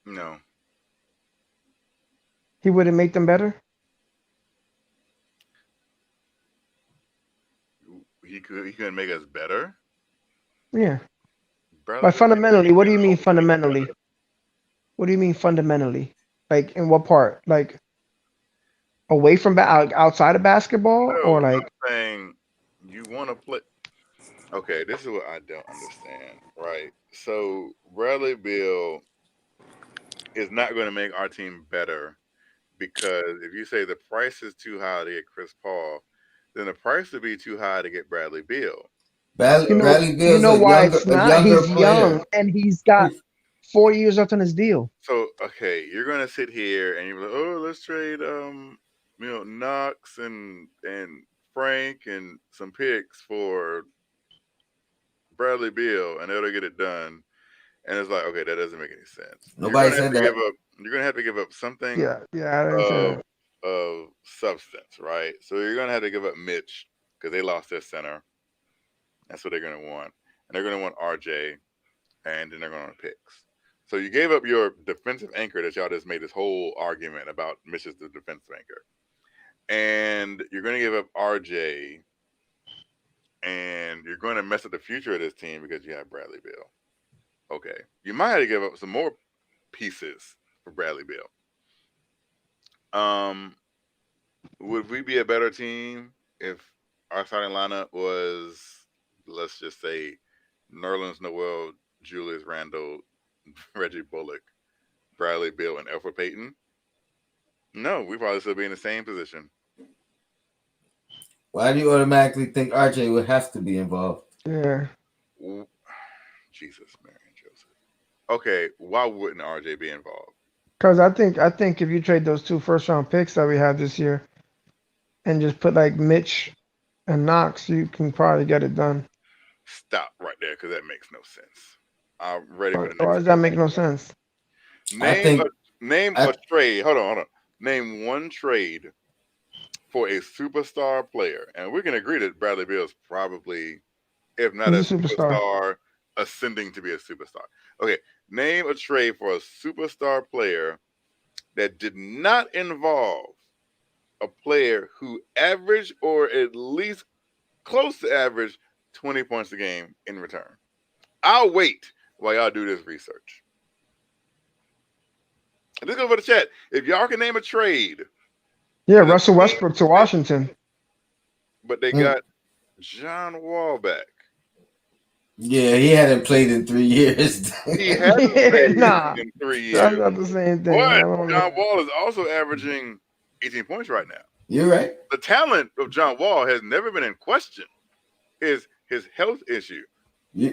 No. He wouldn't make them better? He couldn't make us better. Yeah. Bradley By Beal made fundamentally, what do you us mean better. fundamentally? What do you mean fundamentally? Like in what part? Like away from outside of basketball, No, or like I'm saying you want to play. Okay, this is what I don't understand. Right. So Bradley Beal is not going to make our team better because if you say the price is too high to get Chris Paul, then the price would be too high to get Bradley Beal. you know Bradley you Beal's know why it's a not? younger He's player. young and he's got 4 years left on his deal. So okay, you're gonna sit here and you're like, oh, let's trade Knox and Frank and some picks for Bradley Beal and it'll get it done. And it's like, okay, that doesn't make any sense. You're Nobody gonna have said to give that. up. You're gonna have to give up something Yeah, I didn't say of that. of substance, right? So you're gonna have to give up Mitch because they lost their center. That's what they're gonna want, and they're gonna want RJ, and then they're gonna want picks. So you gave up your defensive anchor that y'all just made this whole argument about Mitch as the defensive anchor, and you're gonna give up RJ, and you're gonna mess up the future of this team because you have Bradley Beal. Okay, you might have to give up some more pieces for Bradley Beal. Would we be a better team if our starting lineup was, let's just say, Nerlens Noel, Julius Randle, Reggie Bullock, Bradley Beal, and Elfrid Payton? No, we probably still be in the same position. Why do you automatically think RJ would have to be involved? Yeah. Jesus, Mary and Joseph. Okay, why wouldn't RJ be involved? Because I think if you trade those 2 first-round picks that we had this year and just put like Mitch and Knox, you can probably get it done. Stop right there, because that makes no sense. I'm ready for the Why next. does that make no sense? Name a trade. Hold on. Name one trade for a superstar player, and we can agree that Bradley Beal is probably, if not He's a a superstar. superstar, ascending to be a superstar. Okay, name a trade for a superstar player that did not involve a player who averaged or at least close to average 20 points a game in return. I'll wait while y'all do this research. Let's go for the chat. If y'all can name a trade. Yeah, Russell Westbrook to Washington. But they got John Wall back. Yeah, he hadn't played in 3 years. He hasn't played in 3 years. That's not the same thing. But John Wall is also averaging 18 points right now. You're right. The talent of John Wall has never been in question. Is his health issue. Yeah,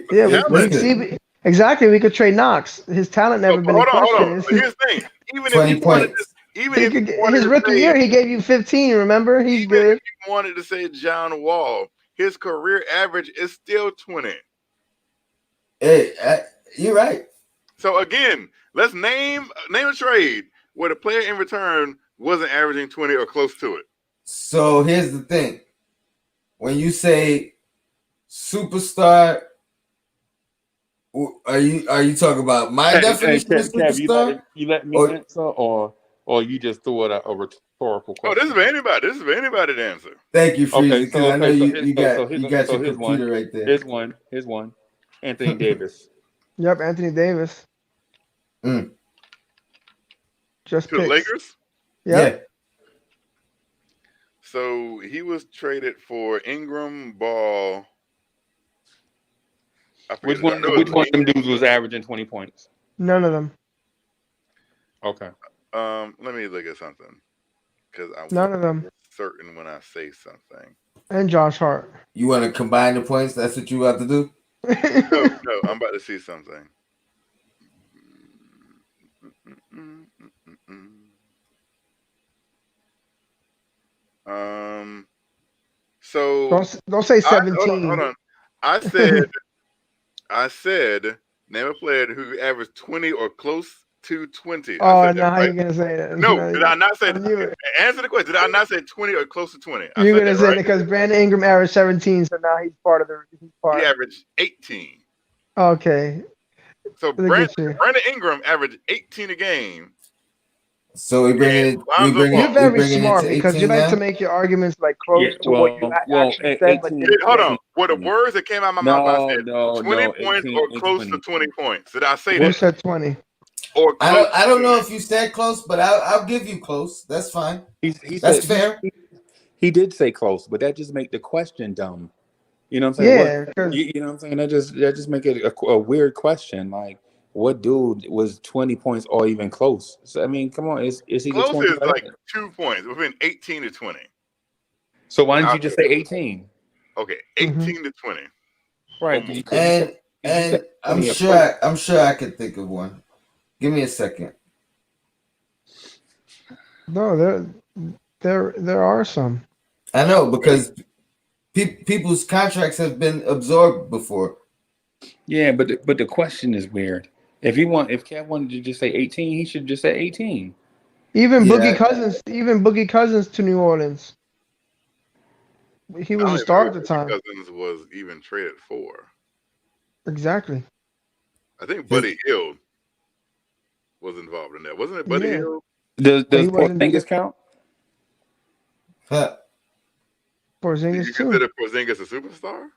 exactly. We could trade Knox. His talent never been in question. Hold on. Here's the thing. Even if you wanted to, his rookie year, he gave you 15. Remember, he's good. If you wanted to say John Wall, his career average is still 20. Hey, you're right. So again, let's name a trade where the player in return wasn't averaging 20 or close to it. So here's the thing: when you say superstar, are you talking about my definition of superstar? You let me answer, or you just threw it a rhetorical question? Oh, this is for anybody. This is for anybody to answer. Thank you, Freezy, because I know you got your here's computer right there. Here's one. Anthony Davis. Yep, Anthony Davis. Just to the Lakers? Yep. Yeah. So he was traded for Ingram, Ball. Which one of them dudes was averaging 20 points? None of them. Okay. Let me look at something. Because none of them. Certain when I say something. And Josh Hart. You want to combine the points? That's what you have to do? No, I'm about to see something. So don't say 17. Hold on. I said name a player who averaged 20 or close to 20. Oh, now how you gonna say that? No, did I not say? Answer the question. Did I not say 20 or close to 20? You're gonna say because Brandon Ingram averaged 17, so now he's part of the. He averaged 18. Okay. So Brandon Ingram averaged 18 a game. So we bring it. You're very smart because you like to make your arguments like close to what you actually said. But hold on. Were the words that came out of my mouth? I said 20 points 18, or close to 20 points. Did I say you that? You said 20. Or I don't know if you said close, but I'll give you close. That's fine. That's fair. He did say close, but that just make the question dumb. You know what I'm saying? Yeah. You know what I'm saying? That just make it a weird question. Like, what dude was 20 points or even close? So, I mean, come on. Is he close? The 20 is like 2 points within 18 to 20. So why didn't you just say 18? Okay, 18 to 20. Right. And I'm sure I can think of one. Give me a second. No, there are some. I know because people's contracts have been absorbed before. Yeah, but the question is weird. If Kev wanted to just say 18, he should just say 18. Even Boogie Cousins to New Orleans. He was a star at the time. Cousins was even traded for. Exactly. I think Buddy Hield was involved in that, wasn't it? Buddy Hield. Does Porzingis count? Porzingis you consider Porzingis a superstar?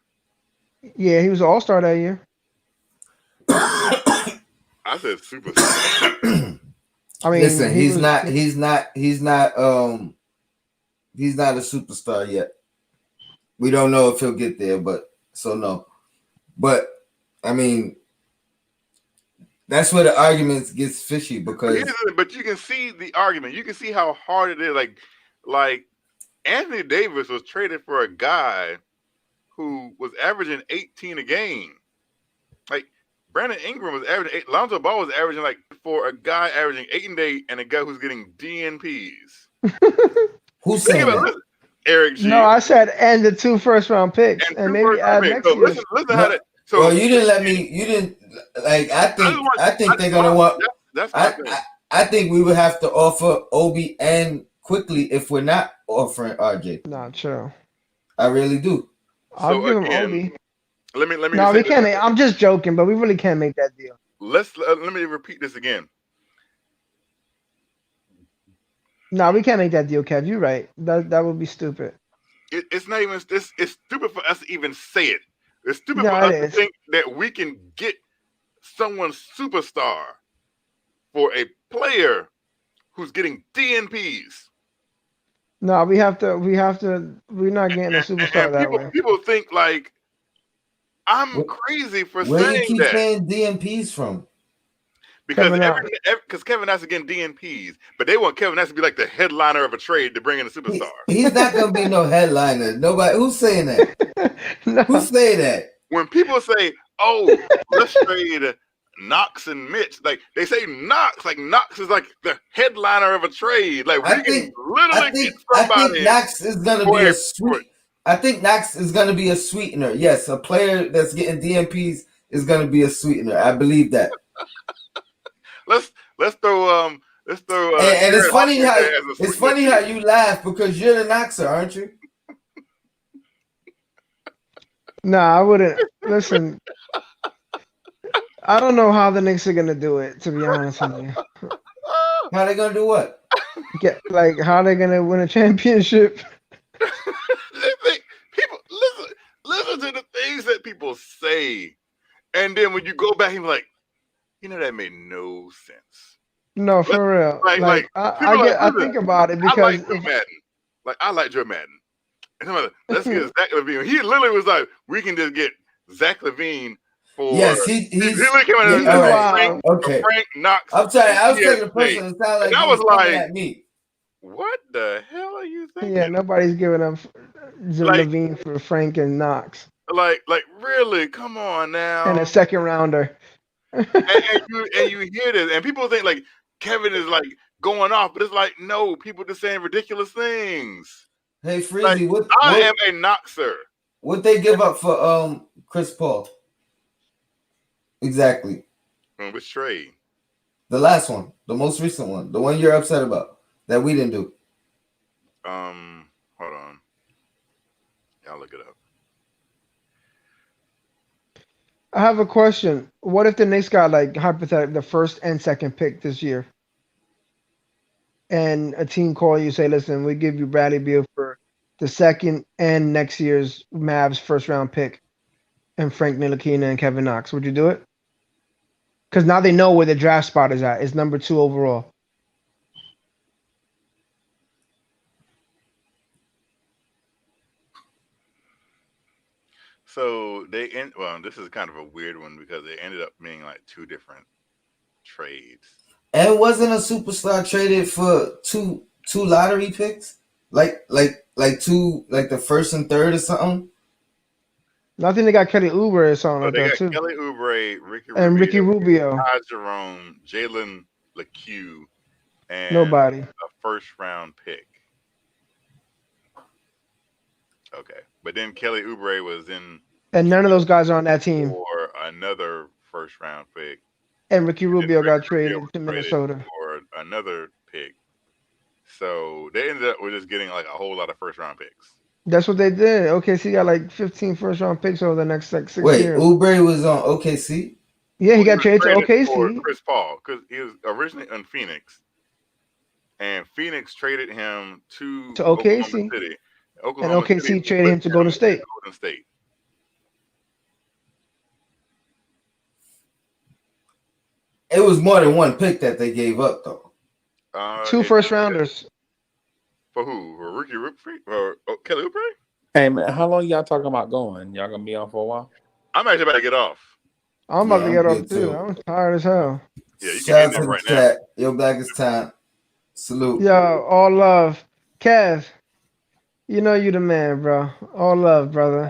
Yeah, he was an all-star that year. I said superstar. I mean, Listen, he he's was. not a superstar yet. We don't know if he'll get there, but so no. But I mean, that's where the argument gets fishy because But you can see the argument. You can see how hard it is. Like Anthony Davis was traded for a guy who was averaging 18 a game. Like Brandon Ingram was averaging 8. Lonzo Ball was averaging like for a guy averaging 8 and 8 and a guy who's getting DNPs. who's saying that? Listen, Eric G. No, I said and the 2 first-round picks, and maybe add next so year. listen how that. So well, you didn't let me. You didn't like. I think they're gonna want. That's my thing. I think we would have to offer Obi and quickly if we're not offering RJ. Not true. I really do. I'll So give him again, Obi. Let me. No, say we this. can't. I'm just joking, but we really can't make that deal. Let me repeat this again. No, we can't make that deal, Kev. You're right. That would be stupid. It's not even. It's stupid for us to even say it. It's stupid No, for us it to is. think that we can get someone superstar for a player who's getting DNPs. No, we have to. We're not getting a superstar And that way. people think like I'm crazy for Where you saying keep that saying DMPs from? because Kevin Knox. Kevin Nash is getting DNPs, but they want Kevin Nash to be like the headliner of a trade to bring in a superstar. He's not gonna be no headliner. Nobody. Who's saying that? No. Who's saying that? When people say, "Oh, let's trade Knox and Mitch," like they say Knox, like Knox is like the headliner of a trade. Like we can literally get somebody. I think Knox is gonna be a sweet. I think Knox is gonna be a sweetener. Yes, a player that's getting DMPs is gonna be a sweetener. I believe that. Let's throw and it's funny how you laugh because you're the Knoxer, aren't you? No, I wouldn't. Listen, I don't know how the Knicks are gonna do it. To be honest with you, how they gonna do what? How they gonna win a championship? People listen to the things that people say, and then when you go back and be like, that made no sense. No, for real. I think about it because I like Joe Madden. And I'm like, let's get Zach LaVine. He literally was like, we can just get Zach LaVine for. Yes, he literally came out and said, Frank Knox. I'm sorry, I was taking the person that sounded like I he was like, at me. What the hell are you thinking? Yeah, nobody's giving up LaVine for Frank and Knox. Like really? Come on now. And a second rounder. and you hear this, and people think like Kevin is like going off, but it's like no, people just saying ridiculous things. Hey, Freezy, I am a Knoxer. What they give up for Chris Paul? Exactly. Which trade? The last one, the most recent one, the one you're upset about that we didn't do. Hold on. I'll look it up. I have a question. What if the Knicks got hypothetically the first and second pick this year? And a team call you say, listen, we give you Bradley Beal for the second and next year's Mavs first round pick and Frank Ntilikina and Kevin Knox. Would you do it? Because now they know where the draft spot is at. It's number 2 overall. So this is kind of a weird one because they ended up being like 2 different trades. And wasn't a superstar traded for two lottery picks? Like the first and third or something? I think they got Kelly Oubre or something like that too. Kelly Oubre, Ricky Rubio, Ty Jerome, Jalen LeCue, and nobody. A first round pick. Okay, but then Kelly Oubre was in, and none of those guys are on that team. For another first round pick. And Ricky Rubio got traded to Minnesota for another pick. So they ended up with just getting like a whole lot of first round picks. That's what they did. OKC got like 15 first round picks over the next 6 years. Wait, Oubre was on OKC? Yeah, he got traded to OKC. For Chris Paul, because he was originally in Phoenix, and Phoenix traded him to OKC. City. And OKC traded him to Golden State. It was more than one pick that they gave up, though. 2 and first rounders. for who? For Ricky Rupert or Kelly Oubre? Hey man, how long y'all talking about going? Y'all gonna be on for a while? I'm actually about to get off. I'm Yeah, about to I'm get off good too. too. I'm tired as hell. Yeah, you can Shout end out it to the right now. chat. Yo, Black is time. Salute. Yo, all love. Kev, you know you the man, bro. All love, brother.